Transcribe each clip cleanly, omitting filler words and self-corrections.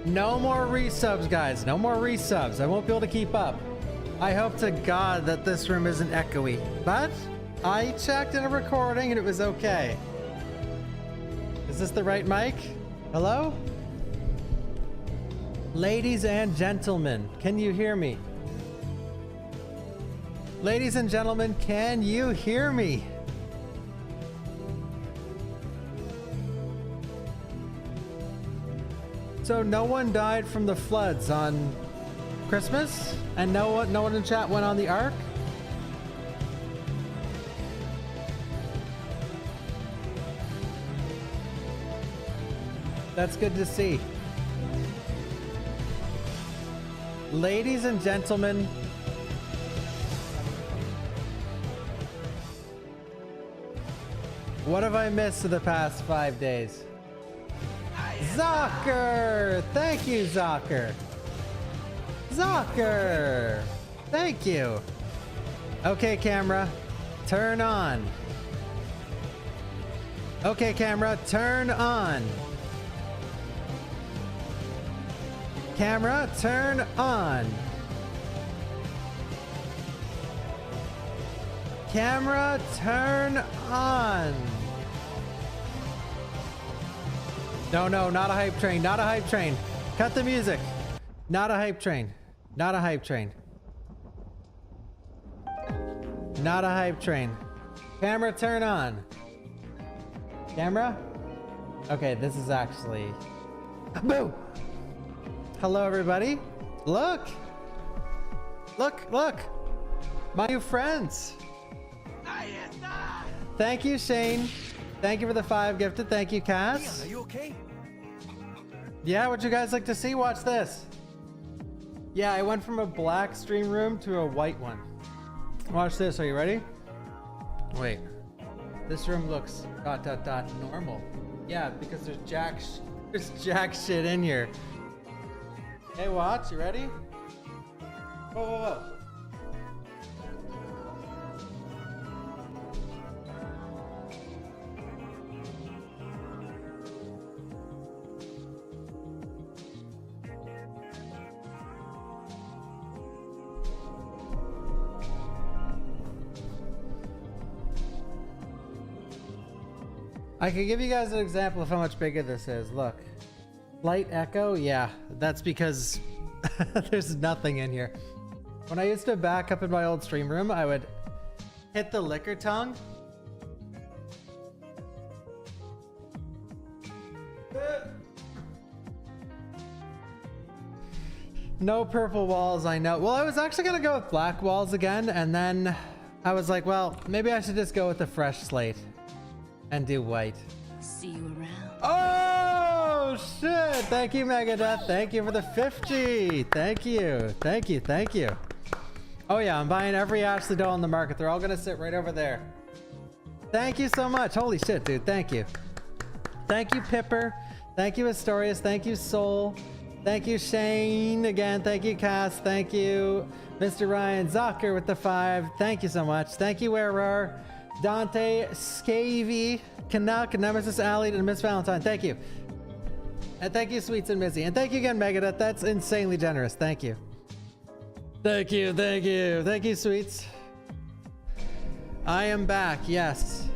No more resubs, guys. No more resubs. I won't be able to keep up. I hope to God that this room isn't echoey. But I checked in a recording and it was okay. Is this the right mic? Hello? Ladies and gentlemen, can you hear me? Ladies and gentlemen, can you hear me? So no one died from the floods on Christmas? And no one in chat went on the Ark? That's good to see. Ladies and gentlemen, what have I missed for the past 5 days? Zocker! Thank you, Zocker! Zocker! Thank you! Okay, camera, turn on. Okay, camera, turn on. Camera, turn on. Camera, turn on. No, not a hype train, not a hype train. Cut the music. Not a hype train. Not a hype train. Not a hype train. Camera, turn on. Camera? Okay, this is actually... Boo! Hello, everybody. Look! Look! My new friends! Thank you, Shane. Thank you for the 5 gifted. Thank you, Cass. Are you okay? Yeah, what'd you guys like to see? Watch this. Yeah, I went from a black stream room to a white one. Watch this. Are you ready? Wait. This room looks ... normal. Yeah, because there's jack shit in here. Hey, watch. You ready? Whoa. I could give you guys an example of how much bigger this is. Look. Light echo? Yeah, that's because there's nothing in here. When I used to back up in my old stream room, I would hit the liquor tongue. No purple walls, I know. Well, I was actually gonna go with black walls again, and then I was like, well, maybe I should just go with a fresh slate and do white. See you around. Oh shit! Thank you, Megadeth. Thank you for the 50. Thank you. Oh yeah, I'm buying every Ashley doll in the market. They're all gonna sit right over there. Thank you so much. Holy shit, dude. Thank you. Thank you, Pipper. Thank you, Astorius. Thank you, Soul. Thank you, Shane. Again, thank you, Cass. Thank you, Mr. Ryan Zocker with the 5. Thank you so much. Thank you, Wearer. Dante, Scavy, Canuck, Nemesis Alley, and Miss Valentine. Thank you. And thank you, Sweets and Missy. And thank you again, Megadeth. That's insanely generous. Thank you. Thank you, Sweets. I am back, yes.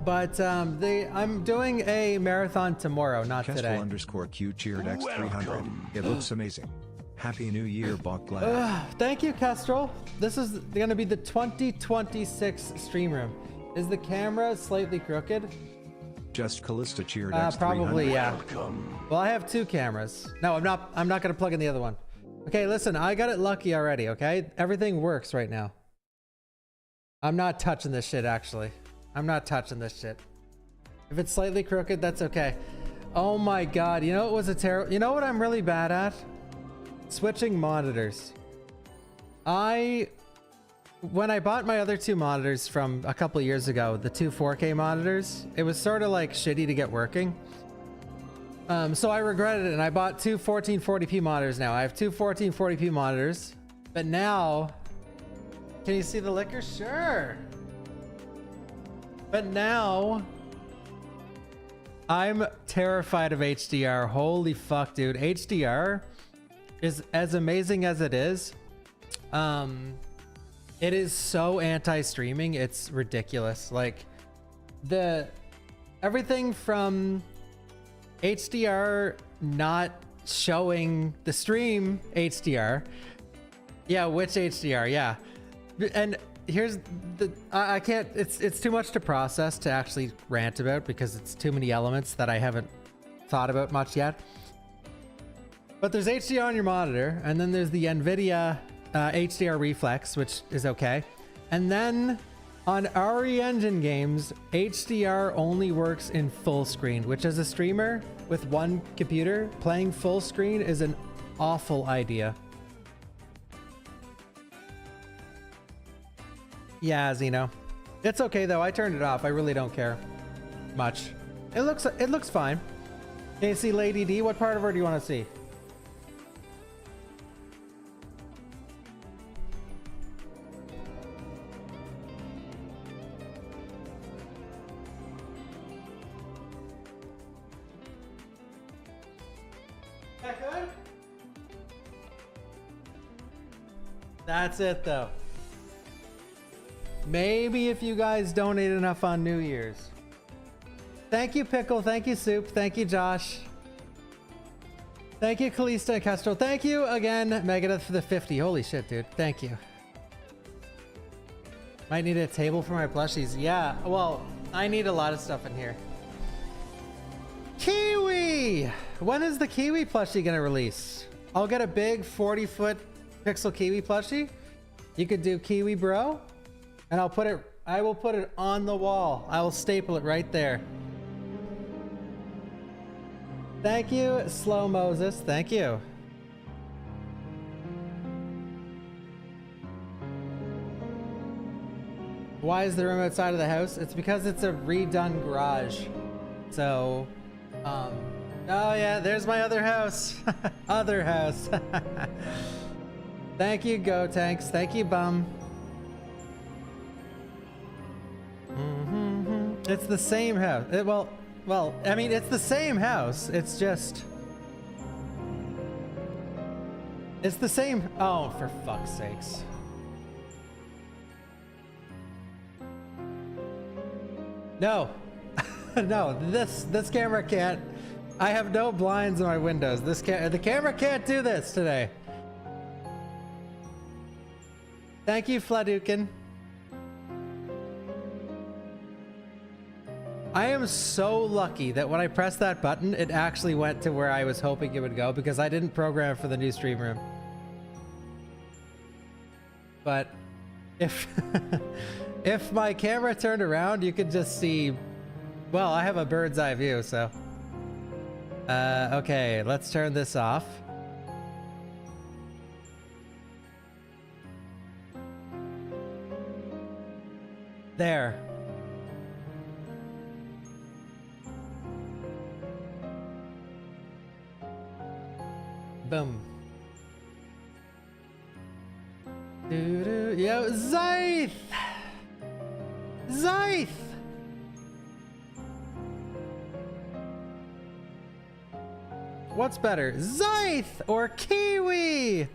But I'm doing a marathon tomorrow, not today. Kestrel_Q cheered X300. It looks amazing. Happy New Year, Bawkbasoup. Thank you, Kestrel. This is going to be the 2026 stream room. Is the camera slightly crooked? Just Callista cheered X300. Probably, yeah. Well, I have 2 cameras. No, I'm not going to plug in the other one. Okay, listen, I got it lucky already, okay? Everything works right now. I'm not touching this shit, actually. I'm not touching this shit. If it's slightly crooked, that's okay. Oh my god, you know what was a terrible... You know what I'm really bad at? Switching monitors. When I bought my other 2 monitors from a couple years ago, the 2 4K monitors, it was sort of like shitty to get working. So I regretted it and I bought 2 1440p monitors now. I have 2 1440p monitors, but now, can you see the liquor? Sure. But now I'm terrified of HDR. Holy fuck, dude. HDR is as amazing as it is. It is so anti-streaming. It's ridiculous. Like everything from HDR not showing the stream HDR. Yeah, which HDR? Yeah. And here's the I can't, it's too much to process to actually rant about because it's too many elements that I haven't thought about much yet. But there's HDR on your monitor, and then there's the NVIDIA HDR reflex, which is okay. And then on RE Engine games, HDR only works in full screen, which as a streamer with one computer, playing full screen is an awful idea. Yeah, Zeno. It's okay though. I turned it off. I really don't care much. It looks fine. Can you see Lady D? What part of her do you want to see? That good? That's it though. Maybe if you guys donate enough on New Year's. Thank you, Pickle. Thank you, Soup. Thank you, Josh. Thank you, Kalista and Kestrel. Thank you again, Megadeth, for the 50. Holy shit, dude. Thank you. Might need a table for my plushies. Yeah, well, I need a lot of stuff in here. Kiwi! When is the Kiwi plushie gonna release? I'll get a big 40-foot pixel Kiwi plushie. You could do Kiwi Bro. And I will put it on the wall. I will staple it right there. Thank you, Slow Moses. Thank you. Why is the room outside of the house? It's because it's a redone garage. So, oh yeah, there's my other house. Other house. Thank you, Go Tanks. Thank you, Bum. It's the same house. Well, I mean, it's the same house. It's just... It's the same... Oh, for fuck's sakes. No. No, this camera can't... I have no blinds in my windows. The camera can't do this today. Thank you, Fladukin. I am so lucky that when I pressed that button, it actually went to where I was hoping it would go because I didn't program for the new stream room. But if if my camera turned around, you could just see, well, I have a bird's eye view, so. Okay, let's turn this off. There. Boom. Doo-doo. Yo, Zyth! Zyth! What's better, Zyth or Kiwi?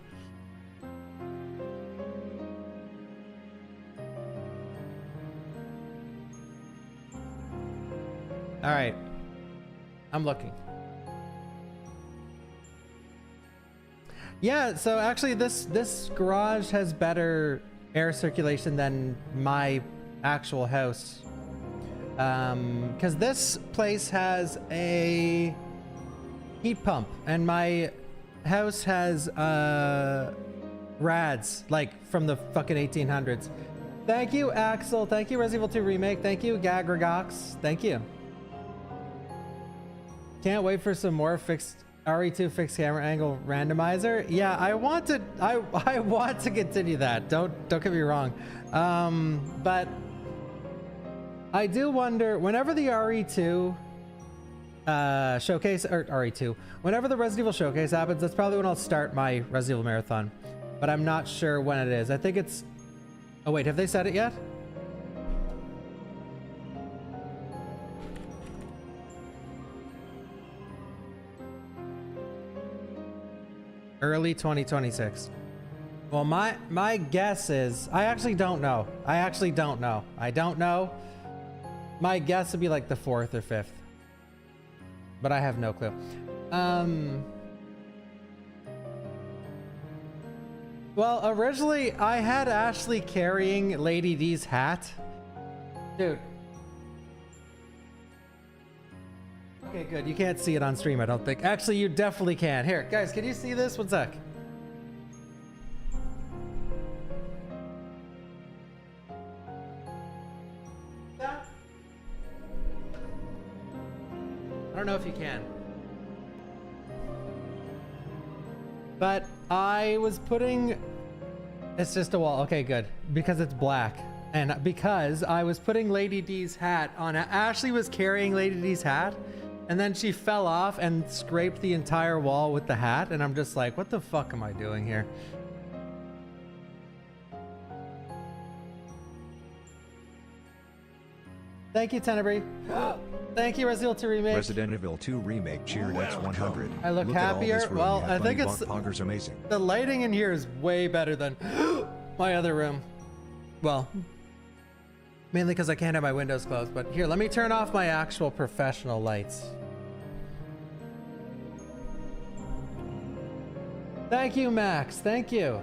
All right, I'm looking. Yeah, so actually this garage has better air circulation than my actual house. Because this place has a heat pump and my house has rads, like from the fucking 1800s. Thank you, Axel. Thank you, Resident Evil 2 Remake. Thank you, Gagragox. Thank you. Can't wait for some more RE2 fixed camera angle randomizer. Yeah, I want to continue that. Don't get me wrong. But I do wonder whenever the RE2 showcase, or RE2, whenever the Resident Evil showcase happens, that's probably when I'll start my Resident Evil marathon. But I'm not sure when it is. I think it's... Oh wait, have they said it yet? Early 2026. Well, my guess is, I actually don't know. I don't know. My guess would be like the 4th or 5th. But I have no clue. Well, originally I had Ashley carrying Lady D's hat. Dude. Okay, good. You can't see it on stream, I don't think. Actually, you definitely can. Here, guys, can you see this? One sec. I don't know if you can. But I was putting... It's just a wall. Okay, good. Because it's black. And because I was putting Lady D's hat on... Ashley was carrying Lady D's hat. And then she fell off and scraped the entire wall with the hat. And I'm just like, what the fuck am I doing here? Thank you, Tenebrae. Thank you, Resident Evil 2 Remake. Resident Evil 2 Remake cheered X100. I look happier. Well, I think it's... Bogger's amazing. The lighting in here is way better than my other room. Well, mainly because I can't have my windows closed. But here, let me turn off my actual professional lights. Thank you, Max. Thank you.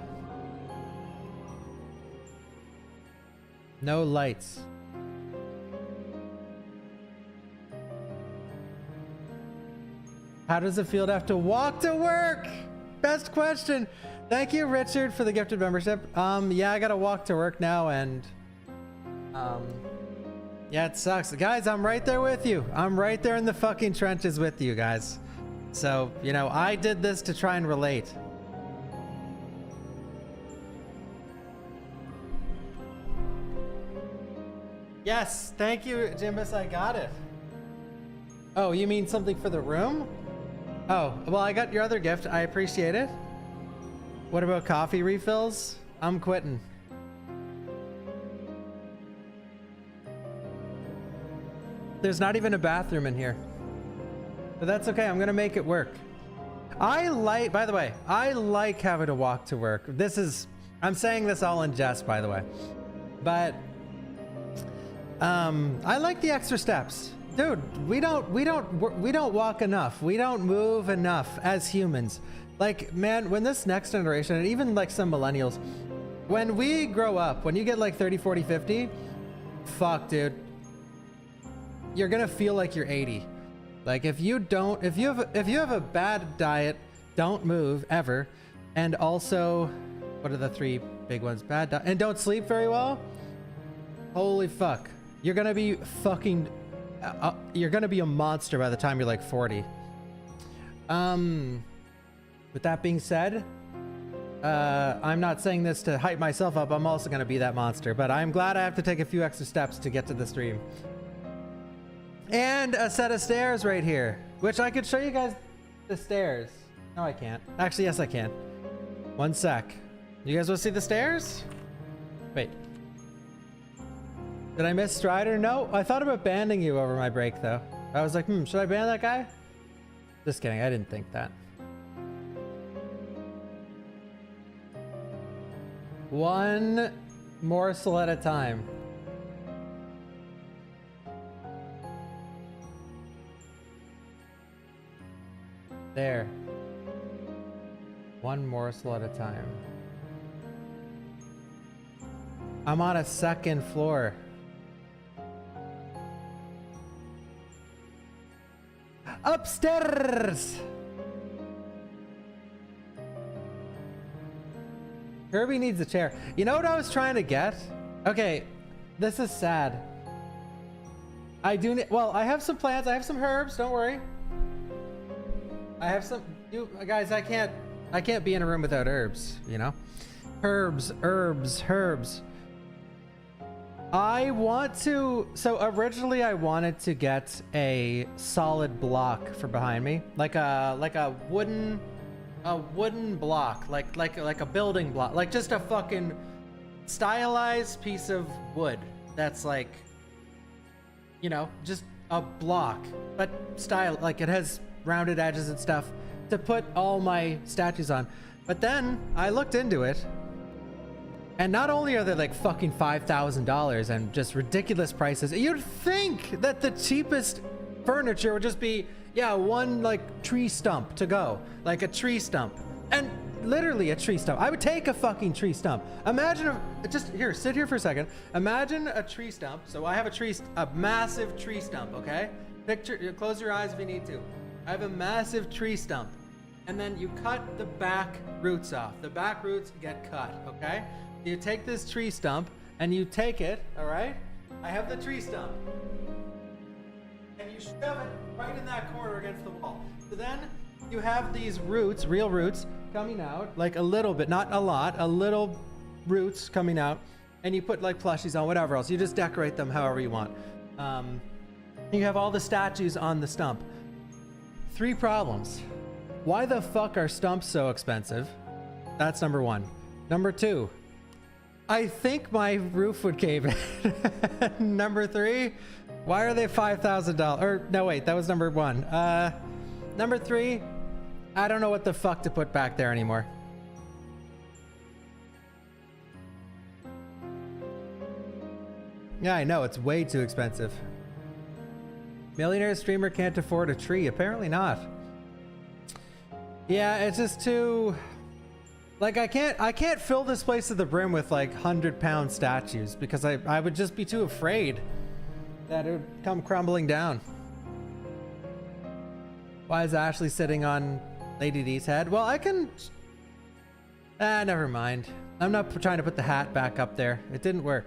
No lights. How does it feel to have to walk to work? Best question. Thank you, Richard, for the gifted membership. Yeah, I gotta walk to work now, and yeah, it sucks. Guys, I'm right there with you. I'm right there in the fucking trenches with you guys. So, you know, I did this to try and relate. Yes, thank you, Jimbus, I got it. Oh, you mean something for the room? Oh, well, I got your other gift. I appreciate it. What about coffee refills? I'm quitting. There's not even a bathroom in here. But that's okay. I'm going to make it work. By the way, I like having to walk to work. I'm saying this all in jest, by the way. But I like the extra steps. Dude, we don't walk enough. We don't move enough as humans. Like, man, when this next generation, and even like some millennials, when we grow up, when you get like 30, 40, 50, fuck, dude, you're gonna feel like you're 80. Like, if you have a bad diet, don't move ever, and also, what are the 3 big ones? Bad diet, and don't sleep very well. Holy fuck, you're gonna be fucking. You're gonna be a monster by the time you're like 40. With that being said, I'm not saying this to hype myself up. I'm also gonna be that monster, but I'm glad I have to take a few extra steps to get to the stream. And a set of stairs right here, which I could show you guys the stairs. No, I can't. Actually, yes, I can. One sec. You guys want to see the stairs? Wait. Did I miss Strider? No, I thought about banning you over my break, though. I was like, should I ban that guy? Just kidding, I didn't think that. One morsel at a time. There. One morsel at a time. I'm on a 2nd floor. Upstairs! Kirby needs a chair. You know what I was trying to get? Okay, this is sad. I do need, well, I have some plants, I have some herbs, don't worry. I have some, you guys, I can't be in a room without herbs, you know? Herbs. I want to, so originally I wanted to get a solid block for behind me, like a wooden block, like a building block, like just a fucking stylized piece of wood that's like, you know, just a block, but style, like it has rounded edges and stuff. to put all my statues on. But then I looked into it, and not only are they like fucking $5,000 and just ridiculous prices, you'd think that the cheapest furniture would just be, yeah, one like tree stump to go, like a tree stump, and literally a tree stump. I would take a fucking tree stump. Imagine just here, sit here for a second. Imagine a tree stump. So I have a massive tree stump, okay? Picture, close your eyes if you need to. I have a massive tree stump, and then you cut the back roots off. The back roots get cut, okay? You take this tree stump and you take it, all right? I have the tree stump. And you shove it right in that corner against the wall. So then you have these roots, real roots, coming out, like a little bit, not a lot, a little roots coming out, and you put like plushies on, whatever else. You just decorate them however you want. You have all the statues on the stump. 3 problems. Why the fuck are stumps so expensive? That's number 1. Number 2, I think my roof would cave in. Number 3, why are they $5,000? Or no, wait, that was number 1. Number 3, I don't know what the fuck to put back there anymore. Yeah, I know, it's way too expensive. Millionaire streamer can't afford a tree. Apparently not. Yeah, it's just too... Like, I can't fill this place to the brim with like 100-pound statues because I would just be too afraid that it would come crumbling down. Why is Ashley sitting on Lady D's head? Well, I can... never mind. I'm not trying to put the hat back up there. It didn't work.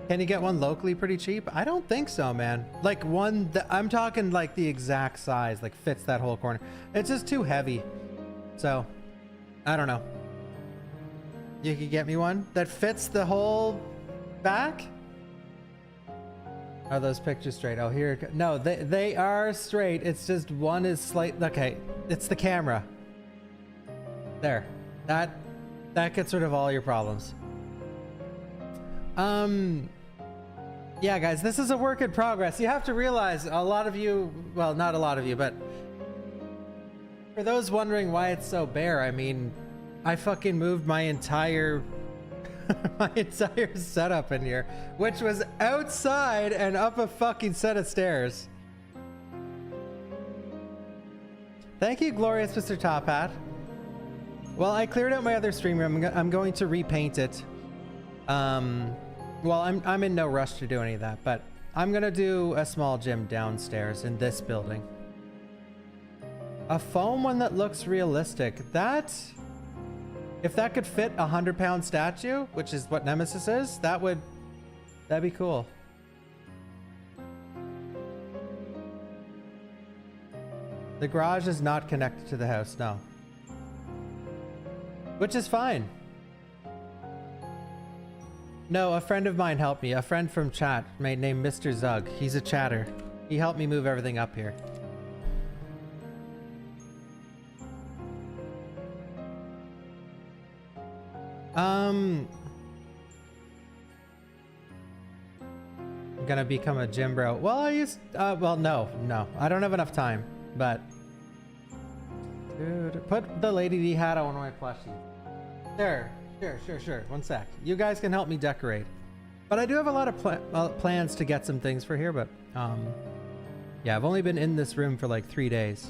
Can you get one locally pretty cheap? I don't think so, man. Like one that I'm talking like the exact size, like fits that whole corner. It's just too heavy. So, I don't know. You could get me one that fits the whole back? Are those pictures straight? Oh, here. No, they are straight. It's just one is slight. Okay, it's the camera. There. That gets rid of all your problems. Yeah, guys, this is a work in progress. You have to realize a lot of you, well, not a lot of you, but for those wondering why it's so bare, I mean, I fucking moved my entire my entire setup in here, which was outside and up a fucking set of stairs. Thank you, glorious Mr. Top Hat. Well, I cleared out my other stream room. I'm going to repaint it. Well, I'm in no rush to do any of that, but I'm gonna do a small gym downstairs in this building. A foam one that looks realistic. If that could fit a 100-pound statue, which is what Nemesis is, that'd be cool. The garage is not connected to the house, no. Which is fine. No, a friend of mine helped me. A friend from chat named Mr. Zug. He's a chatter. He helped me move everything up here. I'm gonna become a gym bro. Well, well, no. I don't have enough time, but... Dude, put the Lady D hat on one of my plushies. There. Sure. 1 sec. You guys can help me decorate. But I do have a lot of plans to get some things for here, but yeah, I've only been in this room for like 3 days.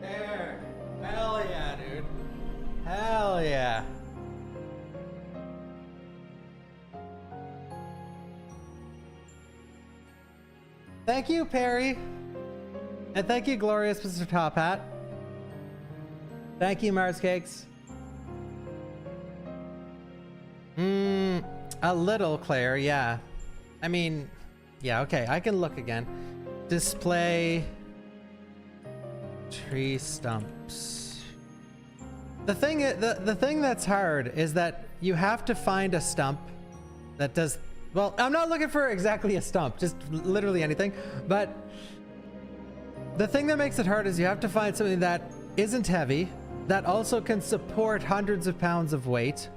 There. Hell yeah, dude. Hell yeah. Thank you, Perry. And thank you, glorious Mr. Top Hat. Thank you, Mars Cakes. A little, Claire, yeah. I mean, yeah, okay, I can look again. Display tree stumps. The thing that's hard is that you have to find a stump that does... Well, I'm not looking for exactly a stump, just literally anything. But the thing that makes it hard is you have to find something that isn't heavy, that also can support hundreds of pounds of weight.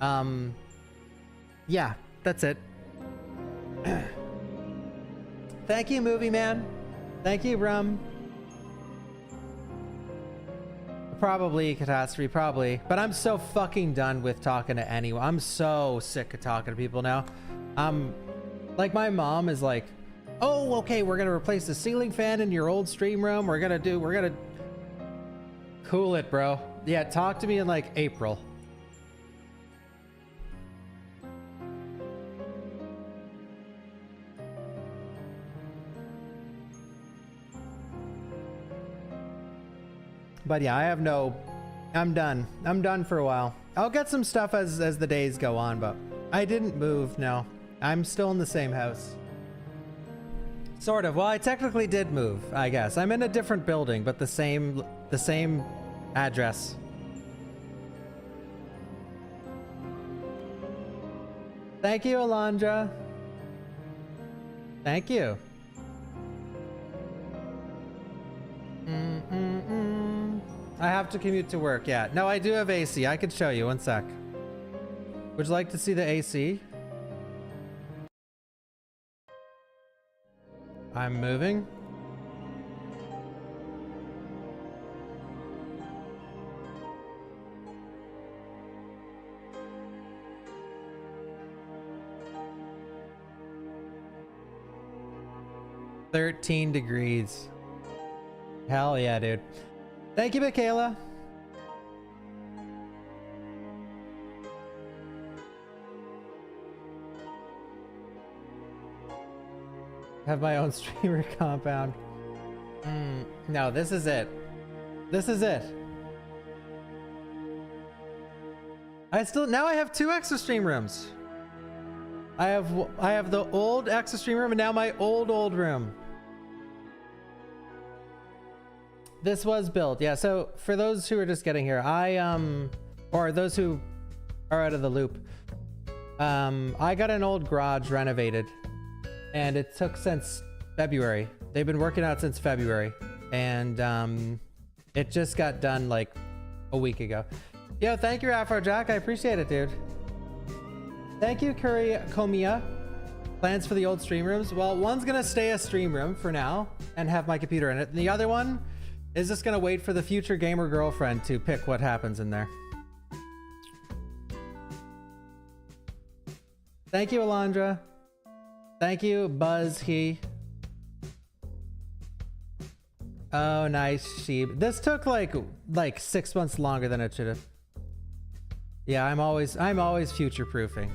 Yeah, that's it. Thank you, Movie Man. Thank you, Brum. Probably catastrophe, probably. But I'm so fucking done with talking to anyone. I'm so sick of talking to people now. Like my mom is like, oh, okay, we're gonna replace the ceiling fan in your old stream room. We're gonna cool it, bro. Yeah, talk to me in like April. But yeah, I'm done. I'm done for a while. I'll get some stuff as the days go on, but I didn't move, no. I'm still in the same house. Sort of. Well, I technically did move, I guess. I'm in a different building, but the same address. Thank you, Alondra. Thank you. I have to commute to work, yeah. No, I do have AC. I could show you. One sec. Would you like to see the AC? I'm moving. "13 degrees. Hell yeah, dude. Thank you, Michaela. Have my own streamer compound. No, this is it. This is it. Now I have 2 extra stream rooms. I have the old extra stream room and now my old room. This was built, yeah. So for those who are just getting here, or those who are out of the loop, I got an old garage renovated, and it took since February. They've been working out since February, and it just got done like a week ago. Yo, thank you, Afrojack. I appreciate it, dude. Thank you, Curry Komiya. Plans for the old stream rooms? Well, one's gonna stay a stream room for now and have my computer in it. And the other one is just gonna wait for the future gamer girlfriend to pick what happens in there. Thank you, Alondra. Thank you, Buzz He. Oh, nice sheep. This took like 6 months longer than it should have. Yeah, I'm always future proofing.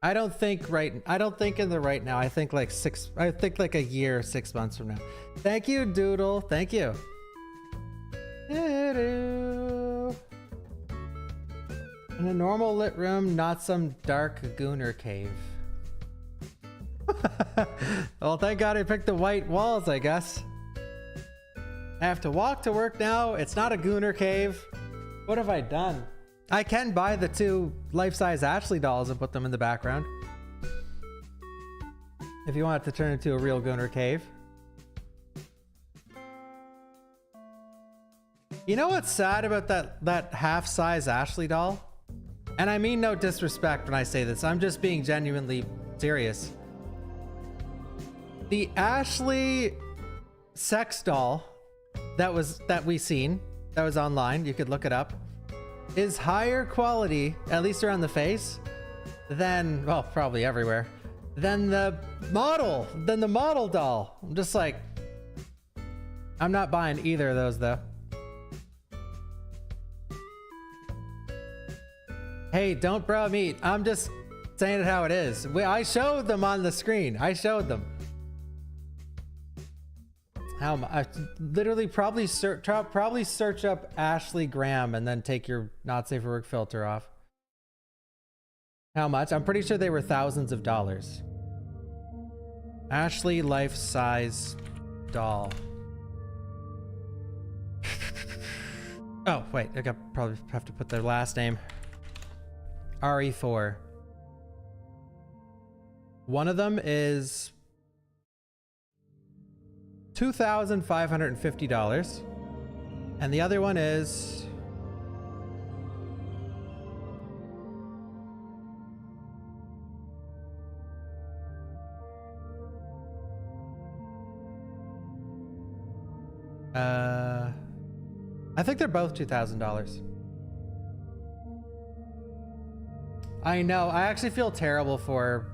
I don't think in the right now. I think like a year, 6 months from now. Thank you, Doodle. Thank you. In a normal lit room, not some dark gooner cave. Well, thank God I picked the white walls, I guess. I have to walk to work now. It's not a gooner cave. What have I done? I can buy the 2 life-size Ashley dolls and put them in the background. If you want it to turn into a real gooner cave. You know what's sad about that half-size Ashley doll? And I mean no disrespect when I say this. I'm just being genuinely serious. The Ashley sex doll that we seen, that was online, you could look it up, is higher quality, at least around the face, than, well, probably everywhere, than the model doll. I'm just like, I'm not buying either of those though. Hey, don't bro me. I'm just saying it how it is. I showed them on the screen. I showed them. I literally probably search up Ashley Graham and then take your not safe for work filter off. How much? I'm pretty sure they were thousands of dollars. Ashley life-size doll. Oh, wait. I probably have to put their last name. RE4. One of them is $2,550. And the other one is... I think they're both $2,000. I know. I actually feel terrible for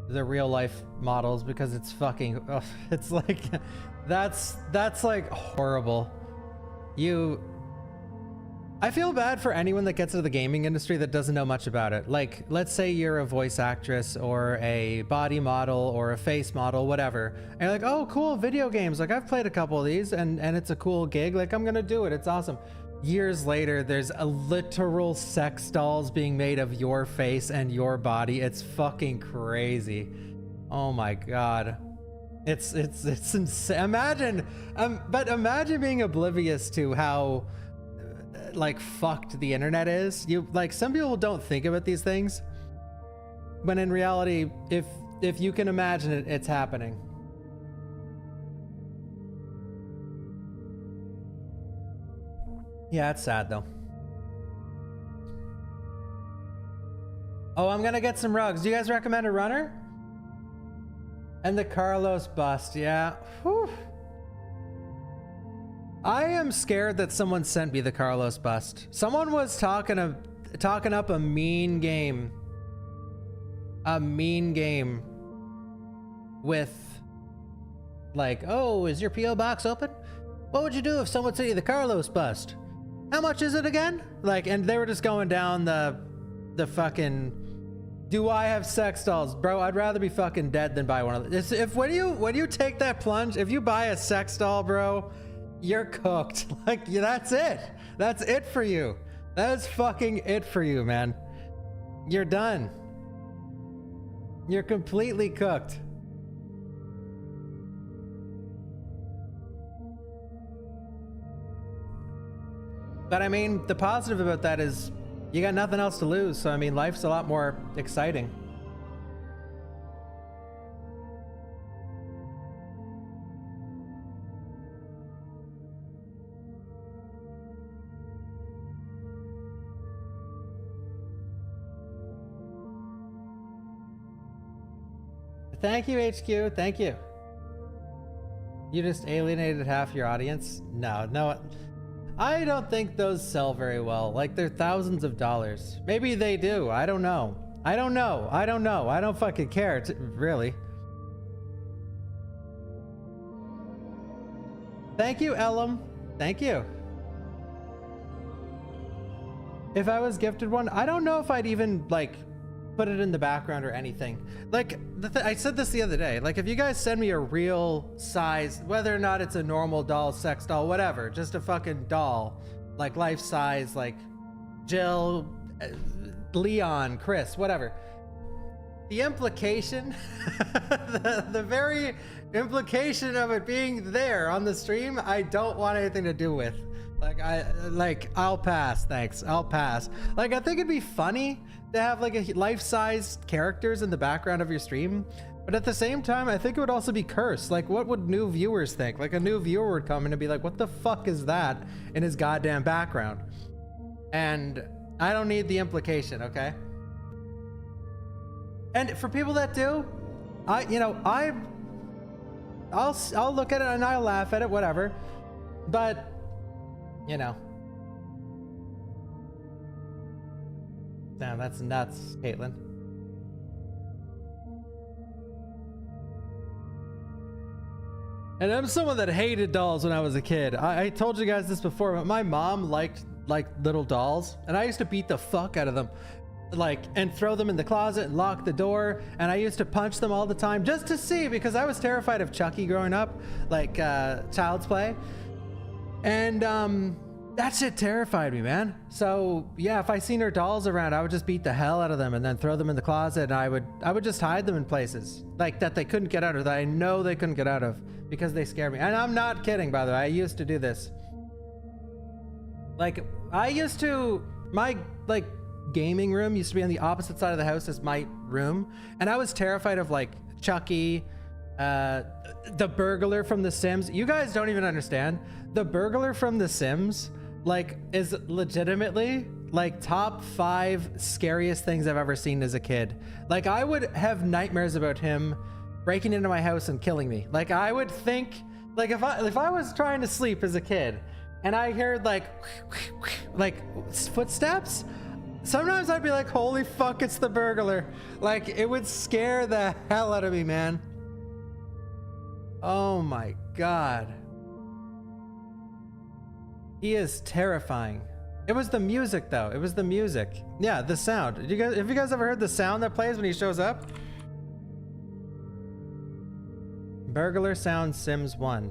the real life models because it's fucking, it's like, that's like horrible. I feel bad for anyone that gets into the gaming industry that doesn't know much about it. Like, let's say you're a voice actress or a body model or a face model, whatever. And you're like, oh, cool, video games. Like, I've played a couple of these and it's a cool gig. Like, I'm gonna do it. It's awesome. Years later, there's a literal sex dolls being made of your face and your body. It's fucking crazy. Oh my God. It's insane. Imagine, but imagine being oblivious to how like fucked the internet is. Like, some people don't think about these things, but in reality, if you can imagine it, it's happening. Yeah, it's sad though. Oh, I'm gonna get some rugs. Do you guys recommend a runner? And the Carlos bust, yeah. Whew. I am scared that someone sent me the Carlos bust. Someone was talking up a mean game. A mean game with like, oh, is your PO box open? What would you do if someone sent you the Carlos bust? How much is it again? Like, and they were just going down the fucking, do I have sex dolls? Bro, I'd rather be fucking dead than buy one of those. If when you take that plunge, if you buy a sex doll, bro, you're cooked. Like, yeah, that's it. That's it for you. That is fucking it for you, man. You're done. You're completely cooked. But I mean, the positive about that is you got nothing else to lose. So I mean, life's a lot more exciting. Thank you, HQ. Thank you. You just alienated half your audience? No. I don't think those sell very well. Like, they're thousands of dollars. Maybe they do. I don't know. I don't fucking care, really. Thank you, Ellum. Thank you. If I was gifted one, I don't know if I'd even, like, put it in the background or anything. Like, I said this the other day. Like, if you guys send me a real size, whether or not it's a normal doll, sex doll, whatever, just a fucking doll, like life size, like Jill, Leon, Chris, whatever. The implication, the very implication of it being there on the stream, I don't want anything to do with. I'll pass, thanks. I'll pass. Like, I think it'd be funny to have like a life-size characters in the background of your stream, but at the same time, I think it would also be cursed. Like, what would new viewers think? Like, a new viewer would come in and be like, what the fuck is that in his goddamn background? And I don't need the implication, okay? And for people that do, I'll look at it and I'll laugh at it, whatever. But, you know. Damn, that's nuts, Caitlin. And I'm someone that hated dolls when I was a kid. I told you guys this before, but my mom liked little dolls, and I used to beat the fuck out of them, and throw them in the closet and lock the door. And I used to punch them all the time just to see, because I was terrified of Chucky growing up, like Child's Play. And that shit terrified me, man. So yeah, if I seen her dolls around, I would just beat the hell out of them and then throw them in the closet, and I would just hide them in places like that they couldn't get out of, that I know they couldn't get out of, because they scared me. And I'm not kidding, by the way. I used to do this. Like, my gaming room used to be on the opposite side of the house as my room, and I was terrified of like Chucky, The burglar from The Sims. You guys don't even understand. The burglar from The Sims, like, is legitimately like top 5 scariest things I've ever seen as a kid. Like, I would have nightmares about him breaking into my house and killing me. Like, I would think, like, if I was trying to sleep as a kid and I heard like footsteps, sometimes I'd be like, holy fuck, it's the burglar. Like, it would scare the hell out of me, man. Oh my God. He is terrifying. It was the music though. It was the music. Yeah, the sound. Have you guys ever heard the sound that plays when he shows up? Burglar sound Sims 1.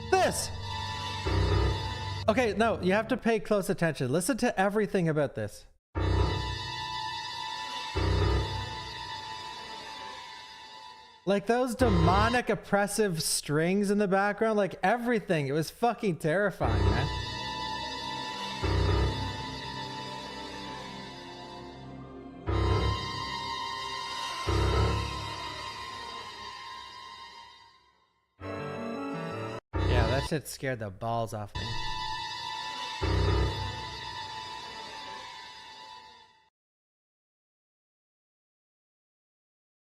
This! Okay, no, you have to pay close attention. Listen to everything about this. Like those demonic oppressive strings in the background, like everything. It was fucking terrifying, man. Yeah, that shit scared the balls off me.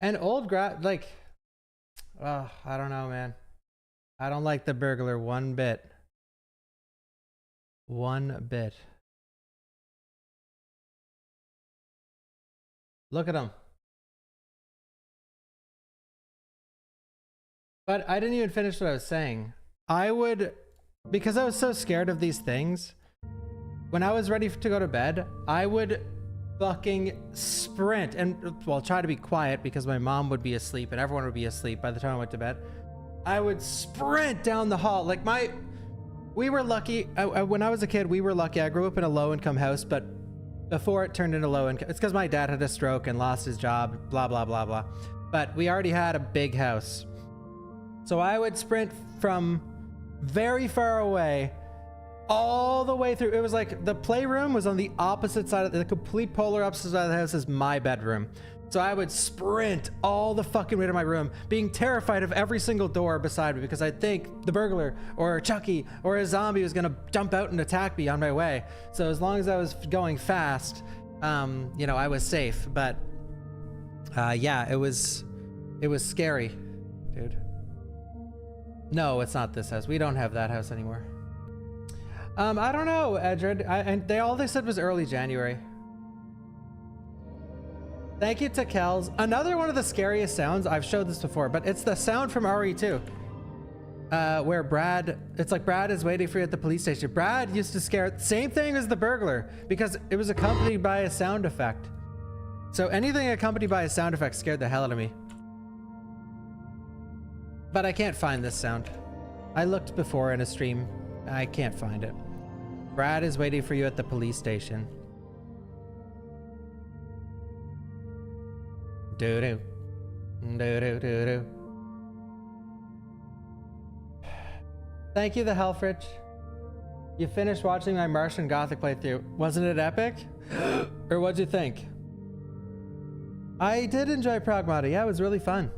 And old like, oh, I don't know, man. I don't like the burglar one bit. One bit. Look at him. But I didn't even finish what I was saying. Because I was so scared of these things, when I was ready to go to bed, I would fucking sprint and, well, try to be quiet because my mom would be asleep and everyone would be asleep by the time I went to bed. I would sprint down the hall. Like we were lucky. When I was a kid, we were lucky. I grew up in a low income house, but before it turned into low income, it's because my dad had a stroke and lost his job, blah, blah, blah, blah. But we already had a big house. So I would sprint from very far away all the way through. It was like the playroom was on the opposite side of the complete polar opposite side of the house as my bedroom. So I would sprint all the fucking way to my room, being terrified of every single door beside me because I'd think the burglar or Chucky or a zombie was gonna jump out and attack me on my way. So as long as I was going fast, you know, I was safe. But yeah, it was scary, dude. No, it's not this house. We don't have that house anymore. I don't know, Edred. All they said was early January. Thank you to Kels. Another one of the scariest sounds, I've showed this before, but it's the sound from RE2. Where Brad, it's like Brad is waiting for you at the police station. Brad used to scare, same thing as the burglar, because it was accompanied by a sound effect. So anything accompanied by a sound effect scared the hell out of me. But I can't find this sound. I looked before in a stream. I can't find it. Brad is waiting for you at the police station. Doo-doo. Doo-doo-doo-doo. Thank you, the Helfrich. You finished watching my Martian Gothic playthrough. Wasn't it epic? Or what'd you think? I did enjoy Pragmata. Yeah, it was really fun.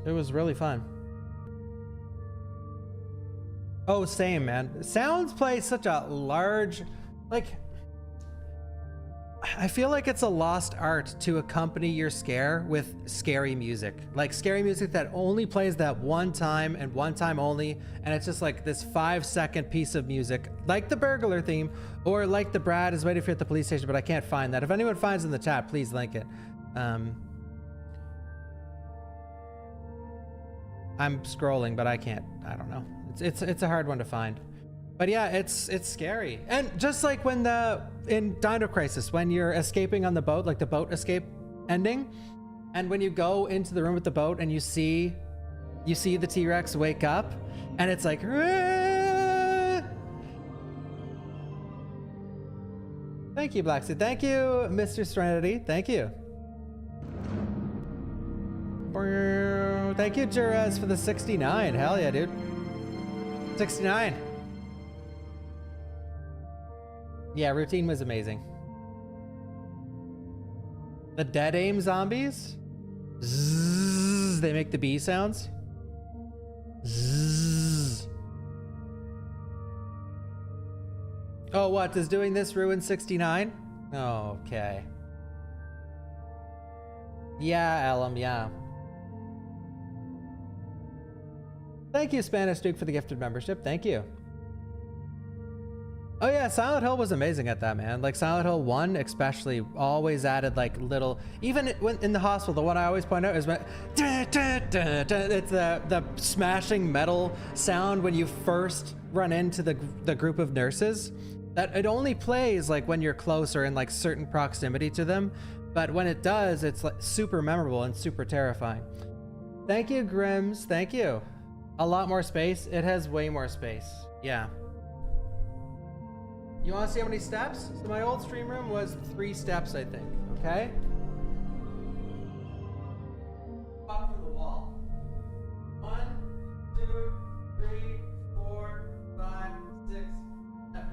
It was really fun. Oh, same, man. Sounds play such a large, like, I feel like it's a lost art to accompany your scare with scary music. Like scary music that only plays that one time and one time only. And it's just like this 5-second piece of music, like the burglar theme, or like the Brad is waiting for you at the police station, but I can't find that. If anyone finds in the chat, please link it. I'm scrolling, but I can't. I don't know. It's a hard one to find. But yeah, it's scary. And just like when in Dino Crisis, when you're escaping on the boat, like the boat escape ending, and when you go into the room with the boat and you see the T-Rex wake up, and it's like, Aah! Thank you, Blackseed. Thank you, Mr. Serenity. Thank you. Thank you, Jerez, for the 69. Hell yeah, dude. 69. Yeah, routine was amazing. The dead aim zombies? Zzz, they make the bee sounds. Zzz. Oh, what? Does doing this ruin 69? Okay. Yeah, Elam, yeah. Thank you, Spanish Duke, for the gifted membership. Thank you. Oh yeah, Silent Hill was amazing at that, man. Like Silent Hill 1 especially always added like little, even when in the hospital, the one I always point out is when it's the smashing metal sound when you first run into the group of nurses. That it only plays like when you're close or in like certain proximity to them, but when it does, it's like super memorable and super terrifying. Thank you, Grims. Thank you. A lot more space. It has way more space. Yeah. You want to see how many steps? So my old stream room was 3 steps, I think. Okay. Up from the wall. 1, 2, 3, 4, 5, 6, 7.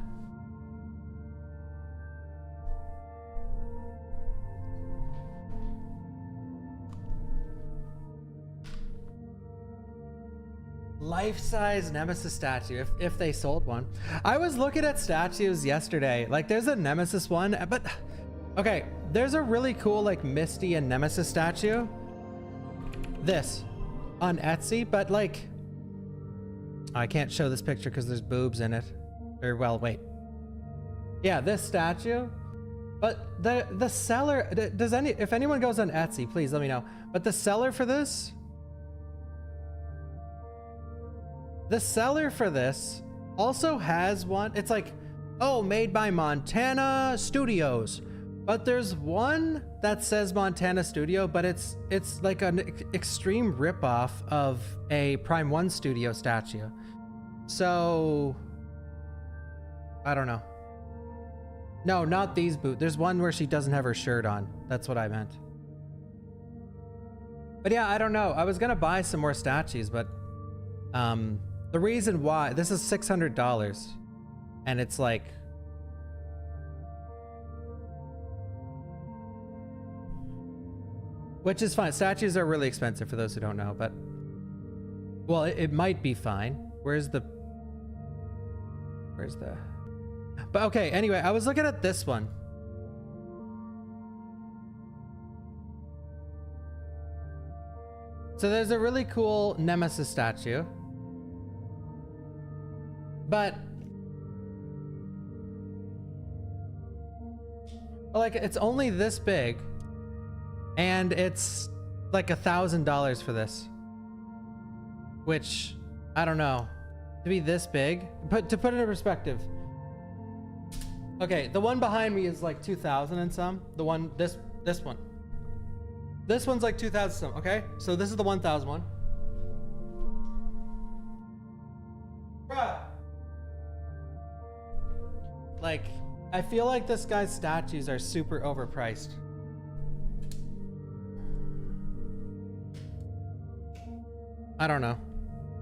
Life-size Nemesis statue, if they sold one. I was looking at statues yesterday. Like there's a Nemesis one, but okay, there's a really cool like Misty and Nemesis statue. This on Etsy, but like I can't show this picture because there's boobs in it. Or well, wait. Yeah, this statue. But the seller, if anyone goes on Etsy, please let me know. But the seller for this. The seller for this also has one. It's like, oh, made by Montana Studios. But there's one that says Montana Studio, but it's like an extreme ripoff of a Prime 1 Studio statue. So, I don't know. No, not these boots. There's one where she doesn't have her shirt on. That's what I meant. But yeah, I don't know. I was gonna buy some more statues, but the reason why this is $600 and it's like which is fine. Statues are really expensive for those who don't know, but well, it might be fine. Where's the but okay, anyway, I was looking at this one. So there's a really cool Nemesis statue. But like it's only this big and it's like $1,000 for this, which I don't know, to be this big, but to put it in perspective. Okay, the one behind me is like 2,000 and some. The one, this one's like 2,000 some. Okay, so this is the 1,000 one. Bruh. Like, I feel like this guy's statues are super overpriced. I don't know.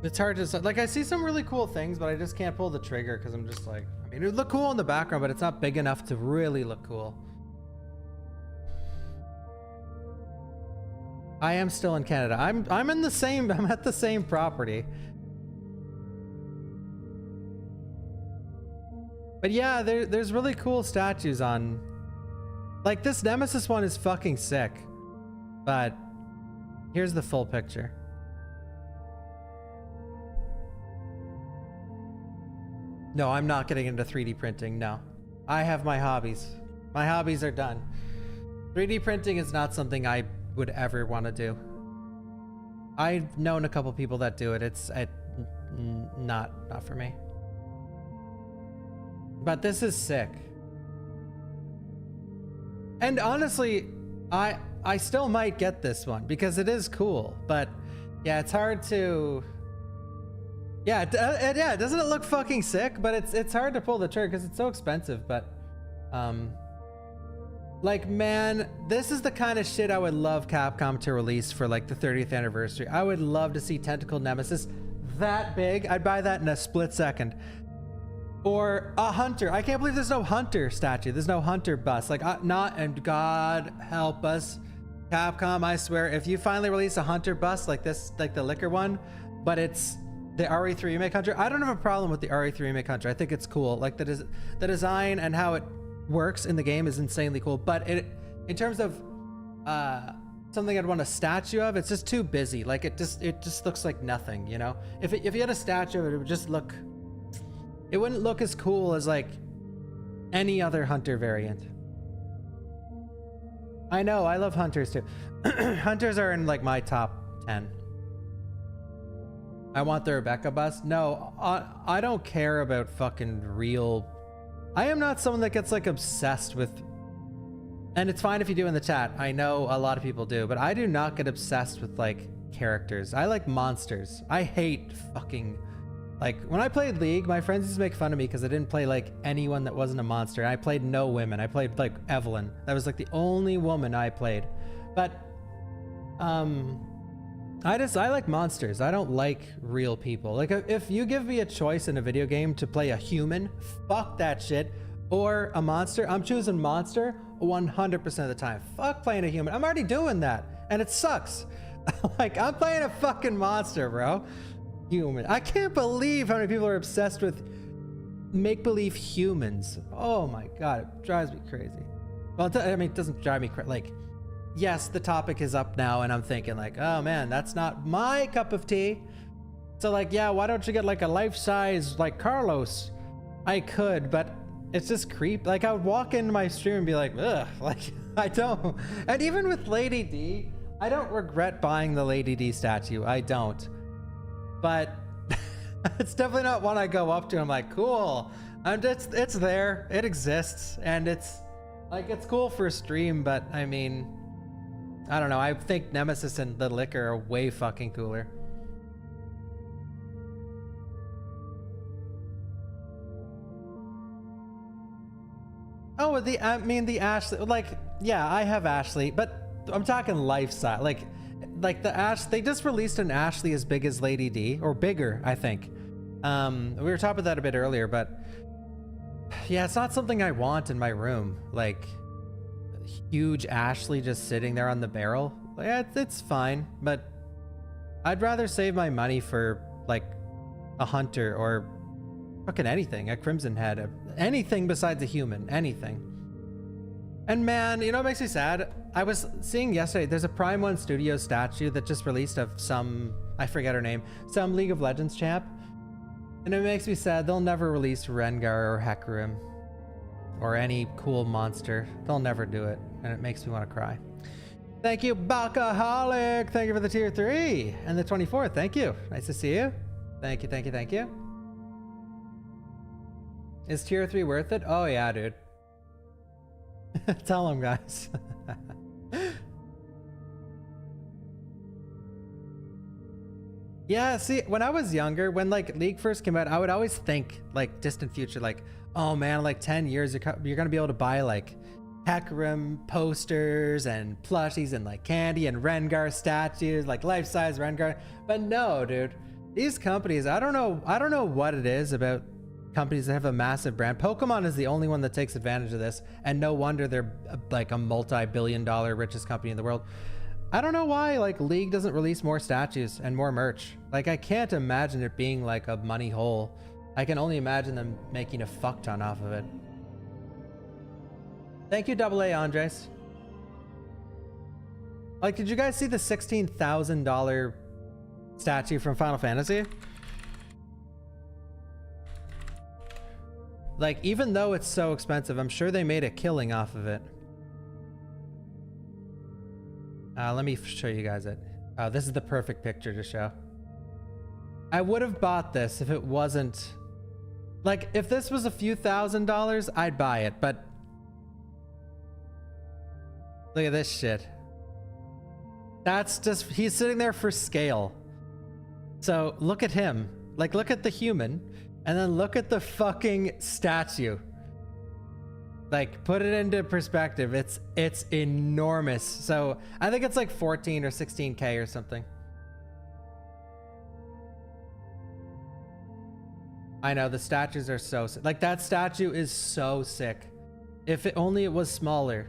It's hard to, like, I see some really cool things, but I just can't pull the trigger because I'm just like, I mean, it would look cool in the background, but it's not big enough to really look cool. I am still in Canada. I'm in the same, I'm at the same property. But yeah, there's really cool statues on, like this Nemesis one is fucking sick, but here's the full picture. No, I'm not getting into 3D printing. No, I have my hobbies. My hobbies are done. 3D printing is not something I would ever want to do. I've known a couple people that do it. It's not for me. But this is sick. And honestly, I still might get this one because it is cool, but yeah, it's hard to, yeah, doesn't it look fucking sick? But it's hard to pull the trigger because it's so expensive. But like, man, this is the kind of shit I would love Capcom to release for like the 30th anniversary. I would love to see Tentacle Nemesis that big. I'd buy that in a split second. Or a hunter. I can't believe there's no hunter statue. There's no hunter bust. Like, not, and God help us, Capcom, I swear, if you finally release a hunter bust like this, like the liquor one, but it's the RE3 remake hunter, I don't have a problem with the RE3 remake hunter. I think it's cool. Like the design and how it works in the game is insanely cool. But in terms of something I'd want a statue of, it's just too busy. Like it just looks like nothing, you know? If you had a statue of it, it would just look, it wouldn't look as cool as like any other hunter variant. I know, I love hunters too. Hunters are in like my top 10. I want the Rebecca bust. No, I don't care about fucking real. I am not someone that gets like obsessed with, and it's fine if you do in the chat. I know a lot of people do, but I do not get obsessed with like characters. I like monsters. I hate fucking, like when I played League, my friends used to make fun of me because I didn't play like anyone that wasn't a monster. I played no women. I played like Evelyn. That was like the only woman I played. But I like monsters. I don't like real people. Like if you give me a choice in a video game to play a human, fuck that shit, or a monster, I'm choosing monster 100% of the time. Fuck playing a human. I'm already doing that and it sucks. Like I'm playing a fucking monster, bro. Human. I can't believe how many people are obsessed with make-believe humans. Oh my God, it drives me crazy. Well, I mean, it doesn't drive me crazy. Like, yes, the topic is up now and I'm thinking like, oh man, that's not my cup of tea. So like, yeah, why don't you get like a life-size like Carlos? I could, but it's just creep. Like I would walk into my stream and be like, ugh, like I don't. And even with Lady D, I don't regret buying the Lady D statue. I don't. But it's definitely not one I go up to. I'm like, cool. And it's there. It exists. And it's like, it's cool for a stream, but I mean, I don't know. I think Nemesis and the Liquor are way fucking cooler. Oh, the Ashley, like, yeah, I have Ashley, but I'm talking life size. Like the Ash, they just released an Ashley as big as Lady D, or bigger, I think. We were talking about that a bit earlier, but yeah, it's not something I want in my room. Like huge Ashley just sitting there on the barrel. Yeah, it's fine, but I'd rather save my money for like a hunter or fucking anything, a Crimson Head, anything besides a human, anything. And man, you know what makes me sad? I was seeing yesterday, there's a Prime 1 Studio statue that just released of some, I forget her name, some League of Legends champ. And it makes me sad. They'll never release Rengar or Hecarim or any cool monster. They'll never do it. And it makes me want to cry. Thank you, Bawkaholic. Thank you for the tier 3 and the 24. Thank you. Nice to see you. Thank you, thank you, thank you. Is tier 3 worth it? Oh yeah, dude. Tell them, guys. Yeah, see, when I was younger, when like League first came out, I would always think like distant future, like, oh man, like 10 years, you're gonna be able to buy like Hecarim posters and plushies and like candy and Rengar statues, like life-size Rengar. But no, dude, these companies, I don't know what it is about companies that have a massive brand. Pokemon is the only one that takes advantage of this, and no wonder they're like a multi-billion-dollar richest company in the world. I don't know why like League doesn't release more statues and more merch. Like I can't imagine it being like a money hole. I can only imagine them making a fuck ton off of it. Thank you, AA Andres. Like, did you guys see the $16,000 statue from Final Fantasy? Like, even though it's so expensive, I'm sure they made a killing off of it. Let me show you guys it. This is the perfect picture to show. I would have bought this if it wasn't... Like, if this was a few $1,000s, I'd buy it, but... Look at this shit. That's just... He's sitting there for scale. So, look at him. Like, look at the human. And then look at the fucking statue. Like, put it into perspective. It's enormous. So I think it's like 14 or 16K or something. I know, the statues are so sick. Like, that statue is so sick. If it only it was smaller.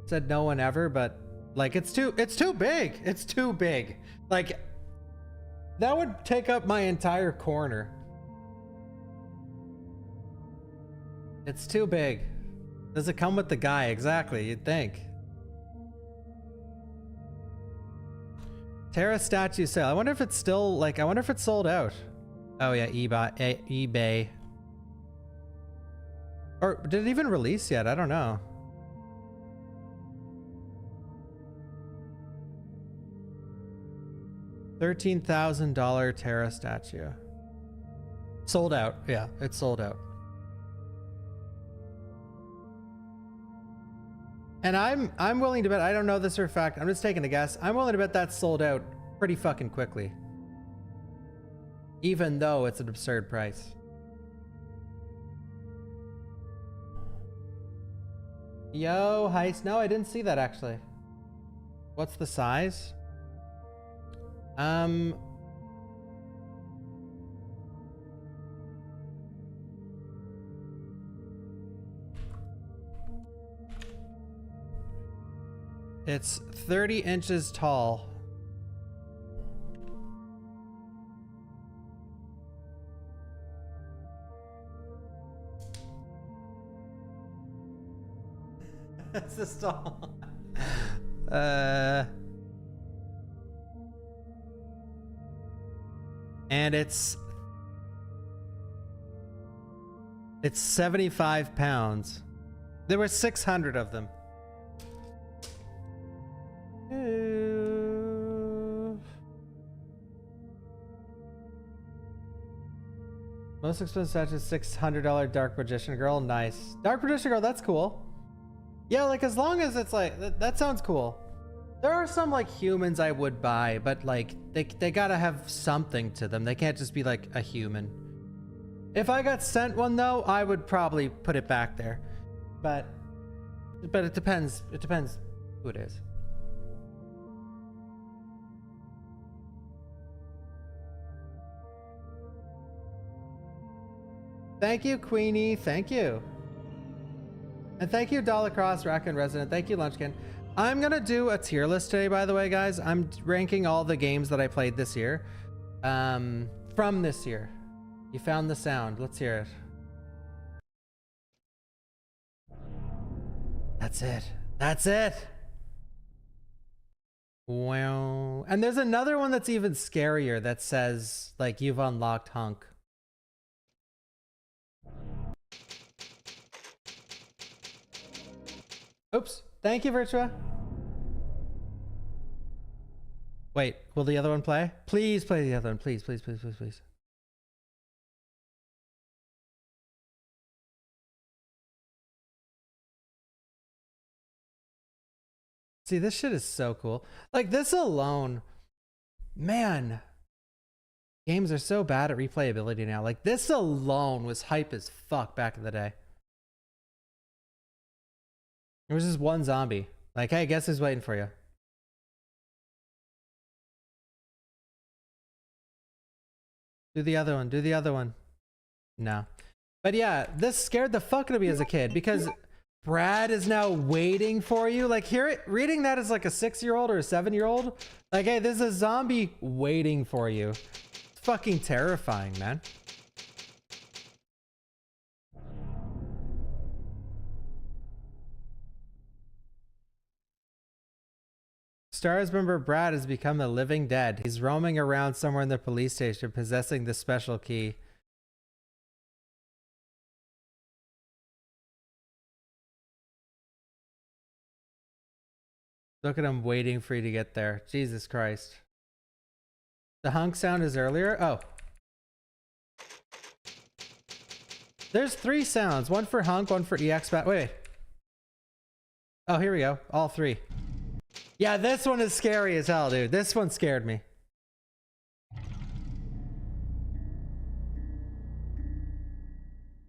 Said no one ever, but like, it's too big. It's too big. Like, that would take up my entire corner. It's too big. Does it come with the guy? Exactly, you'd think. Terra statue sale. I wonder if it's still, like, I wonder if it's sold out. Oh yeah, eBay. Or did it even release yet? I don't know. $13,000 Terra statue. Sold out. Yeah, it's sold out. And I'm willing to bet, I don't know this for a fact, I'm just taking a guess. I'm willing to bet that's sold out pretty fucking quickly. Even though it's an absurd price. Yo, heist. No, I didn't see that actually. What's the size? It's 30 inches tall. That's the stall. And it's 75 pounds. There were 600 of them. Most expensive statue is $600 Dark Magician Girl. Nice. Dark Magician Girl, that's cool. Yeah, like, as long as it's like, that sounds cool. There are some like humans I would buy, but like they gotta have something to them. They can't just be like a human. If I got sent one though, I would probably put it back there. But it depends. It depends who it is. Thank you, Queenie. Thank you. And thank you, Dollar Cross, Raccoon Resident. Thank you, Lunchkin. I'm gonna do a tier list today, by the way, guys. I'm ranking all the games that I played this year. From this year. You found the sound. Let's hear it. That's it. That's it. Wow. And there's another one that's even scarier that says, like, you've unlocked Hunk. Oops. Thank you, Virtua. Wait, will the other one play? Please play the other one. Please, please, please, please, please. See, this shit is so cool. Like, this alone, man, games are so bad at replayability now. Like, this alone was hype as fuck back in the day. There was just one zombie. Like, hey, guess who's waiting for you? Do the other one. Do the other one. No. But yeah, this scared the fuck out of me as a kid because Brad is now waiting for you. Like, reading that as like a 6-year-old or a 7-year-old. Like, hey, there's a zombie waiting for you. It's fucking terrifying, man. Stars member Brad has become the living dead. He's roaming around somewhere in the police station, possessing the special key. Look at him waiting for you to get there. Jesus Christ. The hunk sound is earlier? Oh. There's 3 sounds. One for hunk, one for EX bat. Wait. Oh, here we go. All 3. Yeah, this one is scary as hell, dude. This one scared me.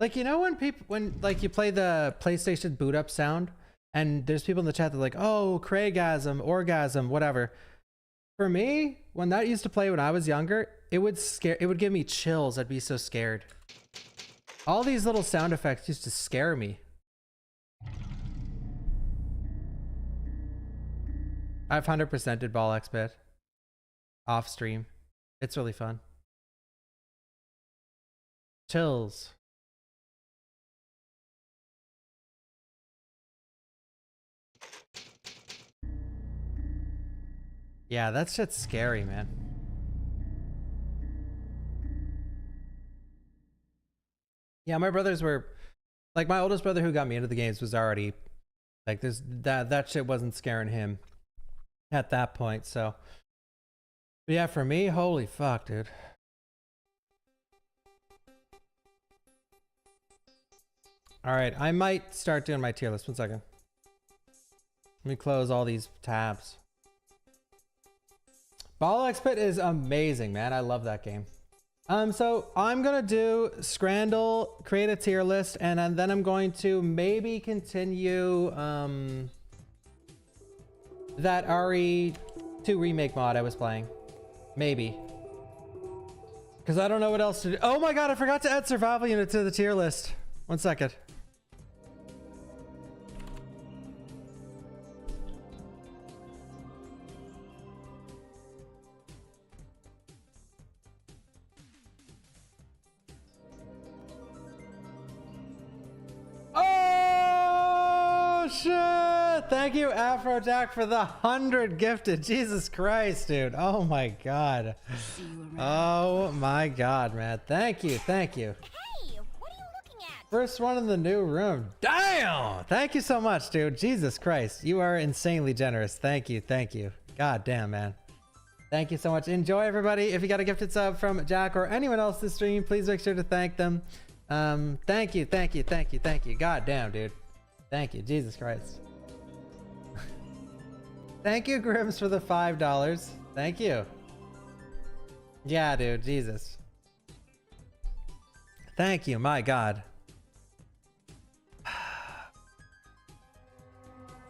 Like, you know when like you play the PlayStation boot up sound and there's people in the chat that are like, oh, Craigasm, orgasm, whatever. For me, when that used to play when I was younger, it would give me chills. I'd be so scared. All these little sound effects used to scare me. I've 100%ed Ball X-Bit off stream. It's really fun. Chills. Yeah, that shit's scary, man. Yeah, my brothers were like, my oldest brother who got me into the games was already like, that shit wasn't scaring him at that point. So but yeah, for me, holy fuck, dude. All right, I might start doing my tier list. 1 second. Let me close all these tabs. Ball X-Pit is amazing, man. I love that game. So I'm gonna do Scrandle, create a tier list, and then I'm going to maybe continue that RE2 remake mod I was playing. Maybe. Because I don't know what else to do. Oh my god, I forgot to add survival unit to the tier list. 1 second. Oh shit! Thank you, Afrojack, for the 100 gifted. Jesus Christ, dude. Oh my god. Oh my god, man. Thank you, thank you. Hey, what are you looking at? First one in the new room. Damn! Thank you so much, dude. Jesus Christ. You are insanely generous. Thank you, thank you. God damn, man. Thank you so much. Enjoy, everybody. If you got a gifted sub from Jack or anyone else this stream, please make sure to thank them. Thank you, thank you, thank you, thank you. God damn, dude. Thank you. Jesus Christ. Thank you, Grims, for the $5. Thank you. Yeah, dude. Jesus. Thank you. My God.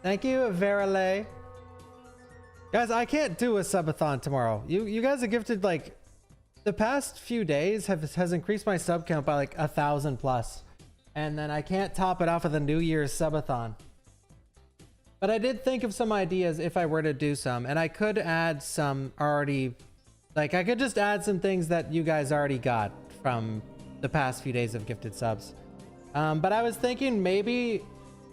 Thank you, Verale. Guys, I can't do a subathon tomorrow. You guys have gifted like the past few days has increased my sub count by like 1,000 plus. And then I can't top it off with a New Year's subathon. But I did think of some ideas if I were to do some, and I could add some already, like I could just add some things that you guys already got from the past few days of gifted subs. But I was thinking maybe,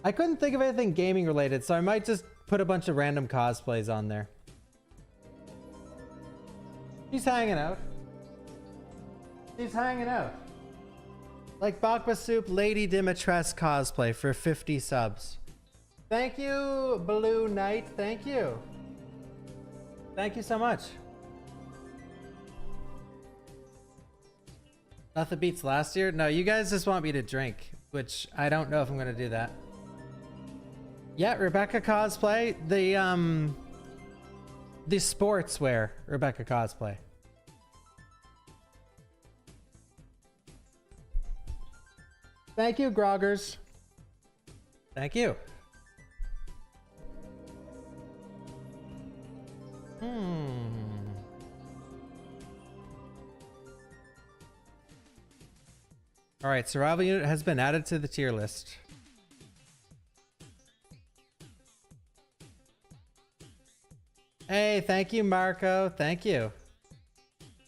I couldn't think of anything gaming related, so I might just put a bunch of random cosplays on there. He's hanging out. He's hanging out. Like Bawkbasoup Lady Dimitress cosplay for 50 subs. Thank you, Blue Knight. Thank you. Thank you so much. Nothing beats last year. No, you guys just want me to drink, which I don't know if I'm gonna do that. Yeah, Rebecca cosplay. The sportswear Rebecca cosplay. Thank you, Groggers. Thank you. All right, survival unit has been added to the tier list. Hey, thank you, Marco. Thank you.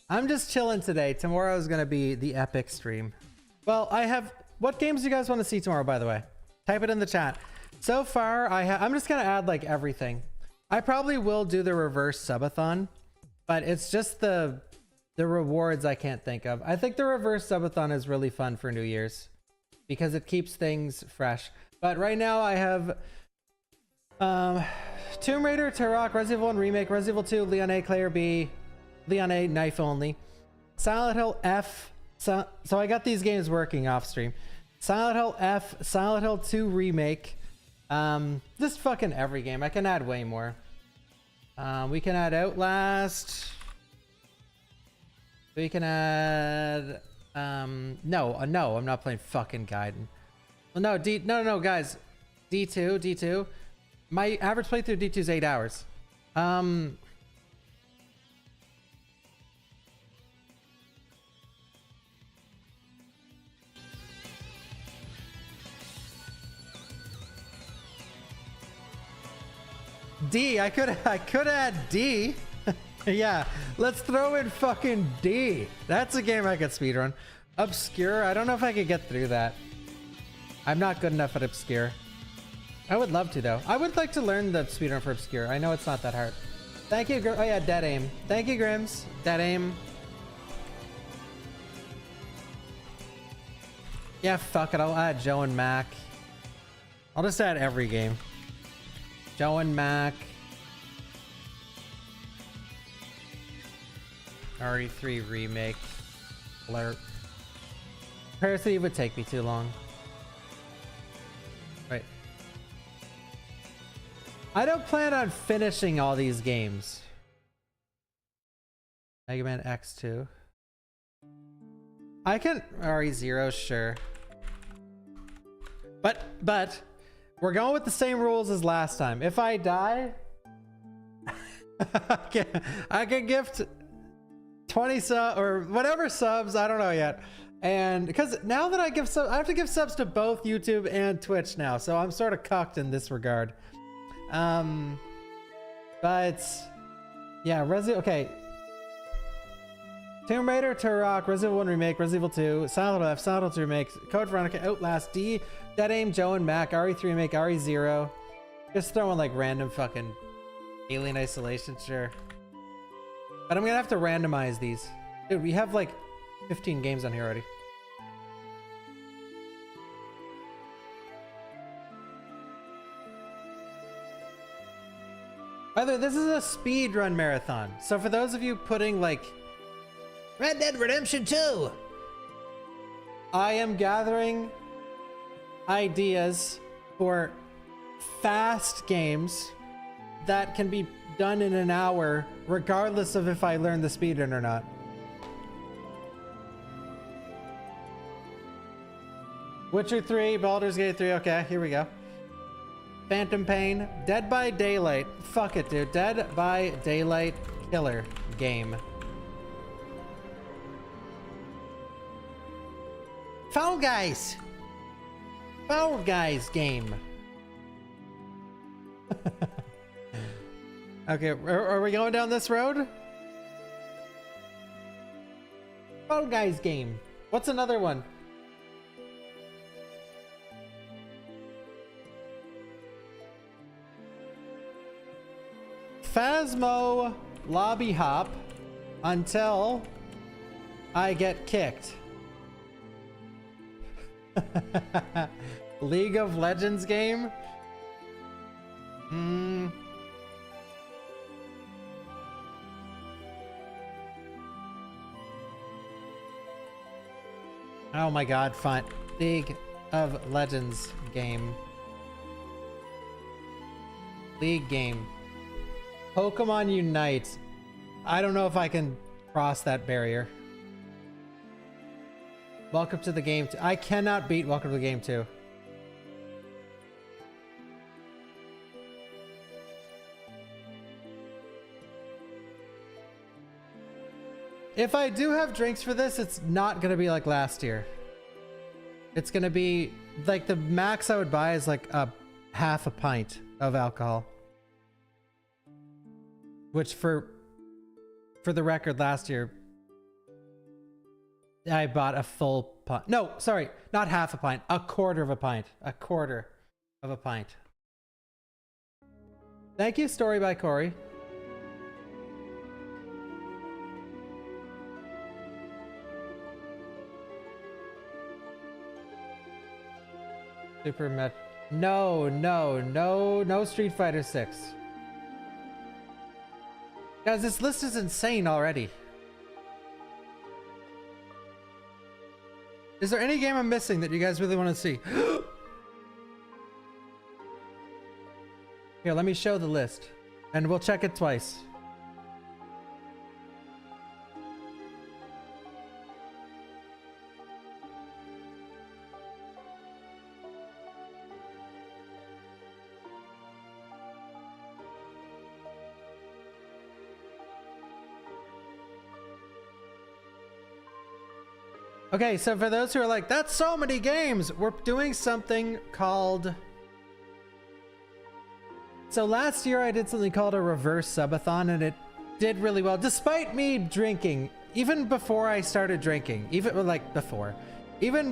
I'm just chilling today. Tomorrow is going to be the epic stream. Well, I have... What games do you guys want to see tomorrow, by the way? Type it in the chat. So far, I'm just going to add, like, everything. I probably will do the reverse subathon, but it's just the rewards I can't think of. I think the reverse subathon is really fun for New Year's because it keeps things fresh. But right now, I have... Tomb Raider, Turok, Resident Evil 1 Remake, Resident Evil 2, Leon A, Claire B, Leon A, Knife Only, Silent Hill F. So I got these games working off stream. Silent Hill F, Silent Hill 2 Remake. Just fucking every game. I can add way more. We can add Outlast. We can add... No, I'm not playing fucking Gaiden. Well, no, guys. D2. My average playthrough D2 is 8 hours. D. I could add D. Yeah, let's throw in fucking D. That's a game I could speedrun. Obscure, I don't know if I could get through that. I'm not good enough at Obscure. I would love to though. I would like to learn the speedrun for Obscure. I know it's not that hard. Thank you, oh yeah, Dead Aim. Thank you, Grims. Dead Aim. Yeah, fuck it, I'll add Joe and Mac. I'll just add every game. Joe and Mac. RE3 remake. Alert. Parasite would take me too long. Right. I don't plan on finishing all these games. Mega Man X2. I can RE0, sure. But we're going with the same rules as last time. If I die, I can gift 20 subs or whatever subs, I don't know yet. And because now that I give subs, I have to give subs to both YouTube and Twitch now, so I'm sort of cucked in this regard. But yeah, okay. Tomb Raider, Turok, Resident Evil 1 Remake, Resident Evil 2, Silent Hill F, Silent Hill 2 Remake, Code Veronica, Outlast, D, Dead Aim, Joe and Mac, RE3 Remake, RE0. Just throwing like random fucking Alien Isolation, sure. But I'm gonna have to randomize these. Dude, we have like 15 games on here already. By the way, this is a speed run marathon. So for those of you putting like Red Dead Redemption 2, I am gathering ideas for fast games that can be done in an hour, regardless of if I learn the speedrun or not. Witcher 3, Baldur's Gate 3, okay, here we go. Phantom Pain, Dead by Daylight. Fuck it, dude. Dead by Daylight killer game. Fall Guys! Fall Guys game. Okay, are we going down this road? Fall Guys game. What's another one? Phasmo lobby hop until I get kicked. League of Legends game? Oh my god, fine. League of Legends game. League game. Pokemon Unite. I don't know if I can cross that barrier. Welcome to the game. I cannot beat Welcome to the Game 2. If I do have drinks for this, it's not gonna be like last year. It's gonna be like the max I would buy is like a half a pint of alcohol. Which for the record, last year, I bought a full pint. No, sorry, not half a pint, a quarter of a pint. A quarter of a pint. Thank you, Story by Corey. Super Met. No Street Fighter 6. Guys, this list is insane already. Is there any game I'm missing that you guys really want to see? Here, let me show the list. And we'll check it twice. Okay, so for those who are like, that's so many games, we're doing something called So last year I did something called a reverse subathon, and it did really well, despite me drinking. Even before I started drinking, even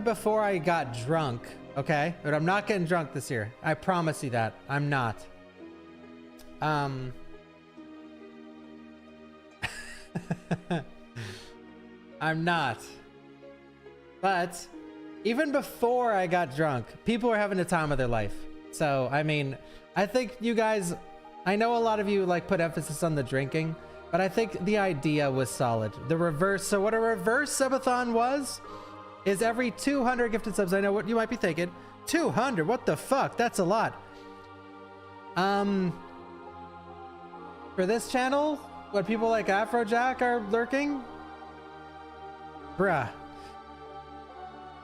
before I got drunk, okay? But I'm not getting drunk this year. I promise you that. I'm not. I'm not. But even before I got drunk, people were having the time of their life. So, I mean, I think you guys, I know a lot of you like put emphasis on the drinking, but I think the idea was solid. The reverse, so what a reverse subathon was, is every 200 gifted subs. I know what you might be thinking. 200, what the fuck? That's a lot. For this channel, what people like Afrojack are lurking? Bruh.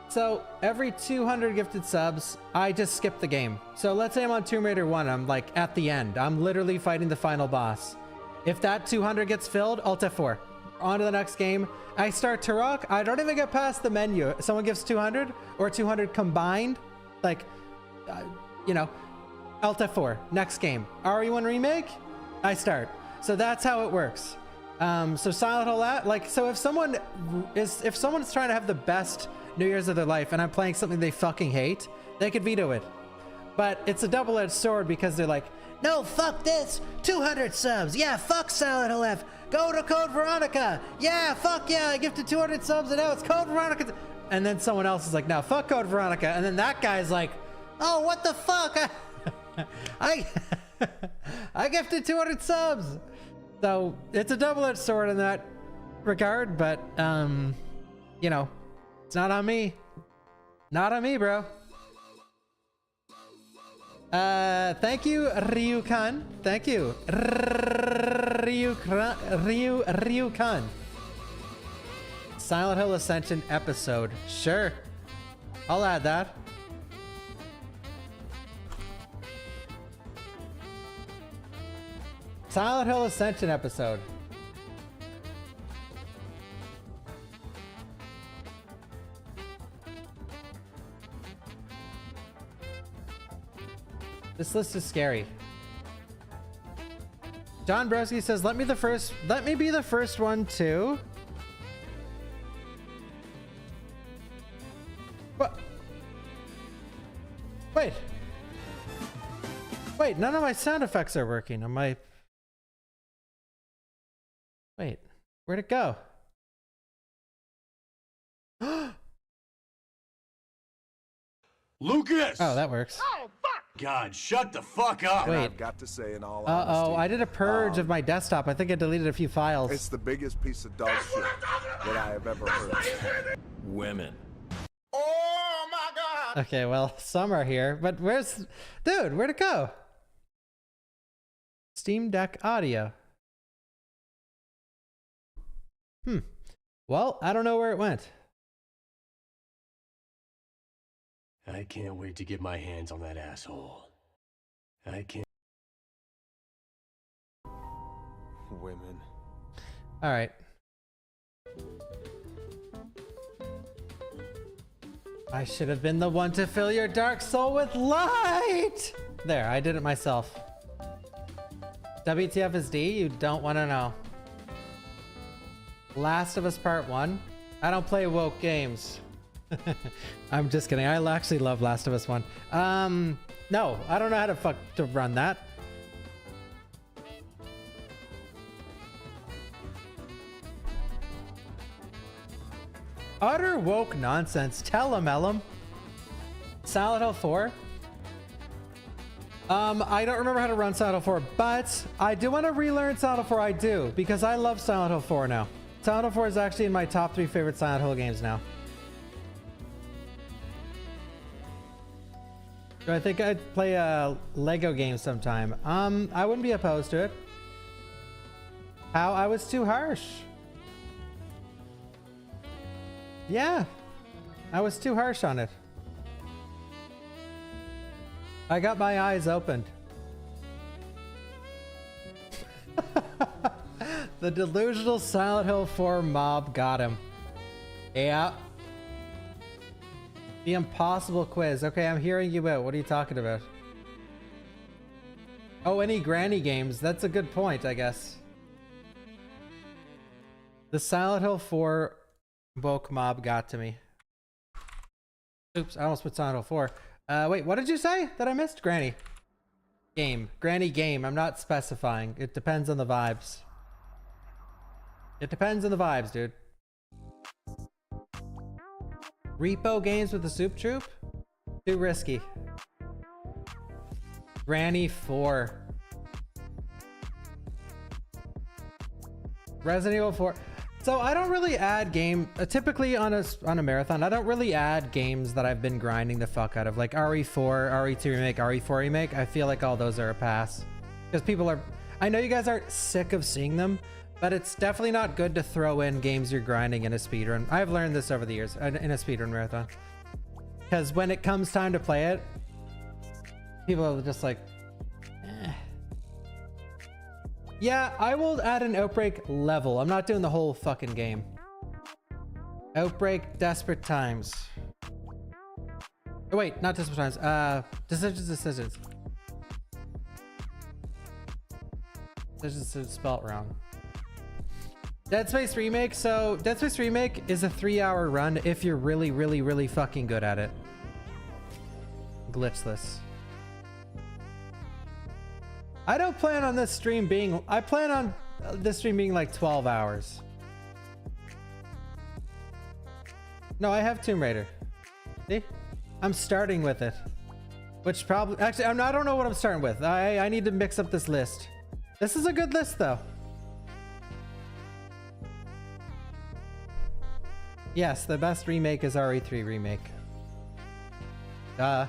So every 200 gifted subs, I just skip the game. So let's say I'm on Tomb Raider 1, I'm like at the end. I'm literally fighting the final boss. If that 200 gets filled, Alt F4. On to the next game. I start Turok. I don't even get past the menu. Someone gives 200 or 200 combined. Like, you know, Alt F4. Next game. RE1 Remake. I start. So that's how it works. So Silent Hill, like, so if someone's trying to have the best New Year's of their life and I'm playing something they fucking hate, they could veto it. But it's a double-edged sword because they're like, no, fuck this. 200 subs. Yeah, fuck Silent Hill F. Go to Code Veronica. Yeah, fuck yeah. I gifted 200 subs and now it's Code Veronica. And then someone else is like, no, fuck Code Veronica. And then that guy's like, oh, what the fuck? I gifted 200 subs. So it's a double-edged sword in that regard, but you know, it's not on me. Not on me, bro. Thank you, Ryukan. Thank you, Ryukan. Silent Hill Ascension episode. Sure, I'll add that. Silent Hill Ascension episode. This list is scary. John Broski says, let me be the first one too. What? Wait, none of my sound effects are working on my... Wait, where'd it go? Lucas! Oh, that works. Oh, fuck! God, shut the fuck up! Wait. I've got to say, in all Uh-oh, honesty, I did a purge of my desktop. I think I deleted a few files. it's the biggest piece of dog shit that I have ever heard. Women. Oh my God! Okay, well, some are here, but dude, where'd it go? Steam Deck audio. Well, I don't know where it went. I can't wait to get my hands on that asshole. I can't. Women. All right. I should have been the one to fill your dark soul with light. There, I did it myself. WTF is D? You don't want to know. Last of Us Part 1. I don't play woke games. I'm just kidding. I actually love Last of Us 1. No, I don't know how to run that. Utter woke nonsense. Tell him, Ellum. Silent Hill 4. I don't remember how to run Silent Hill 4, but I do want to relearn Silent Hill 4. I do, because I love Silent Hill 4 now. Silent Hill 4 is actually in my top 3 favorite Silent Hill games now. So I think I'd play a Lego game sometime. I wouldn't be opposed to it. How? I was too harsh. Yeah, I was too harsh on it. I got my eyes opened. The delusional Silent Hill 4 mob got him. Yeah. The impossible quiz. Okay, I'm hearing you out. What are you talking about? Oh, any granny games. That's a good point, I guess. The Silent Hill 4 woke mob got to me. Oops, I almost put Silent Hill 4. Wait, what did you say that I missed? Granny. Game. Granny game. I'm not specifying. It depends on the vibes. It depends on the vibes, dude. Repo games with the Soup Troop? Too risky. Granny 4. Resident Evil 4. So I don't really add typically on a marathon, I don't really add games that I've been grinding the fuck out of, like RE4, RE2 remake, RE4 remake. I feel like all those are a pass because people are, I know you guys aren't sick of seeing them, but it's definitely not good to throw in games you're grinding in a speedrun. I've learned this over the years in a speedrun marathon, because when it comes time to play it, people are just like, eh. Yeah, I will add an Outbreak level. I'm not doing the whole fucking game. Outbreak Desperate Times. Oh, wait, not Desperate Times. Decisions. Decisions spelled wrong. Dead Space Remake. So Dead Space Remake is a 3-hour run if you're really, really, really fucking good at it. Glitchless. I don't plan on this stream being, I plan on this stream being like 12 hours. No, I have Tomb Raider. See? I'm starting with it. Which probably, actually, I don't know what I'm starting with. I need to mix up this list. This is a good list though. Yes, the best remake is RE3 remake. Duh.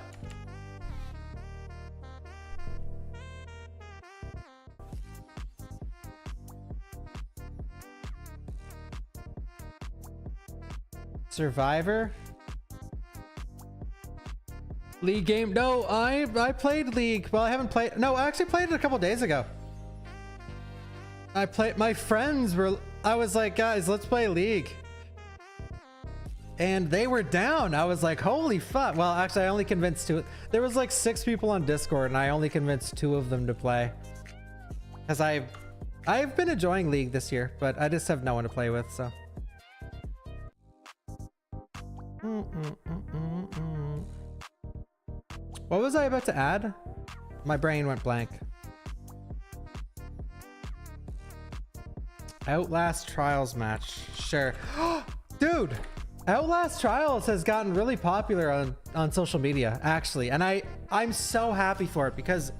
Survivor? League game? No, I played League. Well, I haven't played. No, I actually played it a couple days ago. I played. My friends were. I was like, guys, let's play League. And they were down. I was like, holy fuck. Well, actually, I only convinced 2. There was like 6 people on Discord, and I only convinced 2 of them to play. Because I've been enjoying League this year, but I just have no one to play with, so. What was I about to add? My brain went blank. Outlast Trials match. Sure. Dude, Outlast Trials has gotten really popular on social media, actually. And I'm so happy for it because,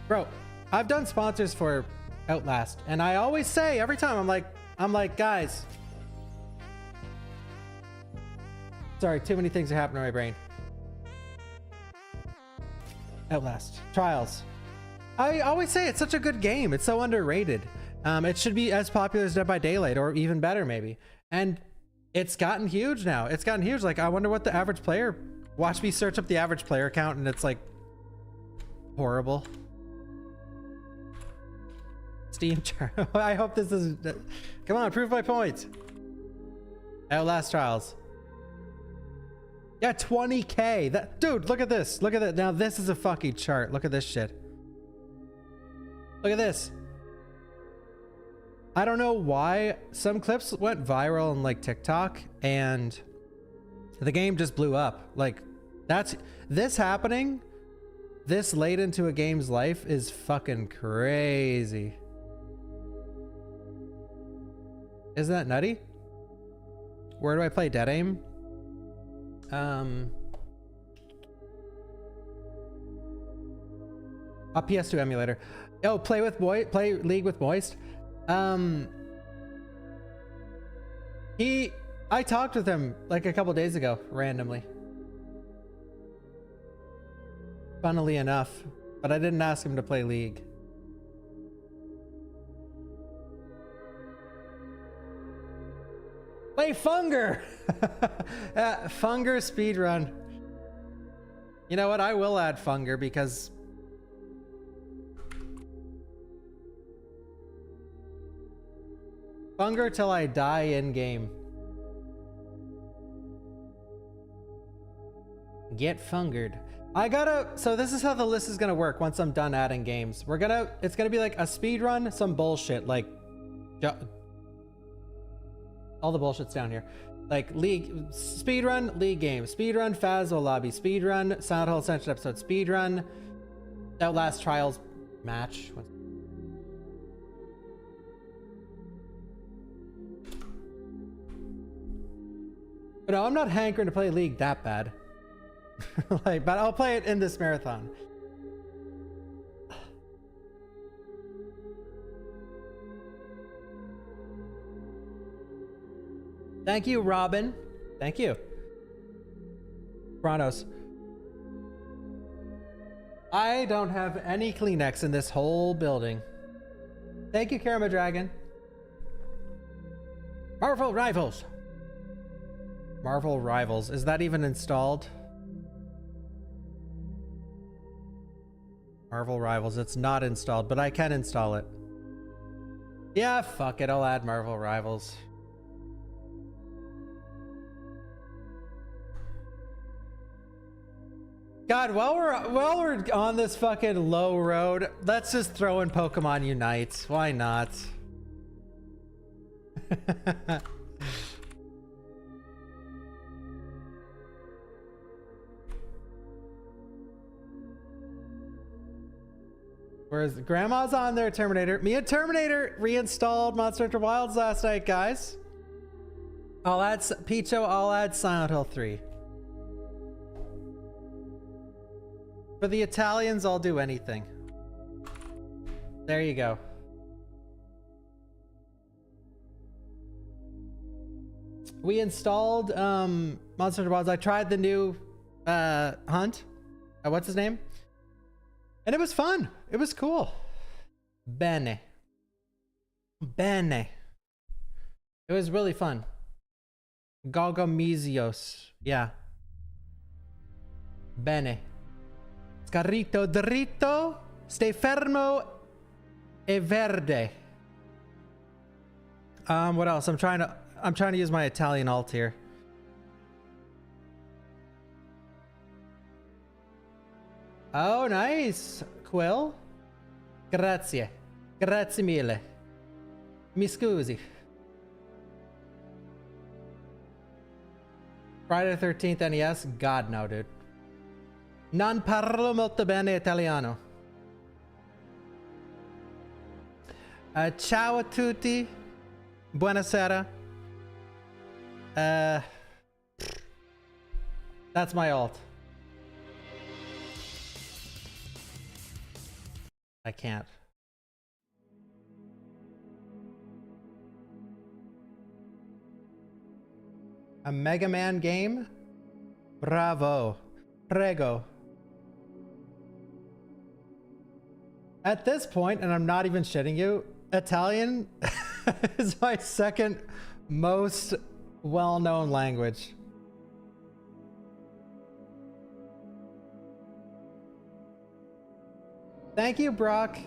bro, I've done sponsors for Outlast. And I always say every time, I'm like, guys. Sorry, too many things are happening in my brain. Outlast Trials. I always say it's such a good game. It's so underrated. It should be as popular as Dead by Daylight, or even better maybe. And it's gotten huge now. It's gotten huge. Like, I wonder what the average player. Watch me search up the average player count, and it's like horrible. Steam chart. I hope this is. Come on, prove my point. Outlast Trials. Yeah, 20K. That dude, look at this. Look at that. Now this is a fucking chart. Look at this shit. Look at this. I don't know why some clips went viral on like TikTok and the game just blew up. Like this happening this late into a game's life is fucking crazy. Isn't that nutty? Where do I play Dead Aim? A PS2 emulator. Oh, play League with Moist. I talked with him like a couple days ago, randomly. Funnily enough, but I didn't ask him to play League. Play Funger! Funger speedrun. You know what? I will add Funger because Funger till I die in game. Get fungered. So this is how the list is gonna work once I'm done adding games. It's gonna be like a speed run, some bullshit, like all the bullshit's down here. Like league, speed run, league game, speed run, Phasmo lobby, speed run, Silent Hill Ascension episode, speed run, Outlast Trials match. But no, I'm not hankering to play League that bad. Like, but I'll play it in this marathon. Thank you, Robin. Thank you. Chronos. I don't have any Kleenex in this whole building. Thank you, Karama Dragon. Marvel Rivals. Marvel Rivals. Is that even installed? Marvel Rivals. It's not installed, but I can install it. Yeah, fuck it. I'll add Marvel Rivals. God, while we're on this fucking low road, let's just throw in Pokemon Unite. Why not? Whereas Grandma's on there, Terminator. Me and Terminator reinstalled Monster Hunter Wilds last night, guys. I'll add Picho, I'll add Silent Hill 3. For the Italians, I'll do anything. There you go. We installed Monster Hunter Wilds. I tried the new hunt. What's his name? And it was fun. It was cool. Bene. Bene. It was really fun. Gogomisios. Yeah. Bene. Scarrito dritto, stay fermo e verde. What else? I'm trying to use my Italian alt here. Oh, nice, Quill. Grazie. Grazie mille. Mi scusi. Friday the 13th NES? God, no, dude. Non parlo molto bene italiano. Ciao a tutti. Buonasera. That's my alt. I can't. A Mega Man game? Bravo. Prego. At this point, and I'm not even shitting you, Italian is my second most well-known language. Thank you, Brock.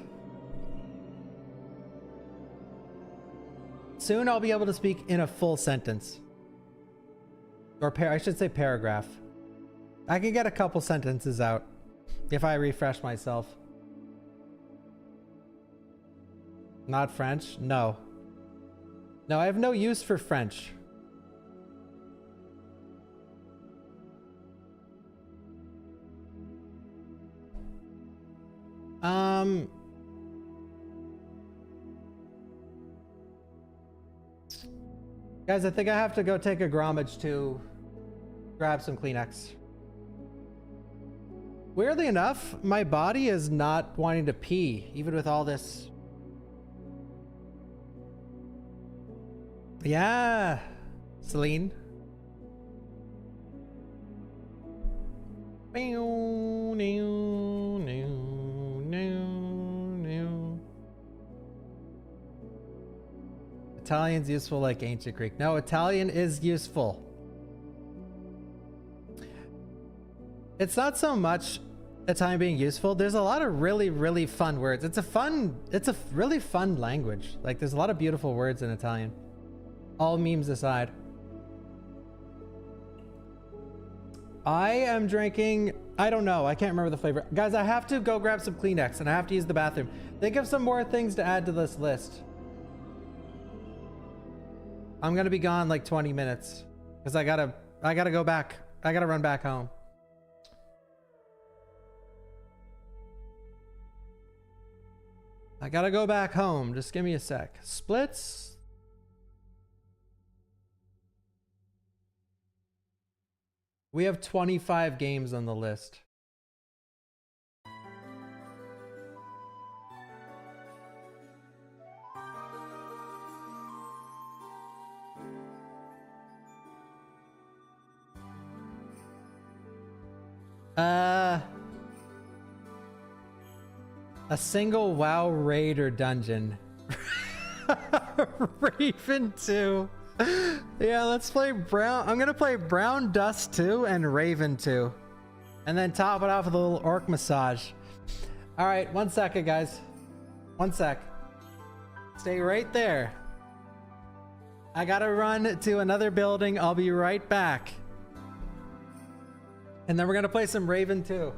Soon I'll be able to speak in a full sentence. Or I should say paragraph. I can get a couple sentences out if I refresh myself. Not French? No. No, I have no use for French. Guys, I think I have to go take a Gromage to grab some Kleenex. Weirdly enough, my body is not wanting to pee, even with all this. Yeah, Celine. Italian's useful like ancient Greek. No, Italian is useful. It's not so much Italian being useful. There's a lot of really, really fun words. It's a really fun language. Like, there's a lot of beautiful words in Italian. All memes aside. I am drinking, I don't know. I can't remember the flavor. Guys, I have to go grab some Kleenex and I have to use the bathroom. Think of some more things to add to this list. I'm gonna be gone like 20 minutes because I gotta go back. I gotta run back home. I gotta go back home. Just give me a sec. Splits. We have 25 games on the list. A single WoW raid or dungeon. Raven 2. Yeah, let's play Brown. I'm gonna play Brown Dust 2 and Raven 2. And then top it off with a little orc massage. Alright, 1 second, guys. 1 sec. Stay right there. I gotta run to another building. I'll be right back. And then we're gonna play some Raven 2.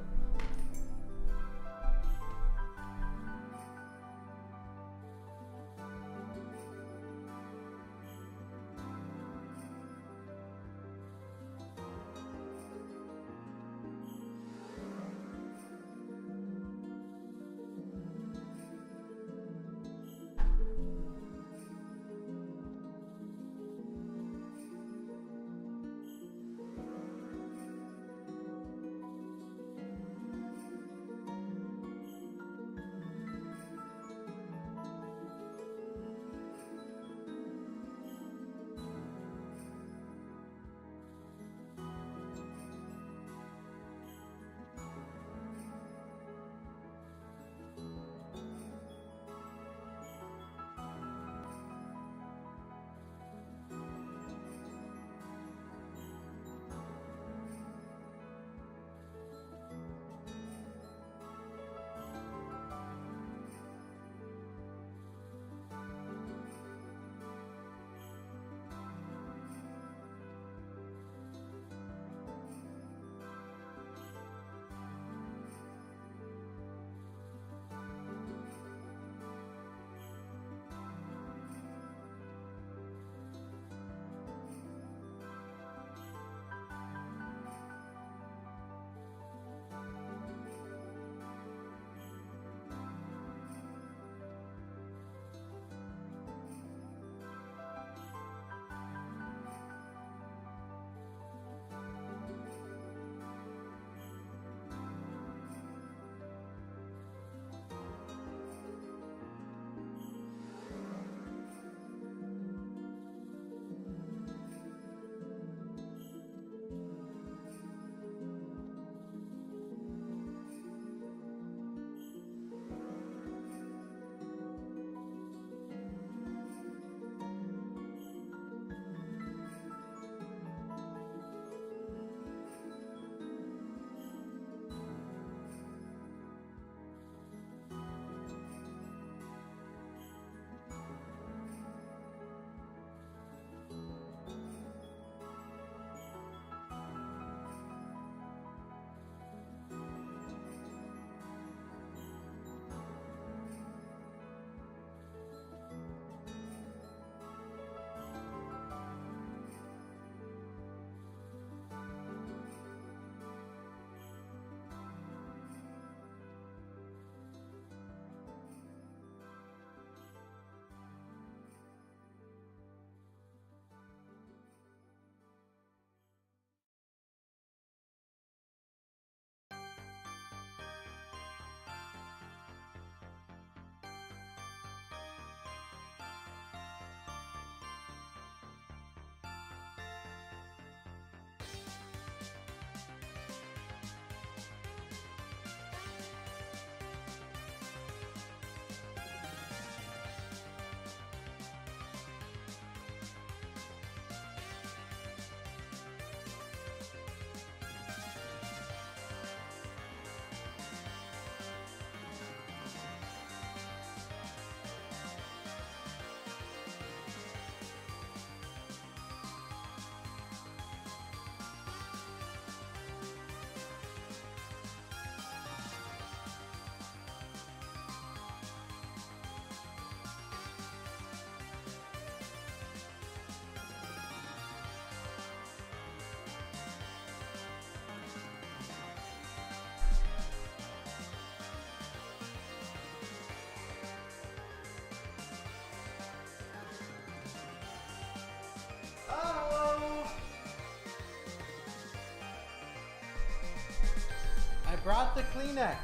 brought the Kleenex.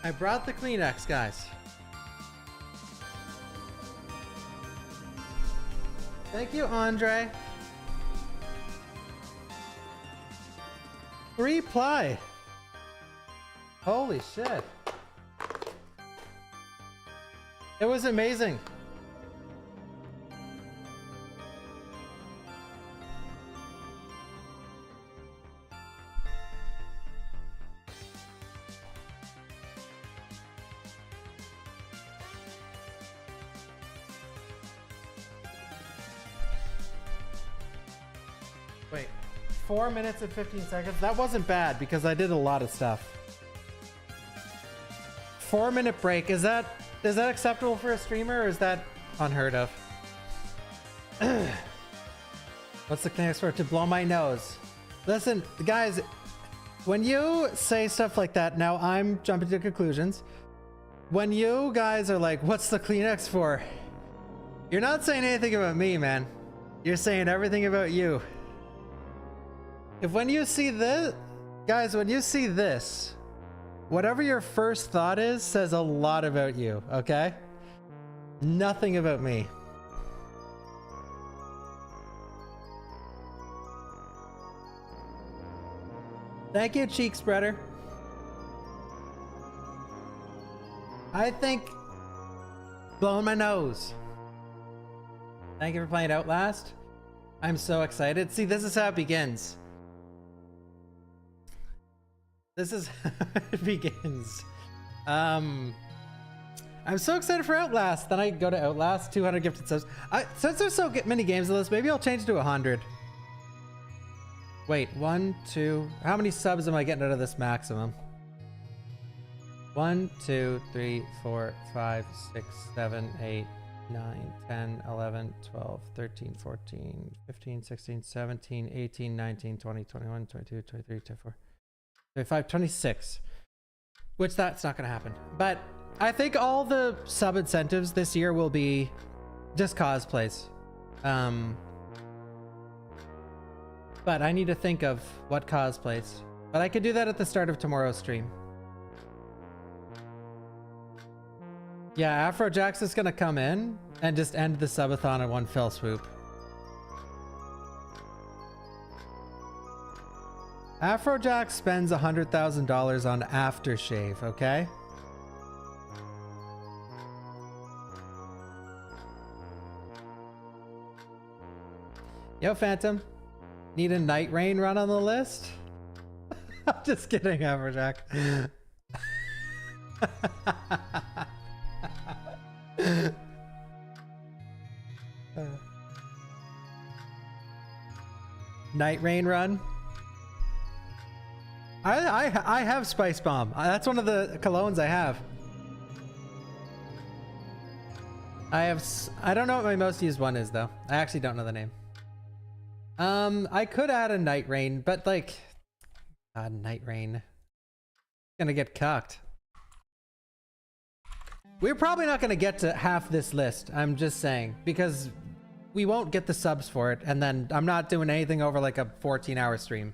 I brought the Kleenex, guys. Thank you, Andre. 3-ply. Holy shit. It was amazing. Wait, 4 minutes and 15 seconds? That wasn't bad because I did a lot of stuff. 4-minute break, is that acceptable for a streamer or is that unheard of? What's the Kleenex for? To blow my nose. Listen, guys, when you say stuff like that, now I'm jumping to conclusions. When you guys are like, what's the Kleenex for? You're not saying anything about me, man. You're saying everything about you. If when you see this, guys, when you see this, whatever your first thought is says a lot about you, okay? Nothing about me. Thank you, Cheek Spreader. I think blowing my nose. Thank you for playing Outlast. I'm so excited. See, this is how it begins. This is how it begins. I'm so excited for Outlast. Then I go to Outlast, 200 gifted subs. Since there's so many games in this, maybe I'll change to 100. Wait, 1, 2. How many subs am I getting out of this maximum? 1, 2, 3, 4, 5, 6, 7, 8, 9, 10, 11, 12, 13, 14, 15, 16, 17, 18, 19, 20, 21, 22, 23, 24, 25, 26. Which that's not going to happen. But I think all the sub incentives this year will be just cosplays. But I need to think of what cosplays. But I could do that at the start of tomorrow's stream. Yeah, Afrojack's is gonna come in and just end the subathon in one fell swoop. Afrojack spends $100,000 on aftershave, okay? Yo, Phantom. Need a Night Rain run on the list? I'm just kidding, Afrojack. Night Rain run? I have Spice Bomb. That's one of the colognes I have. I don't know what my most used one is though. I actually don't know the name. I could add a Night Rain, but like, Night Rain. Gonna get cucked. We're probably not gonna get to half this list, I'm just saying, because we won't get the subs for it, and then I'm not doing anything over like a 14-hour stream.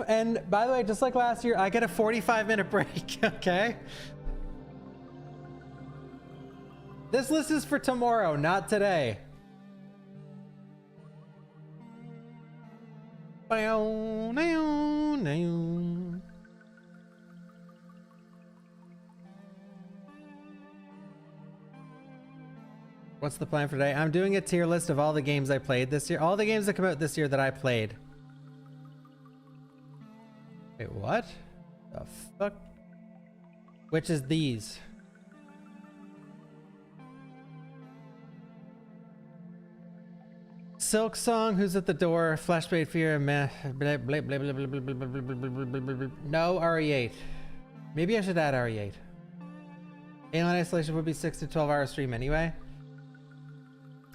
And by the way, just like last year, I get a 45-minute break, okay? This list is for tomorrow, not today. What's the plan for today? I'm doing a tier list of all the games I played this year. All the games that come out this year that I played. Wait, what? The fuck? Which is these? Silk Song, Who's at the Door, Flashblade Fear, meh, blah, blah, blah, blah, blah, blah, blah, blah, blah, blah, blah, blah, blah. No RE8. Maybe I should add RE8. Alien Isolation would be 6 to 12 hour stream anyway.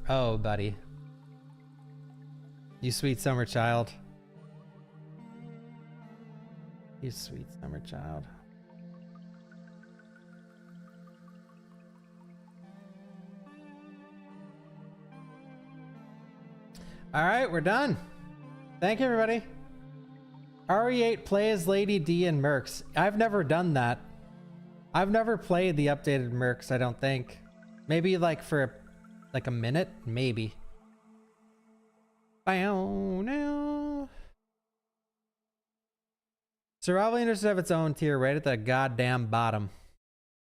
Oh, buddy. You sweet summer child. You sweet summer child. All right, we're done. Thank you, everybody. RE8 plays Lady D and Mercs. I've never done that. I've never played the updated Mercs, I don't think. Maybe like for like a minute, maybe. Bow now. Survival Units should have its own tier right at the goddamn bottom.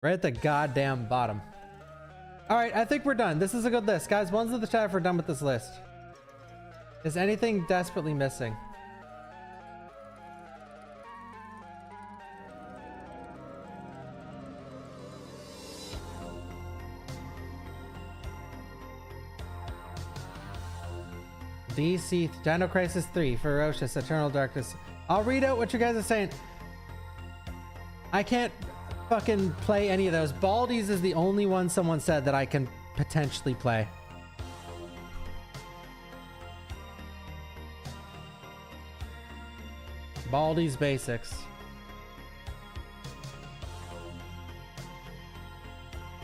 Right at the goddamn bottom. All right, I think we're done. This is a good list. Guys, ones in the chat if we're done with this list. Is anything desperately missing? DC, Dino Crisis 3, Ferocious, Eternal Darkness. I'll read out what you guys are saying. I can't fucking play any of those. Baldi's is the only one someone said that I can potentially play. Baldi's Basics.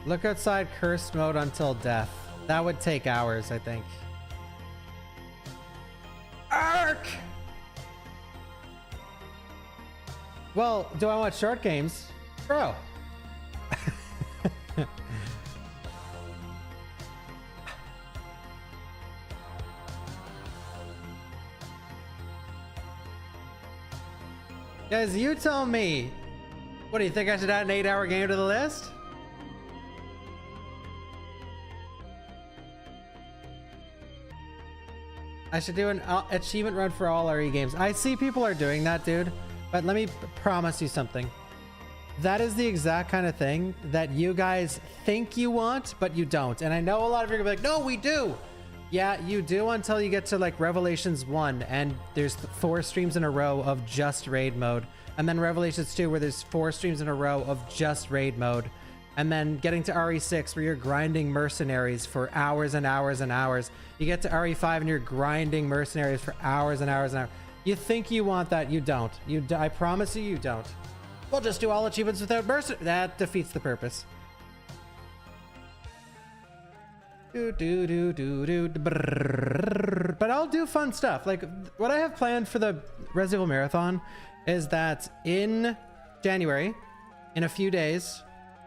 Look outside cursed mode until death. That would take hours, I think. Ark! Well, do I want short games? Bro. Guys, you tell me. What do you think? I should add an 8-hour game to the list? I should do an achievement run for all RE games. I see people are doing that, dude. But let me promise you something. That is the exact kind of thing that you guys think you want, but you don't. And I know a lot of you are gonna be like, no, we do. Yeah, you do until you get to like Revelations 1 and there's 4 streams in a row of just raid mode. And then Revelations 2 where there's 4 streams in a row of just raid mode. And then getting to RE6 where you're grinding mercenaries for hours and hours and hours. You get to RE5 and you're grinding mercenaries for hours and hours and hours. You think you want that, you don't. I promise you, you don't. We'll just do all achievements without mercenaries. That defeats the purpose. But I'll do fun stuff. Like what I have planned for the Resident Evil Marathon is that in January, in a few days,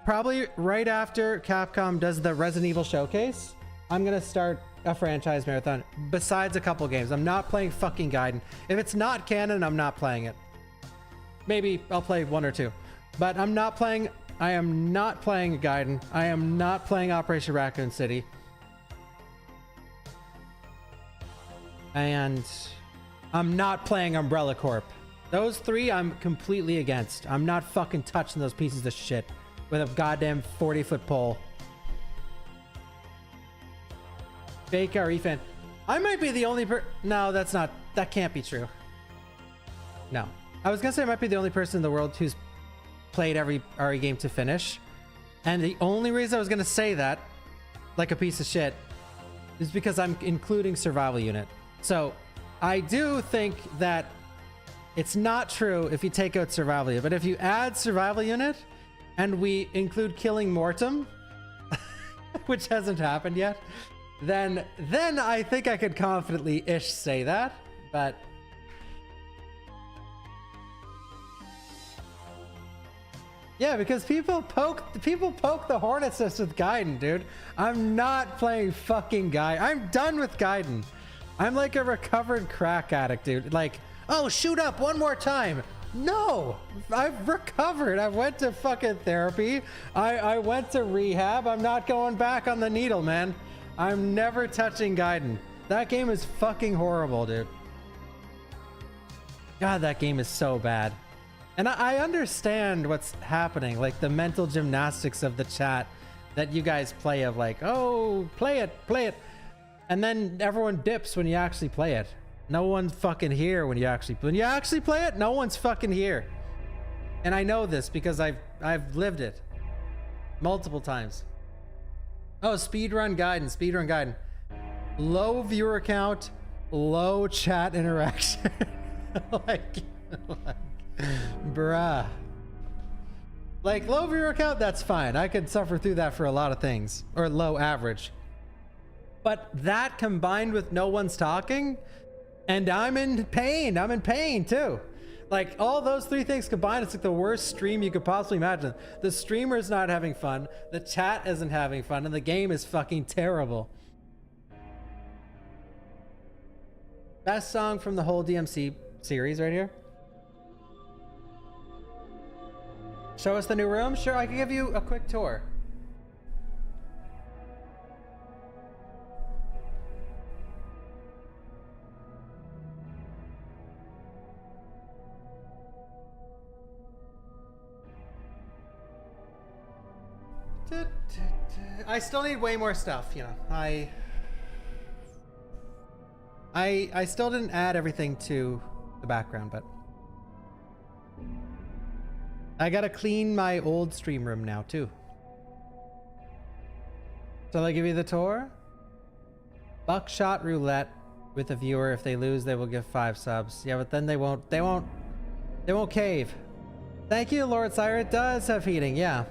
probably right after Capcom does the Resident Evil Showcase, I'm gonna start a franchise marathon besides a couple games. I'm not playing fucking Gaiden. If it's not canon, I'm not playing it. Maybe I'll play 1 or 2, but I am not playing Gaiden. I am not playing Operation Raccoon City. And I'm not playing Umbrella Corp. Those 3 I'm completely against. I'm not fucking touching those pieces of shit with a goddamn 40-foot pole. Fake RE fan. I might be the only No, that can't be true. No. I was gonna say I might be the only person in the world who's played every RE game to finish. And the only reason I was gonna say that, like a piece of shit, is because I'm including Survival Unit. So I do think that it's not true if you take out Survival Unit, but if you add Survival Unit and we include Killing Mortem, which hasn't happened yet, then I think I could confidently-ish say that, but yeah, because people poke the hornet's nest with Gaiden, dude. I'm not playing fucking Gaiden. I'm done with Gaiden. I'm like a recovered crack addict, dude. Like, oh, shoot up one more time. No, I've recovered. I went to fucking therapy. I went to rehab. I'm not going back on the needle, man. I'm never touching Gaiden. That game is fucking horrible, dude. God, that game is so bad. And I understand what's happening, like the mental gymnastics of the chat that you guys play of like, oh, play it. And then everyone dips when you actually play it. No one's fucking here when you actually play it. No one's fucking here. And I know this because I've lived it multiple times. Oh, speedrun Gaiden. Low viewer count, low chat interaction. like, bruh. Like low viewer count, that's fine. I could suffer through that for a lot of things. Or low average. But that combined with no one's talking, and I'm in pain. I'm in pain too. Like all those three things combined, it's like the worst stream you could possibly imagine. The streamer's not having fun, the chat isn't having fun, and the game is fucking terrible. Best song from the whole DMC series right here. Show us the new room? Sure, I can give you a quick tour. I still need way more stuff, you know. I still didn't add everything to the background, but I gotta clean my old stream room now too. Shall I give you the tour? Buckshot roulette with a viewer. If they lose, they will give 5 subs. Yeah, but then they won't cave. Thank you, Lord Sire. It does have heating, yeah.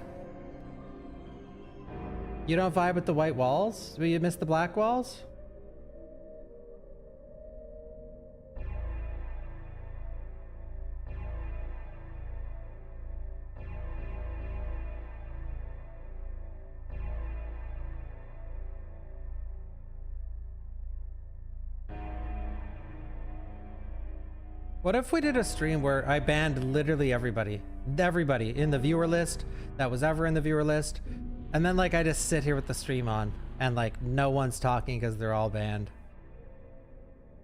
You don't vibe with the white walls? Will you miss the black walls? What if we did a stream where I banned literally everybody in the viewer list that was ever in the viewer list, and then like I just sit here with the stream on and like no one's talking because they're all banned,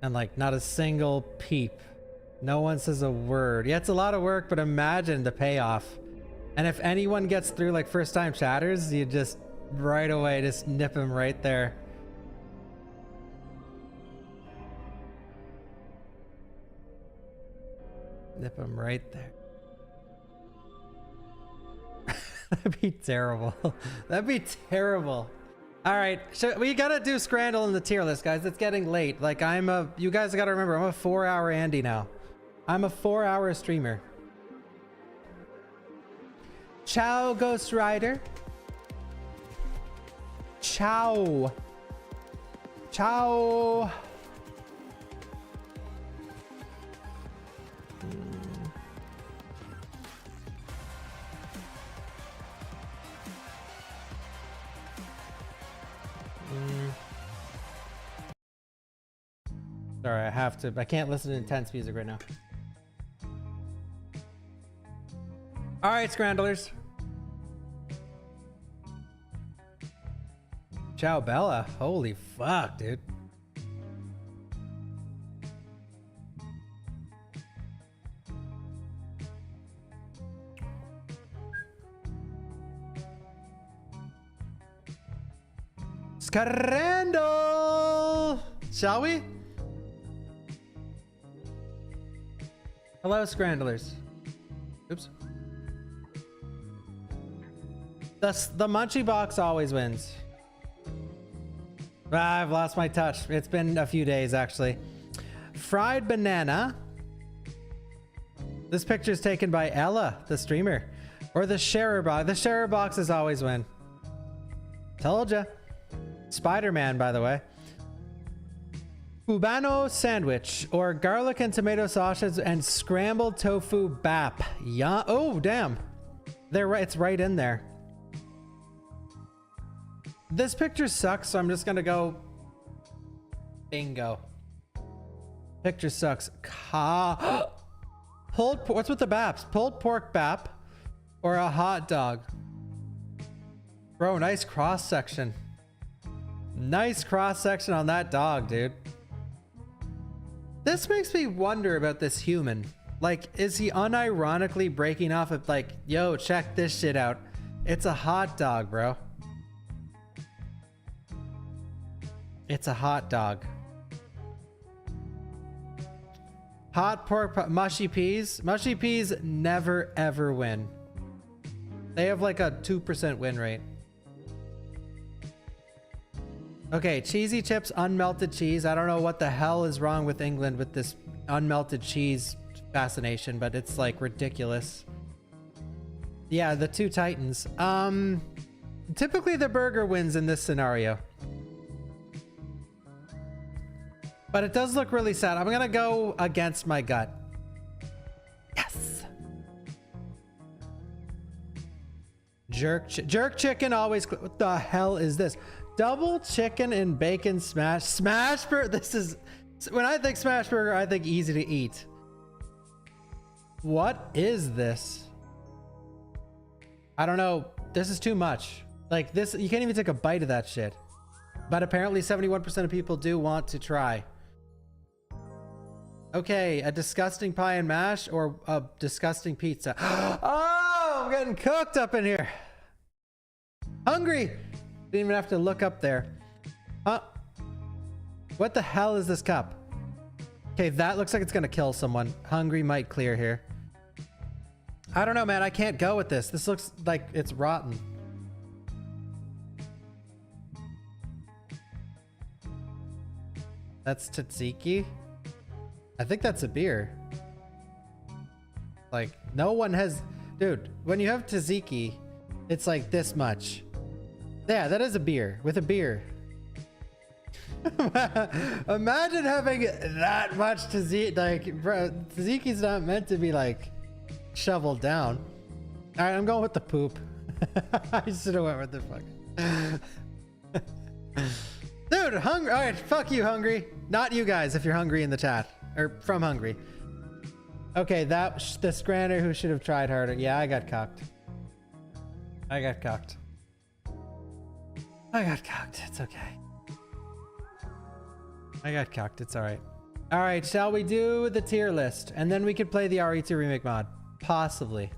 and like not a single peep, no one says a word. Yeah, it's a lot of work, but imagine the payoff. And if anyone gets through, like first time chatters, you just right away just nip them right there. Nip them right there. That'd be terrible. That'd be terrible. All right, so we gotta do Scrandle in the tier list, guys. It's getting late. Like you guys gotta remember, I'm a 4-hour Andy now. I'm a 4-hour streamer. Ciao, Ghost Rider. Ciao. Ciao. Sorry, I can't listen to intense music right now. All right, Scrandlers. Ciao, Bella. Holy fuck, dude. Scrandle! Shall we? Hello, Scrandlers. Oops. The munchie box always wins. Ah, I've lost my touch. It's been a few days, actually. Fried banana. This picture is taken by Ella, the streamer. Or the sharer box. The sharer boxes always win. Told ya. Spider-Man, by the way. Cubano sandwich, or garlic and tomato sausage and scrambled tofu bap. Yeah. Oh, damn. They're right. It's right in there. This picture sucks, so I'm just gonna go bingo. Picture sucks. What's with the baps? Pulled pork bap or a hot dog? Bro, nice cross section. Nice cross section on that dog, dude. This makes me wonder about this human. Like, is he unironically breaking off of like, yo, check this shit out. It's a hot dog, bro. It's a hot dog. Hot pork, mushy peas. Mushy peas never ever win. They have like a 2% win rate. Okay, cheesy chips, unmelted cheese. I don't know what the hell is wrong with England with this unmelted cheese fascination, but it's like ridiculous. Yeah, the two titans. Typically the burger wins in this scenario. But it does look really sad. I'm gonna go against my gut. Yes. Jerk chicken always. What the hell is this? Double chicken and bacon smash burger. This is, when I think smash burger, I think easy to eat. What is this? I don't know. This is too much. Like this, you can't even take a bite of that shit. But apparently 71% of people do want to try. Okay, a disgusting pie and mash or a disgusting pizza. Oh, I'm getting cooked up in here. Hungry. Didn't even have to look up there. Huh? What the hell is this cup? Okay, that looks like it's gonna kill someone. Hungry might clear here. I don't know, man. I can't go with this. This looks like it's rotten. That's tzatziki. I think that's a beer. Like, no one has... Dude, when you have tzatziki, it's like this much. Yeah, that is a beer. With a beer. Imagine having that much tzatziki. Like, bro, tzatziki's not meant to be, like, shoveled down. All right, I'm going with the poop. I should have went with the fuck. Dude, hungry. All right, fuck you, hungry. Not you guys, if you're hungry in the chat. Or from hungry. Okay, that the scranner who should have tried harder. Yeah, I got cocked. I got cocked. I got cocked. It's okay. I got cocked. It's all right. All right, shall we do the tier list? And then we could play the RE2 remake mod. Possibly.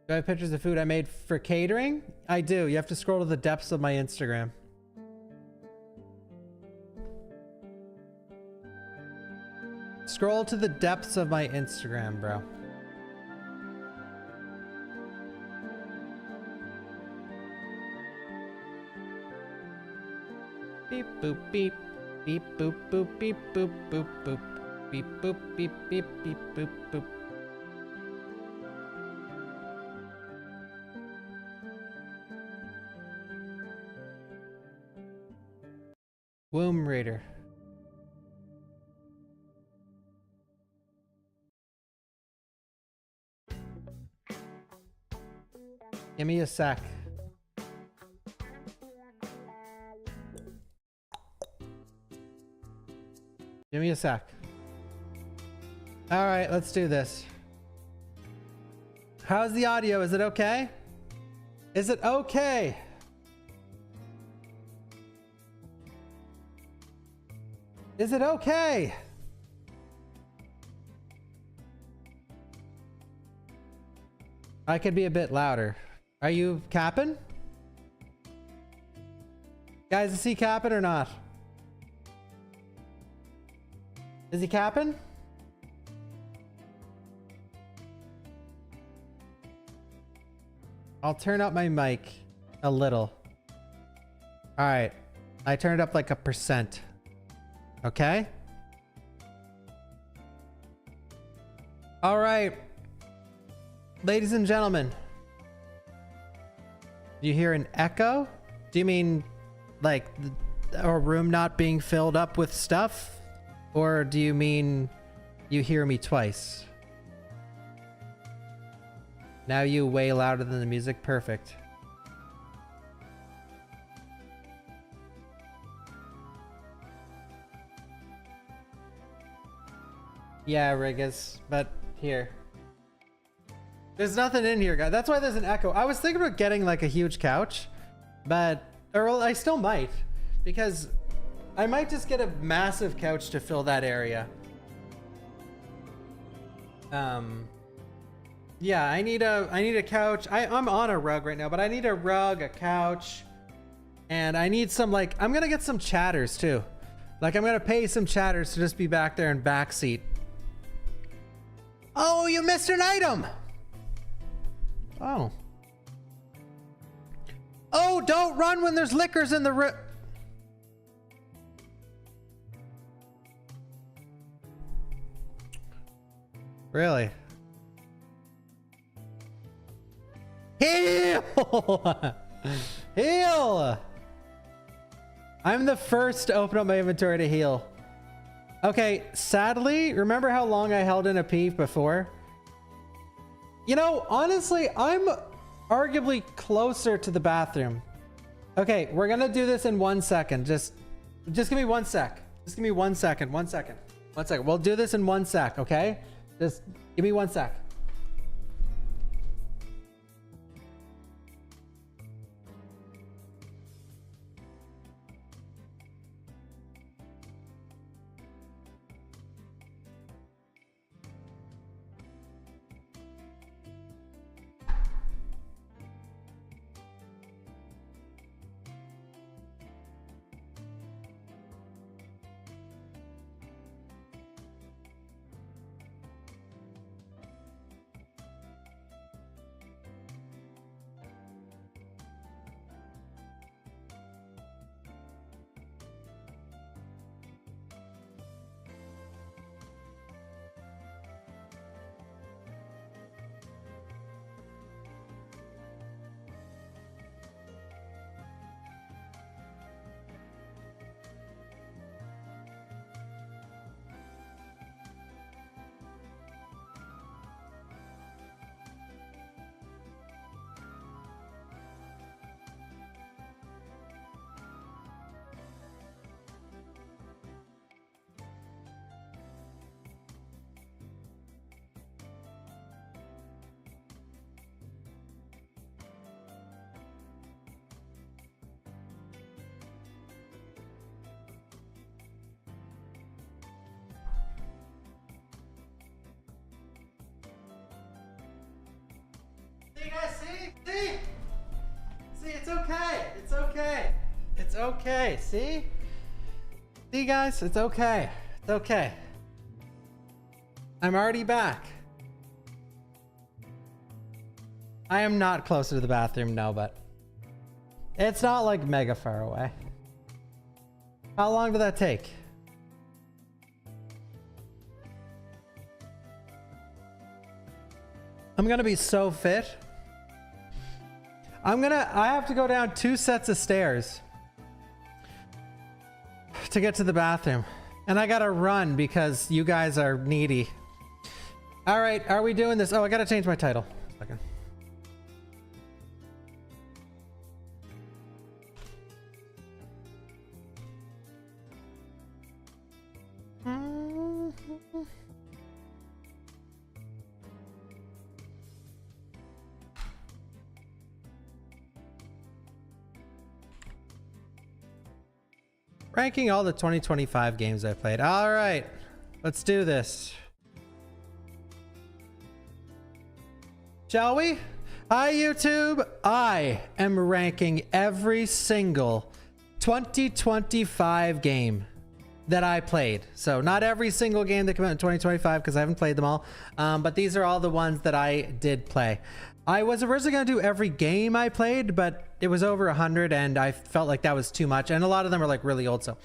Do I have pictures of food I made for catering? I do. You have to scroll to the depths of my Instagram. Scroll to the depths of my Instagram, bro. Beep boop beep. Beep boop boop beep boop boop boop. Beep boop beep beep beep boop boop. Womb Raider. Give me a sec. Give me a sec. All right, let's do this. How's the audio? Is it okay? Is it okay? Is it okay? I could be a bit louder. Are you capping? Guys, is he capping or not? Is he capping? I'll turn up my mic a little. All right. I turned it up like 1%. Okay? All right. Ladies and gentlemen. Do you hear an echo? Do you mean like a room not being filled up with stuff? Or do you mean you hear me twice? Now you way louder than the music. Perfect. Yeah, Rigas, but here. There's nothing in here, guys. That's why there's an echo. I was thinking about getting like a huge couch, but or I still might, because I might just get a massive couch to fill that area. Yeah, I need a couch. I'm on a rug right now, but I need a rug, a couch, and I need some like I'm gonna get some chatters too. Like I'm gonna pay some chatters to just be back there in backseat. Oh, you missed an item. Oh. Oh, don't run when there's liquors in the Really? Heal! Heal! I'm the first to open up my inventory to heal. Okay, sadly, remember how long I held in a pee before? You know, honestly, I'm arguably closer to the bathroom. Okay, we're gonna do this in 1 second. Just give me 1 sec. Just give me 1 second. 1 second. 1 second. We'll do this in 1 sec, okay? Just give me 1 sec. See, guys, see, it's okay, it's okay, it's okay, see guys, it's okay, it's okay. I'm already back. I am not closer to the bathroom now, but it's not like mega far away. How long did that take? I'm gonna be so fit. I have to go down 2 sets of stairs to get to the bathroom. And I gotta run because you guys are needy. All right, are we doing this? Oh, I gotta change my title. Okay. Ranking all the 2025 games I played. All right, let's do this. Shall we? Hi, YouTube. I am ranking every single 2025 game that I played. So not every single game that came out in 2025 because I haven't played them all. But these are all the ones that I did play. I was originally going to do every game I played, but it was over 100 and I felt like that was too much. And a lot of them are like really old. So,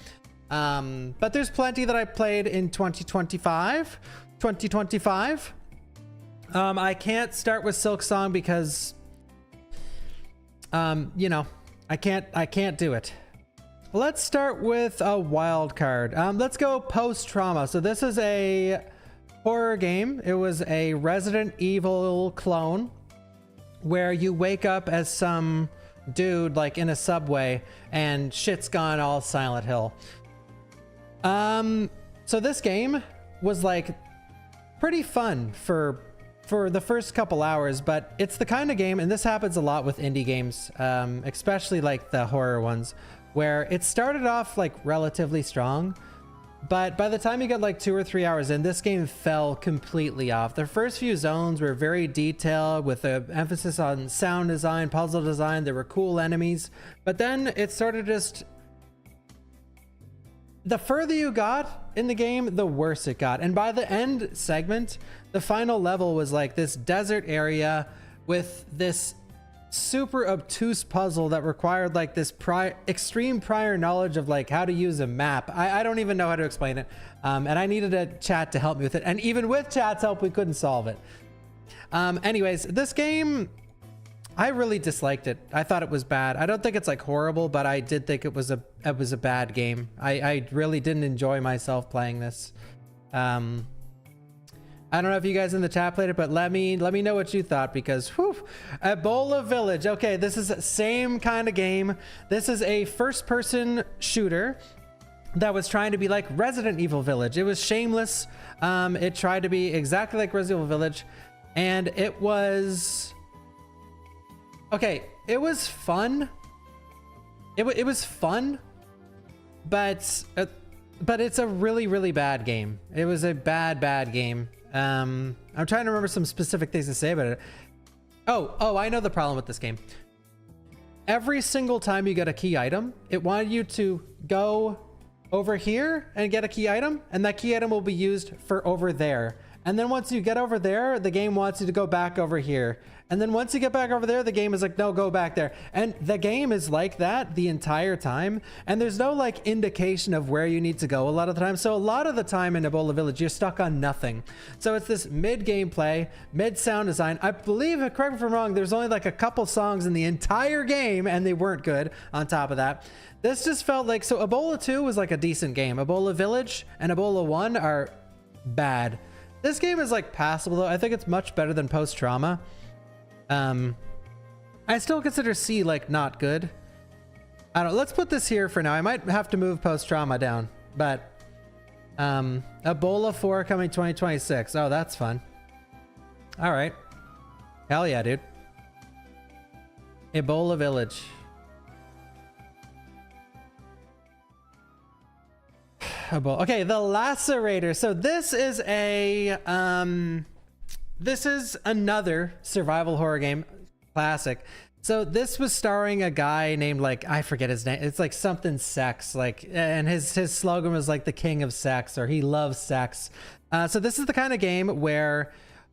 but there's plenty that I played in 2025. I can't start with Silk Song because, you know, I can't do it. Let's start with a wild card. Let's go Post-Trauma. So this is a horror game. It was a Resident Evil clone where you wake up as some dude like in a subway and shit's gone all Silent Hill. So this game was like pretty fun for the first couple hours, but it's the kind of game, and this happens a lot with indie games, especially like the horror ones, where it started off like relatively strong, but by the time you get like 2 or 3 hours in, this game fell completely off. The first few zones were very detailed with an emphasis on sound design, puzzle design. There were cool enemies, but then it started just... The further you got in the game, the worse it got. And by the end segment, the final level was like this desert area with this super obtuse puzzle that required like this extreme prior knowledge of like how to use a map. I don't even know how to explain it. And I needed a chat to help me with it. And even with chat's help, we couldn't solve it. Anyways, this game, I really disliked it. I thought it was bad. I don't think it's like horrible, but I did think it was a bad game. I really didn't enjoy myself playing this. I don't know if you guys in the chat played it, but let me know what you thought, because whew, Ebola Village. Okay, this is the same kind of game. This is a first-person shooter that was trying to be like Resident Evil Village. It was shameless. It tried to be exactly like Resident Evil Village, and it was okay. It was fun. It was fun, but it's a really bad game. It was a bad game. I'm trying to remember some specific things to say about it. Oh, I know the problem with this game. Every single time you get a key item, it wanted you to go over here and get a key item, and that key item will be used for over there. And then once you get over there, the game wants you to go back over here. And then once you get back over there, the game is like, no, go back there. And the game is like that the entire time. And there's no like indication of where you need to go a lot of the time. So a lot of the time in Ebola Village, you're stuck on nothing. So it's this mid gameplay, mid sound design. I believe, correct me if I'm wrong, there's only like a couple songs in the entire game, and they weren't good on top of that. This just felt like, so Ebola 2 was like a decent game. Ebola Village and Ebola 1 are bad. This game is like passable though. I think it's much better than Post Trauma. I still consider C like not good. I don't, let's put this here for now. I might have to move Post Trauma down, but Ebola 4 coming 2026. Oh, that's fun. All right. Hell yeah, dude. Ebola Village. Okay, the Lacerator. So this is a this is another survival horror game, classic. So this was starring a guy named, like, I forget his name. It's like something sex, like, and his slogan was like the king of sex, or he loves sex. So this is the kind of game where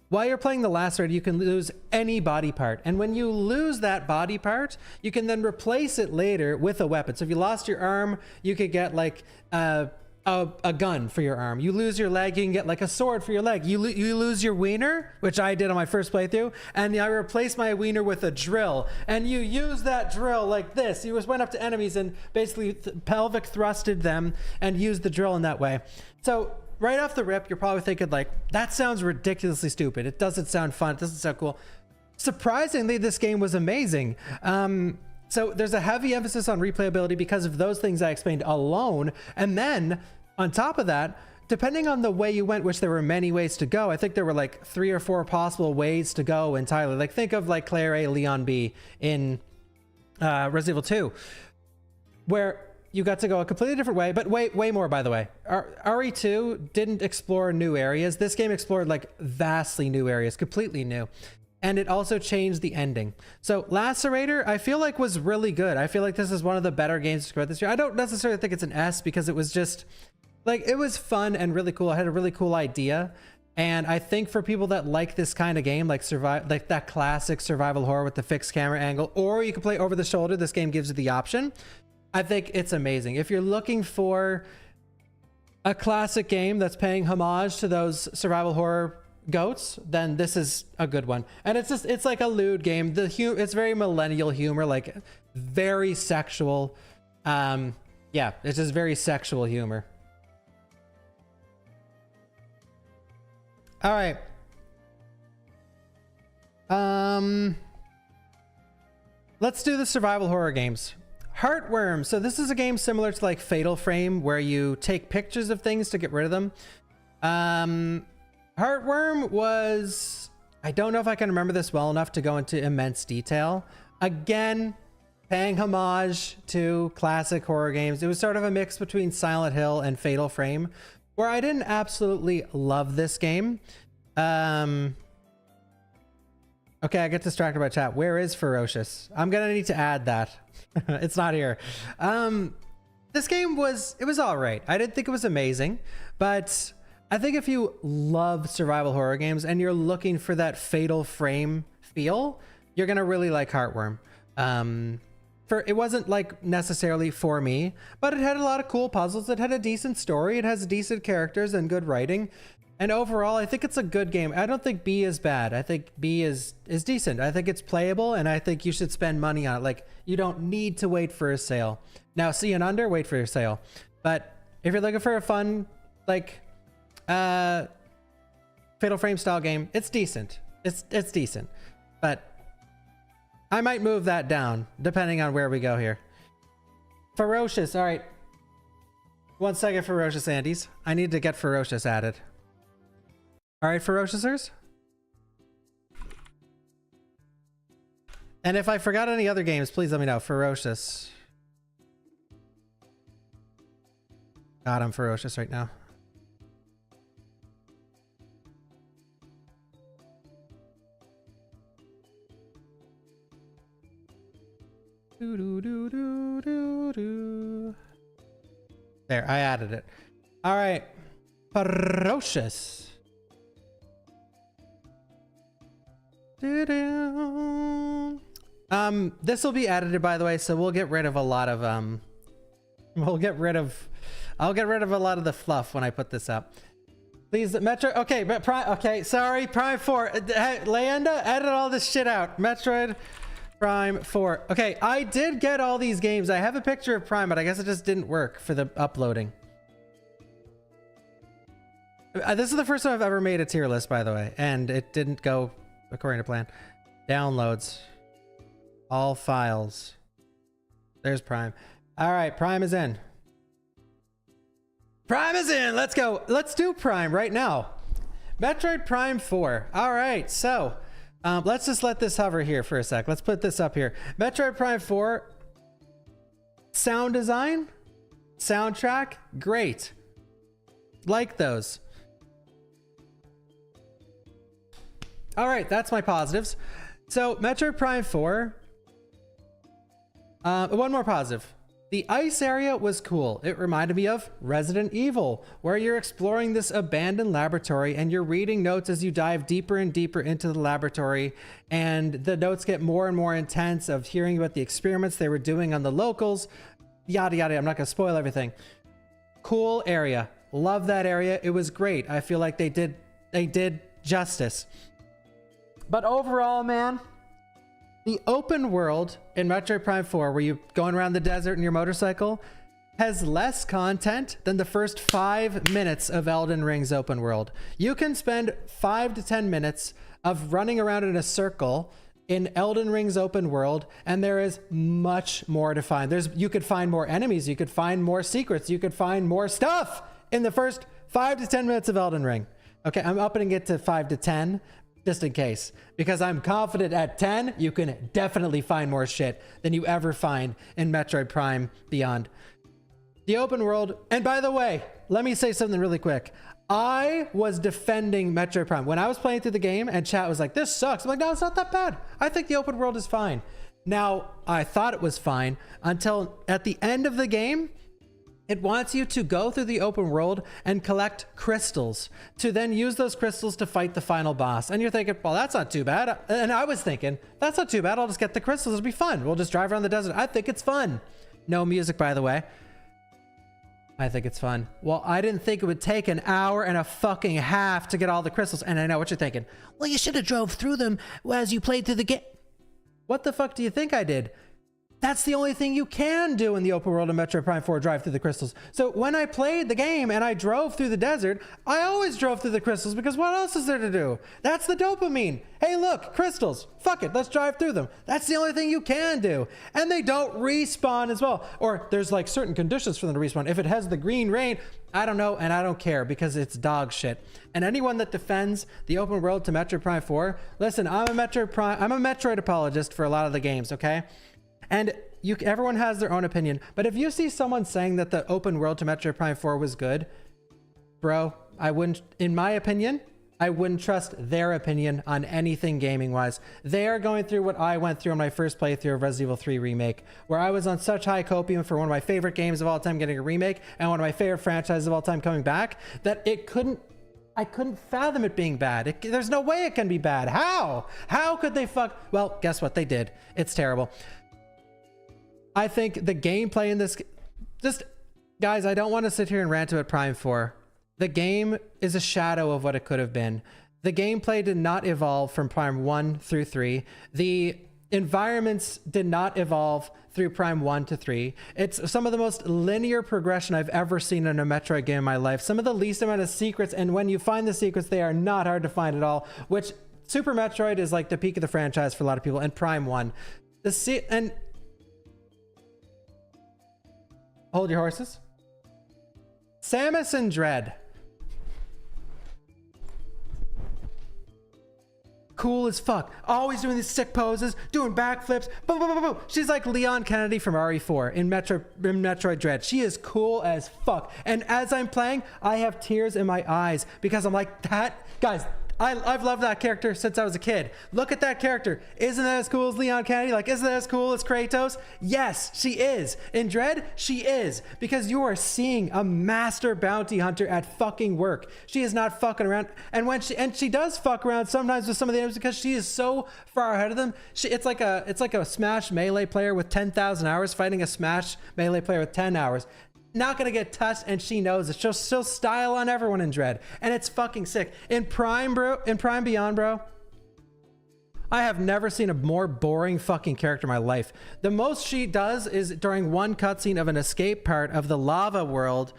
while you're playing the Lacerator, you can lose any body part. And when you lose that body part, you can then replace it later with a weapon. So if you lost your arm, you could get like a gun for your arm. You lose your leg, you can get like a sword for your leg. You lose your wiener, which I did on my first playthrough, and I replaced my wiener with a drill. And you use that drill like this. You just went up to enemies and basically pelvic thrusted them and used the drill in that way. So right off the rip, you're probably thinking like, that sounds ridiculously stupid. It doesn't sound fun. It doesn't sound cool. Surprisingly, this game was amazing. So there's a heavy emphasis on replayability because of those things I explained alone. And then on top of that, depending on the way you went, which there were many ways to go, I think there were like 3 or 4 possible ways to go entirely. Like think of like Claire A, Leon B in Resident Evil 2, where you got to go a completely different way, but way more, by the way. RE2 didn't explore new areas. This game explored like vastly new areas, completely new. And it also changed the ending. So Lacerator, I feel like was really good. I feel like this is one of the better games to come out this year. I don't necessarily think it's an S because it was just like, it was fun and really cool. I had a really cool idea. And I think for people that like this kind of game, like like that classic survival horror with the fixed camera angle, or you can play over the shoulder, this game gives you the option. I think it's amazing. If you're looking for a classic game that's paying homage to those survival horror goats, then this is a good one. And it's like a lewd game. It's very millennial humor, like very sexual. Yeah, it's just very sexual humor. All right. Let's do the survival horror games. Heartworm. So this is a game similar to like Fatal Frame, where you take pictures of things to get rid of them. Heartworm was, I don't know if I can remember this well enough to go into immense detail. Again, paying homage to classic horror games. It was sort of a mix between Silent Hill and Fatal Frame, where I didn't absolutely love this game. Okay, I get distracted by chat. Where is Ferocious? I'm gonna need to add that. It's not here. This game was all right. I didn't think it was amazing, but I think if you love survival horror games and you're looking for that Fatal Frame feel, you're gonna really like Heartworm. It wasn't like necessarily for me, but it had a lot of cool puzzles. It had a decent story. It has decent characters and good writing. And overall, I think it's a good game. I don't think B is bad. I think B is decent. I think it's playable, and I think you should spend money on it. Like, you don't need to wait for a sale. Now, C and under, wait for your sale. But if you're looking for a fun, like, Fatal Frame style game, it's decent. It's decent. But I might move that down, depending on where we go here. Ferocious, all right. 1 second, Ferocious Andes. I need to get Ferocious added. All right, Ferociousers. And if I forgot any other games, please let me know. Ferocious. God, I'm ferocious right now. Do, do, do, do, do, do. There, I added it. All right. Ferocious. This will be edited, by the way, so we'll get rid of a lot of I'll get rid of a lot of the fluff when I put this up. Please, Metro. Okay, but Prime. Okay, sorry, Prime 4. Hey, Leanda, edit all this shit out. Metroid Prime 4. Okay, I did get all these games. I have a picture of Prime, but I guess it just didn't work for the uploading. This is the first time I've ever made a tier list, by the way, and it didn't go according to plan. Downloads. All files. There's Prime. All right, Prime is in. Prime is in. Let's go. Let's do Prime right now. Metroid Prime 4. All right, so let's just let this hover here for a sec. Let's put this up here. Metroid Prime 4. Sound design, soundtrack, great. Like those. All right, that's my positives. So Metroid Prime 4. One more positive. The ice area was cool. It reminded me of Resident Evil, where you're exploring this abandoned laboratory and you're reading notes as you dive deeper and deeper into the laboratory, and the notes get more and more intense of hearing about the experiments they were doing on the locals, yada yada. I'm not gonna spoil everything. Cool area. Love that area. It was great. I feel like they did justice. But overall, man, the open world in Metroid Prime 4, where you're going around the desert in your motorcycle, has less content than the first 5 minutes of Elden Ring's open world. You can spend 5 to 10 minutes of running around in a circle in Elden Ring's open world, and there is much more to find. You could find more enemies, you could find more secrets, you could find more stuff in the first 5 to 10 minutes of Elden Ring. Okay, I'm upping it to 5 to 10. Just in case, because I'm confident at 10, you can definitely find more shit than you ever find in Metroid Prime Beyond. The open world, and by the way, let me say something really quick. I was defending Metroid Prime. When I was playing through the game and chat was like, this sucks. I'm like, no, it's not that bad. I think the open world is fine. Now, I thought it was fine until at the end of the game, it wants you to go through the open world and collect crystals to then use those crystals to fight the final boss. And you're thinking, well, that's not too bad. And I was thinking, that's not too bad. I'll just get the crystals. It'll be fun. We'll just drive around the desert. I think it's fun. No music, by the way. I think it's fun. Well, I didn't think it would take an hour and a fucking half to get all the crystals. And I know what you're thinking. Well, you should have drove through them as you played through the game. What the fuck do you think I did? That's the only thing you can do in the open world of Metroid Prime 4, drive through the crystals. So when I played the game and I drove through the desert, I always drove through the crystals because what else is there to do? That's the dopamine. Hey, look, crystals. Fuck it, let's drive through them. That's the only thing you can do. And they don't respawn as well. Or there's like certain conditions for them to respawn. If it has the green rain, I don't know, and I don't care because it's dog shit. And anyone that defends the open world to Metroid Prime 4, listen, I'm a Metroid apologist for a lot of the games, okay? And everyone has their own opinion, but if you see someone saying that the open world to Metroid Prime 4 was good, bro, I wouldn't, in my opinion, I wouldn't trust their opinion on anything gaming wise. They are going through what I went through on my first playthrough of Resident Evil 3 Remake, where I was on such high copium for one of my favorite games of all time getting a remake and one of my favorite franchises of all time coming back, that I couldn't fathom it being bad. There's no way it can be bad. How could they well, guess what? They did. It's terrible. I think the gameplay in this, guys, I don't want to sit here and rant about Prime 4. the game is a shadow of what it could have been. The gameplay did not evolve from Prime 1 through 3. The environments did not evolve through Prime 1 to 3. It's some of the most linear progression I've ever seen in a Metroid game in my life. Some of the least amount of secrets, and when you find the secrets, they are not hard to find at all, which Super Metroid is like the peak of the franchise for a lot of people, and Prime 1. And hold your horses. Samus and Dread. Cool as fuck. Always doing these sick poses, doing backflips. Boom, boom, boom, boom. She's like Leon Kennedy from RE4 in Metroid Dread. She is cool as fuck. And as I'm playing, I have tears in my eyes because I'm like, that, guys, I've loved that character since I was a kid. Look at that character. Isn't that as cool as Leon Kennedy? Like, isn't that as cool as Kratos? Yes, she is. In Dread, she is. Because you are seeing a master bounty hunter at fucking work. She is not fucking around. And she does fuck around sometimes with some of the enemies because she is so far ahead of them. It's like a Smash Melee player with 10,000 hours fighting a Smash Melee player with 10 hours. Not gonna get touched, and she knows it. She'll style on everyone in Dread, and it's fucking sick. In Prime Beyond, bro, I have never seen a more boring fucking character in my life. The most she does is during one cutscene of an escape part of the lava world,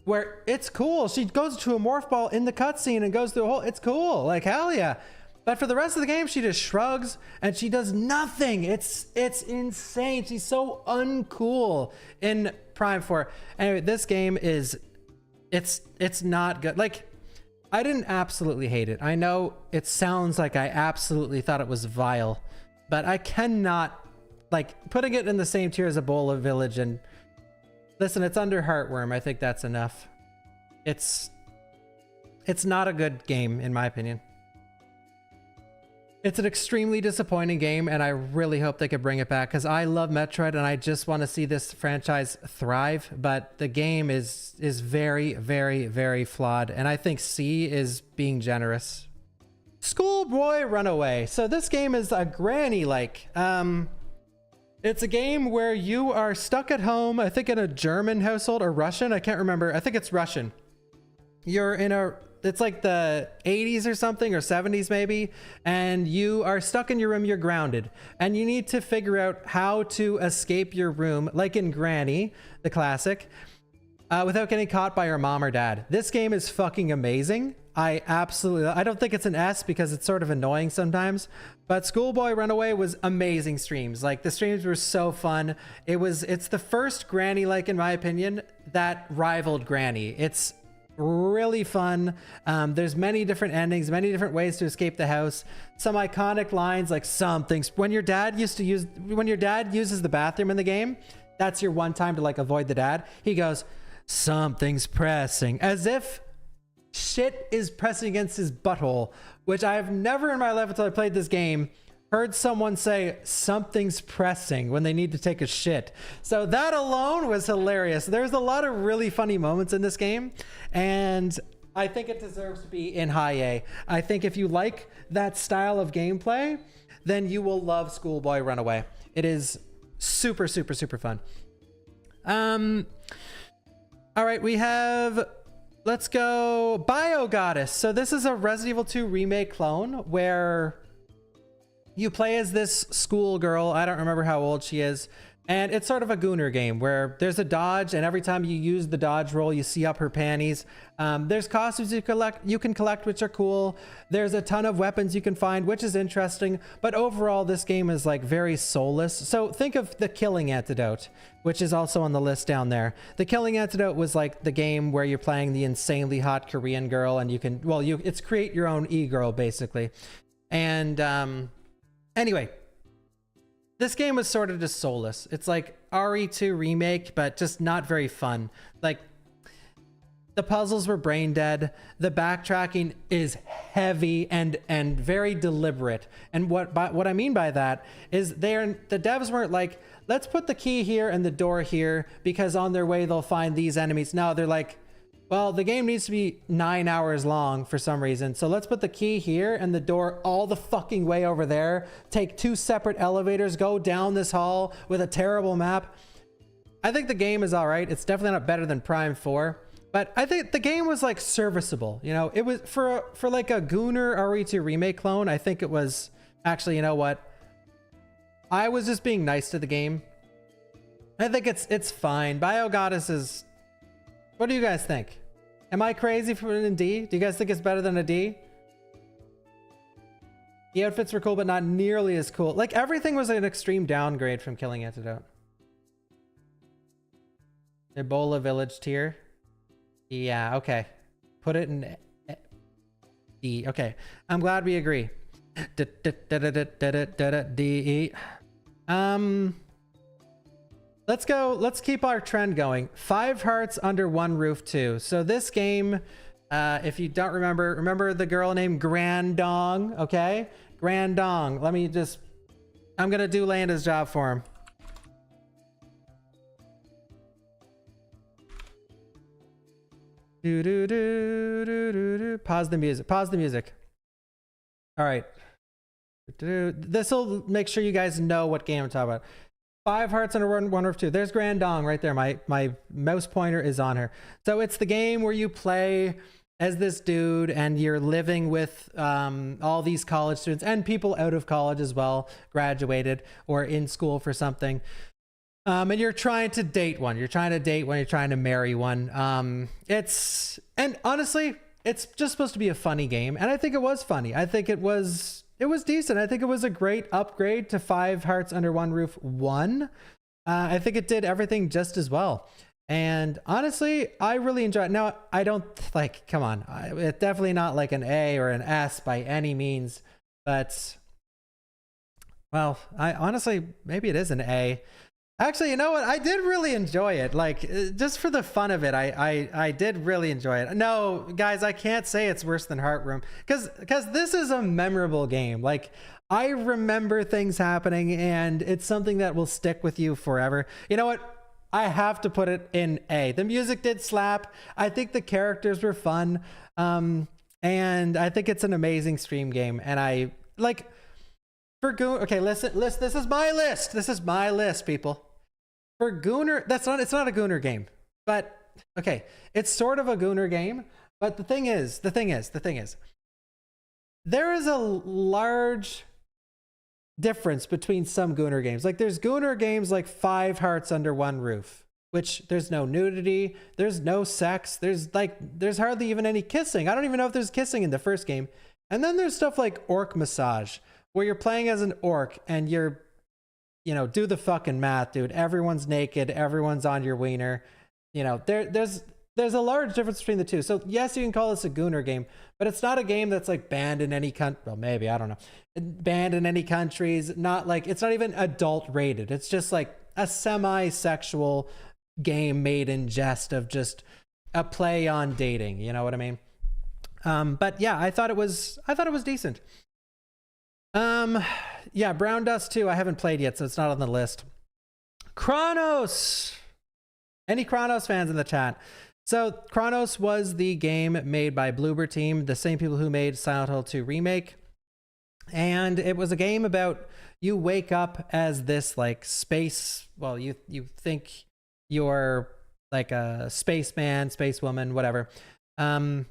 where it's cool. She goes to a morph ball in the cutscene and goes through a whole. It's cool, like hell yeah. But for the rest of the game, she just shrugs and she does nothing. It's insane. She's so uncool in Prime 4. Anyway, this game is, it's not good. Like, I didn't absolutely hate it. I know it sounds like I absolutely thought it was vile, but I cannot, like, putting it in the same tier as Ebola Village and listen, it's under Heartworm. I think that's enough. It's not a good game in my opinion. It's an extremely disappointing game, and I really hope they could bring it back because I love Metroid and I just want to see this franchise thrive. But the game is very, very, very flawed, and I think C is being generous. Schoolboy Runaway. So this game is a granny-like. It's a game where you are stuck at home, I think in a German household or Russian. I can't remember. I think it's Russian. You're in it's like the 80s or something, or 70s maybe, and you are stuck in your room, you're grounded, and you need to figure out how to escape your room, like in Granny, the classic, without getting caught by your mom or dad. This game is fucking amazing. I don't think it's an S because it's sort of annoying sometimes, but Schoolboy Runaway was amazing streams. Like, the streams were so fun. It's the first Granny-like, in my opinion, that rivaled Granny. It's really fun. There's many different endings, many different ways to escape the house. Some iconic lines like something's when your dad uses the bathroom in the game, that's your one time to like avoid the dad. He goes, something's pressing, as if shit is pressing against his butthole, which I have never in my life until I played this game heard someone say something's pressing when they need to take a shit. So that alone was hilarious. There's a lot of really funny moments in this game, and I think it deserves to be in high A. I think if you like that style of gameplay, then you will love Schoolboy Runaway. It is super, super, super fun. All right, let's go Bio Goddess. So this is a Resident Evil 2 remake clone where you play as this schoolgirl. I don't remember how old she is. And it's sort of a Gooner game where there's a dodge, and every time you use the dodge roll, you see up her panties. There's costumes you can collect, which are cool. There's a ton of weapons you can find, which is interesting. But overall, this game is like very soulless. So think of The Killing Antidote, which is also on the list down there. The Killing Antidote was like the game where you're playing the insanely hot Korean girl, and you can, it's create your own e-girl basically. And anyway, this game was sort of just soulless. It's like RE2 remake, but just not very fun. Like, the puzzles were brain dead. The backtracking is heavy and very deliberate. And what I mean by that is the devs weren't like, let's put the key here and the door here because on their way they'll find these enemies. No, they're like, well, the game needs to be 9 hours long for some reason. So let's put the key here and the door all the fucking way over there. Take 2 separate elevators, go down this hall with a terrible map. I think the game is all right. It's definitely not better than Prime 4, But I think the game was like serviceable. You know, it was for like a Gunnar RE2 remake clone. I think it was actually, you know what? I was just being nice to the game. I think it's fine. Bio Goddess is, what do you guys think? Am I crazy for an D? Do you guys think it's better than a D? The outfits were cool, but not nearly as cool. Like everything was an extreme downgrade from Killing Antidote. Ebola Village tier. Yeah, okay. Put it in D. Okay. I'm glad we agree. D. Let's go. Let's keep our trend going. 5 hearts under 1 roof 2. So this game, if you don't remember the girl named Grandong, okay? Grandong. Let me just, I'm going to do Landa's job for him. Pause the music. Pause the music. All right. This will make sure you guys know what game I'm talking about. 5 hearts under 1 roof 2. There's Grandong right there. My mouse pointer is on her. So it's the game where you play as this dude and you're living with all these college students and people out of college as well, graduated or in school for something. And you're trying to date one. You're trying to date one. You're trying to marry one. And honestly, it's just supposed to be a funny game. And I think it was funny. I think it was decent. I think it was a great upgrade to 5 hearts under 1 roof 1. I think it did everything just as well. And honestly, I really enjoyed it. Now, I don't like, come on. It's definitely not like an A or an S by any means. But, well, I honestly, maybe it is an A. Actually, you know what? I did really enjoy it. Like, just for the fun of it, I did really enjoy it. No, guys, I can't say it's worse than Heartroom because this is a memorable game. Like, I remember things happening, and it's something that will stick with you forever. You know what? I have to put it in A. The music did slap. I think the characters were fun, and I think it's an amazing stream game. And I like for Gunnar. Okay, listen. This is my list. This is my list, people. For Gunnar, it's not a Gunnar game, but okay, it's sort of a Gunnar game. But the thing is, there is a large difference between some Gunnar games. Like there's Gunnar games like 5 hearts under 1 roof, which there's no nudity, there's no sex, there's hardly even any kissing. I don't even know if there's kissing in the first game. And then there's stuff like Orc Massage, where you're playing as an orc and you're, you know, do the fucking math, dude. Everyone's naked. Everyone's on your wiener. You know, there's a large difference between the two. So yes, you can call this a Gunnar game, but it's not a game that's like banned in any country. Well, maybe, I don't know. Banned in any countries. Not like, it's not even adult rated. It's just like a semi-sexual game made in jest of just a play on dating. You know what I mean? But yeah, I thought it was decent. Yeah, Brown Dust 2, I haven't played yet, so it's not on the list. Chronos! Any Chronos fans in the chat? So Chronos was the game made by Bloober Team, the same people who made Silent Hill 2 Remake. And it was a game about you wake up as this like space, well, you think you're like a spaceman, spacewoman, whatever. So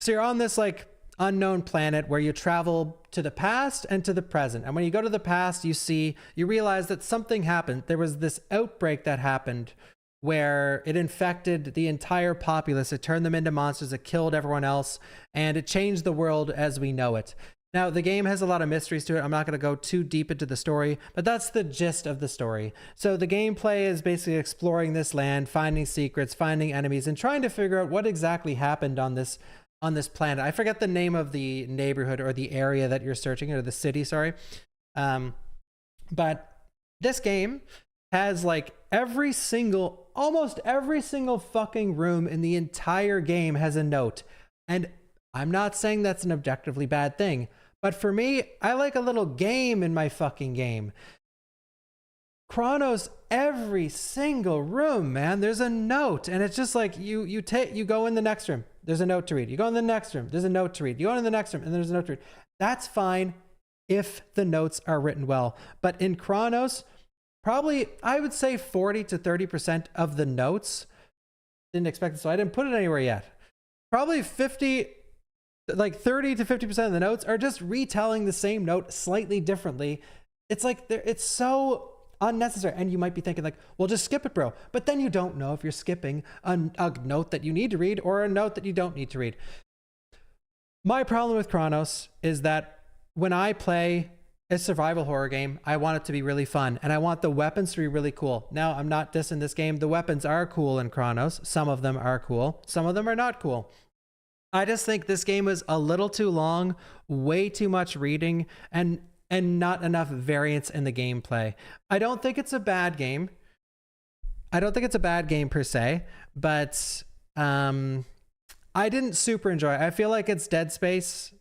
you're on this like unknown planet where you travel to the past and to the present. And when you go to the past, you realize that something happened. There was this outbreak that happened where it infected the entire populace. It turned them into monsters. It killed everyone else. And it changed the world as we know it. Now, the game has a lot of mysteries to it. I'm not going to go too deep into the story, but that's the gist of the story. So the gameplay is basically exploring this land, finding secrets, finding enemies, and trying to figure out what exactly happened on this planet. I forget the name of the neighborhood or the area that you're searching, or the city, sorry. But this game has like almost every single fucking room in the entire game has a note. And I'm not saying that's an objectively bad thing, but for me, I like a little game in my fucking game. Chronos, every single room, man, there's a note, and it's just like you go in the next room, there's a note to read. You go in the next room, there's a note to read. You go in the next room, and there's a note to read. That's fine if the notes are written well. But in Chronos, probably I would say 40 to 30% of the notes didn't expect it, so I didn't put it anywhere yet. Probably 50, like 30 to 50% of the notes are just retelling the same note slightly differently. It's like it's so unnecessary. And you might be thinking like, well, just skip it, bro. But then you don't know if you're skipping a note that you need to read or a note that you don't need to read. My problem with Chronos is that when I play a survival horror game, I want it to be really fun and I want the weapons to be really cool. Now, I'm not dissing this game. The weapons are cool in Chronos. Some of them are cool. Some of them are not cool. I just think this game is a little too long, way too much reading, and not enough variance in the gameplay. I don't think it's a bad game. I don't think it's a bad game per se, but I didn't super enjoy it. I feel like it's Dead Space.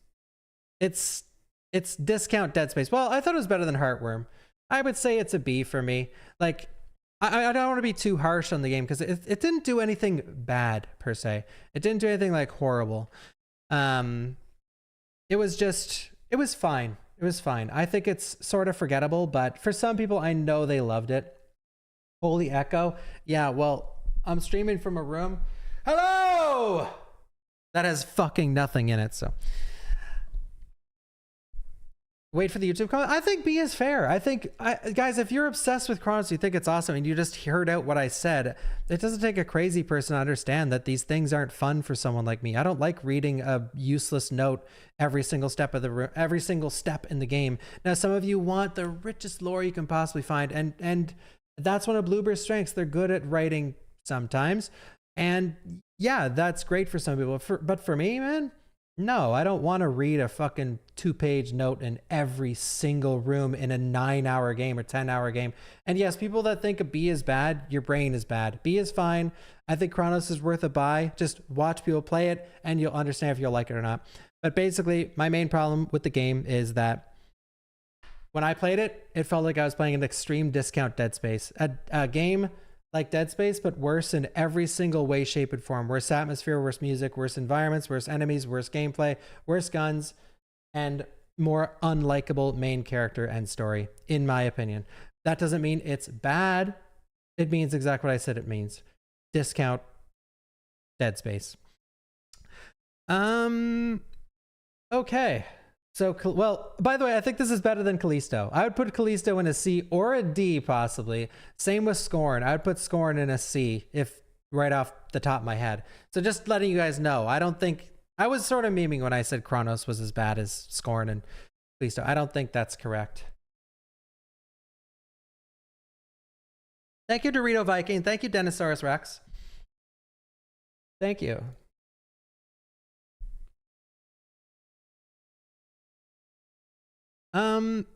It's discount Dead Space. Well, I thought it was better than Heartworm. I would say it's a B for me. Like, I don't want to be too harsh on the game because it didn't do anything bad per se. It didn't do anything like horrible. It was fine. It was fine. I think it's sort of forgettable, but for some people, I know they loved it. Holy echo. Yeah, well, I'm streaming from a room. Hello! That has fucking nothing in it, so. Wait for the YouTube comment. I think B is fair. I think, guys, if you're obsessed with Chronos, you think it's awesome, and you just heard out what I said, it doesn't take a crazy person to understand that these things aren't fun for someone like me. I don't like reading a useless note every single step of every single step in the game. Now, some of you want the richest lore you can possibly find, and that's one of Bluebird's strengths. They're good at writing sometimes, and yeah, that's great for some people. But for me, man. No, I don't want to read a fucking 2-page note in every single room in a 9-hour game or 10-hour game. And yes, people that think a B is bad, your brain is bad. B is fine. I think Chronos is worth a buy. Just watch people play it and you'll understand if you'll like it or not. But basically, my main problem with the game is that when I played it, it felt like I was playing an extreme discount Dead Space. A game like Dead Space, but worse in every single way, shape, and form. Worse atmosphere, worse music, worse environments, worse enemies, worse gameplay, worse guns, and more unlikable main character and story, in my opinion. That doesn't mean it's bad. It means exactly what I said it means. Discount Dead Space. Okay. So, well, by the way, I think this is better than Callisto. I would put Callisto in a C or a D, possibly. Same with Scorn. I would put Scorn in a C, if right off the top of my head. So just letting you guys know, I don't think... I was sort of memeing when I said Chronos was as bad as Scorn and Callisto. I don't think that's correct. Thank you, Dorito Viking. Thank you, Denosaurus Rex. Thank you.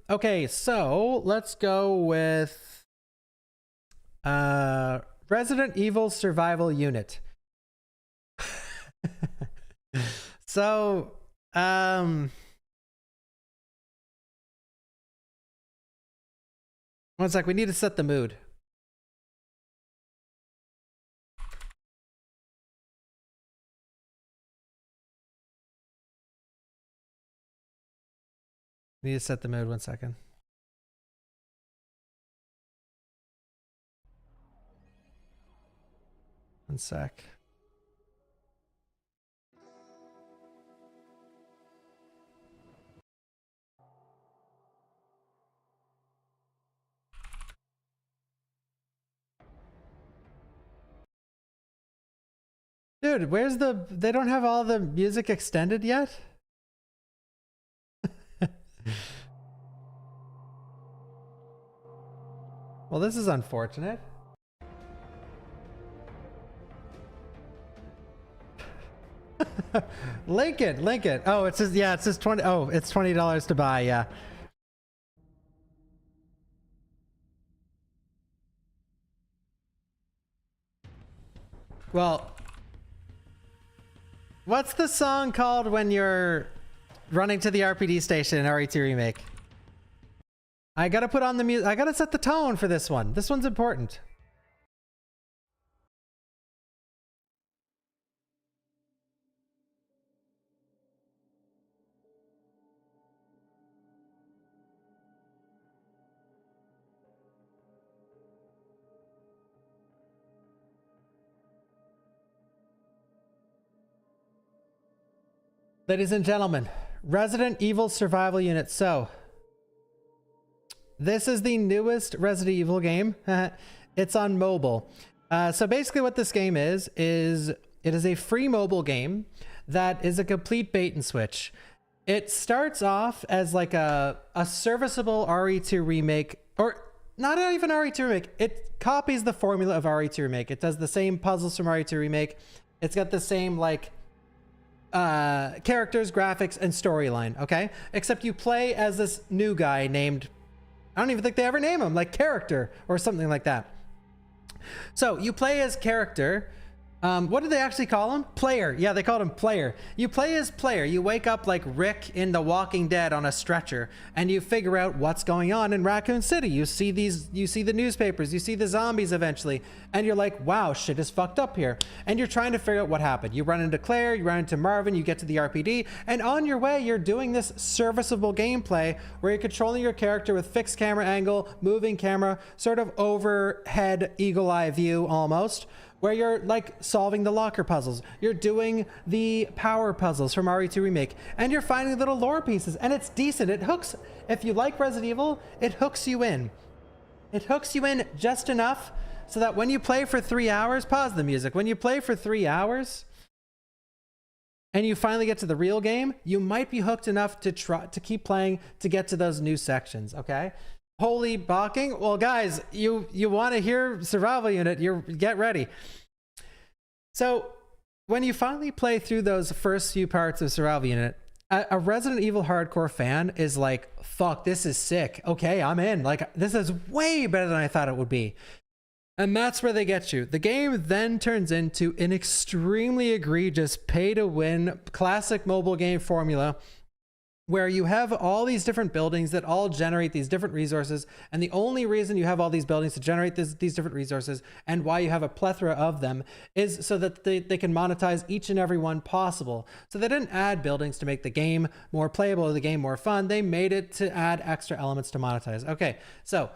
Okay, so let's go with Resident Evil Survival Unit. So, one sec, we need to set the mood. Need to set the mood, 1 second. One sec. Dude, where's the... They don't have all the music extended yet? Well, this is unfortunate. Link it. Oh, it says, yeah, it says 20. Oh, it's $20 to buy. Yeah. Well, what's the song called when you're running to the RPD station in RE2 Remake? I gotta put on the music. I gotta set the tone for this one. This one's important. Ladies and gentlemen, Resident Evil survival unit. So this is the newest Resident Evil game. It's on mobile. So basically what this game is it is a free mobile game that is a complete bait and switch. It starts off as like a serviceable RE2 remake, or not even RE2 remake. It copies the formula of RE2 remake. It does the same puzzles from RE2 remake. It's got the same like characters, graphics, and storyline, okay? Except you play as this new guy named, I don't even think they ever name him, like Character or something like that. So you play as Character. What did they actually call him? Player. Yeah, they called him Player. You play as Player. You wake up like Rick in The Walking Dead on a stretcher, and you figure out what's going on in Raccoon City. You see the newspapers, you see the zombies eventually, and you're like, wow, shit is fucked up here. And you're trying to figure out what happened. You run into Claire, you run into Marvin, you get to the RPD, and on your way, you're doing this serviceable gameplay where you're controlling your character with fixed camera angle, moving camera, sort of overhead eagle eye view almost, where you're like solving the locker puzzles. You're doing the power puzzles from RE2 Remake, and you're finding little lore pieces, and it's decent. It hooks. If you like Resident Evil, it hooks you in. It hooks you in just enough so that when you play for 3 hours, pause the music. When you play for 3 hours and you finally get to the real game, you might be hooked enough to keep playing to get to those new sections, okay? Holy balking. Well, guys, you want to hear survival unit, get ready. So when you finally play through those first few parts of survival unit, a Resident Evil hardcore fan is like, fuck, this is sick. Okay, I'm in. Like, this is way better than I thought it would be. And that's where they get you. The game then turns into an extremely egregious pay to win classic mobile game formula, where you have all these different buildings that all generate these different resources. And the only reason you have all these buildings to generate these different resources, and why you have a plethora of them, is so that they can monetize each and every one possible. So they didn't add buildings to make the game more playable or the game more fun. They made it to add extra elements to monetize. Okay, so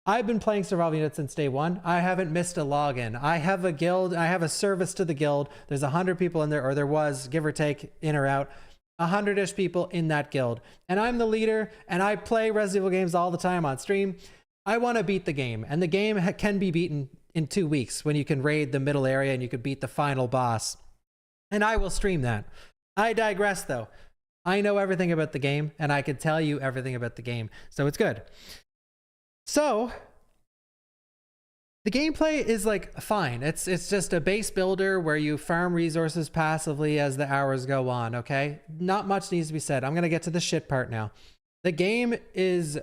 I've been playing survival unit since day one. I haven't missed a login. I have a guild. I have a service to the guild. There's 100 people in there, or there was, give or take, in or out. 100-ish people in that guild, and I'm the leader, and I play Resident Evil games all the time on stream. I want to beat the game, and the game can be beaten in 2 weeks when you can raid the middle area and you can beat the final boss, and I will stream that. I digress though. I know everything about the game, and I could tell you everything about the game, so it's good. So the gameplay is like fine. It's just a base builder where you farm resources passively as the hours go on, okay? Not much needs to be said. I'm going to get to the shit part now. The game is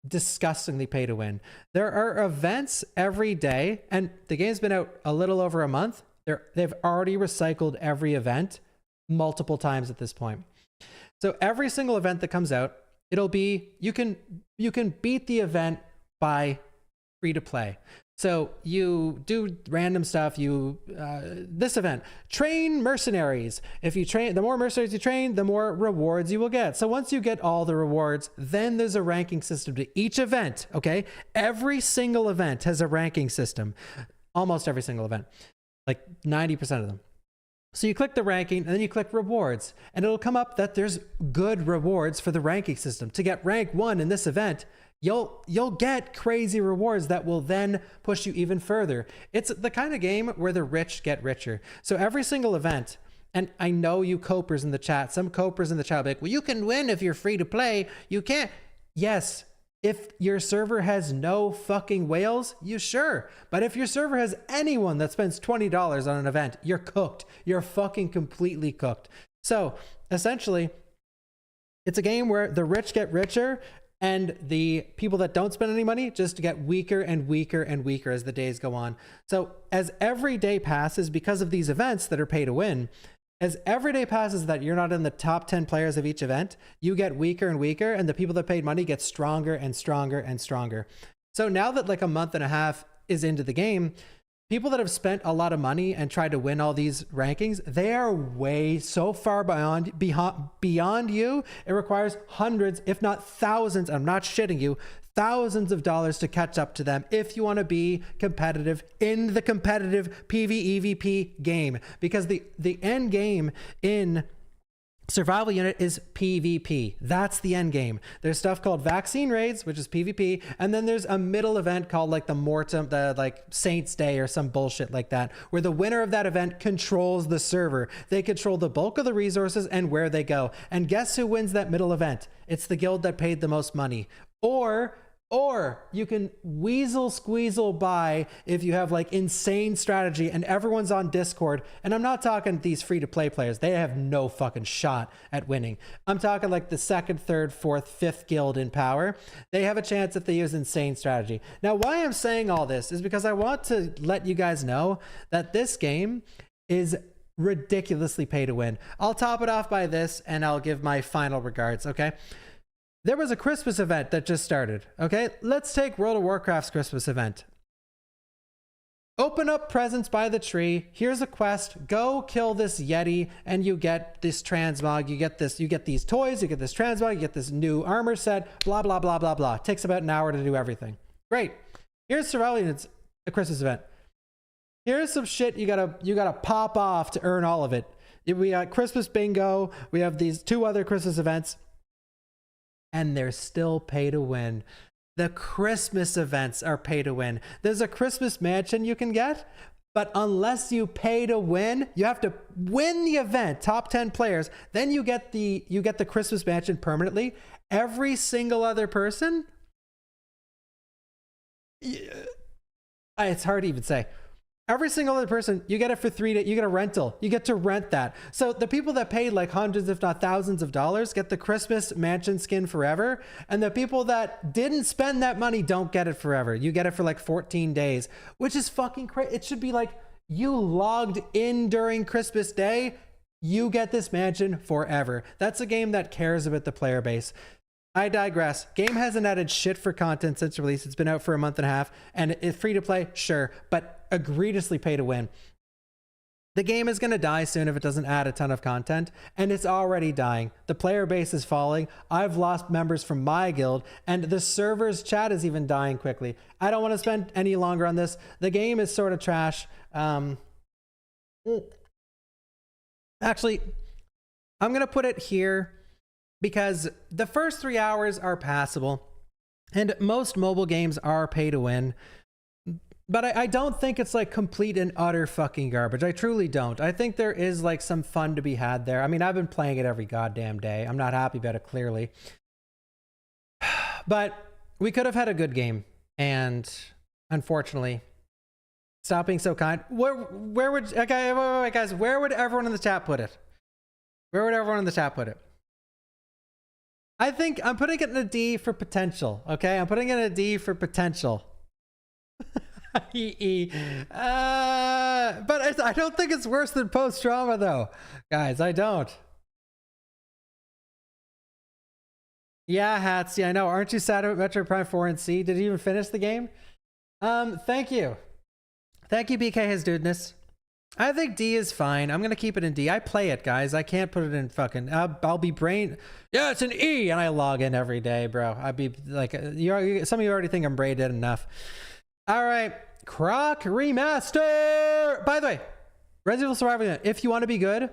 disgustingly pay to win. There are events every day, and the game's been out a little over a month. They've already recycled every event multiple times at this point. So every single event that comes out, it'll be, you can beat the event by free to play. So you do random stuff. This event, train mercenaries. If you train, the more mercenaries you train, the more rewards you will get. So once you get all the rewards, then there's a ranking system to each event. Okay. Every single event has a ranking system. Almost every single event, like 90% of them. So you click the ranking, and then you click rewards, and it'll come up that there's good rewards for the ranking system. To get rank 1 in this event, you'll get crazy rewards that will then push you even further. It's the kind of game where the rich get richer. So every single event, and I know you copers in the chat, some copers in the chat will be like, well, you can win if you're free to play. You can't. Yes, if your server has no fucking whales, you sure. But if your server has anyone that spends $20 on an event, you're cooked. You're fucking completely cooked. So essentially, it's a game where the rich get richer, and the people that don't spend any money just get weaker and weaker and weaker as the days go on. So as every day passes, because of these events that are pay to win, as every day passes that you're not in the top 10 players of each event, you get weaker and weaker, and the people that paid money get stronger and stronger and stronger. So now that like a month and a half is into the game, people that have spent a lot of money and tried to win all these rankings, they are way so far beyond you. It requires hundreds, if not thousands, I'm not shitting you, thousands of dollars to catch up to them if you want to be competitive in the competitive PvEVP game. Because the end game in Survival unit is PvP. That's the end game. There's stuff called vaccine raids, which is PvP, and then there's a middle event called like the Mortem, the like Saints Day or some bullshit like that, where the winner of that event controls the server. They control the bulk of the resources and where they go. And guess who wins that middle event? It's the guild that paid the most money. Or you can weasel squeezle by if you have like insane strategy and everyone's on Discord. And I'm not talking these free-to-play players. They have no fucking shot at winning. I'm talking like the second, third, fourth, fifth guild in power. They have a chance if they use insane strategy. Now, why I'm saying all this is because I want to let you guys know that this game is ridiculously pay to win. I'll top it off by this and I'll give my final regards, okay? There was a Christmas event that just started, okay? Let's take World of Warcraft's Christmas event. Open up presents by the tree. Here's a quest. Go kill this Yeti and you get this transmog. You get these toys, you get this transmog, you get this new armor set, blah, blah, blah, blah, blah. It takes about an hour to do everything. Great. Here's Survival Units, a Christmas event. Here's some shit you gotta pop off to earn all of it. We got Christmas bingo. We have these 2 other Christmas events. And they're still pay to win. The Christmas events are pay to win. There's a Christmas mansion you can get, but unless you pay to win, you have to win the event, top 10 players, then you get the Christmas mansion permanently. Every single other person, it's hard to even say. Every single other person, you get it for 3 days. You get a rental. You get to rent that. So the people that paid like hundreds, if not thousands of dollars, get the Christmas mansion skin forever. And the people that didn't spend that money don't get it forever. You get it for like 14 days, which is fucking crazy. It should be like you logged in during Christmas Day. You get this mansion forever. That's a game that cares about the player base. I digress. Game hasn't added shit for content since release. It's been out for a month and a half, and it's free to play, sure, but egregiously pay to win. The game is going to die soon if it doesn't add a ton of content, and it's already dying. The player base is falling. I've lost members from my guild, and the server's chat is even dying quickly. I don't want to spend any longer on this. The game is sort of trash. Actually, I'm going to put it here, because the first 3 hours are passable and most mobile games are pay to win. But I don't think it's like complete and utter fucking garbage. I truly don't. I think there is like some fun to be had there. I mean, I've been playing it every goddamn day. I'm not happy about it, clearly. But we could have had a good game. And unfortunately, stop being so kind. Where would, okay, wait, guys, where would everyone in the chat put it? Where would everyone in the chat put it? I think I'm putting it in a D for potential. Okay, I'm putting it in a D for potential. But I don't think it's worse than post-trauma, though, guys. I don't. Yeah, Hats. Yeah, I know. Aren't you sad about Metroid Prime 4 and C? Did you even finish the game? Thank you, BK His Dudeness. I think D is fine. I'm gonna keep it in D. I play it, guys. I can't put it in fucking. I'll be brain. Yeah, it's an E, and I log in every day, bro. I'd be like, some of you already think I'm brain dead enough. All right, Croc Remaster. By the way, Resident Evil Survival Unit. If you want to be good,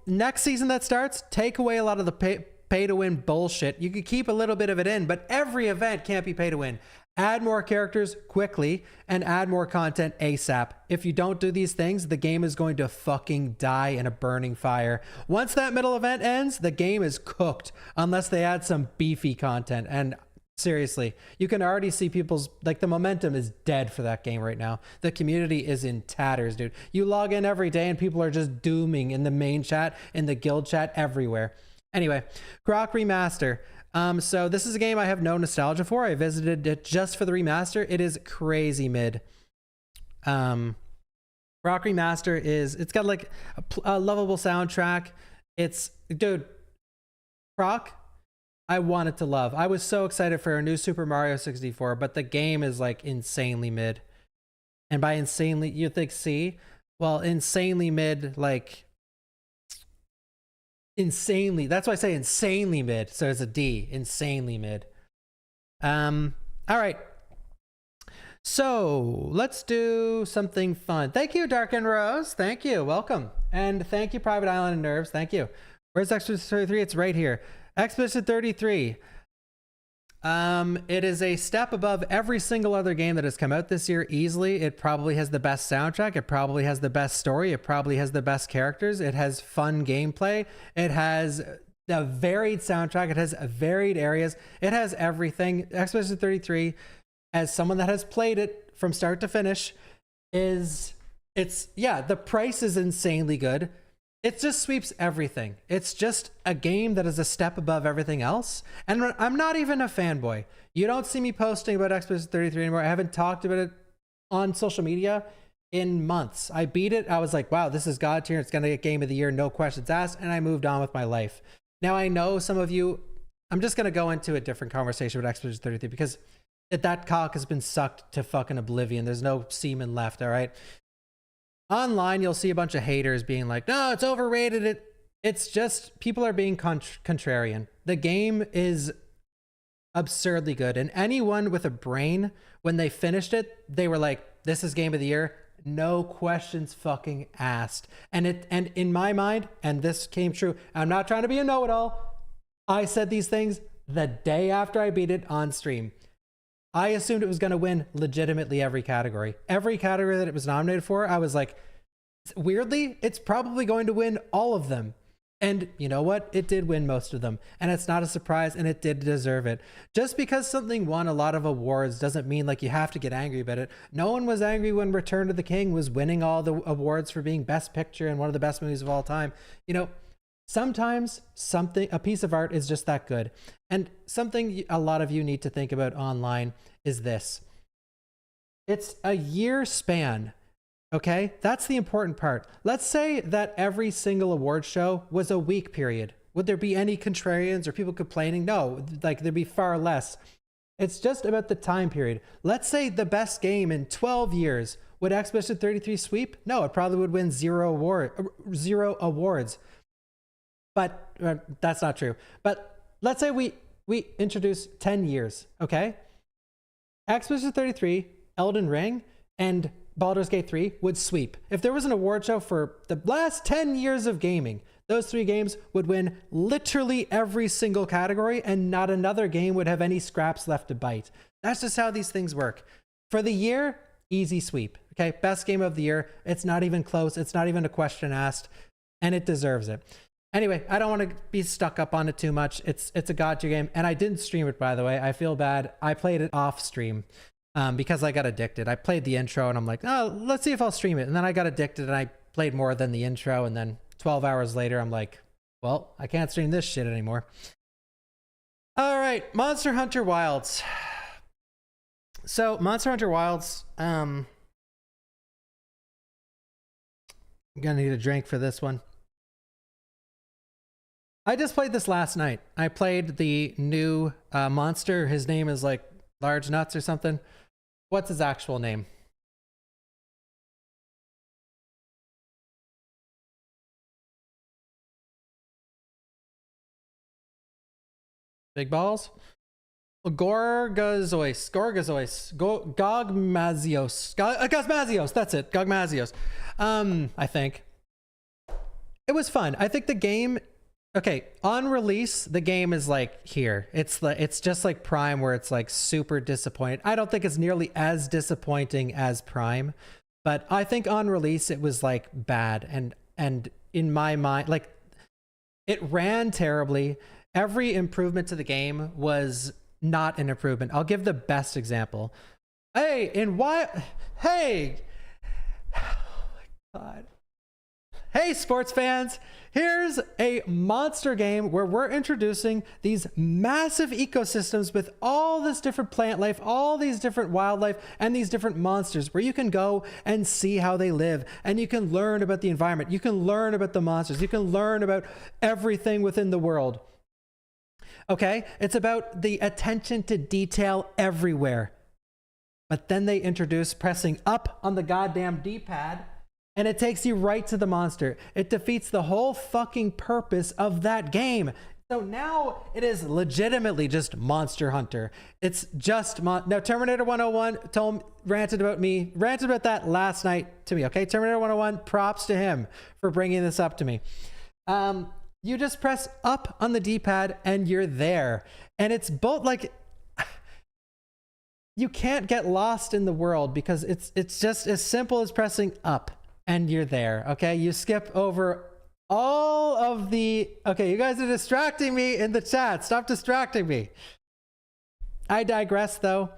next season that starts, take away a lot of the pay to win bullshit. You could keep a little bit of it in, but every event can't be pay to win. Add more characters quickly and add more content ASAP. If you don't do these things, the game is going to fucking die in a burning fire. Once that middle event ends, the game is cooked unless they add some beefy content. And seriously, you can already see people's, like, the momentum is dead for that game right now. The community is in tatters, dude. You log in every day and people are just dooming in the main chat, in the guild chat, everywhere. Anyway, Croc Remaster. So this is a game I have no nostalgia for. I visited it just for the remaster. It is crazy mid. Croc Remaster it's got like a lovable soundtrack. Dude, Croc, I wanted to love. I was so excited for a new Super Mario 64, but the game is like insanely mid. And by insanely, you think C? Well, insanely mid, like insanely, that's why I say insanely mid. So it's a D, insanely mid. All right, so let's do something fun. Thank you, Dark and Rose. Thank you, welcome. And thank you, Private Island and Nerves. Thank you. Where's Expedition 33? It's right here. Expedition 33. It is a step above every single other game that has come out this year easily. It probably has the best soundtrack. It probably has the best story. It probably has the best characters. It has fun gameplay. It has a varied soundtrack. It has varied areas. It has everything. Expedition 33, as someone that has played it from start to finish, the price is insanely good. It just sweeps everything. It's just a game that is a step above everything else. And I'm not even a fanboy. You don't see me posting about Expedition 33 anymore. I haven't talked about it on social media in months. I beat it. I was like, wow, this is God tier. It's going to get game of the year. No questions asked. And I moved on with my life. Now I know some of you, I'm just going to go into a different conversation with Expedition 33 because that cock has been sucked to fucking oblivion. There's no semen left. All right. Online, you'll see a bunch of haters being like, no, it's overrated. It's just people are being contrarian. The game is absurdly good. And anyone with a brain, when they finished it, they were like, this is game of the year. No questions fucking asked. And in my mind, and this came true, I'm not trying to be a know-it-all. I said these things the day after I beat it on stream. I assumed it was going to win legitimately every category. Every category that it was nominated for, I was like, weirdly, it's probably going to win all of them. And you know what? It did win most of them. And it's not a surprise, and it did deserve it. Just because something won a lot of awards doesn't mean like you have to get angry about it. No one was angry when Return to the King was winning all the awards for being Best Picture and one of the best movies of all time. You know, sometimes a piece of art is just that good. And something a lot of you need to think about online is this. It's a year span, okay? That's the important part. Let's say that every single award show was a week period. Would there be any contrarians or people complaining? No, like there'd be far less. It's just about the time period. Let's say the best game in 12 years. Would Expedition 33 sweep? No, it probably would win zero awards. But that's not true. But let's say we introduce 10 years, okay? Expedition 33, Elden Ring, and Baldur's Gate 3 would sweep. If there was an award show for the last 10 years of gaming, those three games would win literally every single category, and not another game would have any scraps left to bite. That's just how these things work. For the year, easy sweep, okay? Best game of the year. It's not even close. It's not even a question asked, and it deserves it. Anyway, I don't want to be stuck up on it too much. It's a God tier game, and I didn't stream it, by the way. I feel bad. I played it off stream because I got addicted. I played the intro, and I'm like, oh, let's see if I'll stream it. And then I got addicted, and I played more than the intro, and then 12 hours later, I'm like, well, I can't stream this shit anymore. All right, Monster Hunter Wilds. So, Monster Hunter Wilds, I'm gonna need a drink for this one. I just played this last night. I played the new monster. His name is like Large Nuts or something. What's his actual name? Big Balls? Gorgazois. Gogmazios. That's it. Gogmazios. I think. It was fun. I think the game... Okay, on release, the game is like here. It's just like Prime, where it's like super disappointed. I don't think it's nearly as disappointing as Prime, but I think on release it was like bad. And in my mind, like it ran terribly. Every improvement to the game was not an improvement. I'll give the best example. Hey, Hey, oh my God. Hey, sports fans, here's a monster game where we're introducing these massive ecosystems with all this different plant life, all these different wildlife, and these different monsters where you can go and see how they live, and you can learn about the environment. You can learn about the monsters. You can learn about everything within the world. Okay? It's about the attention to detail everywhere. But then they introduce pressing up on the goddamn D-pad, and it takes you right to the monster. It defeats the whole fucking purpose of that game. It's So now it is legitimately just Monster Hunter. It's just now Terminator 101 ranted about that last night to me. Okay, Terminator 101, props to him for bringing this up to me. You just press up on the D-pad and you're there, and it's both like you can't get lost in the world because it's just as simple as pressing up and you're there. Okay, you skip over all of the, okay, you guys are distracting me in the chat. Stop distracting me. I digress though.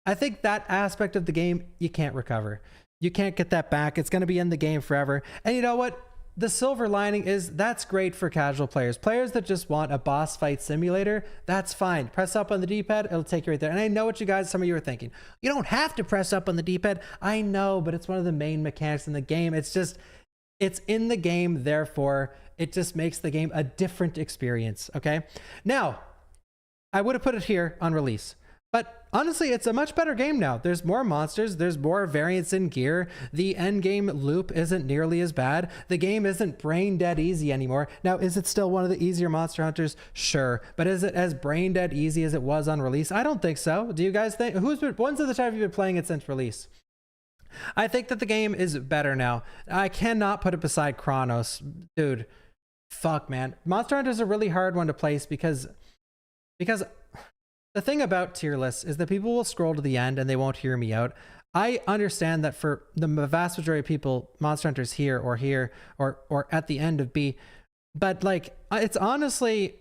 I think that aspect of the game you can't recover. You can't get that back. It's going to be in the game forever. And you know what? The silver lining is that's great for casual players. Players that just want a boss fight simulator, that's fine. Press up on the D-pad, it'll take you right there. And I know what some of you are thinking. You don't have to press up on the D-pad. I know, but it's one of the main mechanics in the game. It's in the game, therefore it just makes the game a different experience. Okay, now I would have put it here on release, but honestly it's a much better game now. There's more monsters, there's more variants in gear, the end game loop isn't nearly as bad, the game isn't brain dead easy anymore. Now, is it still one of the easier Monster Hunters? Sure, but is it as brain dead easy as it was on release? I don't think so. Do you guys think? When's the time you've been playing it since release? I think that the game is better now. I cannot put it beside Chronos. Dude, fuck, man. Monster Hunter is a really hard one to place because the thing about tier lists is that people will scroll to the end and they won't hear me out. I understand that for the vast majority of people, Monster Hunter's here or at the end of B. But like, it's honestly,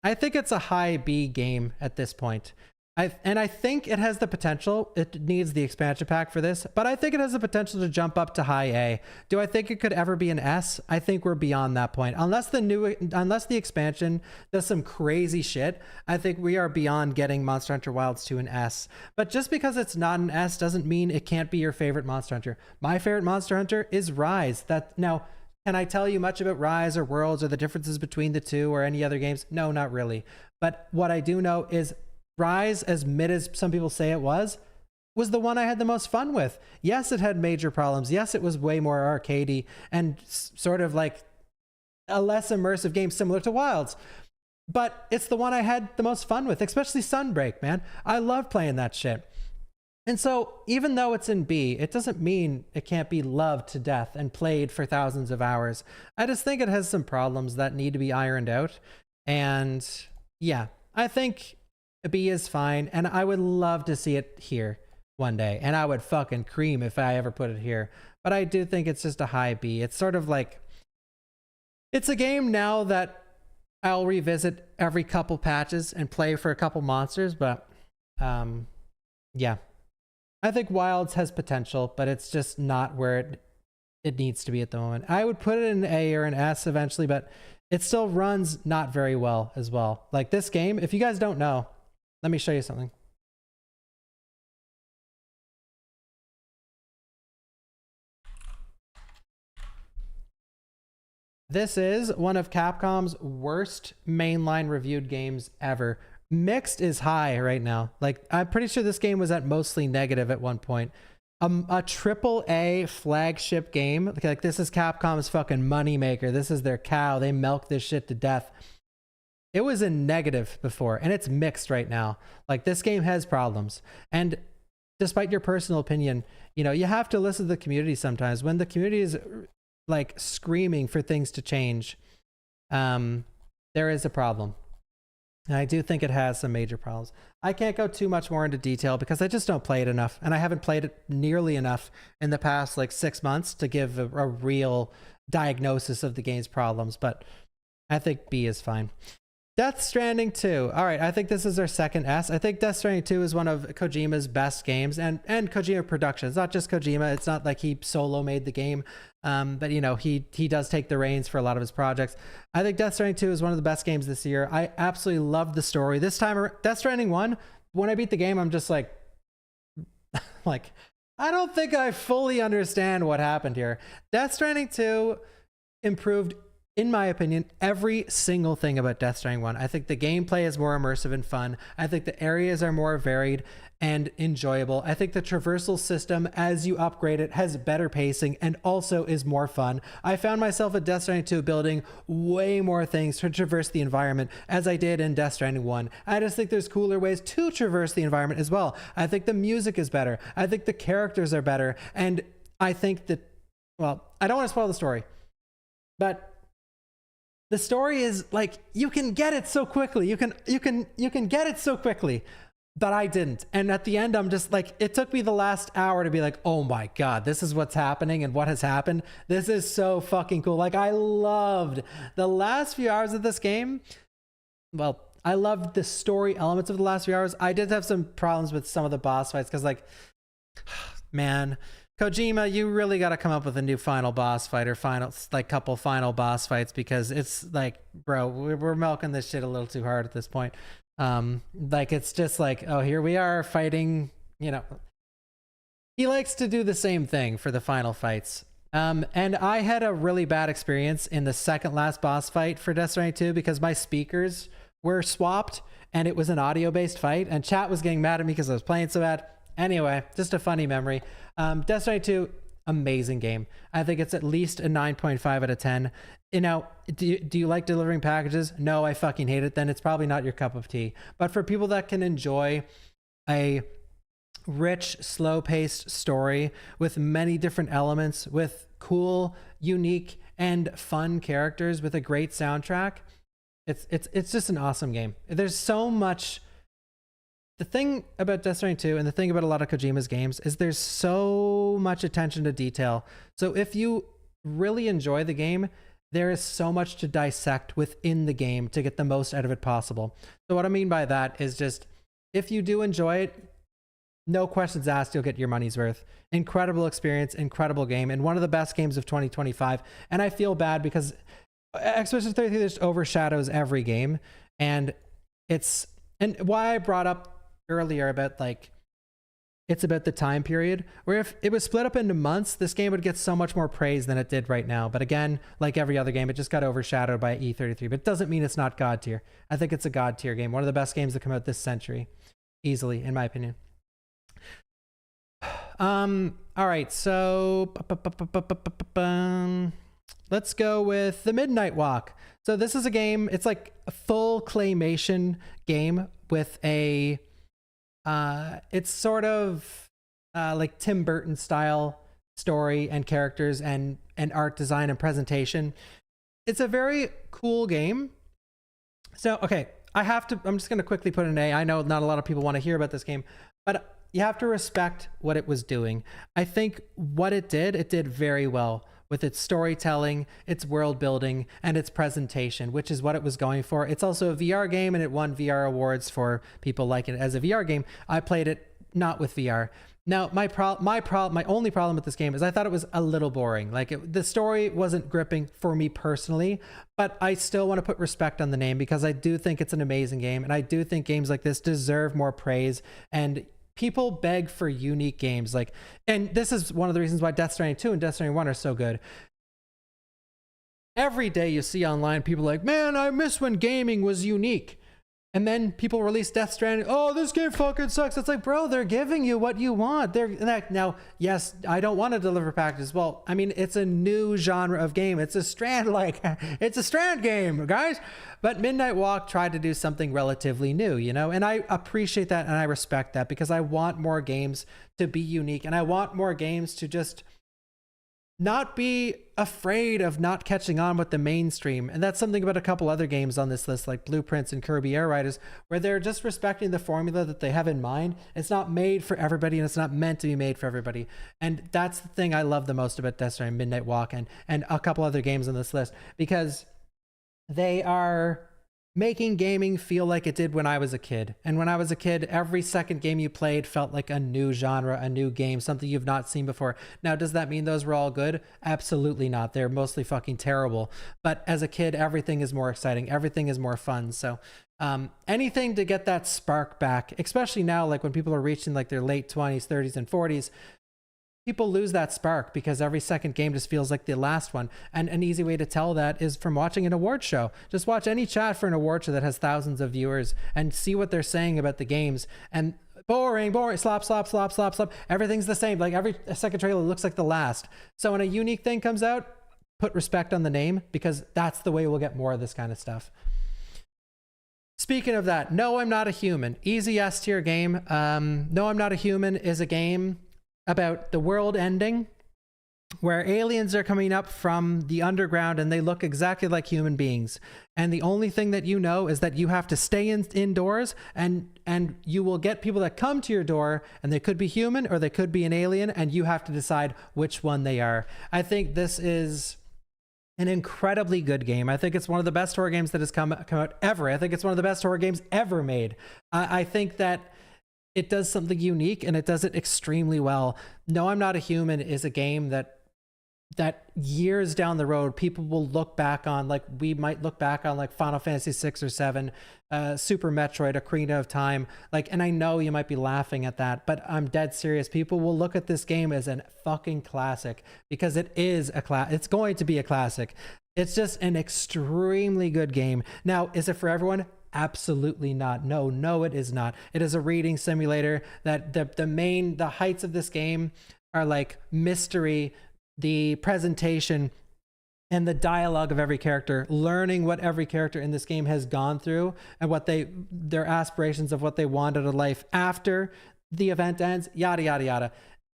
I think it's a high B game at this point. I think it has the potential. It needs the expansion pack for this, but I think it has the potential to jump up to high A. Do I think it could ever be an S? I think we're beyond that point. Unless the expansion does some crazy shit, I think we are beyond getting Monster Hunter Wilds to an S. But just because it's not an S doesn't mean it can't be your favorite Monster Hunter. My favorite Monster Hunter is Rise. Now, can I tell you much about Rise or Worlds or the differences between the two or any other games? No, not really. But what I do know is Rise, as mid as some people say it was the one I had the most fun with. Yes, it had major problems. Yes, it was way more arcadey and sort of like a less immersive game similar to Wilds. But it's the one I had the most fun with, especially Sunbreak, man. I love playing that shit. And so even though it's in B, it doesn't mean it can't be loved to death and played for thousands of hours. I just think it has some problems that need to be ironed out. And yeah, I think B is fine, and I would love to see it here one day, and I would fucking cream if I ever put it here. But I do think it's just a high B. It's sort of like, it's a game now that I'll revisit every couple patches and play for a couple monsters, but yeah. I think Wilds has potential, but it's just not where it needs to be at the moment. I would put it in an A or an S eventually, but it still runs not very well as well. Like this game, if you guys don't know, let me show you something. This is one of Capcom's worst mainline reviewed games ever. Mixed is high right now. Like, I'm pretty sure this game was at mostly negative at one point. A triple A flagship game. Like, this is Capcom's fucking moneymaker. This is their cow. They milk this shit to death. It was in negative before, and it's mixed right now. Like, this game has problems. And despite your personal opinion, you know, you have to listen to the community sometimes. When the community is like screaming for things to change, there is a problem. And I do think it has some major problems. I can't go too much more into detail because I just don't play it enough. And I haven't played it nearly enough in the past like 6 months to give a real diagnosis of the game's problems. But I think B is fine. Death Stranding 2. All right, I think this is our second S. I think Death Stranding 2 is one of Kojima's best games, and Kojima Productions. Not just Kojima. It's not like he solo made the game, but you know, he does take the reins for a lot of his projects. I think Death Stranding 2 is one of the best games this year. I absolutely loved the story. This time, Death Stranding 1, when I beat the game, I'm just like, I don't think I fully understand what happened here. Death Stranding 2 improved in my opinion, every single thing about Death Stranding 1. I think the gameplay is more immersive and fun. I think the areas are more varied and enjoyable. I think the traversal system, as you upgrade it, has better pacing and also is more fun. I found myself at Death Stranding 2 building way more things to traverse the environment as I did in Death Stranding 1. I just think there's cooler ways to traverse the environment as well. I think the music is better. I think the characters are better. And I think that, well, I don't want to spoil the story, but the story is like, you can get it so quickly. You can get it so quickly, but I didn't. And at the end, I'm just like, it took me the last hour to be like, oh my God, this is what's happening and what has happened. This is so fucking cool. Like, I loved the last few hours of this game. Well, I loved the story elements of the last few hours. I did have some problems with some of the boss fights because, like, man, Kojima, you really got to come up with a new final boss fight or couple final boss fights, because it's like, bro, we're milking this shit a little too hard at this point. Like, it's just like, oh, here we are fighting, you know. He likes to do the same thing for the final fights. And I had a really bad experience in the second last boss fight for Death Stranding 2 because my speakers were swapped and it was an audio-based fight, and chat was getting mad at me because I was playing so bad. Anyway, just a funny memory. Death Stranding 2, amazing game. I think it's at least a 9.5 out of 10. You know, do you like delivering packages? No, I fucking hate it. Then it's probably not your cup of tea. But for people that can enjoy a rich, slow-paced story with many different elements, with cool, unique, and fun characters, with a great soundtrack, it's just an awesome game. There's so much. The thing about Death Stranding 2 and the thing about a lot of Kojima's games is there's so much attention to detail. So if you really enjoy the game, there is so much to dissect within the game to get the most out of it possible. So what I mean by that is just, if you do enjoy it, no questions asked, you'll get your money's worth. Incredible experience, incredible game, and one of the best games of 2025. And I feel bad because Expedition 33 just overshadows every game. And why I brought up earlier about, like, it's about the time period, where if it was split up into months, this game would get so much more praise than it did right now. But again, like every other game, it just got overshadowed by E33. But it doesn't mean it's not God tier. I think it's a God tier game. One of the best games that come out this century, easily, in my opinion. All right, so let's go with The Midnight Walk. So this is a game, it's like a full claymation game with a it's sort of like Tim Burton style story and characters and art design and presentation. It's a very cool game. So, okay, I'm just going to quickly put an A. I know not a lot of people want to hear about this game, but you have to respect what it was doing. I think what it did very well with its storytelling, its world building, and its presentation, which is what it was going for. It's also a VR game, and it won VR awards for people liking it as a VR game. I played it not with VR. Now, my only problem with this game is I thought it was a little boring. Like, the story wasn't gripping for me personally, but I still want to put respect on the name because I do think it's an amazing game, and I do think games like this deserve more praise, and people beg for unique games. Like, and this is one of the reasons why Death Stranding 2 and Death Stranding 1 are so good. Every day you see online people like, man, I miss when gaming was unique. And then people release Death Stranding. Oh, this game fucking sucks. It's like, bro, they're giving you what you want. Now, yes, I don't want to deliver packages. Well, I mean, it's a new genre of game. It's a Strand game, guys. But Midnight Walk tried to do something relatively new, you know? And I appreciate that and I respect that because I want more games to be unique. And I want more games to just not be afraid of not catching on with the mainstream. And that's something about a couple other games on this list, like Blueprints and Kirby Air Riders, where they're just respecting the formula that they have in mind. It's not made for everybody, and it's not meant to be made for everybody. And that's the thing I love the most about Death Stranding, Midnight Walk, and a couple other games on this list, because they are making gaming feel like it did when I was a kid. And when I was a kid, every second game you played felt like a new genre, a new game, something you've not seen before. Now, does that mean those were all good? Absolutely not. They're mostly fucking terrible. But as a kid, everything is more exciting. Everything is more fun. So anything to get that spark back, especially now, like when people are reaching like their late 20s, 30s, and 40s, people lose that spark because every second game just feels like the last one. And an easy way to tell that is from watching an award show. Just watch any chat for an award show that has thousands of viewers and see what they're saying about the games. And boring, slop, everything's the same. Like every second trailer looks like the last. So when a unique thing comes out, put respect on the name, because that's the way we'll get more of this kind of stuff. Speaking of that, No, I'm Not a Human. Easy S tier game. No, I'm Not a Human is a game about the world ending, where aliens are coming up from the underground and they look exactly like human beings. And the only thing that you know is that you have to stay indoors, and you will get people that come to your door, and they could be human or they could be an alien, and you have to decide which one they are. I think this is an incredibly good game. I think it's one of the best horror games that has come out ever. I think it's one of the best horror games ever made. I think that it does something unique, and it does it extremely well. No, I'm Not a Human is a game that years down the road, people will look back on, like we might look back on like Final Fantasy 6 or 7, Super Metroid, Ocarina of Time. Like, and I know you might be laughing at that, but I'm dead serious. People will look at this game as a fucking classic, because it is it's going to be a classic. It's just an extremely good game. Now, is it for everyone? Absolutely not. No, it is not. It is a reading simulator. That the heights of this game are like mystery, the presentation, and the dialogue of every character, learning what every character in this game has gone through and what their aspirations of what they want out of life after the event ends, yada yada yada.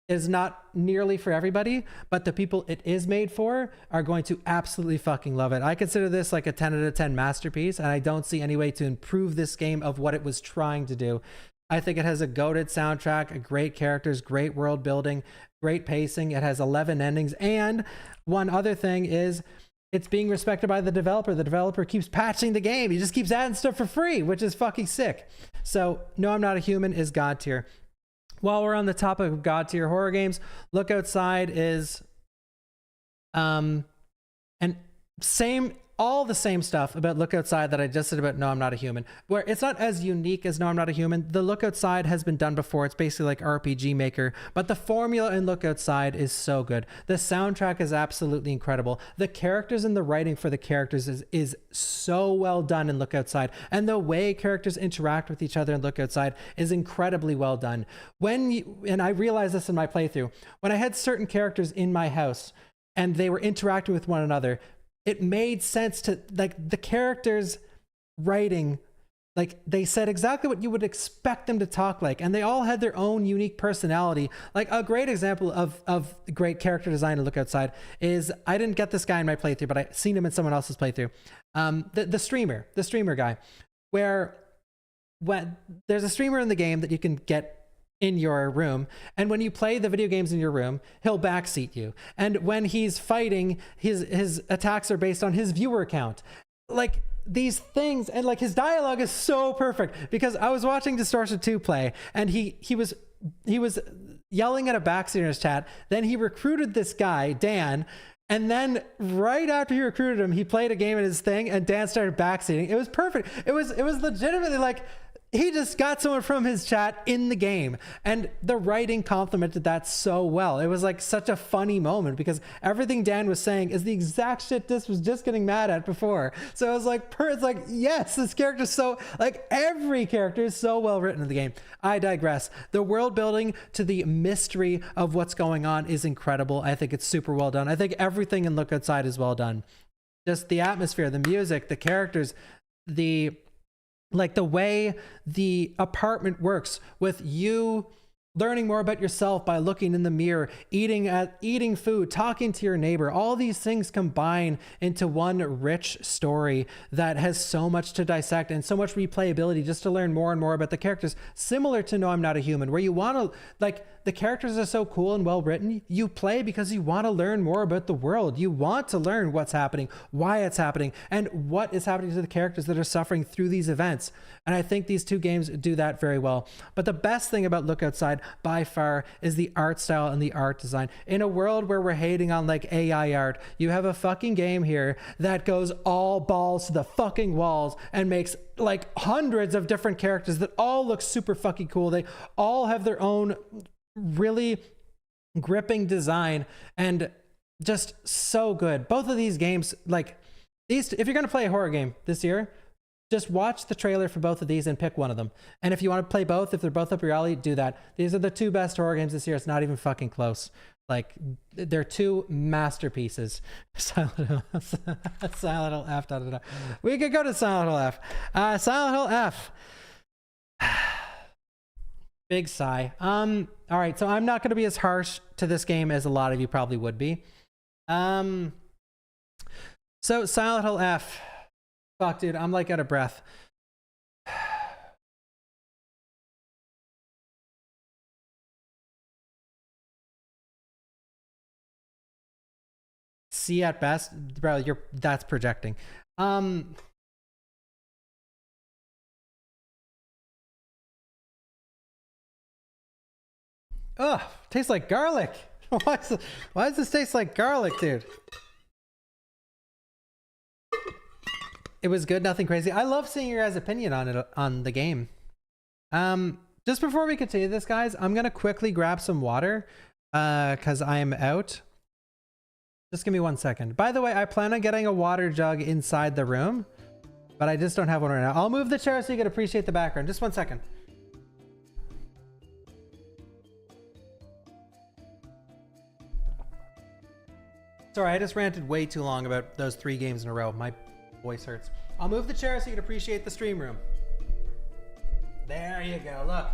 Is not nearly for everybody, but the people it is made for are going to absolutely fucking love it. I consider this like a 10 out of 10 masterpiece, and I don't see any way to improve this game of what it was trying to do. I think it has a goated soundtrack, great characters, great world building, great pacing. It has 11 endings, and one other thing is it's being respected by the developer. The developer keeps patching the game. He just keeps adding stuff for free, which is fucking sick. So No, I'm Not a Human is God tier. While we're on the topic of God tier horror games, Look Outside is and all the same stuff about Look Outside that I just said about No, I'm Not a Human, where it's not as unique as No, I'm Not a Human. The Look Outside has been done before. It's basically like RPG Maker, but the formula in Look Outside is so good. The soundtrack is absolutely incredible. The characters and the writing for the characters is so well done in Look Outside, and the way characters interact with each other in Look Outside is incredibly well done. And I realized this in my playthrough, when I had certain characters in my house and they were interacting with one another, it made sense to, like, the characters writing, like, they said exactly what you would expect them to talk like, and they all had their own unique personality. Like, a great example of great character design to Look Outside is, I didn't get this guy in my playthrough, but I seen him in someone else's playthrough. The streamer guy, where when there's a streamer in the game that you can get in your room, and when you play the video games in your room, he'll backseat you, and when he's fighting, his attacks are based on his viewer count. Like, these things, and like his dialogue is so perfect, because I was watching Distortion 2 play, and he was yelling at a backseater's chat. Then he recruited this guy Dan, and then right after he recruited him, he played a game in his thing, and Dan started backseating. It was perfect. It was legitimately like, he just got someone from his chat in the game, and the writing complemented that so well. It was like such a funny moment, because everything Dan was saying is the exact shit this was just getting mad at before. So it was like, it's like, yes, this character's so, like, every character is so well written in the game. I digress. The world building to the mystery of what's going on is incredible. I think it's super well done. I think everything in Look Outside is well done. Just the atmosphere, the music, the characters, the way the apartment works, with you learning more about yourself by looking in the mirror, eating food, talking to your neighbor. All these things combine into one rich story that has so much to dissect and so much replayability, just to learn more and more about the characters. Similar to No, I'm Not a Human, where you want to, like, the characters are so cool and well written. You play because you want to learn more about the world. You want to learn what's happening, why it's happening, and what is happening to the characters that are suffering through these events. And I think these two games do that very well. But the best thing about Look Outside by far is the art style and the art design. In a world where we're hating on like AI art, you have a fucking game here that goes all balls to the fucking walls and makes like hundreds of different characters that all look super fucking cool. They all have their own really gripping design, and just so good. Both of these games, like these, if you're going to play a horror game this year, just watch the trailer for both of these and pick one of them. And if you want to play both, if they're both up your alley, do that. These are the two best horror games this year. It's not even fucking close. Like, they're two masterpieces. Silent Hill F. We could go to Silent Hill F. Silent Hill F. Big sigh. All right, so I'm not going to be as harsh to this game as a lot of you probably would be. So Silent Hill F. Fuck, dude, I'm like out of breath. C at best, bro. That's projecting. Ugh, tastes like garlic. Why does this taste like garlic, dude? It was good, nothing crazy. I love seeing your guys' opinion on it, on the game. Just before we continue this, guys, I'm gonna quickly grab some water, cause I am out. Just give me 1 second. By the way, I plan on getting a water jug inside the room, but I just don't have one right now. I'll move the chair so you can appreciate the background. Just 1 second. Sorry, I just ranted way too long about those 3 games in a row. My voice hurts. I'll move the chair so you can appreciate the stream room. There you go, look.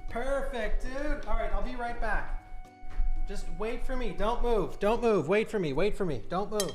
Perfect, dude. All right, I'll be right back. Just wait for me, don't move, don't move. Wait for me, don't move.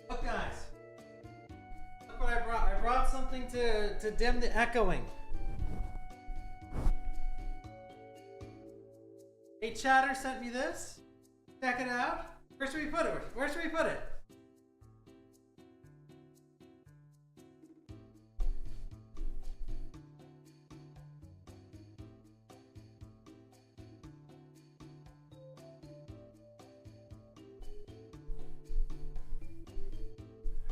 Look, guys. Look what I brought. I brought something to dim the echoing. Hey, Chatter sent me this. Check it out. Where should we put it? Where should we put it?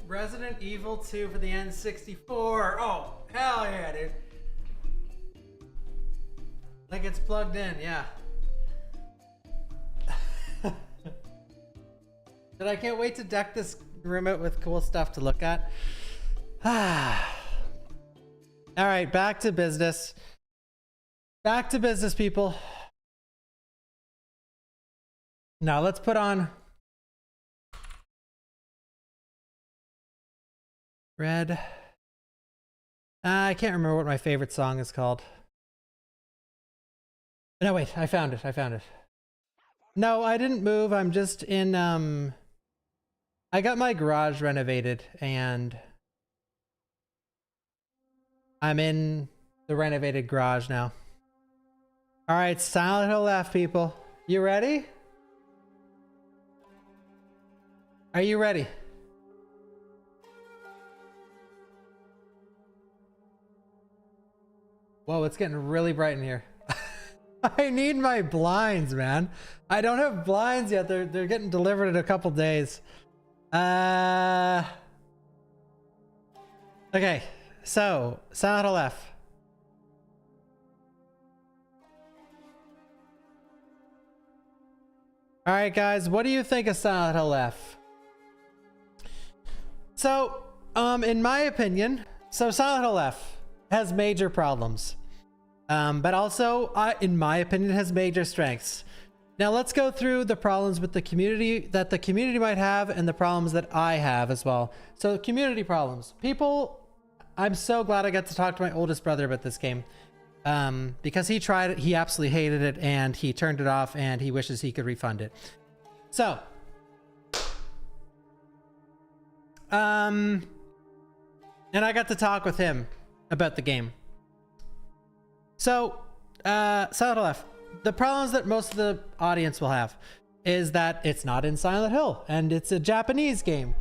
Resident Evil 2 for the N64. Oh, hell yeah, dude. Like it's plugged in, yeah. But I can't wait to deck this room out with cool stuff to look at. All right, back to business. Back to business, people. Now let's put on Red. I can't remember what my favorite song is called. No, wait, I found it. I found it. No, I didn't move. I'm just in, I got my garage renovated and I'm in the renovated garage now. All right, Silent Hill F, people. You ready? Are you ready? Whoa, it's getting really bright in here. I need my blinds, man. I don't have blinds yet. They're getting delivered in a couple days. Okay, so Silent Hill F. All right, guys, what do you think of Silent Hill F? So, in my opinion, Silent Hill F has major problems, but also, in my opinion, has major strengths. Now let's go through the problems with the community that the community might have and the problems that I have as well. So community problems. People, I'm so glad I got to talk to my oldest brother about this game, because he tried it, he absolutely hated it, and he turned it off, and he wishes he could refund it. So, and I got to talk with him about the game. So, Silent Hill F. The problems that most of the audience will have is that it's not in Silent Hill and it's a Japanese game.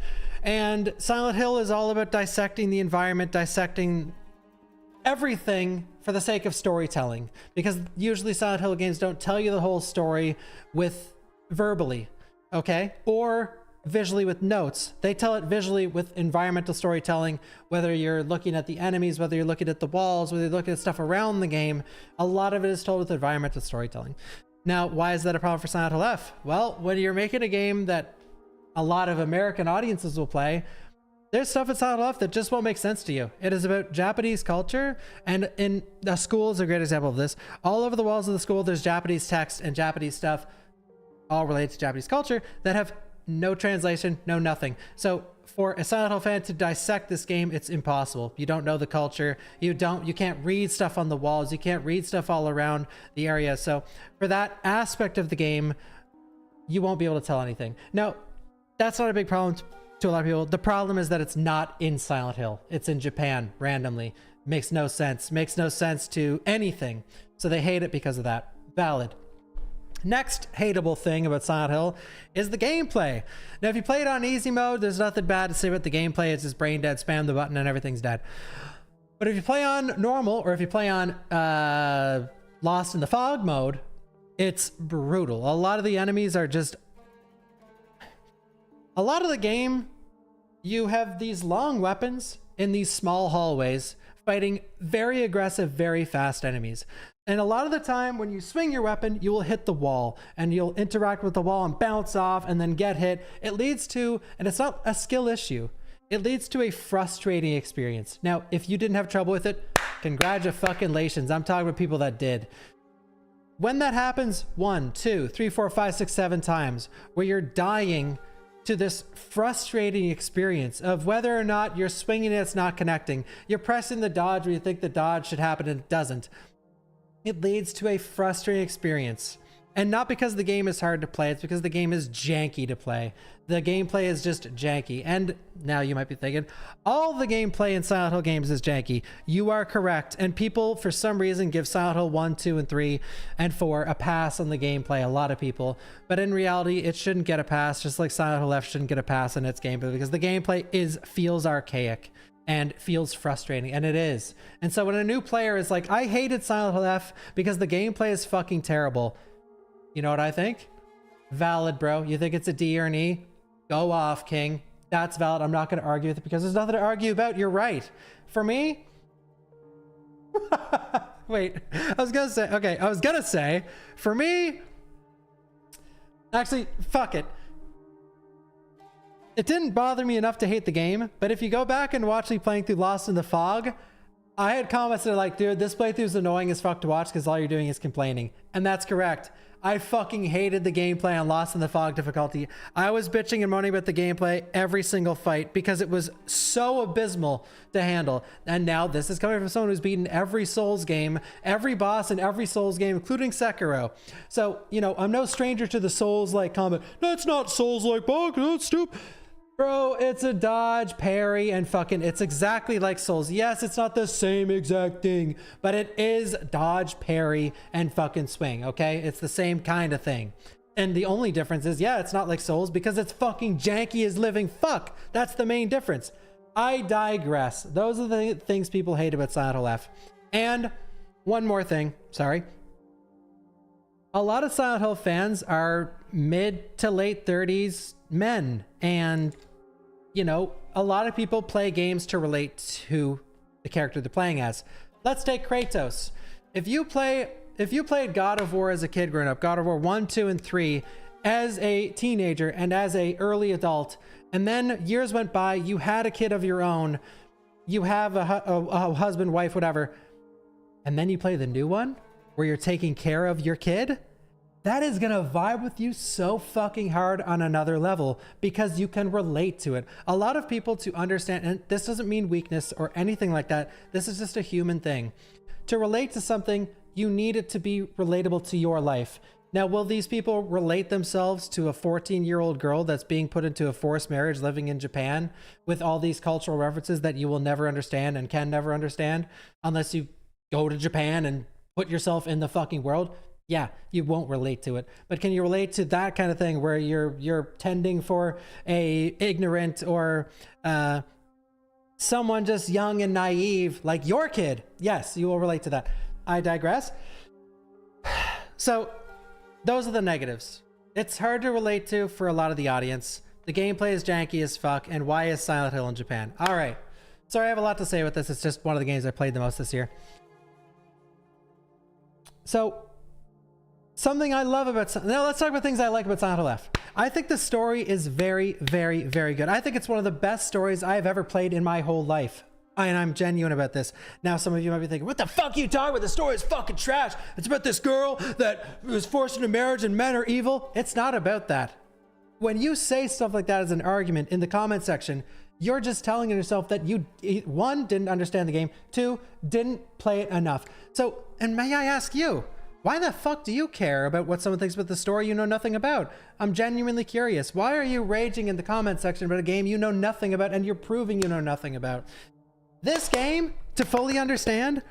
And Silent Hill is all about dissecting the environment, dissecting everything for the sake of storytelling. Because usually Silent Hill games don't tell you the whole story with verbally, okay? Or visually with notes. They tell it visually with environmental storytelling, whether you're looking at the enemies, whether you're looking at the walls, whether you're looking at stuff around the game. A lot of it is told with environmental storytelling. Now, why is that a problem for Silent Hill F? Well, when you're making a game that a lot of American audiences will play, there's stuff in Silent Hill F that just won't make sense to you. It is about Japanese culture, and in the school is a great example of this. All over the walls of the school, there's Japanese text and Japanese stuff, all related to Japanese culture, that have no translation, no nothing. So for a Silent Hill fan to dissect this game, it's impossible. You don't know the culture. You can't read stuff on the walls. You can't read stuff all around the area. So for that aspect of the game, you won't be able to tell anything. Now, that's not a big problem to a lot of people. The problem is that it's not in Silent Hill. It's in Japan randomly. Makes no sense. Makes no sense to anything. So they hate it because of that. Valid. Next hateable thing about Silent Hill is the gameplay. Now, if you play it on easy mode, there's nothing bad to say about the gameplay. It's just brain dead, spam the button and everything's dead. But if you play on normal, or if you play on Lost in the Fog mode, it's brutal. A lot of the enemies are just... A lot of the game, you have these long weapons in these small hallways fighting very aggressive, very fast enemies. And a lot of the time when you swing your weapon, you will hit the wall and you'll interact with the wall and bounce off and then get hit. It leads to, and it's not a skill issue, it leads to a frustrating experience. Now, if you didn't have trouble with it, congratulations. I'm talking about people that did. When that happens 1, 2, 3, 4, 5, 6, 7 times, where you're dying to this frustrating experience of whether or not you're swinging it, it's not connecting. You're pressing the dodge where you think the dodge should happen and it doesn't. It leads to a frustrating experience. And not because the game is hard to play, it's because the game is janky to play. The gameplay is just janky. And now you might be thinking, all the gameplay in Silent Hill games is janky. You are correct. And people, for some reason, give Silent Hill 1, 2, and 3, and 4 a pass on the gameplay. A lot of people. But in reality, it shouldn't get a pass, just like Silent Hill F shouldn't get a pass in its gameplay, because the gameplay feels archaic and feels frustrating, and it is. And so when a new player is like, I hated Silent Hill F because the gameplay is fucking terrible, you know what I think? Valid, bro. You think it's a D or an E? Go off, King. That's valid. I'm not going to argue with it because there's nothing to argue about. You're right. For me... Wait, I was going to say, for me... Actually, fuck it. It didn't bother me enough to hate the game, but if you go back and watch me playing through Lost in the Fog, I had comments that are like, dude, this playthrough is annoying as fuck to watch because all you're doing is complaining. And that's correct. I fucking hated the gameplay on Lost in the Fog difficulty. I was bitching and moaning about the gameplay every single fight because it was so abysmal to handle. And now this is coming from someone who's beaten every Souls game, every boss in every Souls game, including Sekiro. So, you know, I'm no stranger to the Souls-like combat. No, it's not Souls-like, bug. That's stupid. Bro, it's a dodge, parry, and fucking, it's exactly like Souls. Yes, it's not the same exact thing, but it is dodge, parry, and fucking swing, okay? It's the same kind of thing. And the only difference is, yeah, it's not like Souls because it's fucking janky as living fuck. That's the main difference. I digress. Those are the things people hate about Silent Hill F. And one more thing, sorry. A lot of Silent Hill fans are mid to late 30s men, and you know, a lot of people play games to relate to the character they're playing as. Let's take Kratos. If you played God of War as a kid growing up, God of War 1, 2, and 3 as a teenager and as a early adult, and then years went by, you had a kid of your own, you have a husband, wife, whatever, and then you play the new one where you're taking care of your kid, that is gonna vibe with you so fucking hard on another level because you can relate to it. A lot of people, to understand, and this doesn't mean weakness or anything like that, this is just a human thing. To relate to something, you need it to be relatable to your life. Now, will these people relate themselves to a 14-year-old girl that's being put into a forced marriage living in Japan with all these cultural references that you will never understand and can never understand unless you go to Japan and put yourself in the fucking world? Yeah, you won't relate to it. But can you relate to that kind of thing where you're tending for a ignorant or someone just young and naive like your kid? Yes, you will relate to that. I digress. So those are the negatives. It's hard to relate to for a lot of the audience. The gameplay is janky as fuck. And why is Silent Hill in Japan? All right. Sorry, I have a lot to say with this. It's just one of the games I played the most this year. So something I love about... Now let's talk about things I like about Silent Hill F. I think the story is very, very, very good. I think it's one of the best stories I've ever played in my whole life. And I'm genuine about this. Now, some of you might be thinking, what the fuck are you talking about? The story is fucking trash. It's about this girl that was forced into marriage and men are evil. It's not about that. When you say stuff like that as an argument in the comment section, you're just telling yourself that you, one, didn't understand the game, two, didn't play it enough. So, and may I ask you, why the fuck do you care about what someone thinks about the story you know nothing about? I'm genuinely curious. Why are you raging in the comment section about a game you know nothing about and you're proving you know nothing about? This game, to fully understand,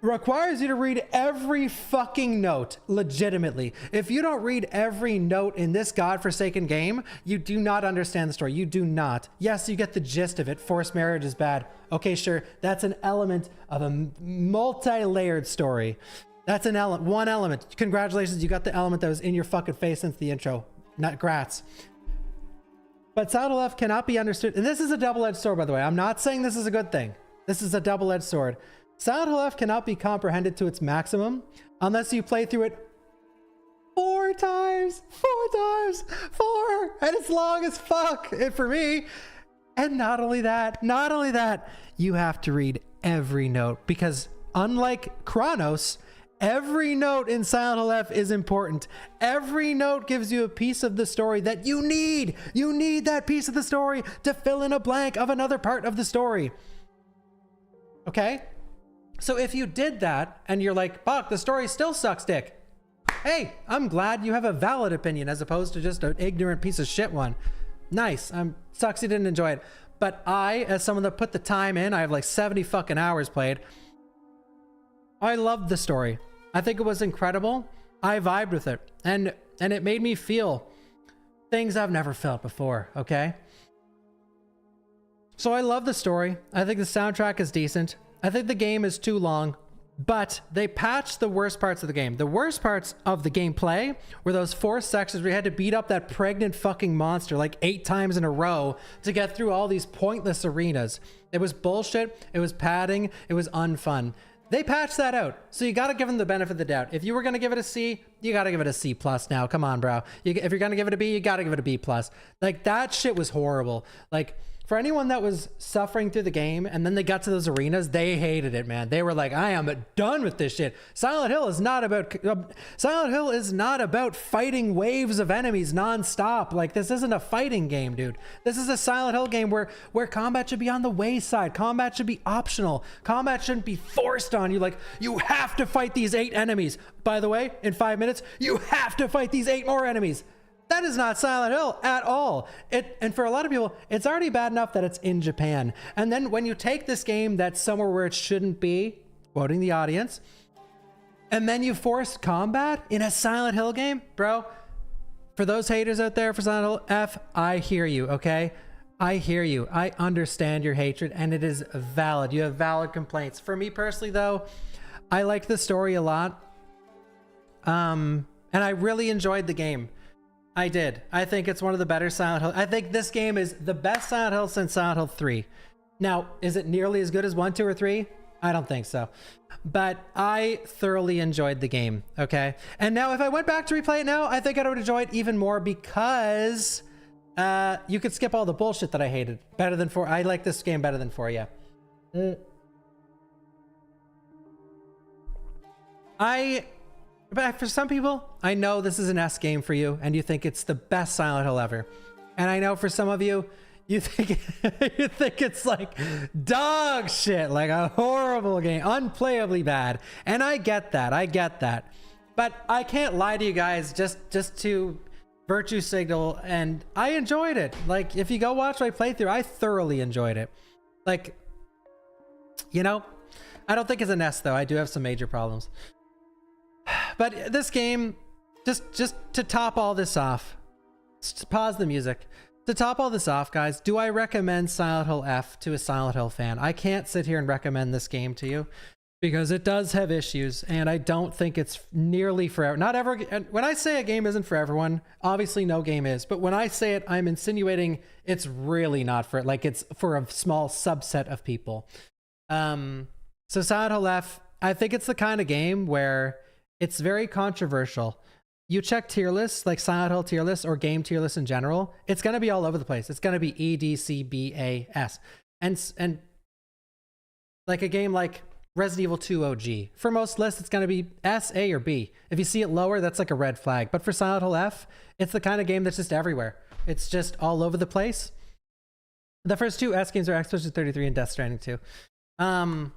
requires you to read every fucking note, legitimately. If you don't read every note in this godforsaken game, you do not understand the story. You do not. Yes, you get the gist of it. Forced marriage is bad. Okay, sure. That's an element of a multi-layered story. That's an element, one element. Congratulations, you got the element that was in your fucking face since the intro. Not grats. But Silent Hill F cannot be understood. And this is a double-edged sword, by the way. I'm not saying this is a good thing. This is a double-edged sword. Silent Hill F cannot be comprehended to its maximum unless you play through it 4 times. 4 times. 4. And it's long as fuck for me. And not only that, you have to read every note because unlike Chronos, every note in Silent Hill F is important. Every note gives you a piece of the story that you need. You need that piece of the story to fill in a blank of another part of the story. Okay? So if you did that and you're like, fuck, the story still sucks dick. Hey, I'm glad you have a valid opinion as opposed to just an ignorant piece of shit one. Nice. Sucks you didn't enjoy it. But I, as someone that put the time in, I have like 70 fucking hours played. I loved the story. I think it was incredible. I vibed with it. And it made me feel things I've never felt before, okay? So I love the story. I think the soundtrack is decent. I think the game is too long, but they patched the worst parts of the game. The worst parts of the gameplay were those 4 sections where you had to beat up that pregnant fucking monster like 8 times in a row to get through all these pointless arenas. It was bullshit. It was padding. It was unfun. They patched that out. So you got to give them the benefit of the doubt. If you were going to give it a C, you got to give it a C plus now. Come on, bro. If you're going to give it a B, you got to give it a B plus. Like, that shit was horrible. Like, for anyone that was suffering through the game and then they got to those arenas, they hated it, man. They were like, I am done with this shit. Silent Hill is not about fighting waves of enemies nonstop. Like, this isn't a fighting game, dude. This is a Silent Hill game where combat should be on the wayside. Combat should be optional. Combat shouldn't be forced on you. Like, you have to fight these 8 enemies. By the way, in 5 minutes, you have to fight these 8 more enemies. That is not Silent Hill at all. And for a lot of people, it's already bad enough that it's in Japan. And then when you take this game that's somewhere where it shouldn't be, quoting the audience, and then you force combat in a Silent Hill game, bro, for those haters out there for Silent Hill F, I hear you, okay? I hear you. I understand your hatred, and it is valid. You have valid complaints. For me personally, though, I liked the story a lot. And I really enjoyed the game. I did. I think it's one of the better Silent Hill. I think this game is the best Silent Hill since Silent Hill 3. Now, is it nearly as good as 1, 2, or 3? I don't think so. But I thoroughly enjoyed the game, okay? And now if I went back to replay it now, I think I would enjoy it even more because you could skip all the bullshit that I hated. Better than 4. I like this game better than 4, yeah. But for some people, I know this is an S game for you, and you think it's the best Silent Hill ever. And I know for some of you, you think you think it's like dog shit, like a horrible game, unplayably bad. And I get that, But I can't lie to you guys just to virtue signal, and I enjoyed it. Like, if you go watch my playthrough, I thoroughly enjoyed it. Like, you know, I don't think it's an S though. I do have some major problems. But this game, just to top all this off, pause the music. To top all this off, guys, do I recommend Silent Hill F to a Silent Hill fan? I can't sit here and recommend this game to you because it does have issues, and I don't think it's nearly for not ever. When I say a game isn't for everyone, obviously no game is. But when I say it, I'm insinuating it's really not for it. Like, it's for a small subset of people. So Silent Hill F, I think it's the kind of game where it's very controversial. You check tier lists, like Silent Hill tier lists or game tier lists in general, it's going to be all over the place. It's going to be E, D, C, B, A, S. And like a game like Resident Evil 2 OG, for most lists, it's going to be S, A, or B. If you see it lower, that's like a red flag. But for Silent Hill F, it's the kind of game that's just everywhere. It's just all over the place. The first 2 S games are Expedition 33 and Death Stranding 2. And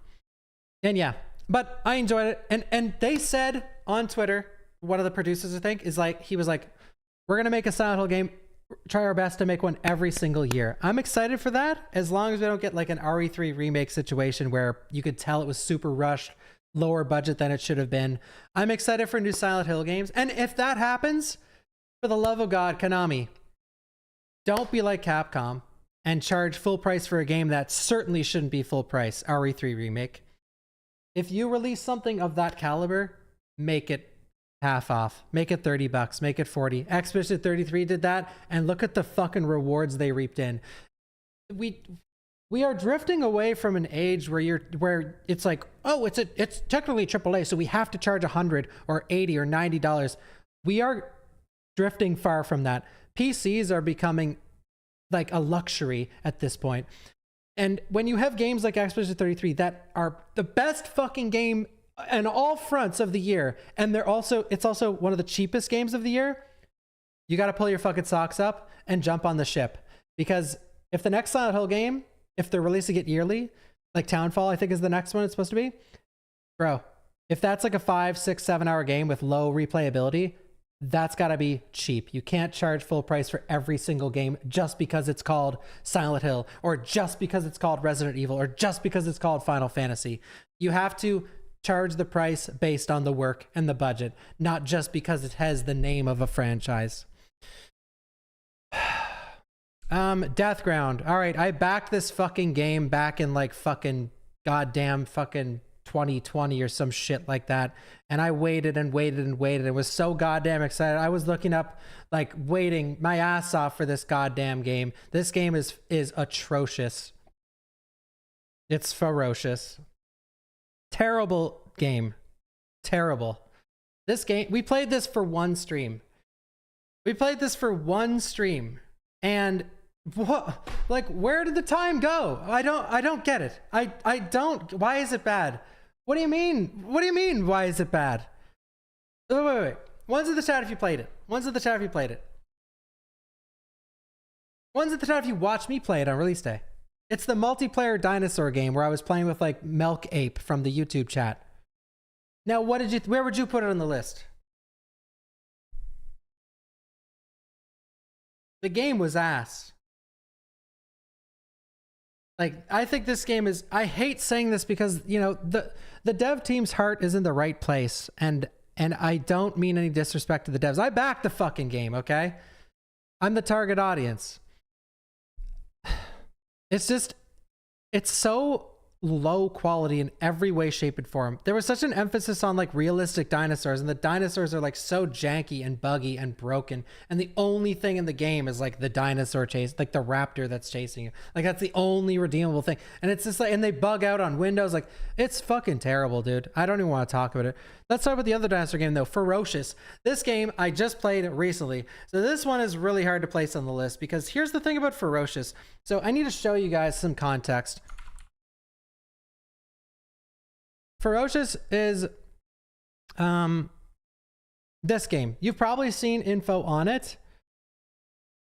yeah. But I enjoyed it. And they said on Twitter, one of the producers, I think, he was like, we're going to make a Silent Hill game, try our best to make one every single year. I'm excited for that, as long as we don't get like an RE3 remake situation where you could tell it was super rushed, lower budget than it should have been. I'm excited for new Silent Hill games. And if that happens, for the love of God, Konami, don't be like Capcom and charge full price for a game that certainly shouldn't be full price, RE3 remake. If you release something of that caliber, make it half off. Make it $30. Make it 40. Expedition 33 did that, and look at the fucking rewards they reaped in. We are drifting away from an age where it's like, oh, it's technically AAA, so we have to charge $100 or $80 or $90. We are drifting far from that. PCs are becoming like a luxury at this point. And when you have games like Expedition 33 that are the best fucking game on all fronts of the year, and it's also one of the cheapest games of the year, you got to pull your fucking socks up and jump on the ship. Because if the next Silent Hill game, if they're releasing it yearly, like Townfall, I think is the next one it's supposed to be, bro, If that's like a 5, 6, 7 hour game with low replayability, that's got to be cheap. You can't charge full price for every single game just because it's called Silent Hill, or just because it's called Resident Evil, or just because it's called Final Fantasy. You have to charge the price based on the work and the budget, not just because it has the name of a franchise. Deathground. All right, I backed this fucking game back in like fucking goddamn fucking 2020 or some shit like that, and I waited and waited and waited. It was so goddamn excited. I was looking up, like, waiting my ass off for this goddamn game. This game is atrocious. It's ferocious. Terrible game. Terrible. This game, we played this for one stream. And what, like, where did the time go? I don't get it. I don't. Why is it bad? What do you mean? What do you mean? Why is it bad? Wait. One's in the chat if you played it. One's in the chat if you played it. One's in the chat if you watched me play it on release day. It's the multiplayer dinosaur game where I was playing with like Milk Ape from the YouTube chat. Now, where would you put it on the list? The game was ass. Like, I think this game is, I hate saying this because, you know, the dev team's heart is in the right place, and I don't mean any disrespect to the devs. I backed the fucking game, okay? I'm the target audience. It's just, it's so low quality in every way, shape, and form. There was such an emphasis on like realistic dinosaurs, and the dinosaurs are like so janky and buggy and broken, and the only thing in the game is like the dinosaur chase, like the raptor that's chasing you. Like, that's the only redeemable thing. And it's just like, and they bug out on Windows. Like, it's fucking terrible, dude. I don't even want to talk about it. Let's talk about the other dinosaur game though, Ferocious. This game, I just played it recently. So this one is really hard to place on the list, because here's the thing about Ferocious. So I need to show you guys some context. Ferocious is this game. You've probably seen info on it,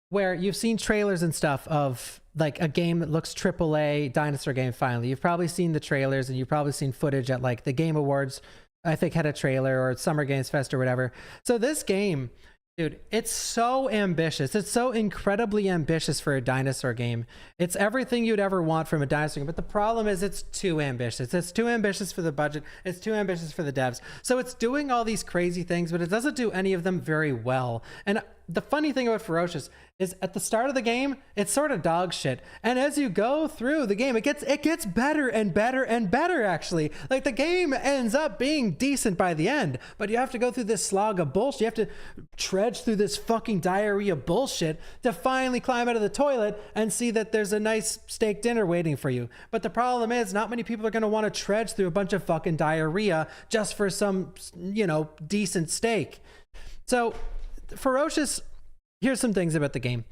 where you've seen trailers and stuff of like a game that looks AAA dinosaur game finally. You've probably seen the trailers, and you've probably seen footage at like the Game Awards, I think, had a trailer, or Summer Games Fest or whatever. So this game, dude, it's so ambitious. It's so incredibly ambitious for a dinosaur game. It's everything you'd ever want from a dinosaur game. But the problem is it's too ambitious. It's too ambitious for the budget. It's too ambitious for the devs. So it's doing all these crazy things, but it doesn't do any of them very well. And the funny thing about Ferocious is at the start of the game, it's sort of dog shit. And as you go through the game, it gets better and better and better, actually. Like, the game ends up being decent by the end, but you have to go through this slog of bullshit. You have to trudge through this fucking diarrhea bullshit to finally climb out of the toilet and see that there's a nice steak dinner waiting for you. But the problem is, not many people are going to want to trudge through a bunch of fucking diarrhea just for some, you know, decent steak. So Ferocious, here's some things about the game.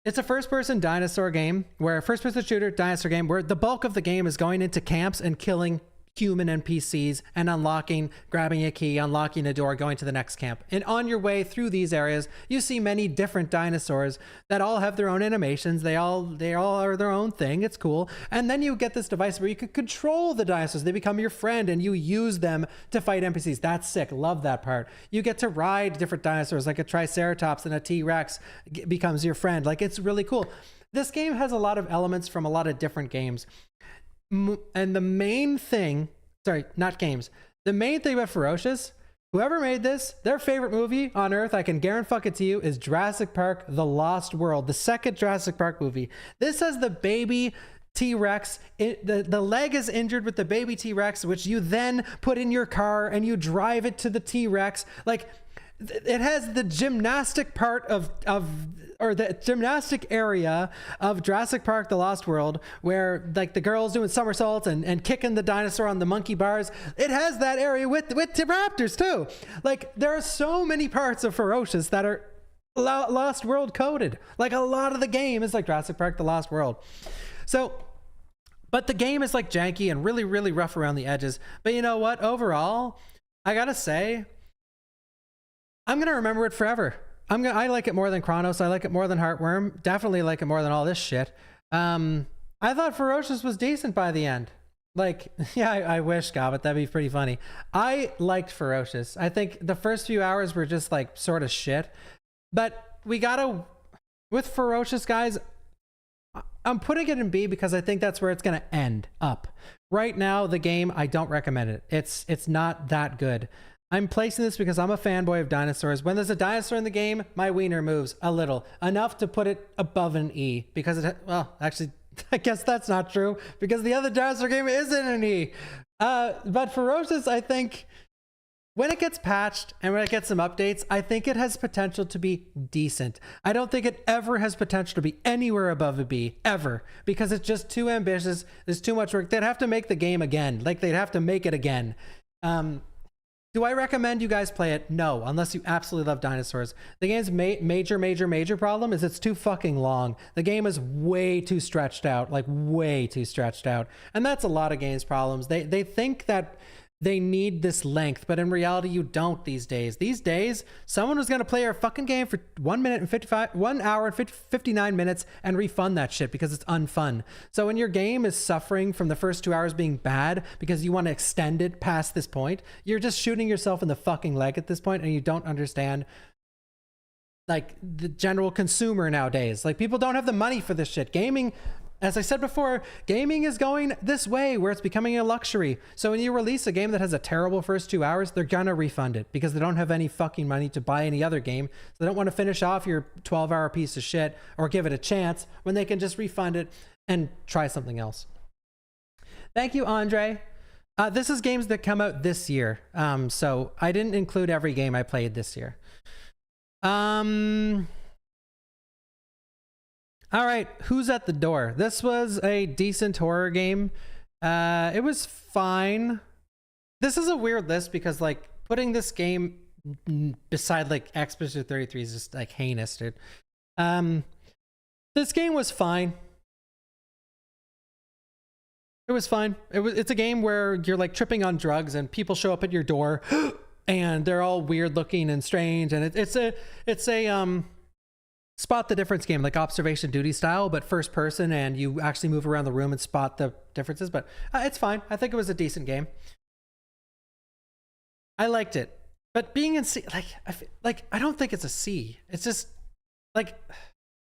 It's a first-person dinosaur game, where first-person shooter dinosaur game, where the bulk of the game is going into camps and killing human NPCs and unlocking, grabbing a key, unlocking a door, going to the next camp. And on your way through these areas, you see many different dinosaurs that all have their own animations. They all are their own thing. It's cool. And then you get this device where you can control the dinosaurs. They become your friend, and you use them to fight NPCs. That's sick. Love that part. You get to ride different dinosaurs, like a Triceratops and a T-Rex becomes your friend. Like, it's really cool. This game has a lot of elements from a lot of different games. And the main thing, sorry, not games. The main thing about Ferocious, whoever made this, their favorite movie on Earth, I can guarantee it to you, is Jurassic Park: The Lost World, the second Jurassic Park movie. This has the baby T-Rex. The leg is injured with the baby T-Rex, which you then put in your car and you drive it to the T-Rex. Like, it has the gymnastic part or the gymnastic area of Jurassic Park: The Lost World, where like the girls doing somersaults and kicking the dinosaur on the monkey bars. It has that area with the raptors too. Like, there are so many parts of Ferocious that are Lost World coded. Like, a lot of the game is like Jurassic Park: The Lost World. So, but the game is like janky and really, really rough around the edges. But you know what? Overall, I gotta say, I'm gonna remember it forever. I like it more than Chronos. I like it more than Heartworm. Definitely like it more than all this shit. I thought Ferocious was decent by the end. Like, yeah, I wish, God, but that'd be pretty funny. I liked Ferocious. I think the first few hours were just like sort of shit, but we gotta, with Ferocious, guys, I'm putting it in B because I think that's where it's gonna end up. Right now, the game, I don't recommend it. It's not that good. I'm placing this because I'm a fanboy of dinosaurs. When there's a dinosaur in the game, my wiener moves a little, enough to put it above an E because it, well, actually, I guess that's not true because the other dinosaur game isn't an E. But Ferocious, I think when it gets patched and when it gets some updates, I think it has potential to be decent. I don't think it ever has potential to be anywhere above a B, ever, because it's just too ambitious. There's too much work. They'd have to make the game again. Like, they'd have to make it again. Do I recommend you guys play it? No, unless you absolutely love dinosaurs. The game's major problem is it's too fucking long. The game is way too stretched out, like way too stretched out. And that's a lot of games problems. They think that they need this length, but in reality, you don't these days. These days, someone was gonna play our fucking game for 1 hour and 59 minutes and refund that shit because it's unfun. So when your game is suffering from the first 2 hours being bad because you want to extend it past this point, you're just shooting yourself in the fucking leg at this point, and you don't understand like the general consumer nowadays. Like, people don't have the money for this shit. Gaming, as I said before, gaming is going this way where it's becoming a luxury. So when you release a game that has a terrible first 2 hours, they're gonna refund it because they don't have any fucking money to buy any other game. So they don't want to finish off your 12-hour piece of shit or give it a chance when they can just refund it and try something else. Thank you, Andre. This is games that come out this year. So I didn't include every game I played this year. All right, who's at the door? This was a decent horror game. It was fine. This is a weird list because, like, putting this game beside like Expedition 33 is just like heinous, dude. This game was fine. It was fine. It's a game where you're like tripping on drugs and people show up at your door and they're all weird looking and strange, and it's a spot the difference game, like observation duty style, but first person, and you actually move around the room and spot the differences. But it's fine. I think it was a decent game. I liked it, but being in C, I don't think it's a C. It's just like,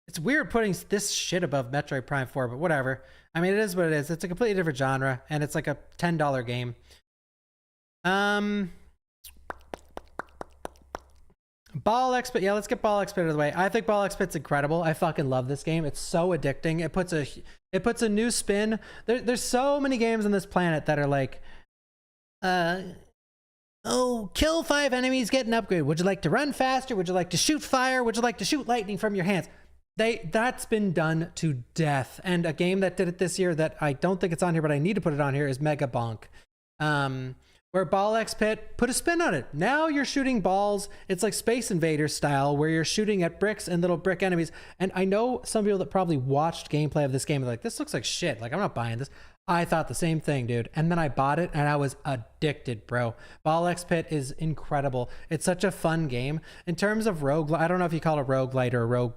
it's weird putting this shit above Metroid Prime 4, but whatever. I mean, it is what it is. It's a completely different genre, and it's like a $10 game. Ball Expit, yeah, let's get Ball Expit out of the way. I think Ball Expit's incredible. I fucking love this game. It's so addicting. It puts a new spin. There's so many games on this planet that are like, oh, kill 5 enemies, get an upgrade. Would you like to run faster? Would you like to shoot fire? Would you like to shoot lightning from your hands? That's been done to death. And a game that did it this year that I don't think it's on here, but I need to put it on here, is Mega Bonk. Where Ball X Pit put a spin on it. Now you're shooting balls. It's like Space Invaders style, where you're shooting at bricks and little brick enemies. And I know some people that probably watched gameplay of this game are like, this looks like shit. Like, I'm not buying this. I thought the same thing, dude. And then I bought it and I was addicted, bro. Ball X Pit is incredible. It's such a fun game. In terms of rogue, I don't know if you call it roguelite or rogue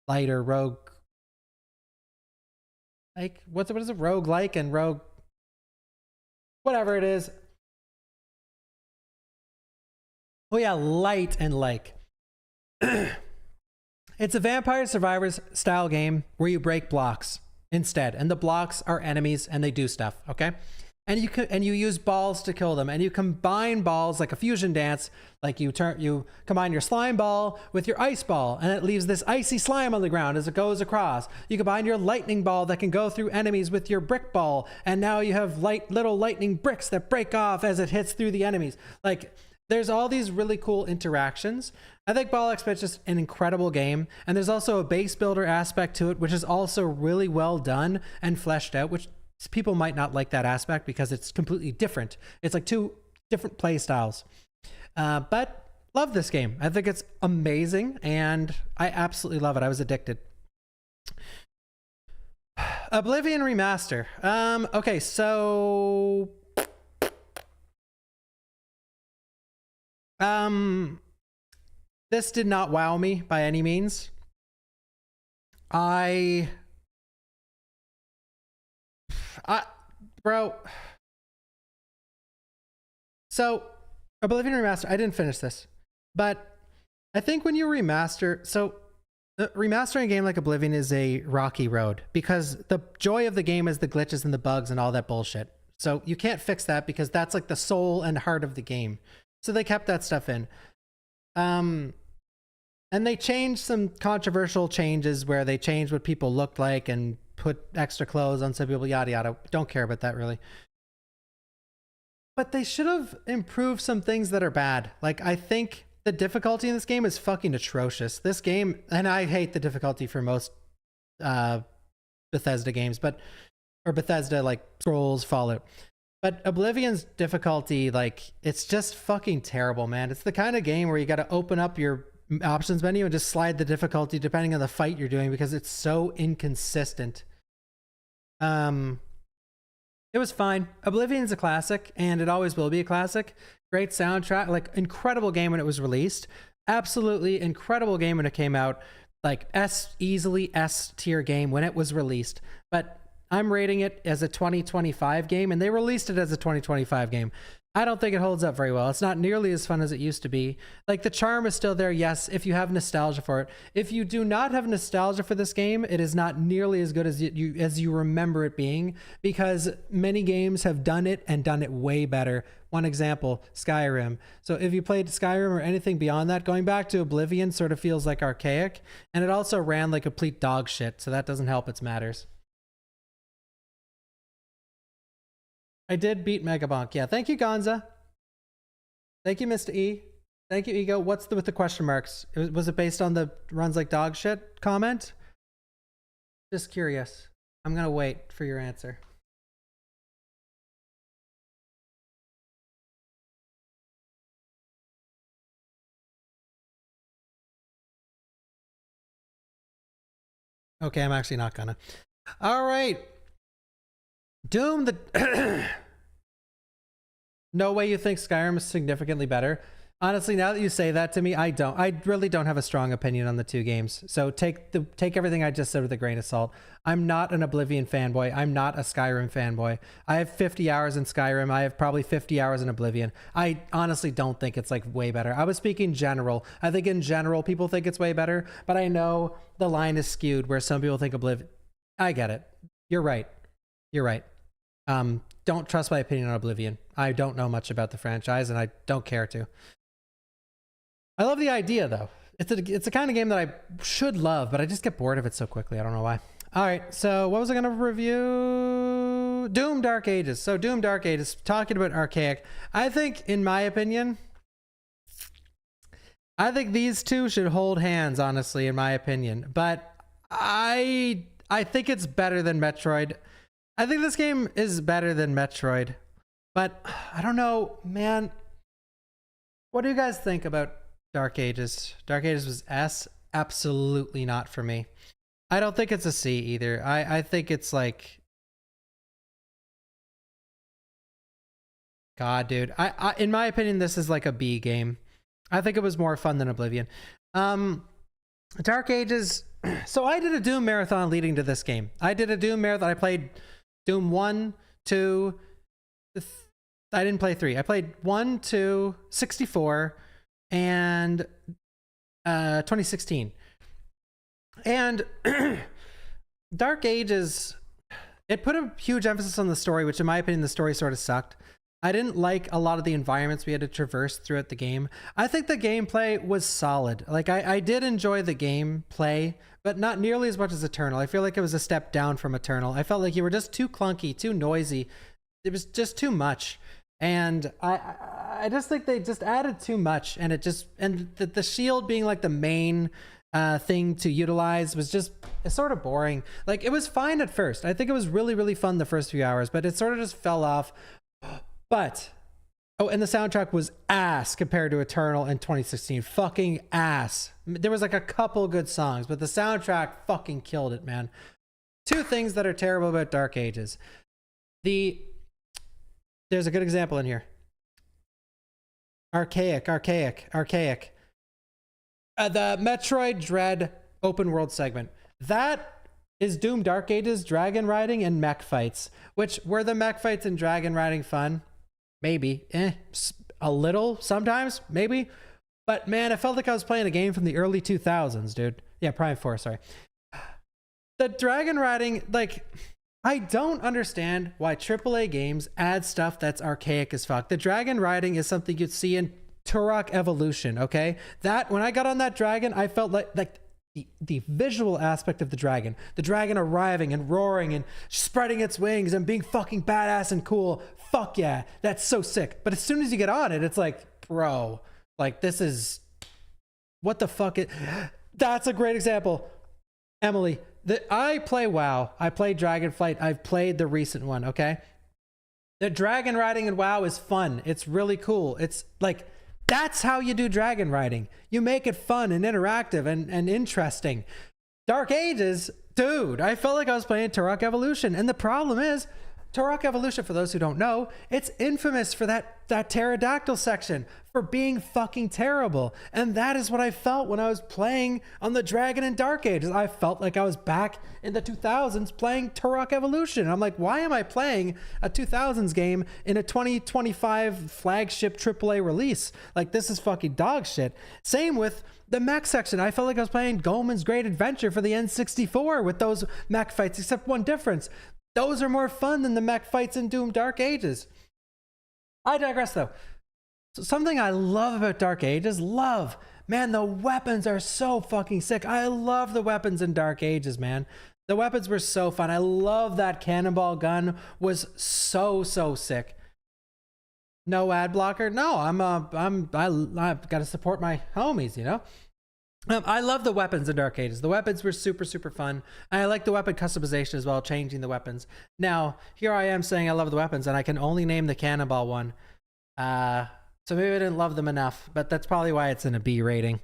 light or rogue. Like, what is it? Rogue like and rogue. Whatever it is. Oh yeah, light and like. It's a Vampire Survivors style game where you break blocks instead, and the blocks are enemies and they do stuff, okay? And you use balls to kill them, and you combine balls like a fusion dance. Like you combine your slime ball with your ice ball, and it leaves this icy slime on the ground as it goes across. You combine your lightning ball that can go through enemies with your brick ball, and now you have little lightning bricks that break off as it hits through the enemies. Like, there's all these really cool interactions. I think Ball X is just an incredible game, and there's also a base builder aspect to it, which is also really well done and fleshed out, which people might not like that aspect because it's completely different. It's like 2 different play styles. But love this game. I think it's amazing, and I absolutely love it. I was addicted. Oblivion Remaster. Okay, so this did not wow me by any means. I Bro. So, Oblivion Remaster, I didn't finish this, but I think when you remaster, remastering a game like Oblivion is a rocky road because the joy of the game is the glitches and the bugs and all that bullshit. So you can't fix that because that's like the soul and heart of the game. So they kept that stuff in. And they changed some controversial changes where they changed what people looked like and put extra clothes on some people, yada, yada. Don't care about that really. But they should have improved some things that are bad. Like, I think the difficulty in this game is fucking atrocious. This game, and I hate the difficulty for most Bethesda games, or Bethesda, like, Scrolls, Fallout. But Oblivion's difficulty, like, it's just fucking terrible, man. It's the kind of game where you got to open up your options menu and just slide the difficulty depending on the fight you're doing because it's so inconsistent. It was fine. Oblivion's a classic, and it always will be a classic. Great soundtrack, like incredible game when it was released. Absolutely incredible game when it came out. Like easily S tier game when it was released. But I'm rating it as a 2025 game, and they released it as a 2025 game. I don't think it holds up very well. It's not nearly as fun as it used to be. Like, the charm is still there, yes, if you have nostalgia for it. If you do not have nostalgia for this game, it is not nearly as good as you remember it being, because many games have done it and done it way better. One example, Skyrim. So if you played Skyrim or anything beyond that, going back to Oblivion sort of feels like archaic, and it also ran like complete dog shit, so that doesn't help its matters. I did beat Megabonk. Yeah, thank you, Gonza. Thank you, Mr. E. Thank you, Ego. What's with the question marks? Was it based on the runs like dog shit comment? Just curious. I'm going to wait for your answer. Okay, I'm actually not gonna. All right. Doom, no way you think Skyrim is significantly better. Honestly, now that you say that to me, I really don't have a strong opinion on the two games. So take everything I just said with a grain of salt. I'm not an Oblivion fanboy. I'm not a Skyrim fanboy. I have 50 hours in Skyrim. I have probably 50 hours in Oblivion. I honestly don't think it's like way better. I was speaking general. I think in general, people think it's way better, but I know the line is skewed where some people think Oblivion. I get it. You're right. You're right. Don't trust my opinion on Oblivion. I don't know much about the franchise, and I don't care to. I love the idea, though. It's a kind of game that I should love, but I just get bored of it so quickly. I don't know why. All right, so what was I going to review? Doom Dark Ages. So Doom Dark Ages, talking about archaic. I think, in my opinion, I think these two should hold hands, honestly, in my opinion. But I think it's better than Metroid. I think this game is better than Metroid, but I don't know, man. What do you guys think about Dark Ages? Dark Ages was S? Absolutely not for me. I don't think it's a C either. I think it's like... God, dude. In my opinion, this is like a B game. I think it was more fun than Oblivion. Dark Ages... So I did a Doom marathon leading to this game. I did a Doom marathon. I played Doom 1, 2, I didn't play 3. I played 1, 2, 64, and 2016. And Dark Ages, it put a huge emphasis on the story, which in my opinion, the story sort of sucked. I didn't like a lot of the environments we had to traverse throughout the game. I think the gameplay was solid. Like, I did enjoy the gameplay, but not nearly as much as Eternal. I feel like it was a step down from Eternal. I felt like you were just too clunky, too noisy. It was just too much. And I just think they just added too much. And the shield being like the main thing to utilize was just sort of boring. Like, it was fine at first. I think it was really, really fun the first few hours, but it sort of just fell off. But, oh, and the soundtrack was ass compared to Eternal in 2016. Fucking ass. There was like a couple good songs, but the soundtrack fucking killed it, man. Two things that are terrible about Dark Ages. There's a good example in here. Archaic. The Metroid Dread open world segment. That is Doom Dark Ages dragon riding and mech fights, which were the mech fights and dragon riding fun? Maybe. A little sometimes, maybe. But man, it felt like I was playing a game from the early 2000s, dude. Yeah, Prime 4, sorry. The dragon riding, like, I don't understand why AAA games add stuff that's archaic as fuck. The dragon riding is something you'd see in Turok Evolution, okay? That, when I got on that dragon, I felt like the visual aspect of the dragon arriving and roaring and spreading its wings and being fucking badass and cool. Fuck yeah, that's so sick. But as soon as you get on it, it's like, bro, like, this is, what the fuck? That's a great example. Emily, I play WoW. I play Dragonflight. I've played the recent one, okay? The dragon riding in WoW is fun. It's really cool. It's like, that's how you do dragon riding. You make it fun and interactive and interesting. Dark Ages, dude, I felt like I was playing Turok Evolution. And the problem is, Turok Evolution, for those who don't know, it's infamous for that pterodactyl section, for being fucking terrible. And that is what I felt when I was playing on the Dragon in Dark Ages. I felt like I was back in the 2000s playing Turok Evolution. And I'm like, why am I playing a 2000s game in a 2025 flagship AAA release? Like, this is fucking dog shit. Same with the mech section. I felt like I was playing Goemon's Great Adventure for the N64 with those mech fights, except one difference. Those are more fun than the mech fights in Doom Dark Ages. I digress though. So something I love about Dark Ages, man, the weapons are so fucking sick. I love the weapons in Dark Ages, man. The weapons were so fun. I love that cannonball gun was so sick. No ad blocker. No, I've got to support my homies, you know? I love the weapons in Dark Ages. The weapons were super fun. And I like the weapon customization as well, changing the weapons. Now, here I am saying I love the weapons, and I can only name the cannonball one. So maybe I didn't love them enough, but that's probably why it's in a B rating.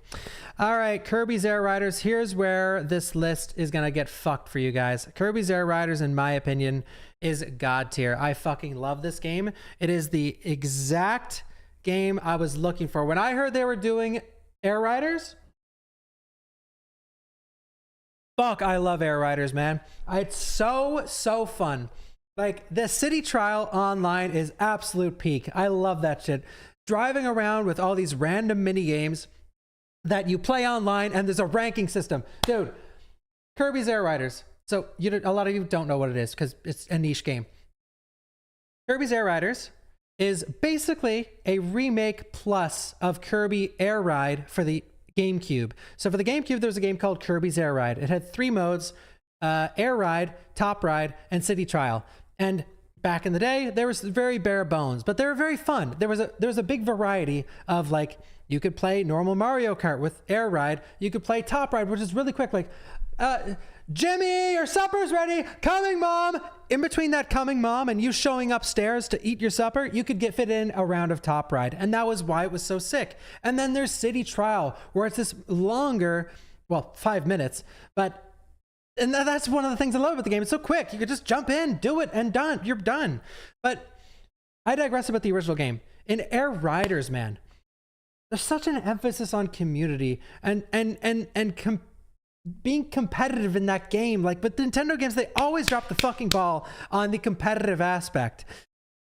All right, Kirby's Air Riders. Here's where this list is going to get fucked for you guys. Kirby's Air Riders, in my opinion, is God tier. I fucking love this game. It is the exact game I was looking for. When I heard they were doing Air Riders, fuck, I love Air Riders, man. It's so fun. Like, the city trial online is absolute peak. I love that shit. Driving around with all these random mini games that you play online, and there's a ranking system. Dude, Kirby's Air Riders. So a lot of you don't know what it is because it's a niche game. Kirby's Air Riders is basically a remake plus of Kirby Air Ride for the GameCube. So for the GameCube, there was a game called Kirby's Air Ride. It had 3 modes: Air Ride, Top Ride, and City Trial. And back in the day, there was very bare bones, but they were very fun. There was a big variety of, like, you could play normal Mario Kart with Air Ride. You could play Top Ride, which is really quick, like, Jimmy, your supper's ready. Coming, Mom. In between that coming, Mom, and you showing upstairs to eat your supper, you could fit in a round of Top Ride. And that was why it was so sick. And then there's City Trial, where it's this longer, well, 5 minutes, but and that's one of the things I love about the game. It's so quick. You could just jump in, do it, and done. You're done. But I digress about the original game. In Air Riders, man, there's such an emphasis on community and being competitive in that game. Like, with Nintendo games, they always drop the fucking ball on the competitive aspect.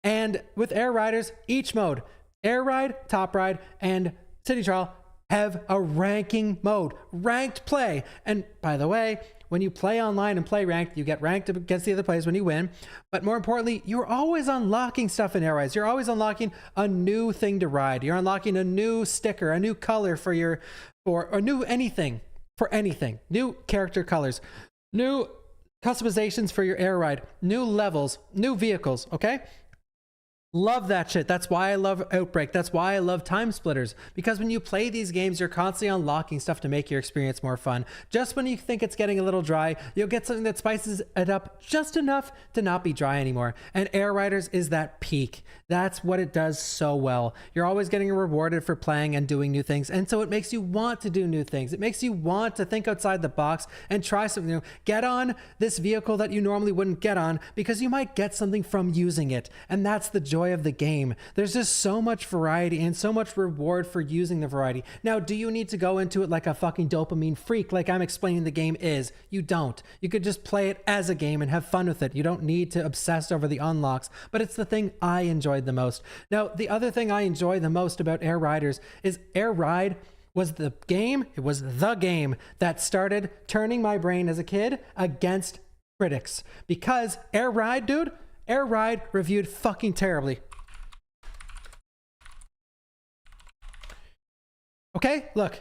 And with Air Riders, each mode, Air Ride, Top Ride, and City Trial, have a ranking mode, ranked play. And by the way, when you play online and play ranked, you get ranked against the other players when you win. But more importantly, you're always unlocking stuff in Air Rides. You're always unlocking a new thing to ride. You're unlocking a new sticker, a new color or new anything, for anything. New character colors, new customizations for your Air Ride, new levels, new vehicles, okay? Love that shit. That's why I love Outbreak. That's why I love Time Splitters. Because when you play these games, you're constantly unlocking stuff to make your experience more fun. Just when you think it's getting a little dry, you'll get something that spices it up just enough to not be dry anymore. And Air Riders is that peak. That's what it does so well. You're always getting rewarded for playing and doing new things. And so it makes you want to do new things. It makes you want to think outside the box and try something new. Get on this vehicle that you normally wouldn't get on because you might get something from using it. And that's the joy joy of the game. There's just so much variety and so much reward for using the variety. Now, do you need to go into it like a fucking dopamine freak like I'm explaining the game is? You don't. You could just play it as a game and have fun with it. You don't need to obsess over the unlocks, but it's the thing I enjoyed the most. Now, the other thing I enjoy the most about Air Riders is Air Ride was the game, it was the game that started turning my brain as a kid against critics. Because Air Ride, dude, Air Ride reviewed fucking terribly. Okay, look.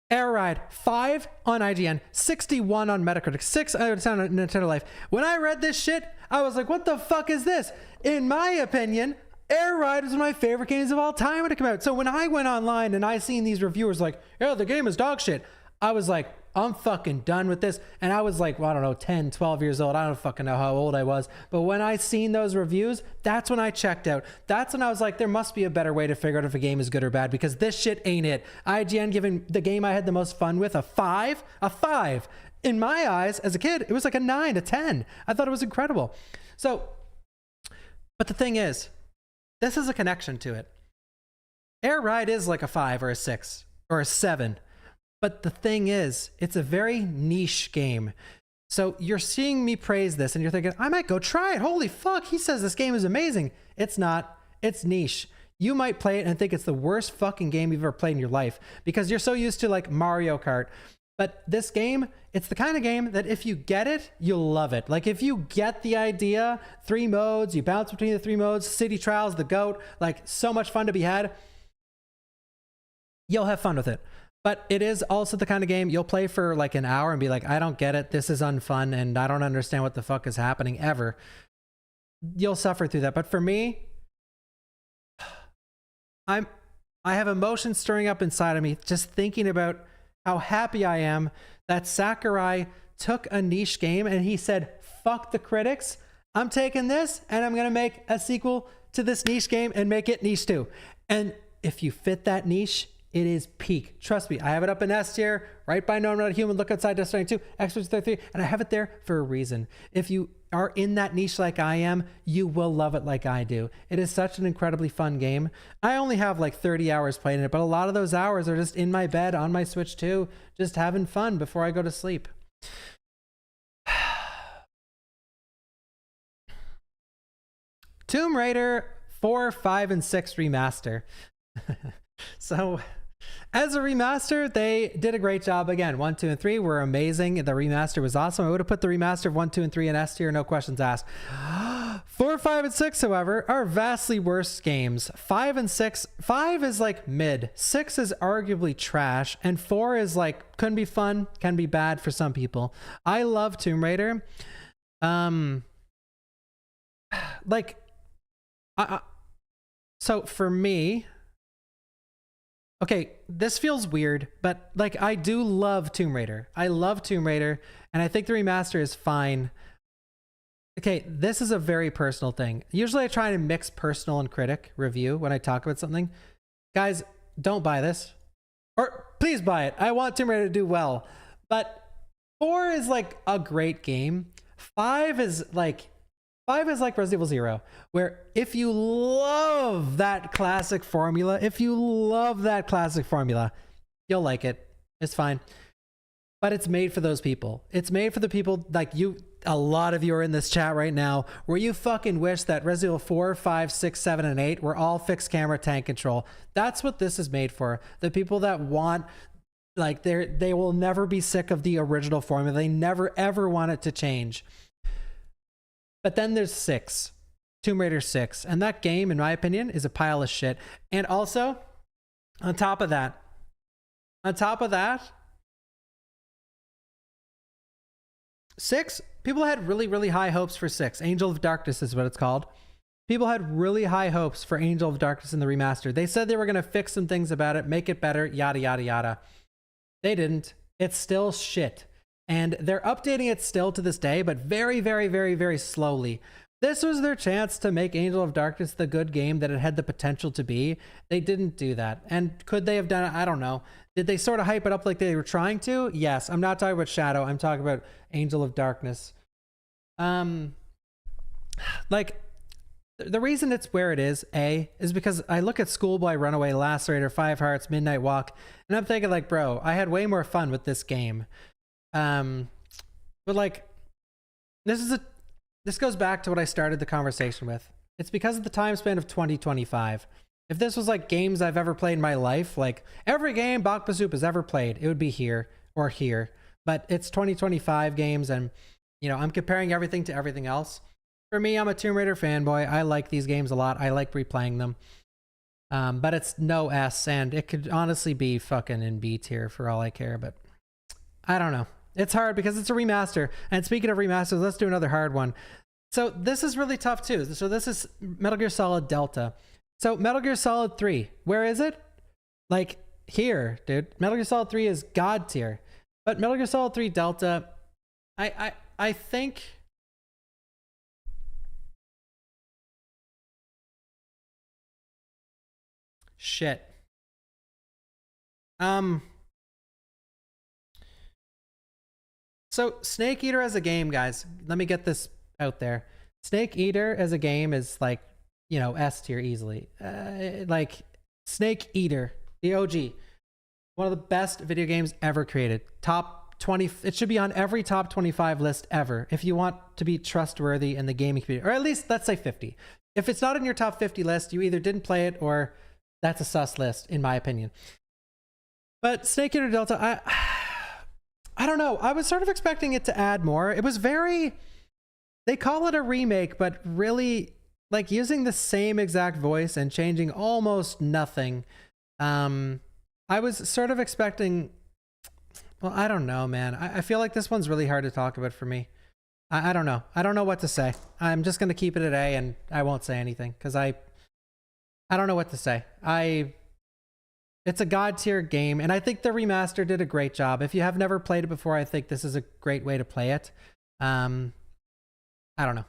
Air Ride, 5 on IGN, 61 on Metacritic, 6 out of 10 on Nintendo Life. When I read this shit, I was like, what the fuck is this? In my opinion, Air Ride was one of my favorite games of all time when it came out. So when I went online and I seen these reviewers like, yeah, the game is dog shit, I was like, I'm fucking done with this. And I was like, well, I don't know, 10, 12 years old. I don't fucking know how old I was. But when I seen those reviews, that's when I checked out. That's when I was like, there must be a better way to figure out if a game is good or bad, because this shit ain't it. IGN giving the game I had the most fun with a 5. A 5. In my eyes, as a kid, it was like a 9, a 10. I thought it was incredible. So, but the thing is, this is a connection to it. Air Ride is like a 5 or a 6 or a 7. But the thing is, it's a very niche game. So you're seeing me praise this and you're thinking, I might go try it. Holy fuck, he says this game is amazing. It's not. It's niche. You might play it and think it's the worst fucking game you've ever played in your life because you're so used to like Mario Kart. But this game, it's the kind of game that if you get it, you'll love it. Like if you get the idea, 3 modes, you bounce between the 3 modes, city trials, the goat, like so much fun to be had, you'll have fun with it. But it is also the kind of game you'll play for like an hour and be like, I don't get it. This is unfun and I don't understand what the fuck is happening ever. You'll suffer through that. But for me, I have emotions stirring up inside of me just thinking about how happy I am that Sakurai took a niche game and he said, fuck the critics. I'm taking this and I'm going to make a sequel to this niche game and make it niche too. And if you fit that niche, it is peak. Trust me, I have it up in S tier, right by No I'm Not a Human, Look Outside, Death Stranding 2, Experts 33, and I have it there for a reason. If you are in that niche like I am, you will love it like I do. It is such an incredibly fun game. I only have like 30 hours playing it, but a lot of those hours are just in my bed on my Switch 2, just having fun before I go to sleep. Tomb Raider 4, 5, and 6 remaster. So as a remaster, they did a great job. Again, 1, 2, and 3 were amazing. The remaster was awesome. I would have put the remaster of 1, 2, and 3 in S tier, no questions asked. 4, 5, and 6, however, are vastly worse games. 5 and 6, 5 is like mid. 6 is arguably trash. And 4 is like, couldn't be fun, can be bad for some people. I love Tomb Raider. So for me, okay, this feels weird, but like I do love Tomb Raider. I love Tomb Raider, and I think the remaster is fine. Okay, this is a very personal thing. Usually I try to mix personal and critic review when I talk about something. Guys, don't buy this. Or please buy it. I want Tomb Raider to do well. But 4 is like a great game. 5 is like Resident Evil 0, where if you love that classic formula, you'll like it. It's fine. But it's made for those people. It's made for the people like you. A lot of you are in this chat right now where you fucking wish that Resident Evil 4, 5, 6, 7, and 8 were all fixed camera tank control. That's what this is made for. The people that want, like, they will never be sick of the original formula. They never ever want it to change. But then there's 6, Tomb Raider 6, and that game, in my opinion, is a pile of shit. And also, on top of that, 6, people had really, really high hopes for 6. Angel of Darkness is what it's called. People had really high hopes for Angel of Darkness in the remaster. They said they were going to fix some things about it, make it better, yada, yada, yada. They didn't. It's still shit. And they're updating it still to this day, but very, very, very, very slowly. This was their chance to make Angel of Darkness the good game that it had the potential to be. They didn't do that. And could they have done it? I don't know. Did they sort of hype it up like they were trying to? Yes. I'm not talking about Shadow. I'm talking about Angel of Darkness. Like, The reason it's where it is, is because I look at Schoolboy, Runaway, Lacerator, Five Hearts, Midnight Walk, and I'm thinking like, bro, I had way more fun with this game. But like, this goes back to what I started the conversation with. It's because of the time span of 2025. If this was like games I've ever played in my life, like every game Bawkbasoup has ever played, it would be here or here. But it's 2025 games, and you know, I'm comparing everything to everything else. For me, I'm a Tomb Raider fanboy. I like these games a lot. I like replaying them. But it's no S, and it could honestly be fucking in B tier for all I care. But I don't know. It's hard because it's a remaster. And speaking of remasters, let's do another hard one. So this is really tough too. So this is Metal Gear Solid Delta. So Metal Gear Solid 3, where is it? Like here, dude. Metal Gear Solid 3 is God tier. But Metal Gear Solid 3 Delta, I think... Shit. So Snake Eater as a game, guys, let me get this out there. Snake Eater as a game is like, you know, S tier easily. Like Snake Eater, the OG, one of the best video games ever created. Top 20, it should be on every top 25 list ever if you want to be trustworthy in the gaming community, or at least let's say 50. If it's not in your top 50 list, you either didn't play it or that's a sus list, in my opinion. But Snake Eater Delta, I don't know. I was sort of expecting it to add more. It was very, they call it a remake, but really like using the same exact voice and changing almost nothing. I was sort of expecting, well, I don't know, man. I feel like this one's really hard to talk about for me. I don't know. I don't know what to say. I'm just going to keep it at A, and I won't say anything because I don't know what to say. It's a God tier game, and I think the remaster did a great job. If you have never played it before, I think this is a great way to play it. I don't know.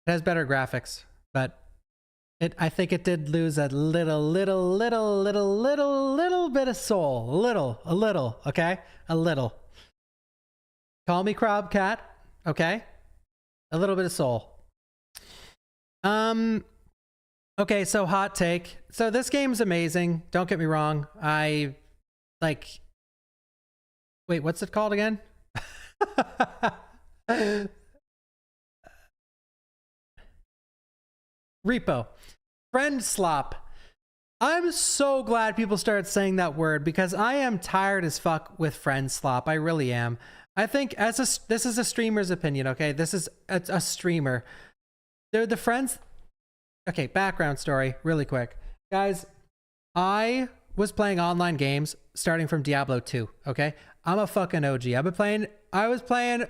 It has better graphics, but I think it did lose a little bit of soul. A little, okay? A little. Call me Crab Cat, okay? A little bit of soul. Okay, so hot take. So this game's amazing. Don't get me wrong. I like... Wait, what's it called again? Repo. Friend slop. I'm so glad people started saying that word because I am tired as fuck with friend slop. I really am. I think this is a streamer's opinion, okay? This is a streamer. They're the friends... Okay, background story, really quick. Guys, I was playing online games starting from Diablo 2, okay? I'm a fucking OG. I was playing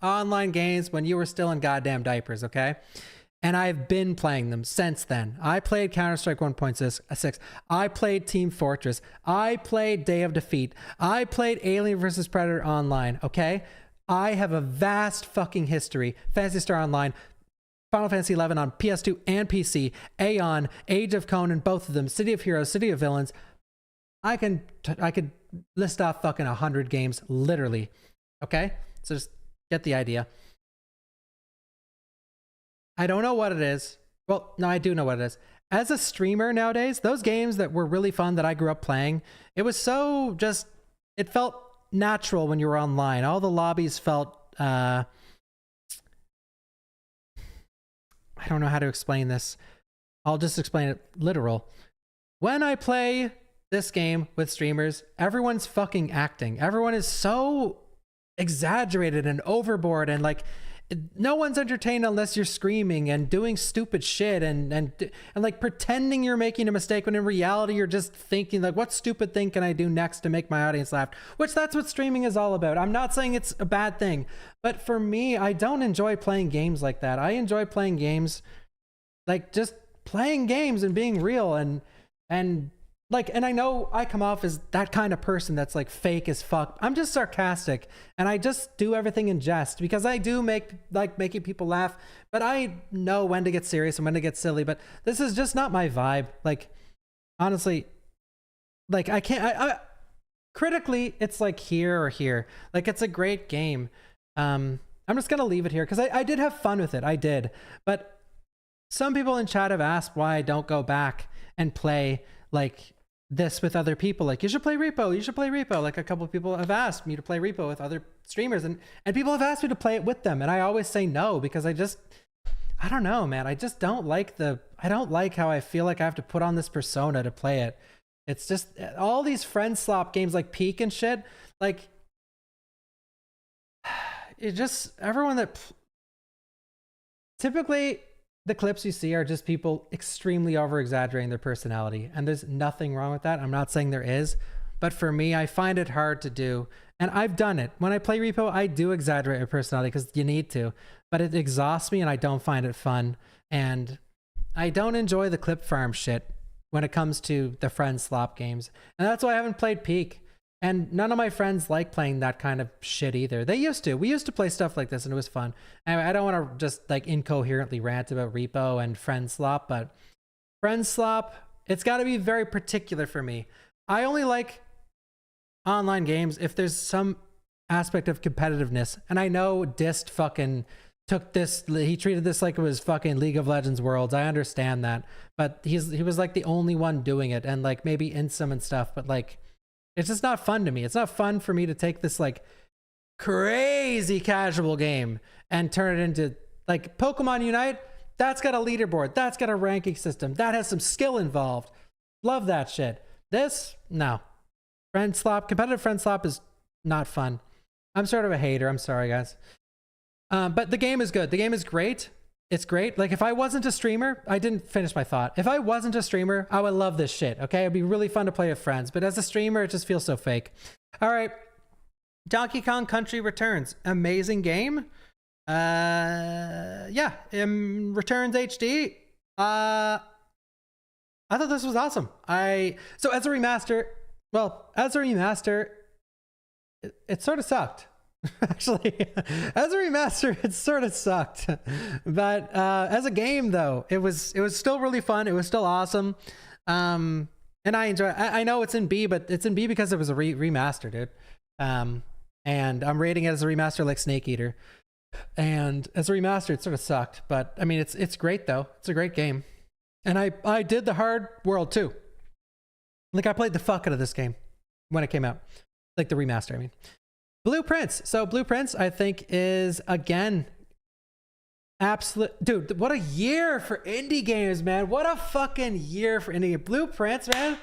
online games when you were still in goddamn diapers, okay? And I've been playing them since then. I played Counter-Strike 1.6. I played Team Fortress. I played Day of Defeat. I played Alien vs. Predator Online, okay? I have a vast fucking history. Phantasy Star Online, Final Fantasy 11 on PS2 and PC, Aeon, Age of Conan, both of them, City of Heroes, City of Villains. I could list off fucking 100 games, literally. Okay? So just get the idea. I don't know what it is. Well, no, I do know what it is. As a streamer nowadays, those games that were really fun that I grew up playing, it was so just, it felt natural when you were online. All the lobbies felt, I don't know how to explain this. I'll just explain it literal. When I play this game with streamers, everyone's fucking acting. Everyone is so exaggerated and overboard, and like no one's entertained unless you're screaming and doing stupid shit and like pretending you're making a mistake when in reality you're just thinking like, what stupid thing can I do next to make my audience laugh? Which that's what streaming is all about. I'm not saying it's a bad thing, but for me, I don't enjoy playing games like that. I enjoy playing games like just playing games and being real and like, and I know I come off as that kind of person that's like fake as fuck. I'm just sarcastic and I just do everything in jest because I do making people laugh, but I know when to get serious and when to get silly. But this is just not my vibe. Like, honestly, like I critically, it's like here or here. Like, it's a great game. I I'm just gonna leave it here because I did have fun with it. I did, but some people in chat have asked why I don't go back and play like this with other people. Like, you should play Repo. You should play Repo. Like, a couple of people have asked me to play Repo with other streamers, and people have asked me to play it with them, and I always say no because I don't know, man. I just don't like I don't like how I feel like I have to put on this persona to play it. It's just all these friend slop games like Peak and shit. Like, it just, everyone that typically the clips you see are just people extremely over exaggerating their personality, and there's nothing wrong with that. I'm not saying there is, but for me, I find it hard to do, and I've done it. When I play Repo, I do exaggerate my personality because you need to, but it exhausts me and I don't find it fun, and I don't enjoy the clip farm shit when it comes to the friend slop games, and that's why I haven't played Peak. And none of my friends like playing that kind of shit either. They used to. We used to play stuff like this and it was fun. And I don't want to just like incoherently rant about Repo and friend slop, but friend slop, it's got to be very particular for me. I only like online games if there's some aspect of competitiveness. And I know Dist fucking took this, he treated this like it was fucking League of Legends Worlds. I understand that. But he was like the only one doing it, and like maybe Insum and stuff, but like, it's just not fun to me. It's not fun for me to take this like crazy casual game and turn it into like Pokemon Unite. That's got a leaderboard. That's got a ranking system. That has some skill involved. Love that shit. This, no. Friend slop, competitive friend slop is not fun. I'm sort of a hater. I'm sorry, guys. But the game is good. The game is great. It's great. Like, if I wasn't a streamer, I didn't finish my thought. If I wasn't a streamer, I would love this shit, okay? It'd be really fun to play with friends. But as a streamer, it just feels so fake. All right. Donkey Kong Country Returns. Amazing game. Yeah. Returns HD. I thought this was awesome. So as a remaster, it sort of sucked. Actually, as a remaster, it sort of sucked, but as a game though, it was still really fun. It was still awesome, and I enjoy it. I know it's in B, but it's in B because it was a remaster, dude. And I'm rating it as a remaster like Snake Eater, and as a remaster, it sort of sucked. But I mean, it's great though. It's a great game, and I did the hard world too. Like, I played the fuck out of this game when it came out, like the remaster. I mean. Blueprints. So Blueprints, I think, is again absolute. Dude, what a year for indie games, man. What a fucking year for indie Blueprints, man.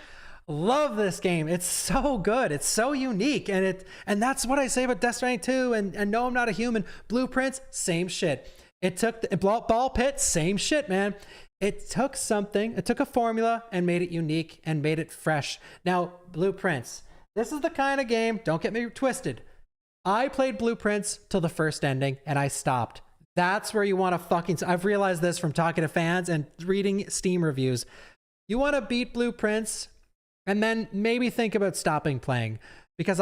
Love this game. It's so good. It's so unique, and that's what I say about Death Stranding 2 and No, I'm Not a Human. Blueprints, same shit. It took the Ball Pit, same shit, man. It took something, it took a formula and made it unique and made it fresh. Now, Blueprints. This is the kind of game, don't get me twisted. I played Blueprints till the first ending and I stopped. That's where you want to fucking... I've realized this from talking to fans and reading Steam reviews. You want to beat Blueprints and then maybe think about stopping playing. Because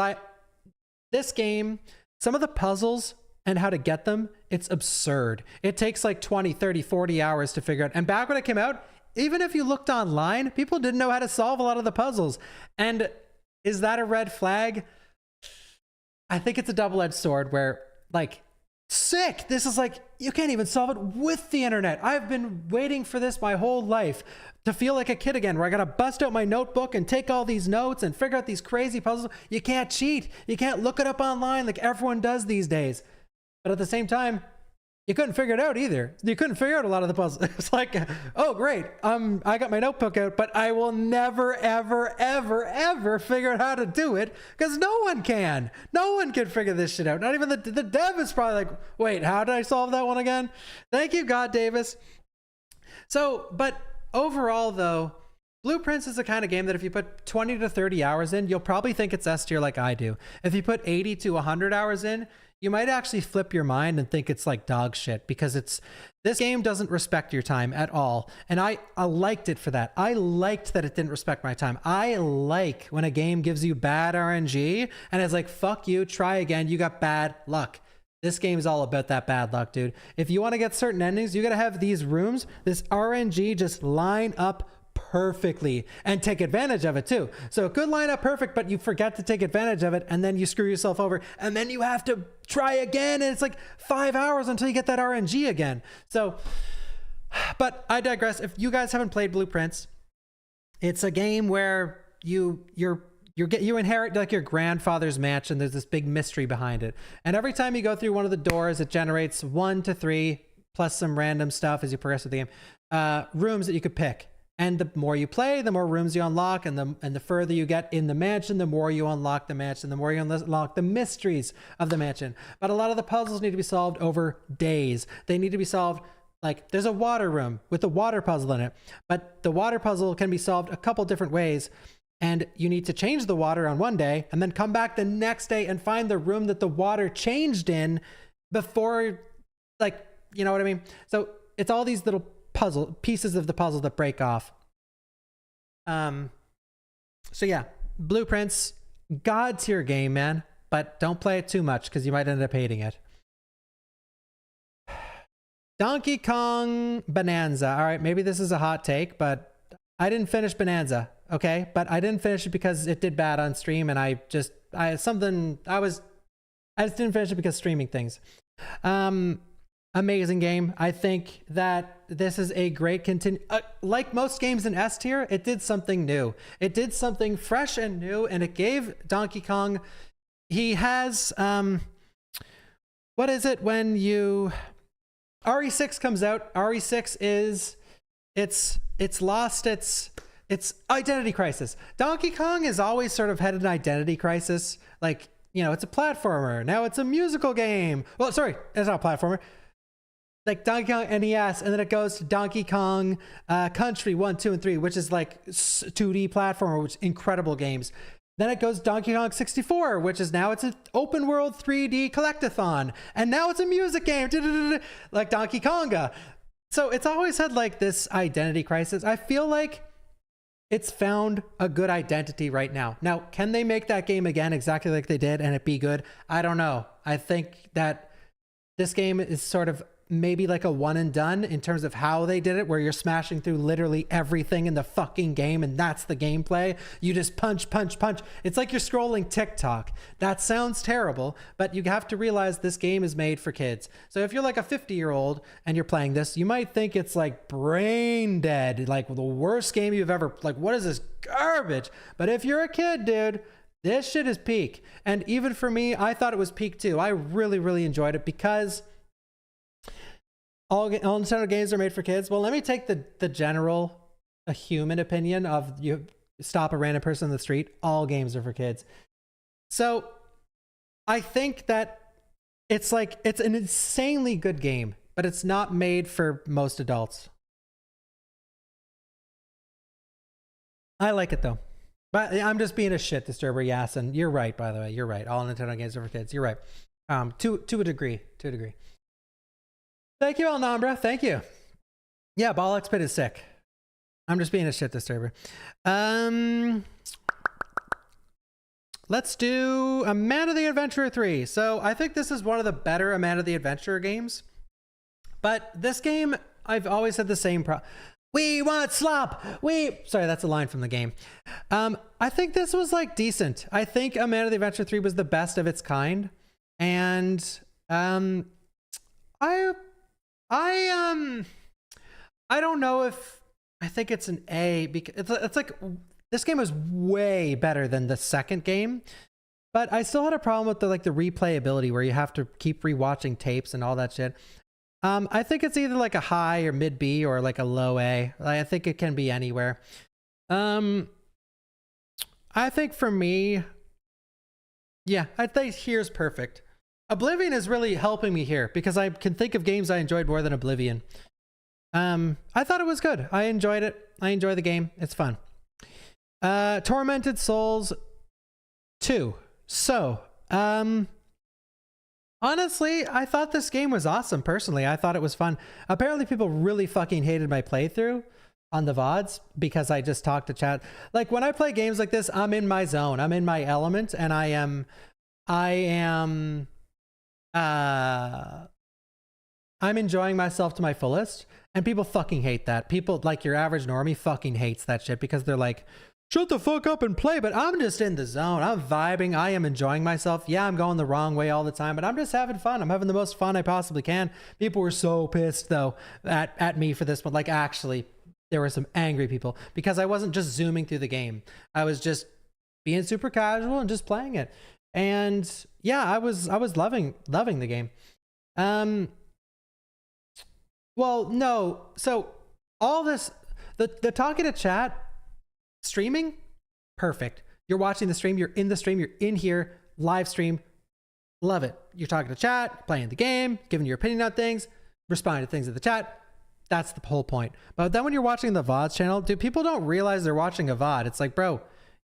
this game, some of the puzzles and how to get them, it's absurd. It takes like 20, 30, 40 hours to figure out. And back when it came out, even if you looked online, people didn't know how to solve a lot of the puzzles. And is that a red flag? I think it's a double-edged sword where, like, sick. This is like, you can't even solve it with the internet. I've been waiting for this my whole life to feel like a kid again, where I got to bust out my notebook and take all these notes and figure out these crazy puzzles. You can't cheat. You can't look it up online like everyone does these days. But at the same time, you couldn't figure it out either. You couldn't figure out a lot of the puzzles. It's like, oh, great. I got my notebook out, but I will never, ever, ever, ever figure out how to do it because no one can. No one can figure this shit out. Not even the dev is probably like, wait, how did I solve that one again? Thank you, God Davis. So, but overall, though, Blueprints is the kind of game that if you put 20 to 30 hours in, you'll probably think it's S tier like I do. If you put 80 to 100 hours in, you might actually flip your mind and think it's like dog shit because this game doesn't respect your time at all. And I liked it for that. I liked that it didn't respect my time. I like when a game gives you bad RNG and it's like, fuck you, try again. You got bad luck. This game is all about that bad luck, dude. If you want to get certain endings, you got to have these rooms, this RNG just line up perfectly and take advantage of it too. So it could line up perfect, but you forget to take advantage of it and then you screw yourself over and then you have to try again. And it's like 5 hours until you get that RNG again. So, but I digress. If you guys haven't played Blueprints, it's a game where you inherit like your grandfather's mansion. There's this big mystery behind it. And every time you go through one of the doors, it generates 1 to 3 plus some random stuff as you progress with the game, rooms that you could pick. And the more you play, the more rooms you unlock, and the further you get in the mansion, the more you unlock the mansion, the more you unlock the mysteries of the mansion. But a lot of the puzzles need to be solved over days. They need to be solved, like there's a water room with a water puzzle in it, but the water puzzle can be solved a couple different ways. And you need to change the water on one day and then come back the next day and find the room that the water changed in before, like, you know what I mean? So it's all these little pieces of the puzzle that break off. So yeah, Blueprints, god tier game, man, but don't play it too much because you might end up hating it. Donkey Kong Bonanza. All right, maybe this is a hot take, but I didn't finish Bonanza. Okay, but I didn't finish it because it did bad on stream, and I just didn't finish it because streaming things. Amazing game. I think that this is a great like most games in S tier, it did something new. It did something fresh and new, and it gave Donkey Kong, he has, what is it when you, RE6 comes out, RE6 is, it's lost its identity crisis. Donkey Kong has always sort of had an identity crisis. Like, you know, it's a platformer. Now it's a musical game. Well, sorry, it's not a platformer. Like Donkey Kong NES, and then it goes to Donkey Kong Country 1, 2, and 3, which is like 2D platformer, which incredible games. Then it goes Donkey Kong 64, which is now it's an open world 3D collectathon. And now it's a music game, like Donkey Konga. So it's always had like this identity crisis. I feel like it's found a good identity right now. Now, can they make that game again exactly like they did and it be good? I don't know. I think that this game is sort of maybe like a one and done in terms of how they did it, where you're smashing through literally everything in the fucking game and that's the gameplay. You just punch, punch, punch. It's like you're scrolling TikTok. That sounds terrible, but you have to realize this game is made for kids. So if you're like a 50-year-old and you're playing this, you might think it's like brain dead, like the worst game you've ever, like, what is this garbage? But if you're a kid, dude, this shit is peak. And even for me, I thought it was peak too. I really, really enjoyed it because all Nintendo games are made for kids. Well, let me take the general, a human opinion of you stop a random person in the street. All games are for kids. So I think that it's like, it's an insanely good game, but it's not made for most adults. I like it though. But I'm just being a shit disturber, yes. And you're right, by the way. You're right. All Nintendo games are for kids. You're right. To a degree. To a degree. Thank you, Alnambra. Thank you. Yeah, Bollocks Pit is sick. I'm just being a shit disturber. Let's do a Man of the Adventurer 3. So I think this is one of the better A Man of the Adventurer games. But this game, I've always had the same problem. We want slop. Sorry, that's a line from the game. I think this was like decent. I think A Man of the Adventure 3 was the best of its kind. And I don't know if I think it's an A because it's like this game is way better than the second game, but I still had a problem with the replayability where you have to keep rewatching tapes and all that shit. I think it's either like a high or mid B or like a low A. I think it can be anywhere. I think for me, yeah, I think here's perfect. Oblivion is really helping me here because I can think of games I enjoyed more than Oblivion. I thought it was good. I enjoyed it. I enjoy the game. It's fun. Tormented Souls 2. So, honestly, I thought this game was awesome. Personally, I thought it was fun. Apparently, people really fucking hated my playthrough on the VODs because I just talked to chat. Like when I play games like this, I'm in my zone. I'm in my element, and I am I'm enjoying myself to my fullest, and people fucking hate that. People, like your average normie, fucking hates that shit because they're like, shut the fuck up and play. But I'm just in the zone. I'm vibing. I am enjoying myself. Yeah, I'm going the wrong way all the time, but I'm just having fun. I'm having the most fun I possibly can. People were so pissed though at me for this one. Like, actually, there were some angry people because I wasn't just zooming through the game. I was just being super casual and just playing it. And yeah, I was loving the game. Well, no. So all this, the talking to chat, streaming, perfect. You're watching the stream, you're in the stream, you're in here, live stream, love it. You're talking to chat, playing the game, giving your opinion on things, responding to things in the chat. That's the whole point. But then when you're watching the VODs channel, dude, people don't realize they're watching a VOD. It's like, bro,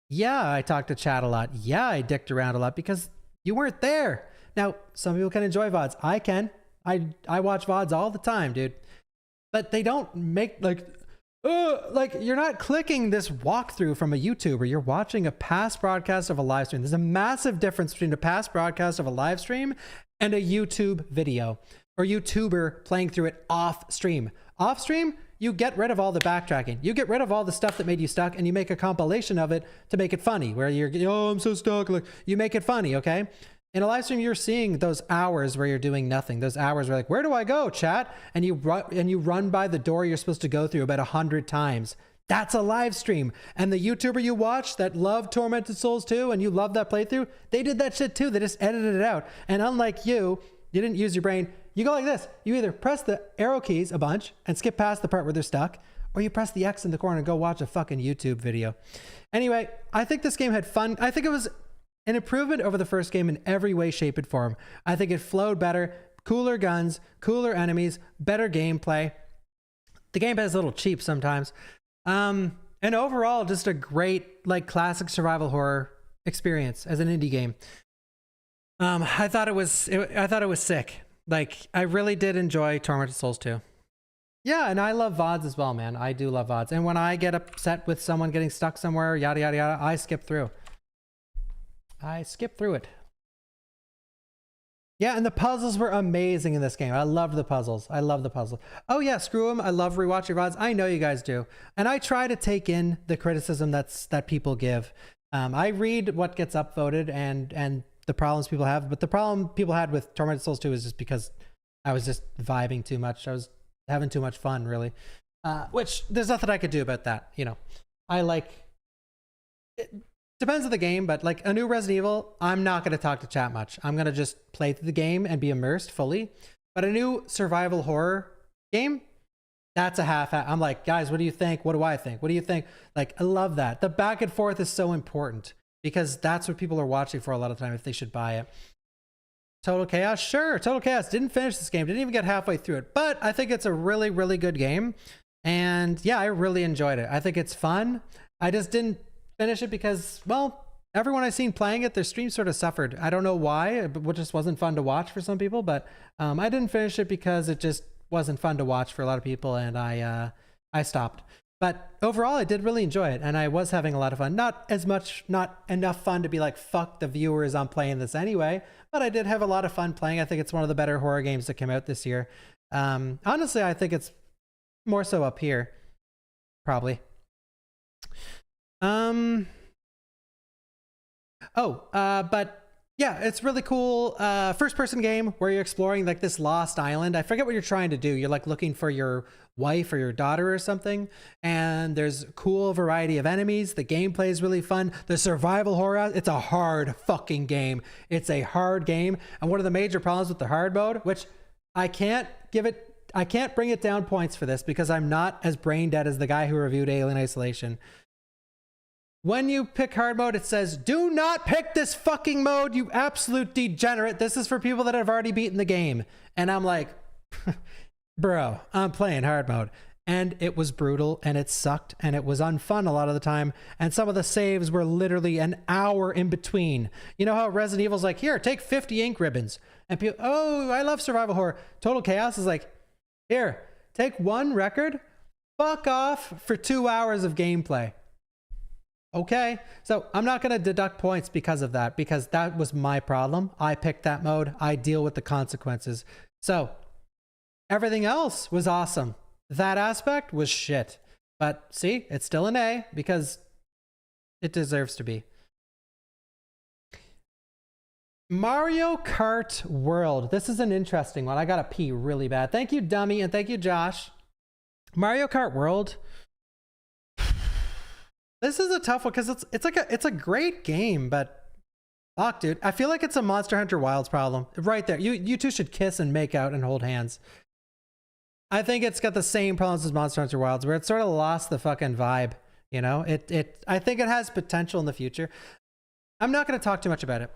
yeah, I talk to chat a lot. Yeah, I dicked around a lot because you weren't there. Now, some people can enjoy VODs. I can. I watch VODs all the time, dude. But they don't make like you're not clicking this walkthrough from a YouTuber. You're watching a past broadcast of a live stream. There's a massive difference between a past broadcast of a live stream and a YouTube video or YouTuber playing through it off stream. Off stream, you get rid of all the backtracking. You get rid of all the stuff that made you stuck and you make a compilation of it to make it funny where you're, oh, I'm so stuck. Like, you make it funny, okay? In a live stream, you're seeing those hours where you're doing nothing. Those hours where like, where do I go, chat? And you run by the door you're supposed to go through about 100 times. That's a live stream. And the YouTuber you watch that loved Tormented Souls 2 and you love that playthrough, they did that shit too. They just edited it out. And unlike you didn't use your brain. You go like this. You either press the arrow keys a bunch and skip past the part where they're stuck, or you press the X in the corner and go watch a fucking YouTube video. Anyway, I think this game had fun. I think it was an improvement over the first game in every way, shape, and form. I think it flowed better, cooler guns, cooler enemies, better gameplay. The gameplay is a little cheap sometimes. And overall, just a great, like, classic survival horror experience as an indie game. I thought it was sick. Like, I really did enjoy Tormented Souls 2. Yeah, and I love VODs as well, man. I do love VODs. And when I get upset with someone getting stuck somewhere, yada, yada, yada, I skip through. I skipped through it. Yeah, and the puzzles were amazing in this game. I loved the puzzles. I love the puzzle. Oh yeah, screw them. I love rewatching VODs. I know you guys do. And I try to take in the criticism that people give. I read what gets upvoted and the problems people have. But the problem people had with Tormented Souls 2 is just because I was just vibing too much. I was having too much fun, really. Which, there's nothing I could do about that. You know, I like... Depends on the game, but like a new Resident Evil, I'm not going to talk to chat much. I'm going to just play through the game and be immersed fully. But a new survival horror game, that's a half. I'm like, guys, what do you think? What do I think? What do you think? Like, I love that. The back and forth is so important because that's what people are watching for a lot of time if they should buy it. Total Chaos? Sure. Total Chaos. Didn't finish this game. Didn't even get halfway through it. But I think it's a really, really good game. And yeah, I really enjoyed it. I think it's fun. I just didn't finish it because, well, everyone I've seen playing it, their stream sort of suffered. I don't know why, it just wasn't fun to watch for some people, but I didn't finish it because it just wasn't fun to watch for a lot of people, and I stopped. But overall, I did really enjoy it, and I was having a lot of fun. Not enough fun to be like, fuck the viewers, I'm playing this anyway, but I did have a lot of fun playing. I think it's one of the better horror games that came out this year. Honestly, I think it's more so up here, probably. But yeah, it's really cool. First person game where you're exploring like this lost island. I forget what you're trying to do. You're like looking for your wife or your daughter or something. And there's a cool variety of enemies. The gameplay is really fun. The survival horror, it's a hard fucking game. It's a hard game. And one of the major problems with the hard mode, which I can't bring it down points for this because I'm not as brain dead as the guy who reviewed Alien Isolation. When you pick hard mode, it says, do not pick this fucking mode, you absolute degenerate. This is for people that have already beaten the game. And I'm like, bro, I'm playing hard mode. And it was brutal and it sucked and it was unfun a lot of the time. And some of the saves were literally an hour in between. You know how Resident Evil's like, here, take 50 ink ribbons. And people, oh, I love survival horror. Total Chaos is like, here, take one record, fuck off for 2 hours of gameplay. Okay, so I'm not going to deduct points because of that, because that was my problem. I picked that mode. I deal with the consequences. So Everything else was awesome. That aspect was shit. But see, it's still an A because it deserves to be. Mario Kart World. This is an interesting one. I got to pee really bad. Thank you, Dummy, and thank you, Josh. Mario Kart World. This is a tough one because it's a great game, but fuck, dude. I feel like it's a Monster Hunter Wilds problem. Right there. You two should kiss and make out and hold hands. I think it's got the same problems as Monster Hunter Wilds, where it sort of lost the fucking vibe. You know, I think it has potential in the future. I'm not going to talk too much about it.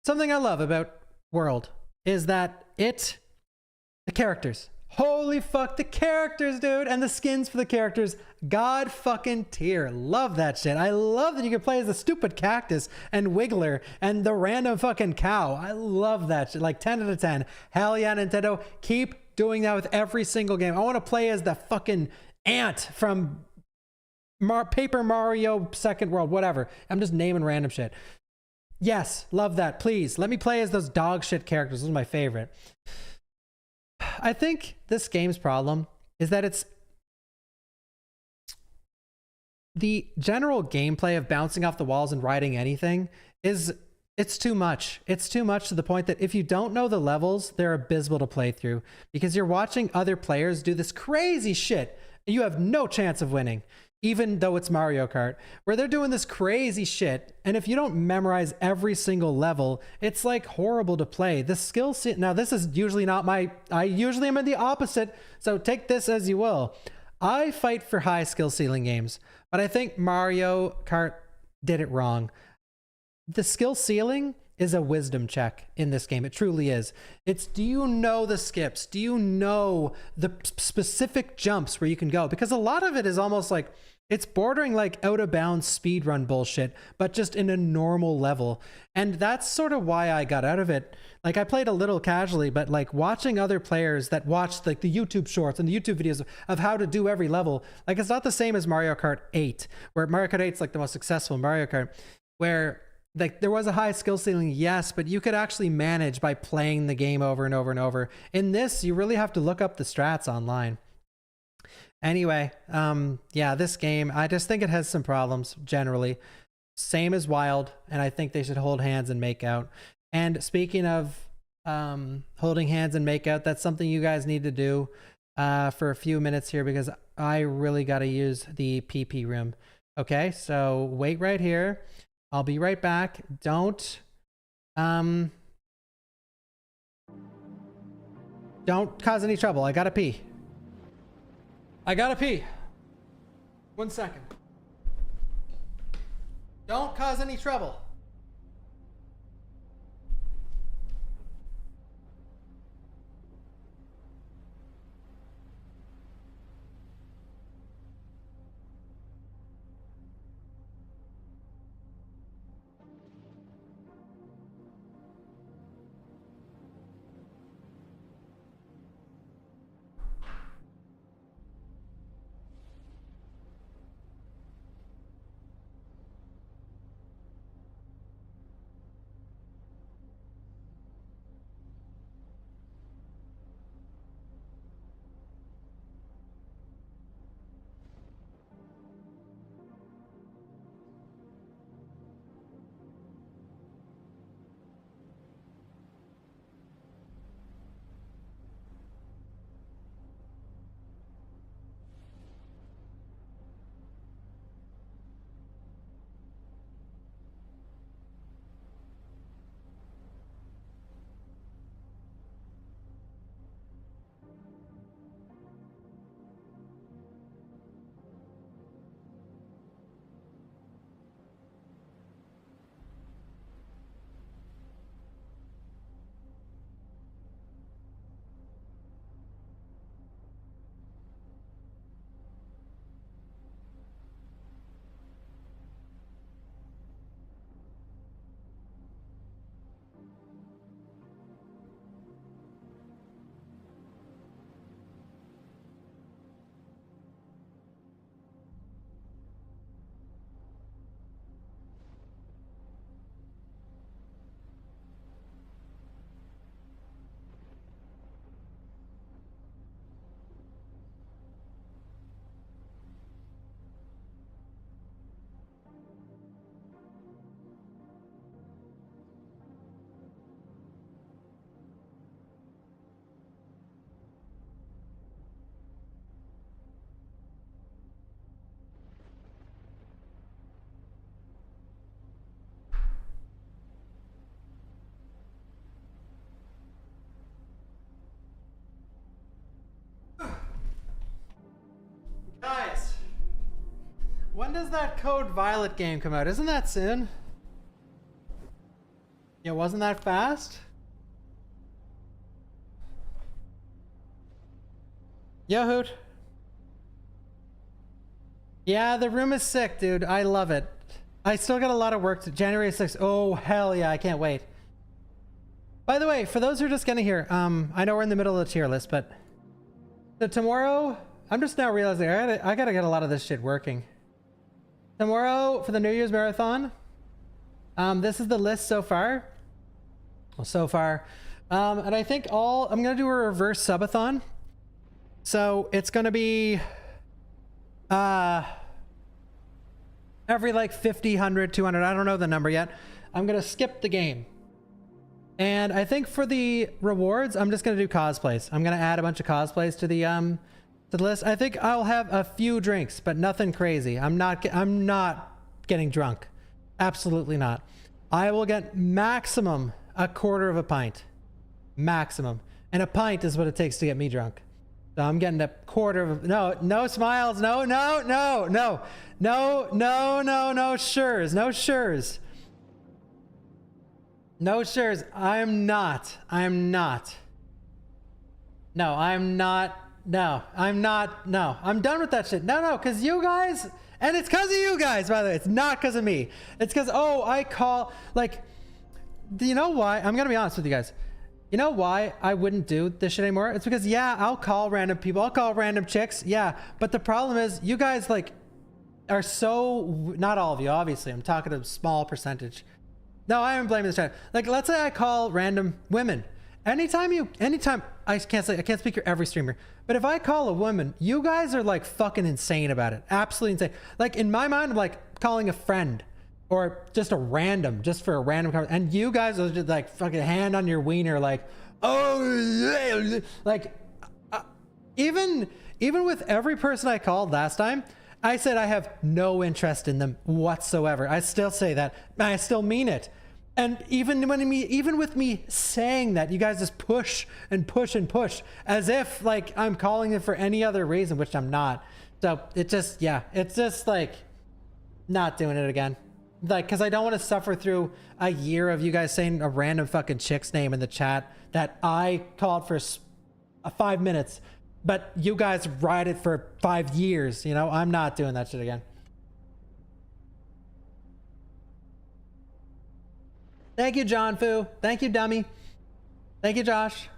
Something I love about World is that the characters. Holy fuck, the characters, dude. And the skins for the characters. God fucking tier. Love that shit. I love that you can play as the stupid cactus and Wiggler and the random fucking cow. I love that shit. Like 10 out of 10. Hell yeah, Nintendo. Keep doing that with every single game. I want to play as the fucking ant from Paper Mario Second World, whatever. I'm just naming random shit. Yes, love that. Please, let me play as those dog shit characters. Those are my favorite. I think this game's problem is that it's the general gameplay of bouncing off the walls and riding anything it's too much. It's too much to the point that if you don't know the levels, they're abysmal to play through because you're watching other players do this crazy shit and you have no chance of winning. Even though it's Mario Kart, where they're doing this crazy shit. And if you don't memorize every single level, it's like horrible to play. The skill set, now this is usually not I usually am in the opposite. So take this as you will. I fight for high skill ceiling games, but I think Mario Kart did it wrong. The skill ceiling is a wisdom check in this game. It truly is. It's, do you know the skips? Do you know the specific jumps where you can go? Because a lot of it is almost like, it's bordering like out of bounds speedrun bullshit, but just in a normal level. And that's sort of why I got out of it. Like I played a little casually, but like watching other players that watched like the YouTube shorts and the YouTube videos of how to do every level, like it's not the same as Mario Kart 8, where Mario Kart 8 is like the most successful Mario Kart, where like there was a high skill ceiling, yes, but you could actually manage by playing the game over and over and over. In this, you really have to look up the strats online. Anyway, yeah, this game, I just think it has some problems generally. Same as Wild, and I think they should hold hands and make out. And speaking of holding hands and make out, that's something you guys need to do for a few minutes here because I really got to use the PP room. Okay, so wait right here. I'll be right back. Don't cause any trouble. I gotta pee. I gotta pee. 1 second. Don't cause any trouble. Guys, when does that Code Violet game come out? Isn't that soon? Yeah, wasn't that fast? Yo, Hoot. Yeah, the room is sick, dude. I love it. I still got a lot of work to January 6th. Oh, hell yeah, I can't wait. By the way, for those who are just getting here, I know we're in the middle of the tier list, but so tomorrow, I'm just now realizing I gotta get a lot of this shit working. Tomorrow for the New Year's Marathon, this is the list so far. Well, so far. And I think I'm gonna do a reverse subathon. So it's gonna be every like 50, 100, 200, I don't know the number yet. I'm gonna skip the game. And I think for the rewards, I'm just gonna do cosplays. I'm gonna add a bunch of cosplays to the list. I think I'll have a few drinks, but nothing crazy. I'm not getting drunk. Absolutely not. I will get maximum a quarter of a pint. Maximum. And a pint is what it takes to get me drunk. So I'm getting a quarter of no smiles, no sures, no sures. No sures. I'm not. No, I'm done with that shit. No, because you guys, and it's because of you guys, by the way. It's not because of me. It's because, I call, like, do you know why? I'm going to be honest with you guys. You know why I wouldn't do this shit anymore? It's because, yeah, I'll call random people. I'll call random chicks. Yeah. But the problem is you guys, like, are so, not all of you, obviously. I'm talking a small percentage. No, I am blaming this chat. Like, let's say I call random women. Anytime, I can't speak for every streamer, but if I call a woman, you guys are like fucking insane about it. Absolutely insane. Like in my mind, I'm like calling a friend or just for a random conversation. And you guys are just like fucking hand on your wiener. Like, oh, like even with every person I called last time, I said I have no interest in them whatsoever. I still say that. I still mean it. And even with me saying that, you guys just push and push and push as if like I'm calling it for any other reason, which I'm not. So it just, yeah, it's just like not doing it again. Like, cause I don't want to suffer through a year of you guys saying a random fucking chick's name in the chat that I called for 5 minutes, but you guys ride it for 5 years. You know, I'm not doing that shit again. Thank you, John Fu. Thank you, Dummy. Thank you, Josh.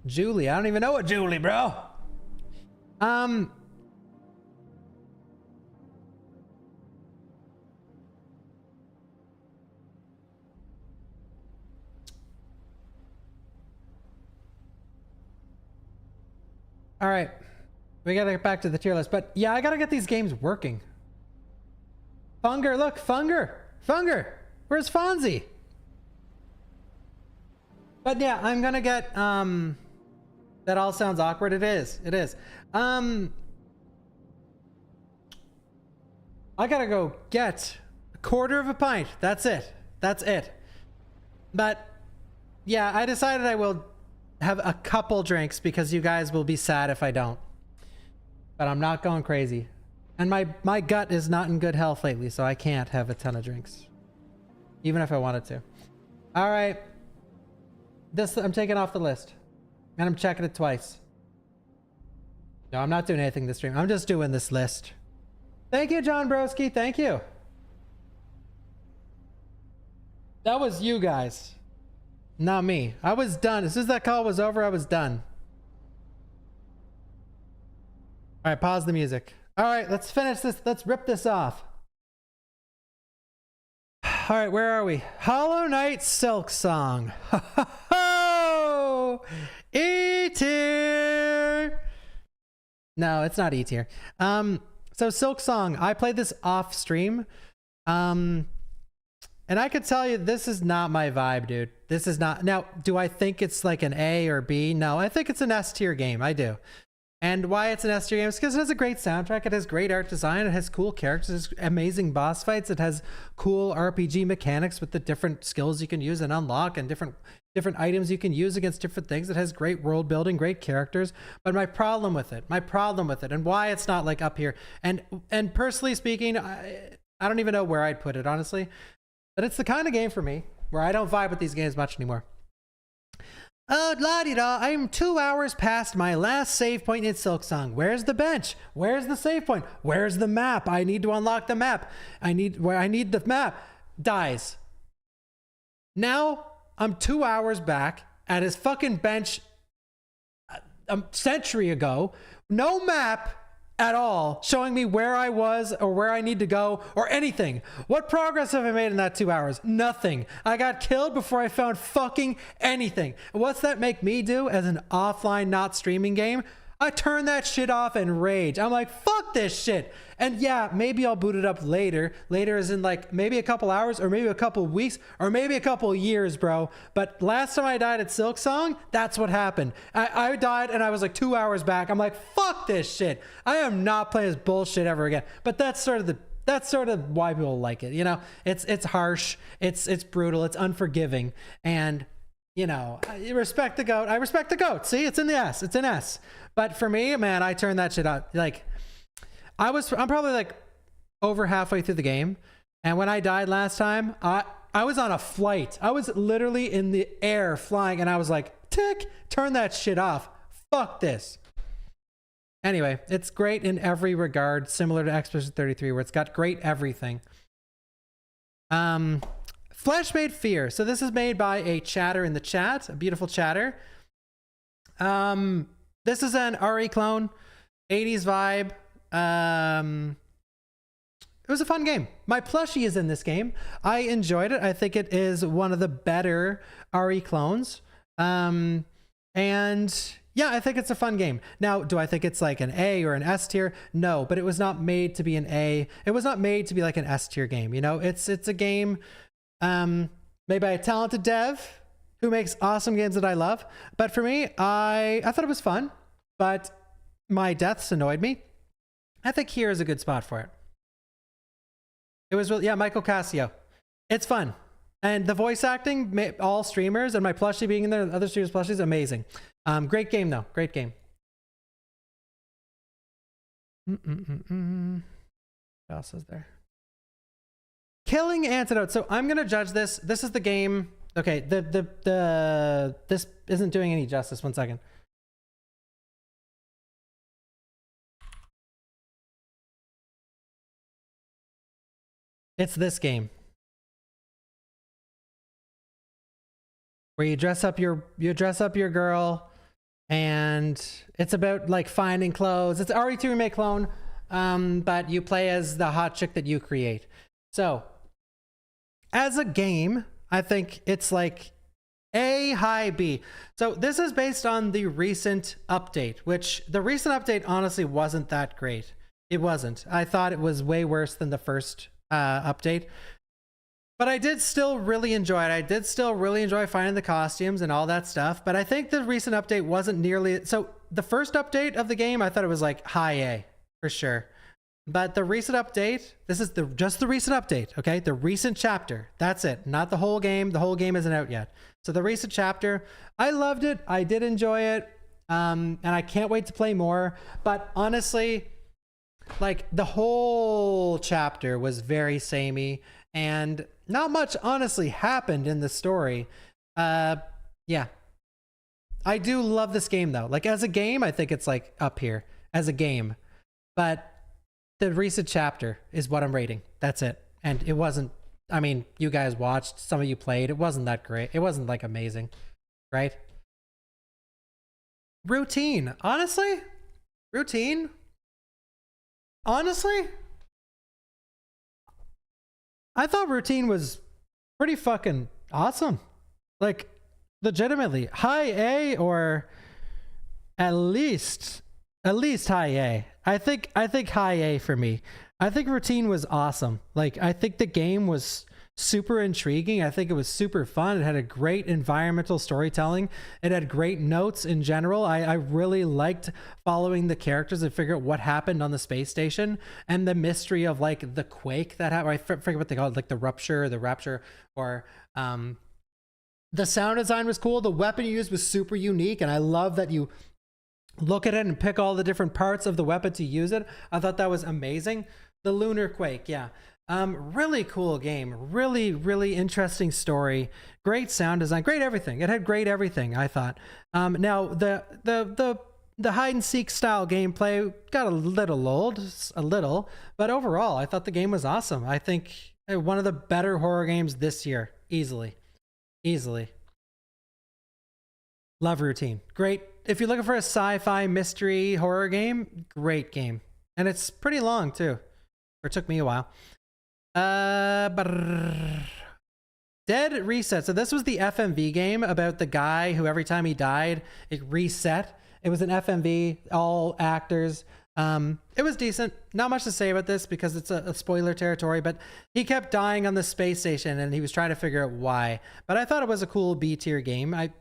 Julie. I don't even know what Julie, bro. All right. We gotta get back to the tier list. But yeah, I gotta get these games working. Funger, look, Funger. Where's Fonzie? But yeah, I'm gonna get that all sounds awkward. It is. I gotta go get a quarter of a pint. That's it. But yeah, I decided I will have a couple drinks because you guys will be sad if I don't. But I'm not going crazy. And my gut is not in good health lately, so I can't have a ton of drinks. Even if I wanted to. All right. This I'm taking off the list. And I'm checking it twice. No, I'm not doing anything this stream. I'm just doing this list. Thank you, John Broski. Thank you. That was you guys. Not me. I was done. As soon as that call was over, I was done. All right, pause the music. All right, let's finish this. Let's rip this off. All right, where are we? Hollow Knight Silk Song. E tier. No, it's not E tier. So Silk Song, I played this off stream. And I could tell you, this is not my vibe, dude. This is not. Now, do I think it's like an A or B? No, I think it's an S tier game. I do. And why it's an S tier game is because it has a great soundtrack, it has great art design, it has cool characters, it has amazing boss fights, it has cool RPG mechanics with the different skills you can use and unlock and different different items you can use against different things. It has great world building, great characters. But my problem with it, and why it's not like up here, and personally speaking, I don't even know where I'd put it, honestly. But it's the kind of game for me where I don't vibe with these games much anymore. Oh, la-di-da, I'm 2 hours past my last save point in Silksong. Where's the bench? Where's the save point? Where's the map? I need to unlock the map. I need the map. Dies. Now I'm 2 hours back at his fucking bench a century ago. No map at all showing me where I was or where I need to go or anything. What progress have I made in that 2 hours? Nothing. I got killed before I found fucking anything. What's that make me do as an offline not streaming game? I turn that shit off and rage. I'm like, fuck this shit. And yeah, maybe I'll boot it up later. Later as in like maybe a couple hours or maybe a couple weeks or maybe a couple years, bro. But last time I died at Silksong, that's what happened. I died and I was like 2 hours back. I'm like, fuck this shit. I am not playing this bullshit ever again. But that's sort of why people like it. You know, it's harsh. It's brutal. It's unforgiving. And you know, you respect the goat. I respect the goat. See, it's in the S. It's an S. But for me, man, I turned that shit out. Like, I'm probably like over halfway through the game. And when I died last time, I was on a flight. I was literally in the air flying. And I was like, tick, turn that shit off. Fuck this. Anyway, it's great in every regard, similar to Expedition 33, where it's got great everything. Flesh Made Fear. So this is made by a chatter in the chat, a beautiful chatter. This is an RE clone, 80s vibe. It was a fun game. My plushie is in this game. I enjoyed it. I think it is one of the better RE clones. And yeah, I think it's a fun game. Now, do I think it's like an A or an S tier? No, but it was not made to be an A. It was not made to be like an S tier game. You know, it's a game made by a talented dev who makes awesome games that I love. But for me, I thought it was fun, but my deaths annoyed me. I think here is a good spot for it. It was really, yeah, Michael Cassio. It's fun. And the voice acting, all streamers, and my plushie being in there, other streamers' plushies, amazing. Great game though, great game. What else is there? Killing Antidote. So I'm gonna judge this. This is the game. Okay, this isn't doing any justice. 1 second. It's this game where you dress up your girl, and it's about like finding clothes. It's RE2 remake clone, but you play as the hot chick that you create. So as a game, I think it's like A, high B. So this is based on the recent update, which the recent update honestly wasn't that great. It wasn't. I thought it was way worse than the first update. But I did still really enjoy it. I did still really enjoy finding the costumes and all that stuff. But I think the recent update wasn't nearly... So the first update of the game, I thought it was like high A for sure. But the recent update, this is just the recent update, okay? The recent chapter, that's it. Not the whole game. The whole game isn't out yet. So the recent chapter, I loved it. I did enjoy it. And I can't wait to play more. But honestly, like the whole chapter was very samey. And not much honestly happened in the story. Yeah. I do love this game though. Like as a game, I think it's like up here as a game. But the recent chapter is what I'm rating. That's it. And it wasn't, I mean, you guys watched, some of you played. It wasn't that great. It wasn't like amazing, right? Routine. Honestly? Routine? Honestly? I thought Routine was pretty fucking awesome. Like, legitimately. High A or at least high A. I think high A for me. I think Routine was awesome. Like, I think the game was super intriguing. I think it was super fun. It had a great environmental storytelling. It had great notes in general. I really liked following the characters and figure out what happened on the space station and the mystery of like the quake that happened. I forget what they call it, like the rapture, or The sound design was cool. The weapon you used was super unique, and I love that you look at it and pick all the different parts of the weapon to use it. I thought that was amazing. The Lunar Quake, yeah. Really cool game. Really, really interesting story. Great sound design. Great everything. It had great everything, I thought. Now the hide and seek style gameplay got a little old, but overall, I thought the game was awesome. I think one of the better horror games this year, easily. Love Routine. Great. If you're looking for a sci-fi mystery horror game, great game. And it's pretty long too. Or it took me a while. Dead Reset. So this was the FMV game about the guy who every time he died, it reset. It was an FMV, all actors. It was decent. Not much to say about this because it's a spoiler territory, but he kept dying on the space station and he was trying to figure out why. But I thought it was a cool B-tier game. I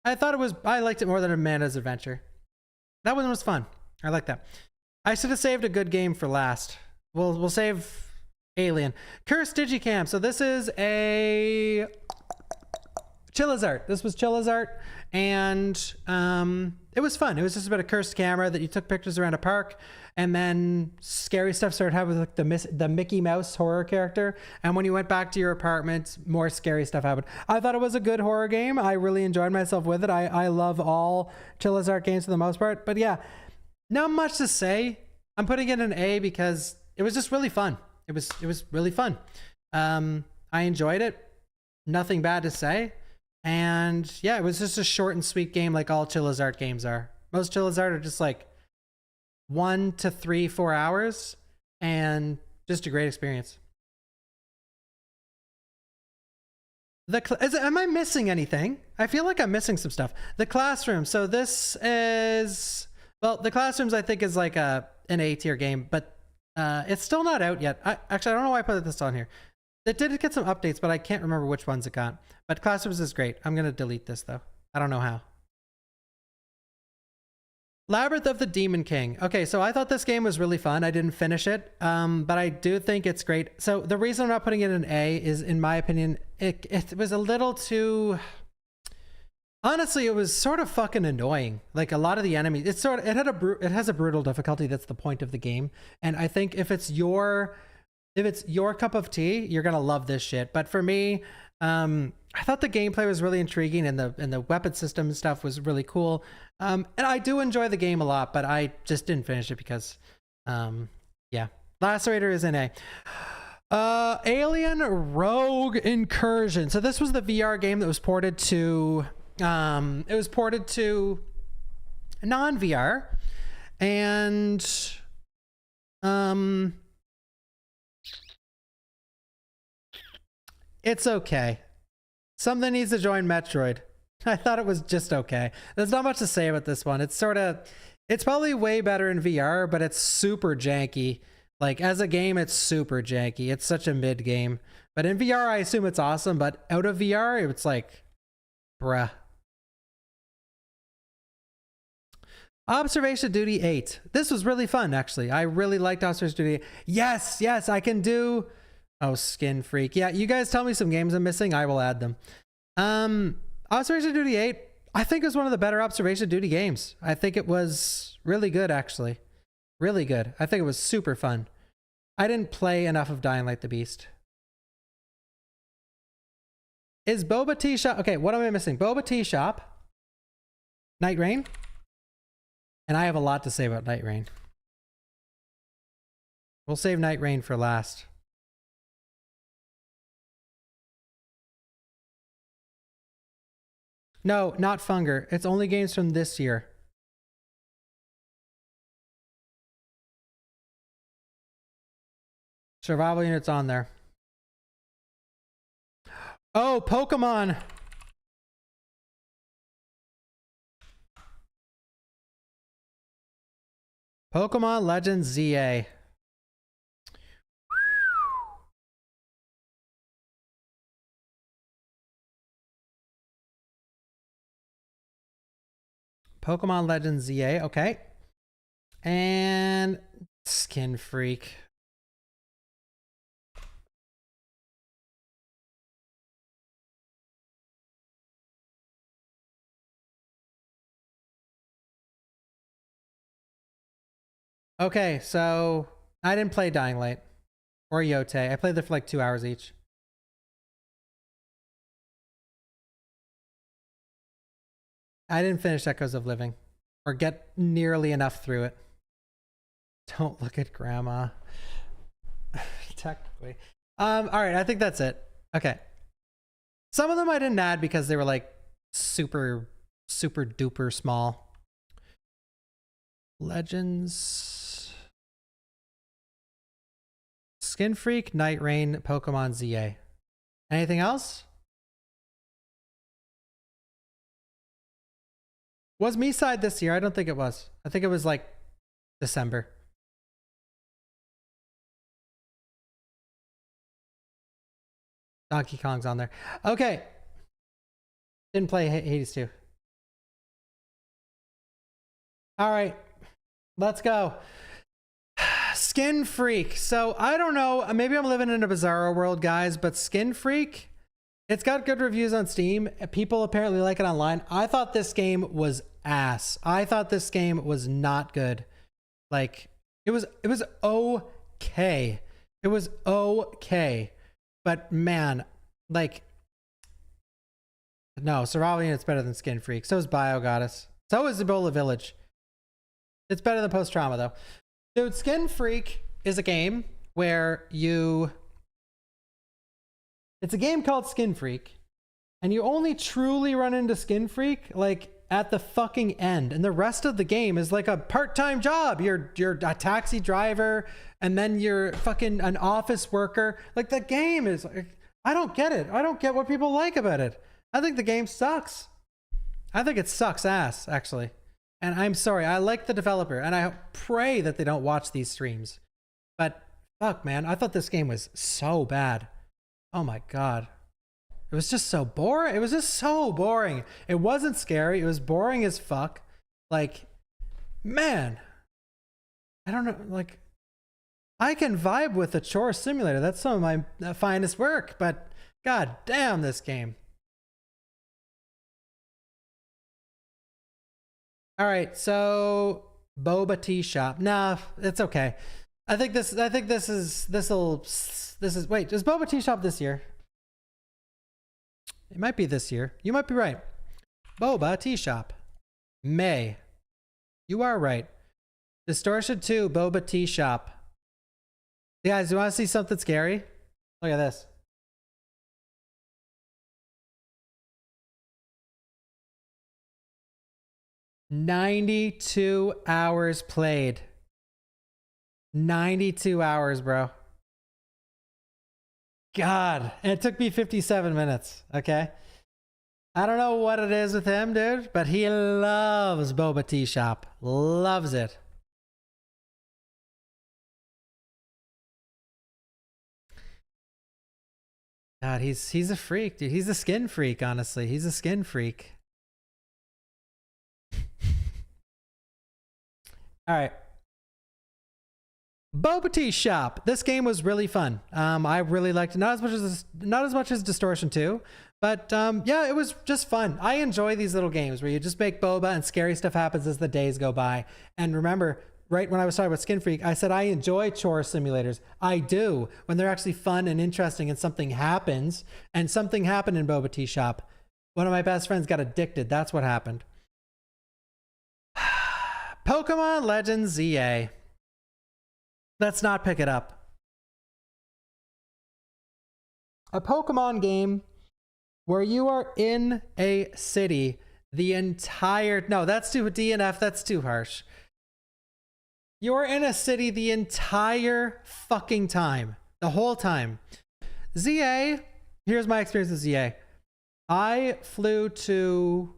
thought it was, I liked it more than Amanda's Adventure. That one was fun. I like that. I should have saved a good game for last. We'll save Alien. Cursed Digicam. So this is a Chillizart. This was Chillizart, and it was fun. It was just about a cursed camera that you took pictures around a park, and then scary stuff started happening with like the Mickey Mouse horror character. And when you went back to your apartment, more scary stuff happened. I thought it was a good horror game. I really enjoyed myself with it. I love all Chillizart games for the most part. But yeah, not much to say. I'm putting it an A because it was just really fun. It was really fun. I enjoyed it. Nothing bad to say. And yeah, it was just a short and sweet game like all Chillizart games are. Most Chillizart are just like 1 to 3, 4 hours and just a great experience. Am I missing anything? I feel like I'm missing some stuff. The Classroom. So this is, well, The Classrooms I think is like an A tier game, but it's still not out yet. Actually, I don't know why I put this on here. It did get some updates, but I can't remember which ones it got. But Classrooms is great. I'm going to delete this though. I don't know how. Labyrinth of the Demon King. Okay, so I thought this game was really fun. I didn't finish it, but I do think it's great. So the reason I'm not putting it in A is, in my opinion, it was a little too... Honestly, it was sort of fucking annoying. Like a lot of the enemies, it has a brutal difficulty. That's the point of the game. And I think if it's your cup of tea, you're gonna love this shit. But for me, I thought the gameplay was really intriguing, and the weapon system and stuff was really cool. And I do enjoy the game a lot, but I just didn't finish it because, yeah. Lacerator is in A. Alien Rogue Incursion. So this was the VR game that was ported to, non-VR, and, it's okay. Something needs to join Metroid. I thought it was just okay. There's not much to say about this one. It's probably way better in VR, but it's super janky. Like as a game, it's super janky. It's such a mid game. But in VR, I assume it's awesome. But out of VR, it's like, bruh. Observation Duty 8. This was really fun, actually. I really liked Observation Duty 8. Yes, I can do... Oh, Skin Freak. Yeah, you guys tell me some games I'm missing. I will add them. Observation Duty 8, I think it was one of the better Observation Duty games. I think it was really good, actually. Really good. I think it was super fun. I didn't play enough of Dying Light the Beast. Is Boba Tea Shop... Okay, what am I missing? Boba Tea Shop. Night Rain. And I have a lot to say about Night Rain. We'll save Night Rain for last. No, not Funger. It's only games from this year. Survival Unit's on there. Oh, Pokemon. Pokemon Legends ZA. Pokemon Legends ZA, okay. And Skin Freak. Okay, so I didn't play Dying Light or Yote. I played there for like 2 hours each. I didn't finish Echoes of Living or get nearly enough through it. Don't look at grandma. Technically. All right, I think that's it. Okay. Some of them I didn't add because they were like super duper small. Legends. Skin Freak, Night Rain, Pokemon ZA. Anything else? Was Me-Side this year? I don't think it was. I think it was like December. Donkey Kong's on there. Okay. Didn't play Hades 2. All right. Let's go. Skin Freak. So I don't know. Maybe I'm living in a bizarro world, guys, but Skin Freak, it's got good reviews on Steam. People apparently like it online. I thought this game was ass. I thought this game was not good. Like, it was okay. It was okay. But man, like, no, Survival Unit's better than Skin Freak. So is Bio Goddess. So is Ebola Village. It's better than Post Trauma, though. Dude, Skin Freak is a game where it's a game called Skin Freak, and you only truly run into Skin Freak like at the fucking end, and the rest of the game is like a part-time job. You're a taxi driver, and then you're fucking an office worker. Like, the game is like, I don't get it. I don't get what people like about it. I think the game sucks. I think it sucks ass, actually. And I'm sorry, I like the developer, and I pray that they don't watch these streams. But fuck, man, I thought this game was so bad. Oh my god. It was just so boring. It was just so boring. It wasn't scary. It was boring as fuck. Like, man, I don't know. Like, I can vibe with the chore simulator. That's some of my finest work, but god damn this game. All right, so Boba Tea Shop. Nah, it's okay. I think this is wait, is Boba Tea Shop this year? It might be this year. You might be right. Boba Tea Shop. May. You are right. Distortion 2, Boba Tea Shop. You guys, you want to see something scary? Look at this. $92 hours played. 92 hours, bro. God. And it took me 57 minutes. Okay. I don't know what it is with him, dude, but he loves Boba Tea Shop. Loves it. God, he's a freak, dude. He's a skin freak, honestly. He's a skin freak. All right. Boba Tea Shop. This game was really fun. I really liked it. Not as much as Distortion 2, but yeah, it was just fun. I enjoy these little games where you just make boba and scary stuff happens as the days go by. And remember, right when I was talking about Skin Freak, I said I enjoy chore simulators. I do, when they're actually fun and interesting and something happens. And something happened in Boba Tea Shop. One of my best friends got addicted. That's what happened. Pokemon Legends ZA. Let's not pick it up. A Pokemon game where you are in a city the entire... No, that's too DNF. That's too harsh. You're in a city the entire fucking time. The whole time. ZA, here's my experience with ZA. I flew to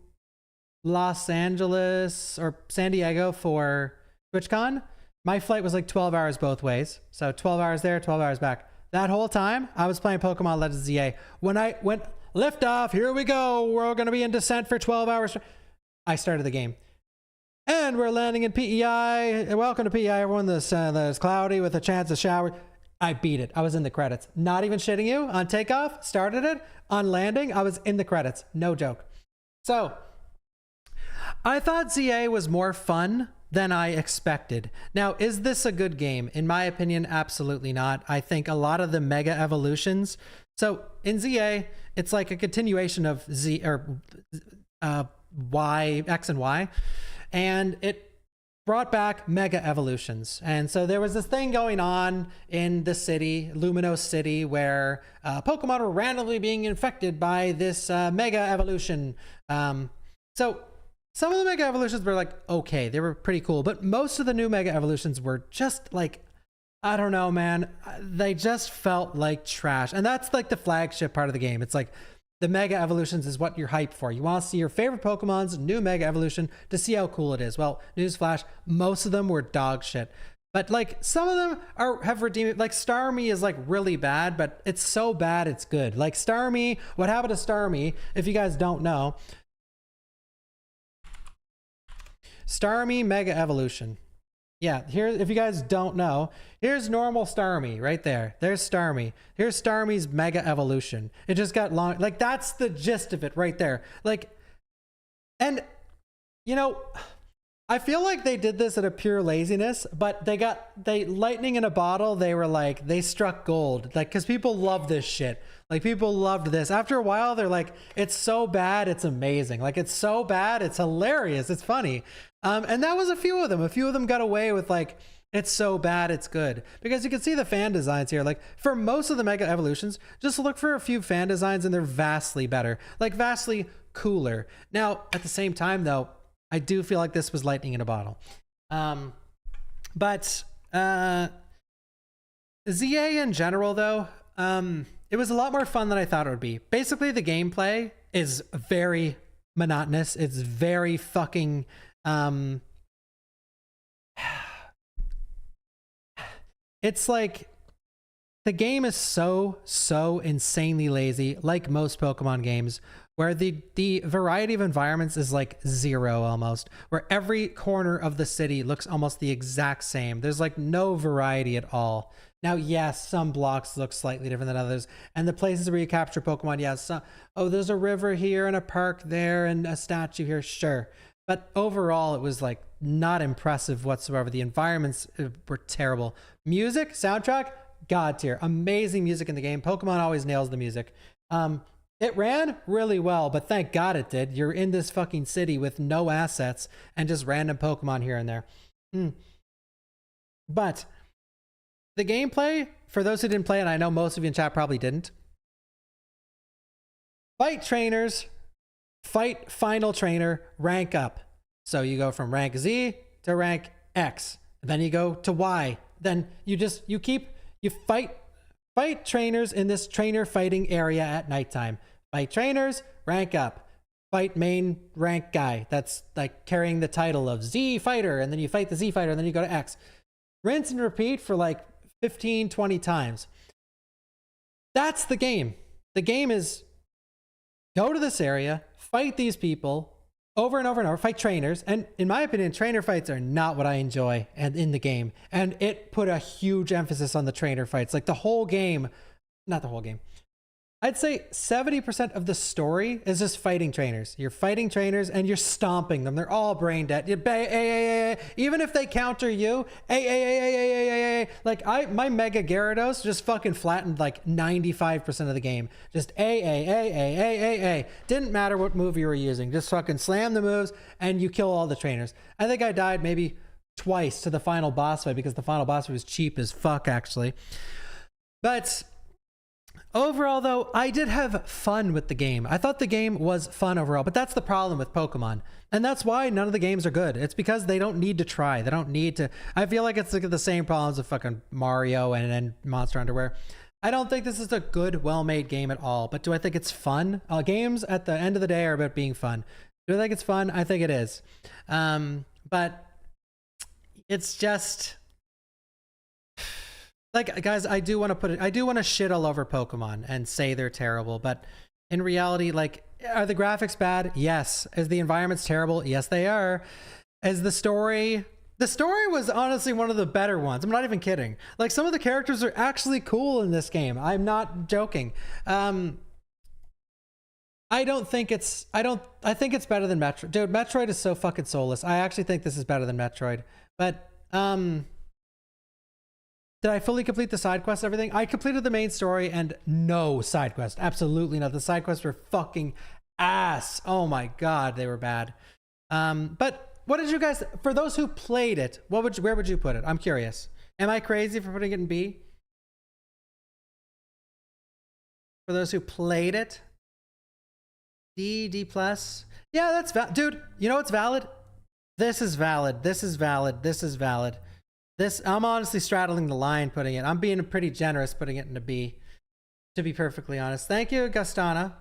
Los Angeles or San Diego for TwitchCon. My flight was like 12 hours both ways. So 12 hours there, 12 hours back. That whole time, I was playing Pokemon Legends ZA. When I went lift off, here we go. We're all going to be in descent for 12 hours. I started the game. And we're landing in PEI. Welcome to PEI, everyone. This is cloudy with a chance of shower. I beat it. I was in the credits. Not even shitting you. On takeoff, started it. On landing, I was in the credits. No joke. So, I thought ZA was more fun than I expected. Now, is this a good game? In my opinion, absolutely not. I think a lot of the mega evolutions. So in ZA, it's like a continuation of Z or Y, X and Y, and it brought back mega evolutions. And so there was this thing going on in the city, Luminos City, where Pokemon were randomly being infected by this mega evolution. So some of the mega evolutions were like, okay, they were pretty cool, but most of the new mega evolutions were just like, I don't know, man. They just felt like trash. And that's like the flagship part of the game. It's like the mega evolutions is what you're hyped for. You want to see your favorite Pokemon's new mega evolution to see how cool it is. Well, newsflash, most of them were dog shit. But like some of them have redeemed. Like Starmie is like really bad, but it's so bad it's good. Like Starmie, what happened to Starmie, if you guys don't know, Starmie Mega Evolution. Yeah, here, if you guys don't know, here's normal Starmie right there. There's Starmie. Here's Starmie's Mega Evolution. It just got long. Like, that's the gist of it right there. Like, and, you know, I feel like they did this out of pure laziness, but they lightning in a bottle. They were like, they struck gold. Like, because people love this shit. Like, people loved this. After a while, they're like, it's so bad, it's amazing. Like, it's so bad, it's hilarious, it's funny. And that was a few of them. A few of them got away with like, it's so bad, it's good. Because you can see the fan designs here. Like for most of the mega evolutions, just look for a few fan designs and they're vastly better, like vastly cooler. Now, at the same time though, I do feel like this was lightning in a bottle. But ZA in general though, it was a lot more fun than I thought it would be. Basically, the gameplay is very monotonous. It's very fucking... it's like the game is so insanely lazy, like most Pokemon games, where the variety of environments is like zero almost, where every corner of the city looks almost the exact same. There's like no variety at all. Now, yes, some blocks look slightly different than others, and the places where you capture Pokemon, yes, oh, there's a river here and a park there and a statue here, sure. But overall, it was like not impressive whatsoever. The environments were terrible. Music, soundtrack, god tier. Amazing music in the game. Pokemon always nails the music. It ran really well, but thank God it did. You're in this fucking city with no assets and just random Pokemon here and there. But the gameplay, for those who didn't play it, I know most of you in chat probably didn't. Fight trainers. Fight final trainer, rank up. So you go from rank Z to rank X, then you go to Y. Then you fight trainers in this trainer fighting area at nighttime. Fight trainers, rank up. Fight main rank guy. That's like carrying the title of Z fighter, and then you fight the Z fighter, and then you go to X. Rinse and repeat for like 15, 20 times. That's the game. The game is go to this area, fight these people over and over and over, fight trainers. And in my opinion, trainer fights are not what I enjoy and in the game. And it put a huge emphasis on the trainer fights. Like the whole game, not the whole game. I'd say 70% of the story is just fighting trainers. You're fighting trainers and you're stomping them. They're all brain dead. Even if they counter you, like my Mega Gyarados just fucking flattened like 95% of the game. Just Didn't matter what move you were using. Just fucking slam the moves and you kill all the trainers. I think I died maybe twice to the final boss fight because the final boss fight was cheap as fuck actually. But overall, though, I did have fun with the game. I thought the game was fun overall, but that's the problem with Pokemon. And that's why none of the games are good. It's because they don't need to try. They don't need to. I feel like it's like the same problems with fucking Mario and Monster Underwear. I don't think this is a good, well-made game at all. But do I think it's fun? Games at the end of the day are about being fun. Do I think it's fun? I think it is. But it's just... like, guys, I do want to shit all over Pokemon and say they're terrible, but in reality, like, are the graphics bad? Yes. Is the environments terrible? Yes, they are. Is the story was honestly one of the better ones. I'm not even kidding. Like, some of the characters are actually cool in this game. I'm not joking. I don't think it's, I think it's better than Metroid. Dude, Metroid is so fucking soulless. I actually think this is better than Metroid. But, did I fully complete the side quests and everything? I completed the main story and no side quest. Absolutely not. The side quests were fucking ass. Oh my God, they were bad. But what did you guys, for those who played it, where would you put it? I'm curious. Am I crazy for putting it in B? For those who played it? D plus. Yeah, that's valid. Dude, you know what's valid? This is valid. This is valid. This is valid. This, I'm honestly straddling the line putting it. I'm being pretty generous putting it in a B, to be perfectly honest. Thank you, Gastana.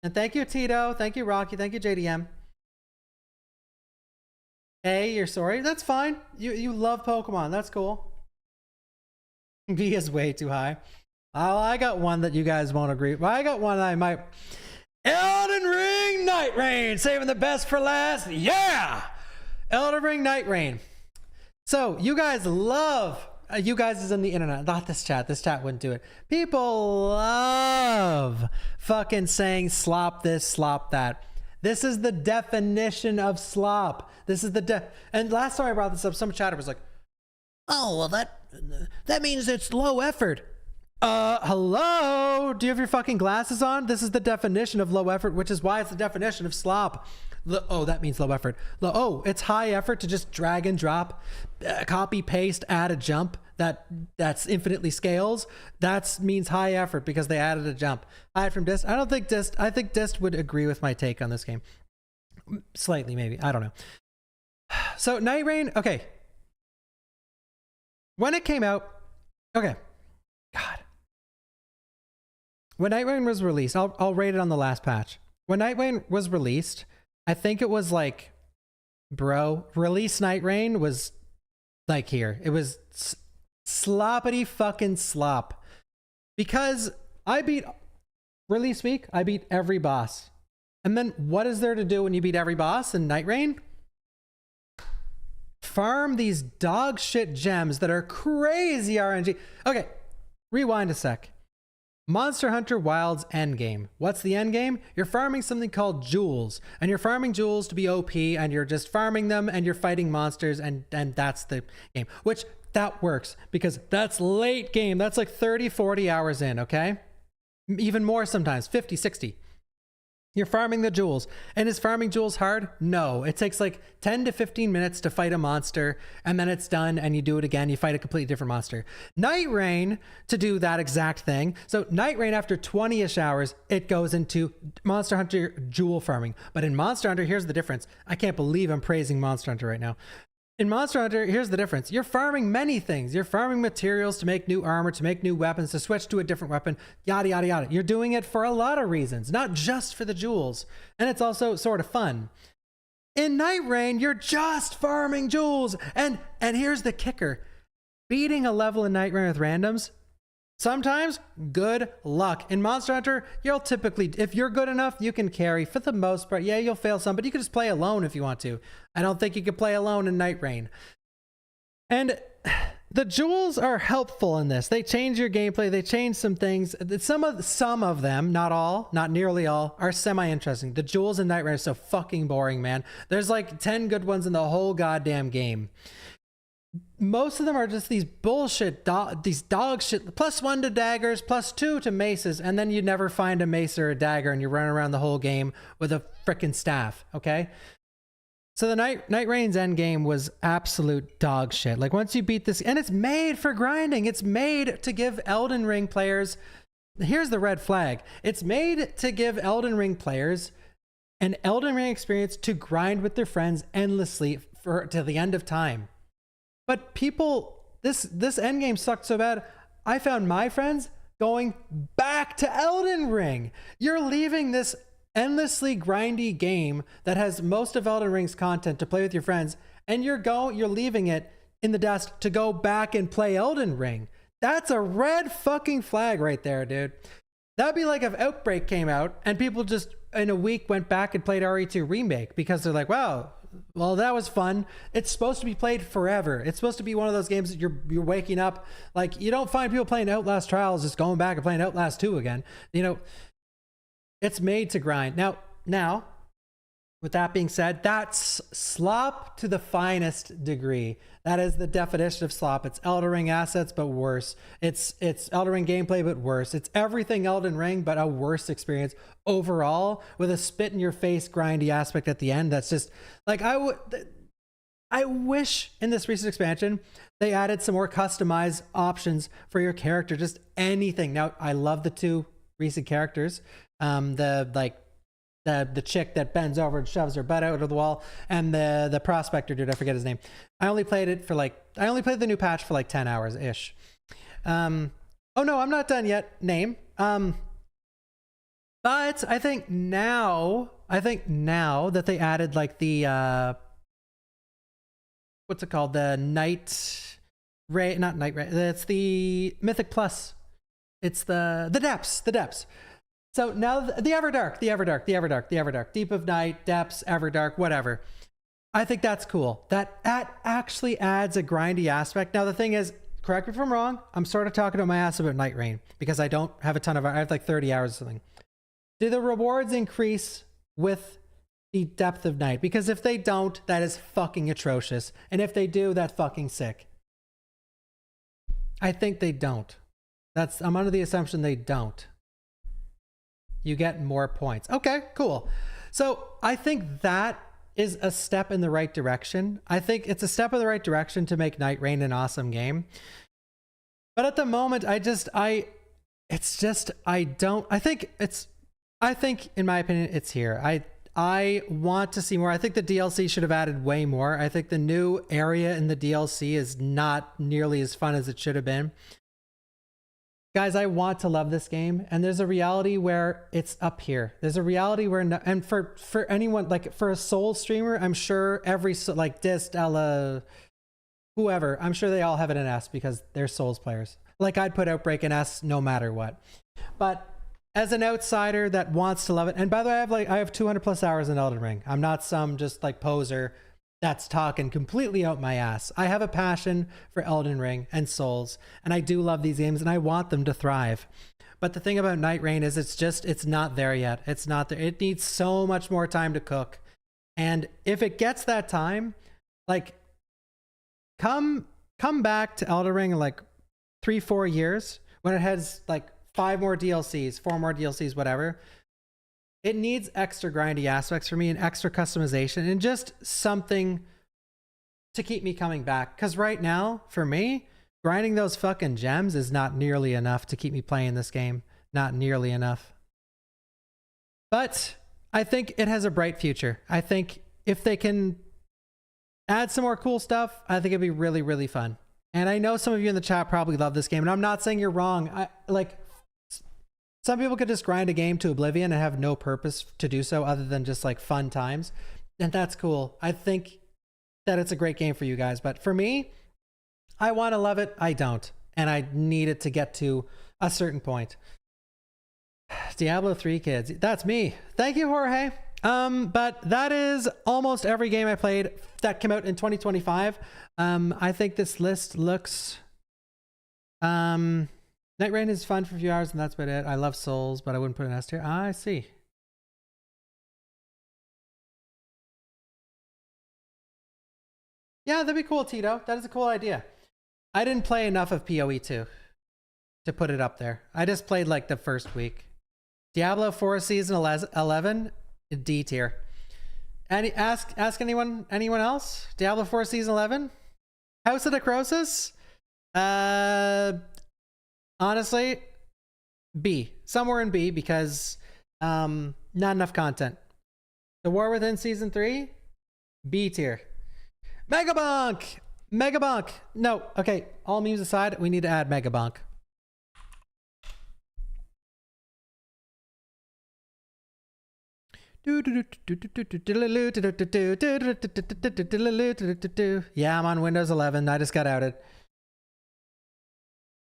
And thank you, Tito. Thank you, Rocky. Thank you, JDM. A, you're sorry. That's fine. You love Pokemon. That's cool. B is way too high. Oh, I got one that you guys won't agree. Well, I got one that I might. Elden Ring Night Rain, saving the best for last. Yeah, Elden Ring Night Rain. So you guys love. You guys is in the internet, not this chat. This chat wouldn't do it. People love fucking saying slop this, slop that. This is the definition of slop. This is the and last time I brought this up, some chatter was like, "Oh, well that means it's low effort." Hello? Do you have your fucking glasses on? This is the definition of low effort, which is why it's the definition of slop. Oh, that means low effort. Oh, it's high effort to just drag and drop, copy, paste, add a jump that's infinitely scales. That means high effort because they added a jump. Hide from Dist. I think Dist would agree with my take on this game. Slightly, maybe. I don't know. So, Night Rain, okay. When it came out, okay. God. When Night Rain was released, I'll rate it on the last patch. When Night Rain was released, I think it was like, bro, release Night Rain was like here. It was sloppity fucking slop. Because I beat, release week, I beat every boss. And then what is there to do when you beat every boss in Night Rain? Farm these dog shit gems that are crazy RNG. Okay, rewind a sec. Monster Hunter Wilds endgame. What's the endgame? You're farming something called jewels, and you're farming jewels to be OP, and you're just farming them, and you're fighting monsters, and that's the game. Which, that works, because that's late game. That's like 30, 40 hours in, okay? Even more sometimes, 50, 60. You're farming the jewels. And is farming jewels hard? No. It takes like 10 to 15 minutes to fight a monster, and then it's done, and you do it again. You fight a completely different monster. Night Rain, to do that exact thing. So Night Rain, after 20-ish hours, it goes into Monster Hunter jewel farming. But in Monster Hunter, here's the difference. I can't believe I'm praising Monster Hunter right now. In Monster Hunter, here's the difference. You're farming many things. You're farming materials to make new armor, to make new weapons, to switch to a different weapon, yada, yada, yada. You're doing it for a lot of reasons, not just for the jewels. And it's also sort of fun. In Night Rain, you're just farming jewels. And here's the kicker. Beating a level in Night Rain with randoms, sometimes good luck. In Monster Hunter, you'll typically, if you're good enough, you can carry for the most part. Yeah, you'll fail some, but you can just play alone if you want to. I don't think you can play alone in Night Rain. And the jewels are helpful in this. They change your gameplay. They change some things. Some of them, not all, not nearly all, are semi-interesting. The jewels in Night Rain are so fucking boring, man. There's like 10 good ones in the whole goddamn game. Most of them are just these bullshit, these dog shit, +1 to daggers, +2 to maces, and then you never find a mace or a dagger and you're running around the whole game with a frickin' staff, okay? So the Night Rain's endgame was absolute dog shit. Like once you beat this, and it's made for grinding. It's made to give Elden Ring players, here's the red flag. It's made to give Elden Ring players an Elden Ring experience to grind with their friends endlessly till the end of time. But people, this endgame sucked so bad, I found my friends going back to Elden Ring. You're leaving this endlessly grindy game that has most of Elden Ring's content to play with your friends, and you're leaving it in the dust to go back and play Elden Ring. That's a red fucking flag right there, dude. That'd be like if Outbreak came out and people just in a week went back and played RE2 Remake because they're like, wow, well, that was fun. It's supposed to be played forever. It's supposed to be one of those games that you're waking up. Like, you don't find people playing Outlast Trials just going back and playing Outlast 2 again. You know, It's made to grind. Now, with that being said, that's slop to the finest degree. That is the definition of slop. It's Elden Ring assets, but worse. It's Elden Ring gameplay, but worse. It's everything Elden Ring, but a worse experience overall, with a spit in your face grindy aspect at the end. That's just like, I wish in this recent expansion they added some more customized options for your character. Just anything. Now, I love the 2 recent characters. The chick that bends over and shoves her butt out of the wall, and the prospector dude, I forget his name. I only played the new patch for like 10 hours ish. Oh no, I'm not done yet. Name. But I think now that they added like the what's it called? The Night Ray, not Night Ray. It's the Mythic Plus. It's the depths. So now the Everdark, Deep of Night, Depths, Everdark, whatever. I think that's cool. That actually adds a grindy aspect. Now the thing is, correct me if I'm wrong, I'm sort of talking about my ass about Night Rain because I don't have a ton of, I have like 30 hours or something. Do the rewards increase with the depth of night? Because if they don't, that is fucking atrocious. And if they do, that's fucking sick. I think they don't. I'm under the assumption they don't. You get more points. Okay, cool. So I think that is a step in the right direction. I think it's a step in the right direction to make Night Rain an awesome game. But at the moment, I think in my opinion, it's here. I want to see more. I think the DLC should have added way more. I think the new area in the DLC is not nearly as fun as it should have been. Guys, I want to love this game, and there's a reality where it's up here. There's a reality where, and for anyone, like for a Soul streamer, I'm sure every, like Dist, Ella, whoever, I'm sure they all have it in S because they're Souls players. Like I'd put Outbreak in S no matter what. But as an outsider that wants to love it, and by the way, I have 200 plus hours in Elden Ring. I'm not some just like poser that's talking completely out my ass. I have a passion for Elden Ring and Souls, and I do love these games, and I want them to thrive. But the thing about Night Rain is it's not there yet. It's not there. It needs so much more time to cook. And if it gets that time, like come back to Elden Ring in like 3-4 years when it has like 5 more DLCs, 4 more DLCs, whatever. It needs extra grindy aspects for me and extra customization and just something to keep me coming back. Because right now, for me, grinding those fucking gems is not nearly enough to keep me playing this game. Not nearly enough. But I think it has a bright future. I think if they can add some more cool stuff, I think it'd be really, really fun. And I know some of you in the chat probably love this game, and I'm not saying you're wrong. Some people could just grind a game to oblivion and have no purpose to do so other than just like fun times. And that's cool. I think that it's a great game for you guys. But for me, I want to love it. I don't. And I need it to get to a certain point. Diablo 3 kids. That's me. Thank you, Jorge. But that is almost every game I played that came out in 2025. I think this list looks... Night Rain is fun for a few hours, and that's about it. I love Souls, but I wouldn't put an S tier. Ah, I see. Yeah, that'd be cool, Tito. That is a cool idea. I didn't play enough of PoE 2 to put it up there. I just played like the first week. Diablo 4 Season 11, D tier. Ask anyone else? Diablo 4 Season 11? House of Necrosis? Honestly, B. Somewhere in B because not enough content. The War Within Season 3? B tier. Megabonk! Megabonk! No, okay, all memes aside, we need to add Megabonk. Yeah, I'm on Windows 11. I just got outed.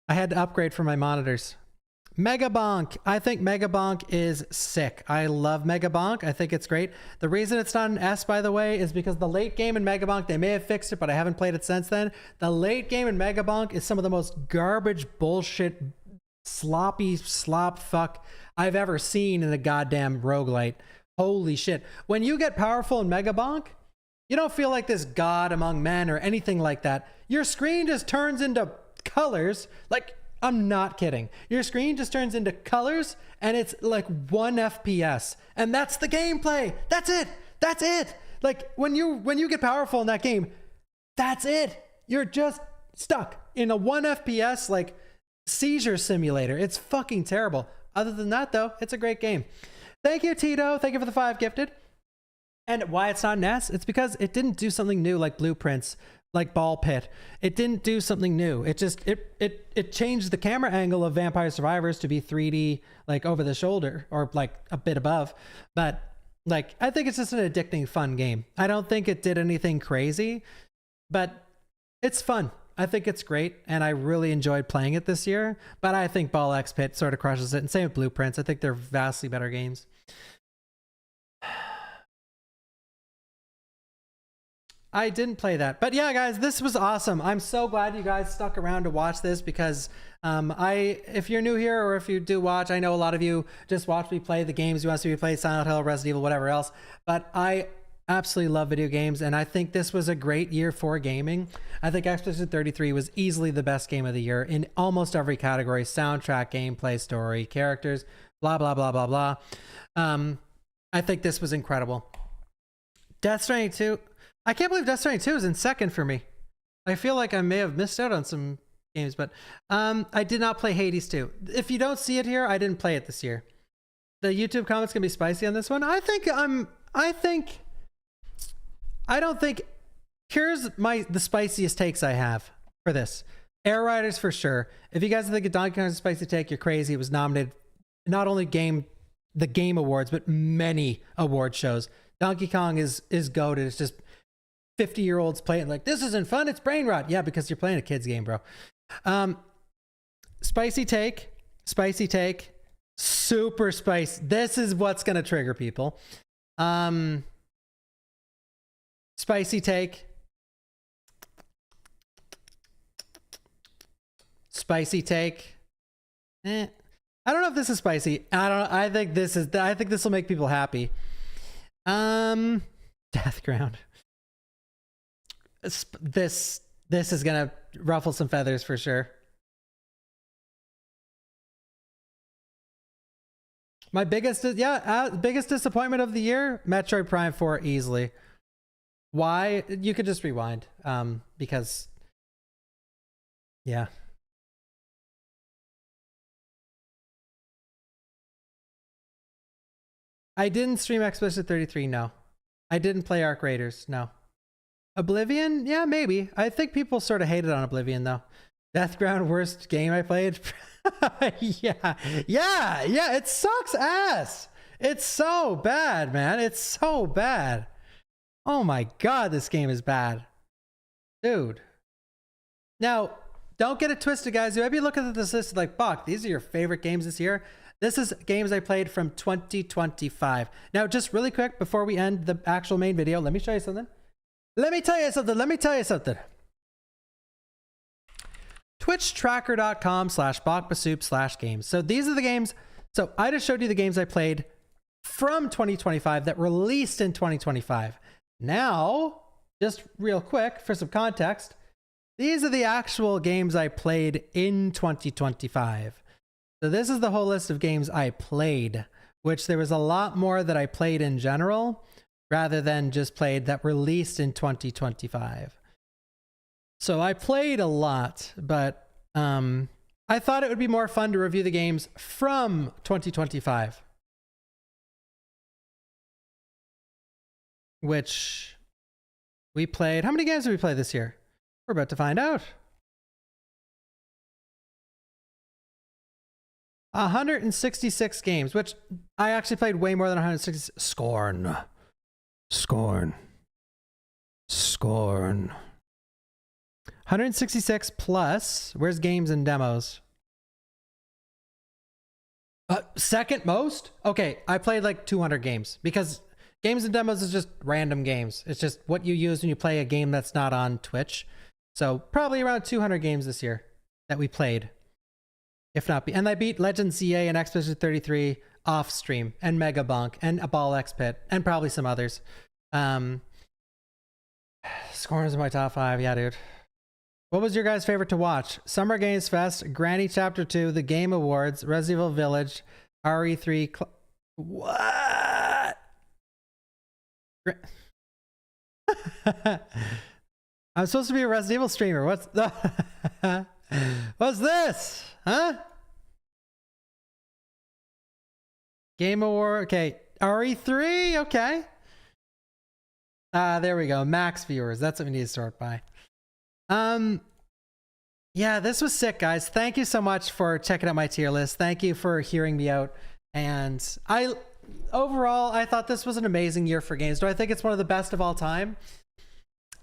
I had to upgrade for my monitors. Megabonk. I think Megabonk is sick. I love Megabonk. I think it's great. The reason it's not an S, by the way, is because the late game in Megabonk, they may have fixed it, but I haven't played it since then. The late game in Megabonk is some of the most garbage bullshit sloppy slop fuck I've ever seen in a goddamn roguelite. Holy shit. When you get powerful in Mega Bonk, you don't feel like this god among men or anything like that. Your screen just turns into colors. Like, I'm not kidding. Your screen just turns into colors and it's like 1 FPS. And that's the gameplay. That's it. That's it. Like when you get powerful in that game, that's it. You're just stuck in a 1 FPS like seizure simulator. It's fucking terrible. Other than that though, it's a great game. Thank you, Tito. Thank you for the 5 gifted. And why it's not an S, it's because it didn't do something new like Blueprints, like Ball Pit. It didn't do something new. It just it changed the camera angle of Vampire Survivors to be 3D, like over the shoulder or like a bit above. But like, I think it's just an addicting, fun game. I don't think it did anything crazy, but it's fun. I think it's great, and I really enjoyed playing it this year. But I think Ball X Pit sort of crushes it, and same with Blueprints. I think they're vastly better games. I didn't play that, but yeah, guys, this was awesome. I'm so glad you guys stuck around to watch this because if you're new here or if you do watch, I know a lot of you just watch me play the games you want to see me play, Silent Hill, Resident Evil, whatever else. But I absolutely love video games, and I think this was a great year for gaming. I think Expedition 33 was easily the best game of the year in almost every category: soundtrack, gameplay, story, characters, blah blah blah blah blah. I think this was incredible. Death Stranding 2. I can't believe Death Stranding 2 is in second for me. I feel like I may have missed out on some games, but I did not play Hades 2. If you don't see it here, I didn't play it this year. The YouTube comments can be spicy on this one. Here's the spiciest takes I have for this. Air Riders for sure. If you guys think a Donkey Kong is a spicy take, you're crazy. It was nominated not only the Game Awards, but many award shows. Donkey Kong is goated. It's just 50-year-olds playing like, this isn't fun, it's brain rot. Yeah, because you're playing a kid's game, bro. Spicy take, super spicy. This is what's gonna trigger people. Spicy take. I don't know if this is spicy. I think this will make people happy. Deathground. This is gonna ruffle some feathers for sure. My biggest disappointment of the year, Metroid Prime 4 easily. Why? You could just rewind. Because yeah. I didn't stream Expedition 33, no. I didn't play Arc Raiders, no. Oblivion? Yeah, maybe. I think people sort of hated on Oblivion, though. Deathground, worst game I played? Yeah, it sucks ass. It's so bad, man. It's so bad. Oh my god, this game is bad. Dude. Now, don't get it twisted, guys. You might be looking at this list like, Bach, these are your favorite games this year. This is games I played from 2025. Now, just really quick, before we end the actual main video, let me show you something. Let me tell you something. Twitchtracker.com/Bawkbasoup/games. So these are the games. So I just showed you the games I played from 2025 that released in 2025. Now, just real quick for some context, these are the actual games I played in 2025. So this is the whole list of games I played, which there was a lot more that I played in general rather than just played that released in 2025. So I played a lot, but I thought it would be more fun to review the games from 2025. Which we played. How many games did we play this year? We're about to find out. 166 games, which I actually played way more than 160. Scorn. 166 plus, where's games and demos? Second most? Okay, I played like 200 games because games and demos is just random games. It's just what you use when you play a game that's not on Twitch. So probably around 200 games this year that we played. if not. And I beat Legend CA and Expedition 33 off stream, and Mega Bonk, and a Ball X Pit, and probably some others. Scorners in my top 5. Yeah, dude. What was your guys' favorite to watch? Summer Games Fest, Granny Chapter 2, the Game Awards, Resident Evil Village, RE3. What? I'm supposed to be a Resident Evil streamer. What's the what's this? Huh? Game Award. Okay. RE3. Okay. There we go. Max viewers. That's what we need to sort by. Yeah, this was sick, guys. Thank you so much for checking out my tier list. Thank you for hearing me out. And overall, I thought this was an amazing year for games. Do I think it's one of the best of all time?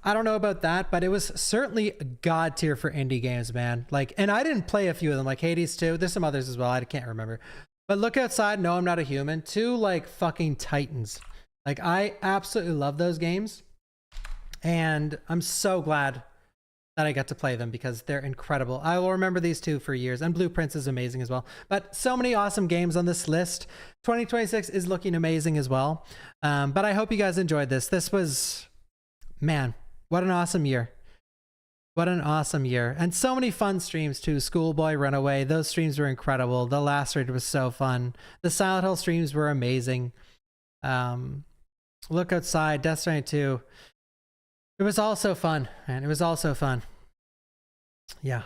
I don't know about that, but it was certainly god tier for indie games, man. Like, and I didn't play a few of them, like Hades 2. There's some others as well. I can't remember. But Look Outside, No, I'm Not a Human. 2 like fucking titans. Like, I absolutely love those games. And I'm so glad that I got to play them because they're incredible. I will remember these 2 for years. And Blueprints is amazing as well. But so many awesome games on this list. 2026 is looking amazing as well. But I hope you guys enjoyed this. This was, man, what an awesome year. What an awesome year. And so many fun streams too. Schoolboy Runaway. Those streams were incredible. The last raid was so fun. The Silent Hill streams were amazing. Look Outside, Destiny 2. It was all so fun, man. It was all so fun. Yeah.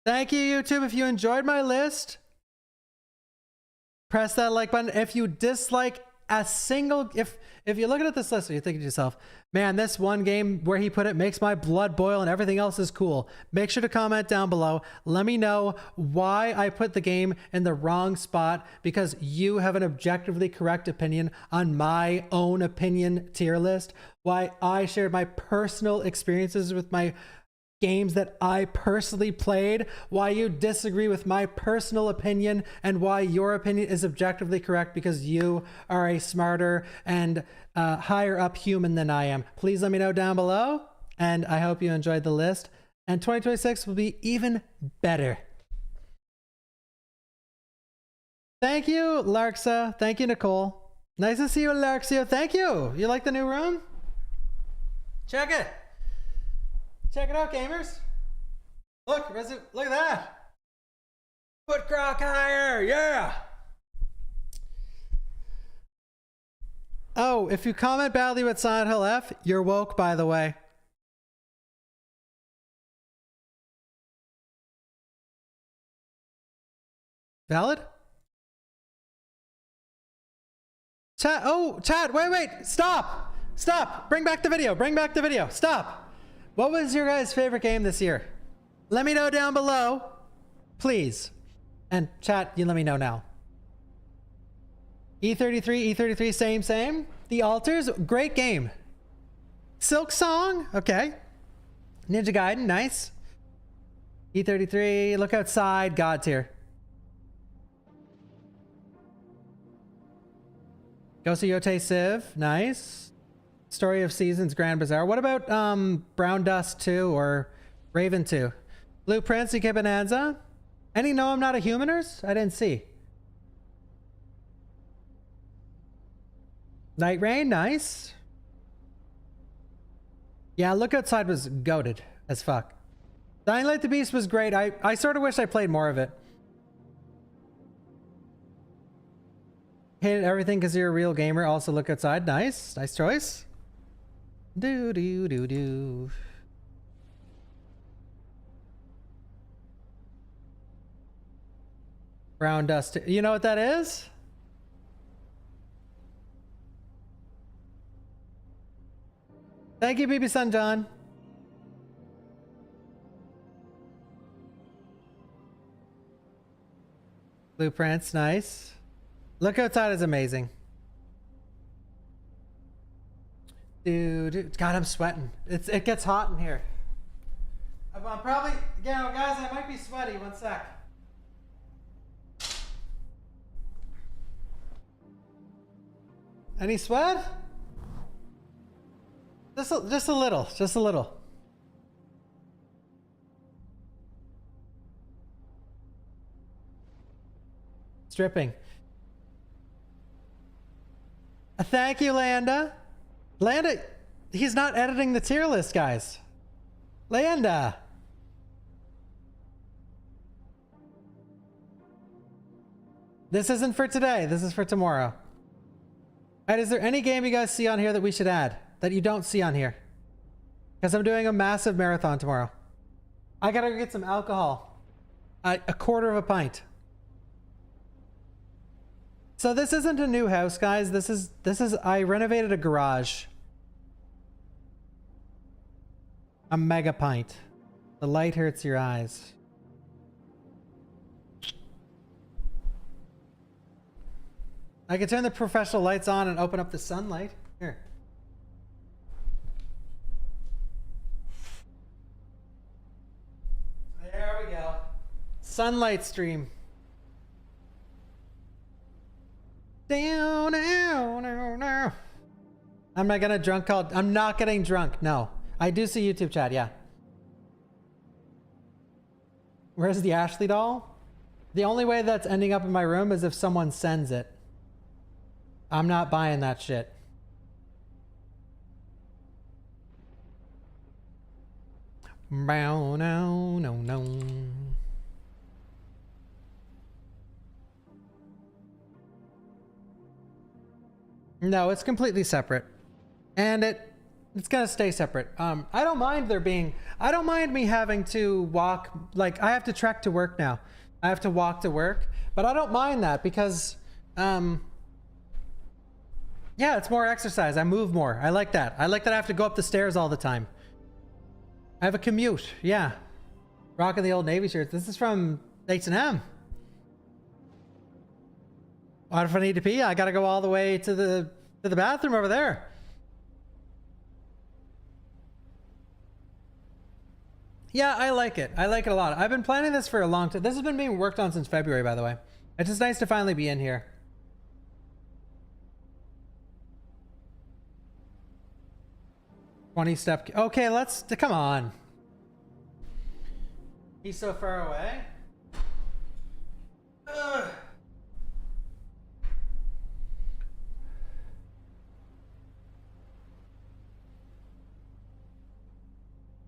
Thank you, YouTube. If you enjoyed my list, press that like button. If you dislike a single, if you're looking at this list and you're thinking to yourself, man, this one game where he put it makes my blood boil and everything else is cool, make sure to comment down below. Let me know why I put the game in the wrong spot, because you have an objectively correct opinion on my own opinion tier list. Why I shared my personal experiences with my games that I personally played, why you disagree with my personal opinion, and why your opinion is objectively correct because you are a smarter and higher up human than I am. Please let me know down below, and I hope you enjoyed the list. And 2026 will be even better. Thank you, Larxa. Thank you, Nicole. Nice to see you, Larxio. Thank you. You like the new room? Check it. Check it out, gamers. Look, look at that. Foot croc higher, yeah. Oh, if you comment badly with Silent Hill F, you're woke, by the way. Valid? Chat, oh, chat, wait, stop. Stop, bring back the video, stop. What was your guys' favorite game this year? Let me know down below, please. And chat, you let me know now. E33, same. The Altars, great game. Silk Song, okay. Ninja Gaiden, nice. E33, Look Outside, god tier. Ghost of Yote Civ, nice. Story of Seasons, Grand Bazaar. What about Brown Dust 2 or Raven 2? Blueprints, EK Bonanza. Any No, I'm Not a Humaners? I didn't see. Night Rain, nice. Yeah, Look Outside was goated as fuck. Dying Light the Beast was great. I sort of wish I played more of it. Hate everything because you're a real gamer. Also Look Outside, nice. Nice choice. Do. Brown Dust. You know what that is? Thank you, BB Sun John. Blueprints, nice. Look Outside is amazing. Dude, God, I'm sweating. It gets hot in here. I'm probably, guys, I might be sweaty. One sec. Any sweat? Just a little. Stripping. Thank you, Landa. Landa, he's not editing the tier list, guys. Landa. This isn't for today. This is for tomorrow. All right, is there any game you guys see on here that we should add that you don't see on here? Because I'm doing a massive marathon tomorrow. I gotta go get some alcohol. A quarter of a pint. So this isn't a new house, guys. This is I renovated a garage. A mega pint. The light hurts your eyes. I can turn the professional lights on and open up the sunlight. Here. There we go. Sunlight stream. Down, down, down, down. I'm not gonna drunk call. I'm not getting drunk. No. I do see YouTube chat, yeah. Where's the Ashley doll? The only way that's ending up in my room is if someone sends it. I'm not buying that shit. Bow, no, no, no. No, it's completely separate. And it's gonna stay separate. I don't mind I don't mind me having to walk, like I have to trek to work now. I have to walk to work, but I don't mind that because, yeah, it's more exercise. I move more. I like that. I like that I have to go up the stairs all the time. I have a commute. Yeah. Rocking the old Navy shirts. This is from H&M. What if I need to pee? I gotta go all the way to the bathroom over there. Yeah, I like it. I like it a lot. I've been planning this for a long time. This has been being worked on since February, by the way. It's just nice to finally be in here. $20 okay, let's come on. He's so far away. Ugh.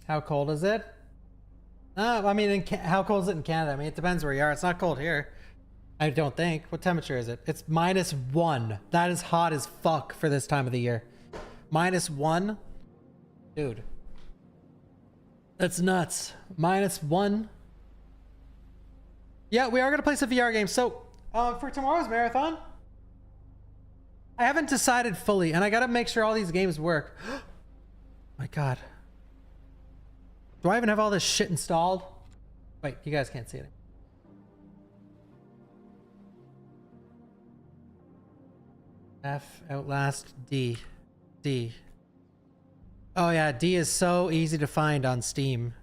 How cold is it? I mean, how cold is it in Canada? I mean, it depends where you are. It's not cold here. I don't think. What temperature is it? It's -1. That is hot as fuck for this time of the year. -1? Dude. That's nuts. -1. Yeah, we are going to play some VR games. So, for tomorrow's marathon, I haven't decided fully, and I got to make sure all these games work. My God. Do I even have all this shit installed? Wait, you guys can't see it. F, Outlast, D. D. Oh yeah, D is so easy to find on Steam.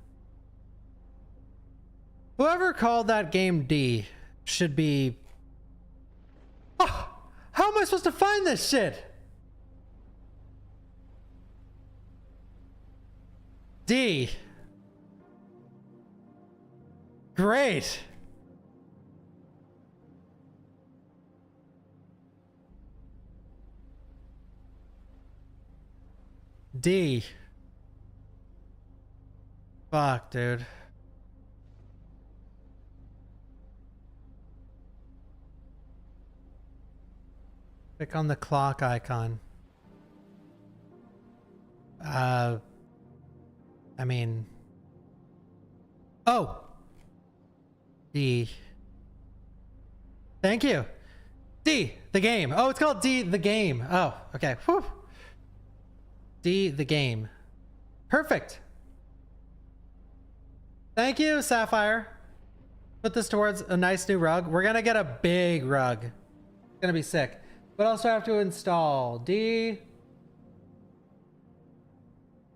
Whoever called that game D should be... Oh, how am I supposed to find this shit? D. Great. D. Fuck, dude. Click on the clock icon. I mean... Oh! D. Thank you. D, the game. Oh, it's called D, the game. Oh, okay. Whew. D, the game. Perfect. Thank you, Sapphire. Put this towards a nice new rug. We're gonna get a big rug. It's gonna be sick. What else do I have to install? D.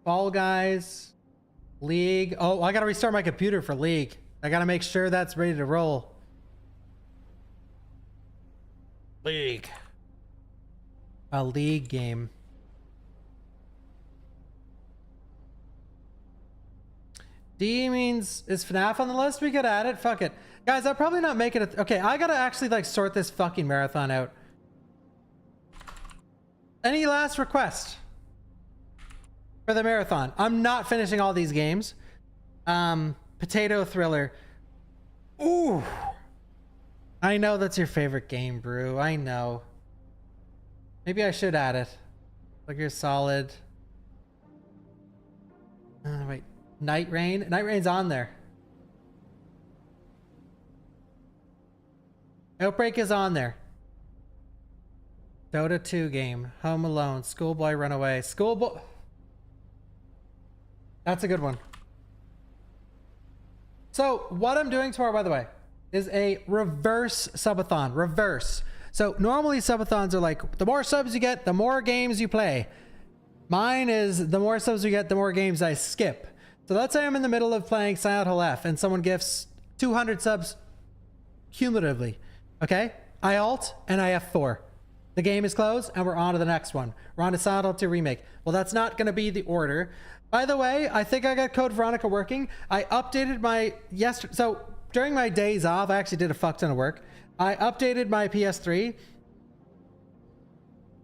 Fall Guys. League. Oh, I gotta restart my computer for League. I gotta make sure that's ready to roll. League. A League game. D means, is FNAF on the list? We could add it. Fuck it. Guys, I'm probably not making it. Okay, I gotta actually like sort this fucking marathon out. Any last request for the marathon? I'm not finishing all these games. Potato Thriller. Ooh. I know that's your favorite game, Brew. I know. Maybe I should add it. Like you're solid. Wait. Night Rain? Night Rain's on there. Outbreak is on there. Dota 2 game. Home Alone. Schoolboy Runaway. Schoolboy. That's a good one. So what I'm doing tomorrow, by the way, is a reverse subathon. Reverse. So normally subathons are like, the more subs you get, the more games you play. Mine is the more subs you get, the more games I skip. So let's say I'm in the middle of playing Silent Hill F and someone gifts 200 subs cumulatively. Okay? I alt and I F4. The game is closed and we're on to the next one. We're on to Silent Hill 2 Remake. Well, that's not going to be the order. By the way, I think I got Code Veronica working. I updated my so during my days off, I actually did a fuck ton of work. I updated my PS3.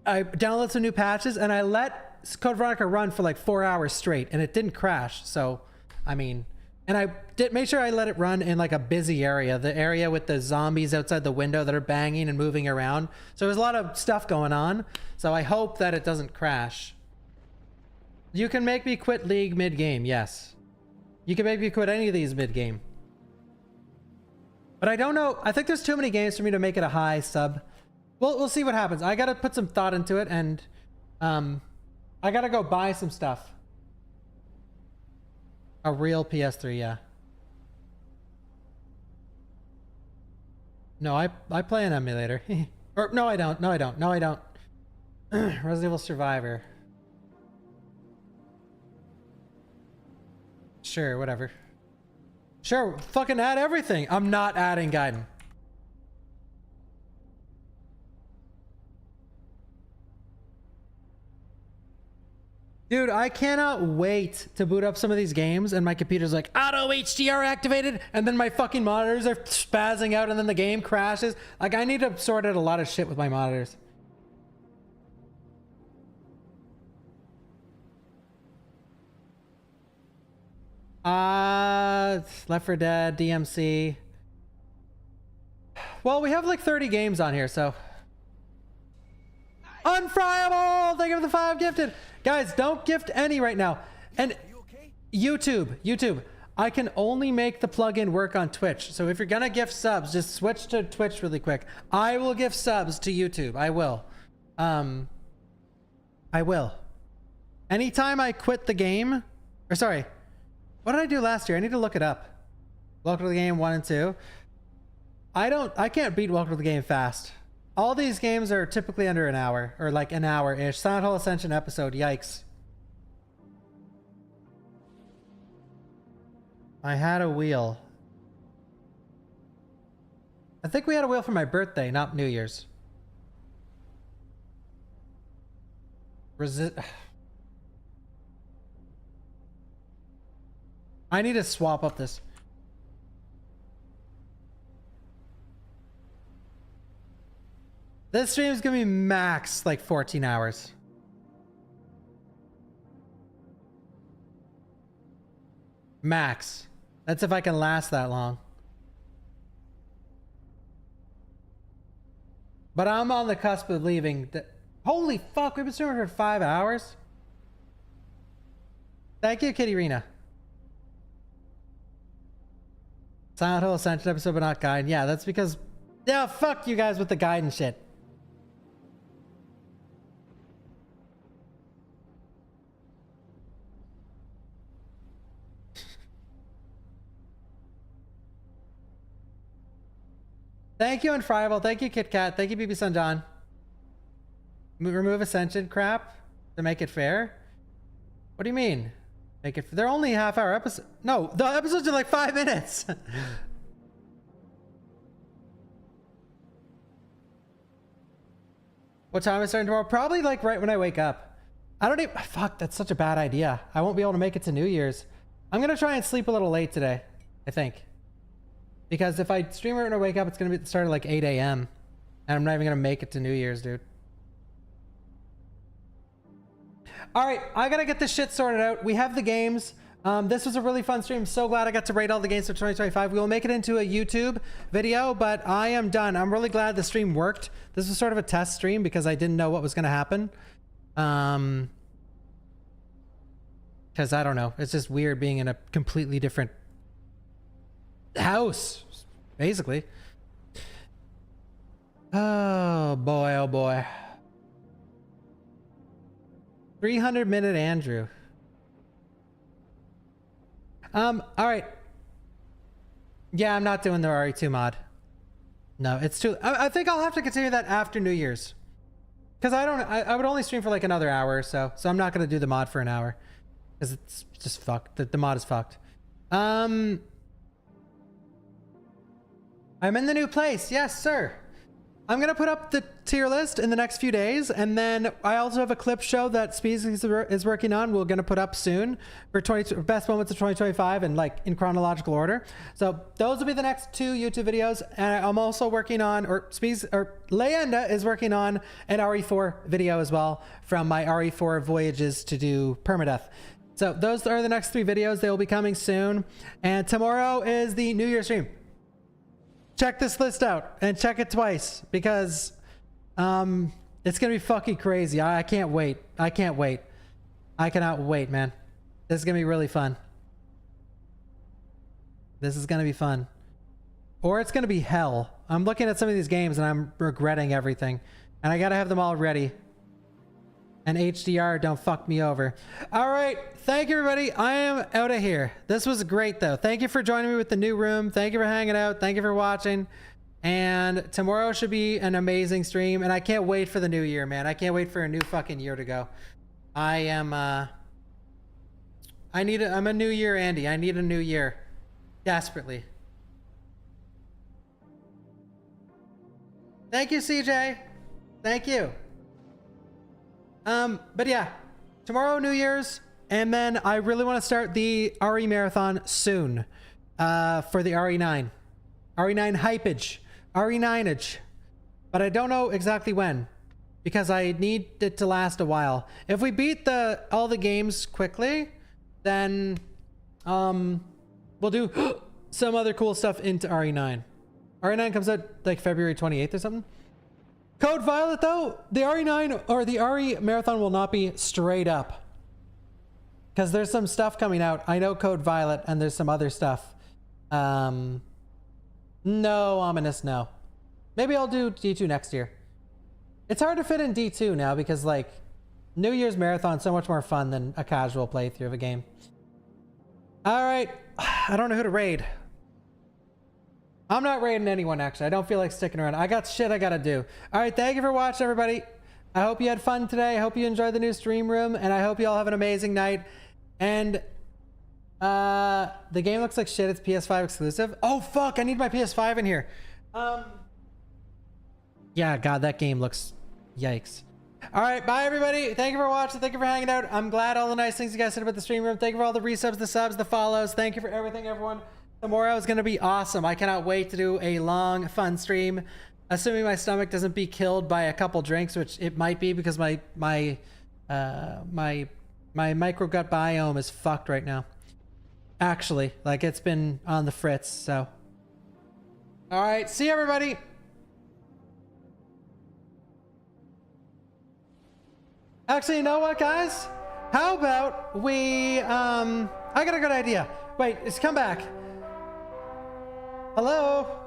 I downloaded some new patches and I let Code Veronica run for like 4 hours straight and it didn't crash. So, I mean, and I did make sure I let it run in like a busy area, the area with the zombies outside the window that are banging and moving around. So there's a lot of stuff going on. So I hope that it doesn't crash. You can make me quit League mid-game, yes. You can make me quit any of these mid-game. But I don't know. I think there's too many games for me to make it a high sub. We'll see what happens. I gotta put some thought into it, and I gotta go buy some stuff. A real PS3, yeah. No, I play an emulator. Or no, I don't. No, I don't. No, I don't. Resident Evil Survivor. Sure, whatever. Sure, fucking add everything. I'm not adding Gaiden. Dude, I cannot wait to boot up some of these games and my computer's like, auto HDR activated, and then my fucking monitors are spazzing out and then the game crashes. Like, I need to sort out a lot of shit with my monitors. Left 4 Dead, DMC. Well, we have like 30 games on here, so. Unfriable! Thank you for the 5 gifted. Guys, don't gift any right now. And YouTube, I can only make the plugin work on Twitch. So if you're gonna gift subs, just switch to Twitch really quick. I will gift subs to YouTube. I will. I will. Anytime I quit the game, or sorry, what did I do last year? I need to look it up. Welcome to the Game 1 and 2. I can't beat Welcome to the Game fast. All these games are typically under an hour, or like an hour-ish. Silent Hill Ascension episode, yikes. I had a wheel. I think we had a wheel for my birthday, not New Year's. I need to swap up this. This stream is gonna be max like 14 hours. Max. That's if I can last that long. But I'm on the cusp of leaving. Holy fuck, we've been streaming for 5 hours? Thank you, Kitty Rena. Silent Hill Ascension episode, but not Gaiden. Yeah, that's because... Yeah, fuck you guys with the Gaiden shit. Thank you, Unfriable. Thank you, Kit Kat. Thank you, BB Sun John. Remove Ascension crap to make it fair? What do you mean? Make it... They're only half-hour episodes. No, the episodes are like 5 minutes. What time is it starting tomorrow? Probably like right when I wake up. I don't even... Fuck, that's such a bad idea. I won't be able to make it to New Year's. I'm going to try and sleep a little late today, I think. Because if I stream it when I wake up, it's going to be start at like 8 a.m. And I'm not even going to make it to New Year's, dude. All right, I got to get this shit sorted out. We have the games. This was a really fun stream. So glad I got to rate all the games for 2025. We will make it into a YouTube video, but I am done. I'm really glad the stream worked. This was sort of a test stream because I didn't know what was going to happen. Because I don't know. It's just weird being in a completely different house, basically. Oh boy, oh boy. 300-minute Andrew. All right. Yeah, I'm not doing the RE2 mod. No, it's too... I think I'll have to continue that after New Year's. Because I would only stream for like another hour or so. So I'm not going to do the mod for an hour. Because it's just fucked. The mod is fucked. I'm in the new place. Yes, sir. I'm going to put up the tier list in the next few days. And then I also have a clip show that Speeds is working on. We're going to put up soon for best moments of 2025 and like in chronological order. So those will be the next 2 YouTube videos. And I'm also working on, or Leyenda is working on an RE4 video as well from my RE4 voyages to do permadeath. So those are the next 3 videos. They will be coming soon. And tomorrow is the New Year's stream. Check this list out and check it twice because it's gonna be fucking crazy. I can't wait. I can't wait. I cannot wait, man. This is gonna be really fun. This is gonna be fun. Or it's gonna be hell. I'm looking at some of these games and I'm regretting everything. And I gotta have them all ready. And HDR, don't fuck me over. All right. Thank you, everybody. I am out of here. This was great, though. Thank you for joining me with the new room. Thank you for hanging out. Thank you for watching. And tomorrow should be an amazing stream. And I can't wait for the new year, man. I can't wait for a new fucking year to go. I'm a new year, Andy. I need a new year. Desperately. Thank you, CJ. Thank you. But yeah, tomorrow, New Year's, and then I really want to start the RE marathon soon, for the RE9 hypeage, RE9age, but I don't know exactly when, because I need it to last a while. If we beat all the games quickly, then, we'll do some other cool stuff into RE9. RE9 comes out like February 28th or something. Code Violet, though, the RE9 or the RE marathon will not be straight up. Because there's some stuff coming out. I know Code Violet, and there's some other stuff. No, Ominous, no. Maybe I'll do D2 next year. It's hard to fit in D2 now because, like, New Year's marathon's so much more fun than a casual playthrough of a game. All right. I don't know who to raid. I'm not raiding anyone, actually. I don't feel like sticking around. I got shit I gotta do. All right, thank you for watching, everybody. I hope you had fun today. I hope you enjoyed the new stream room, and I hope you all have an amazing night. And the game looks like shit. It's PS5 exclusive. Oh, fuck. I need my PS5 in here. Yeah, God, that game looks... Yikes. All right, bye, everybody. Thank you for watching. Thank you for hanging out. I'm glad all the nice things you guys said about the stream room. Thank you for all the resubs, the subs, the follows. Thank you for everything, everyone. Tomorrow is going to be awesome. I cannot wait to do a long, fun stream. Assuming my stomach doesn't be killed by a couple drinks, which it might be because my microgut biome is fucked right now. Actually, like it's been on the fritz, so. All right, see you, everybody. Actually, you know what, guys? How about we, I got a good idea. Wait, come back. Hello?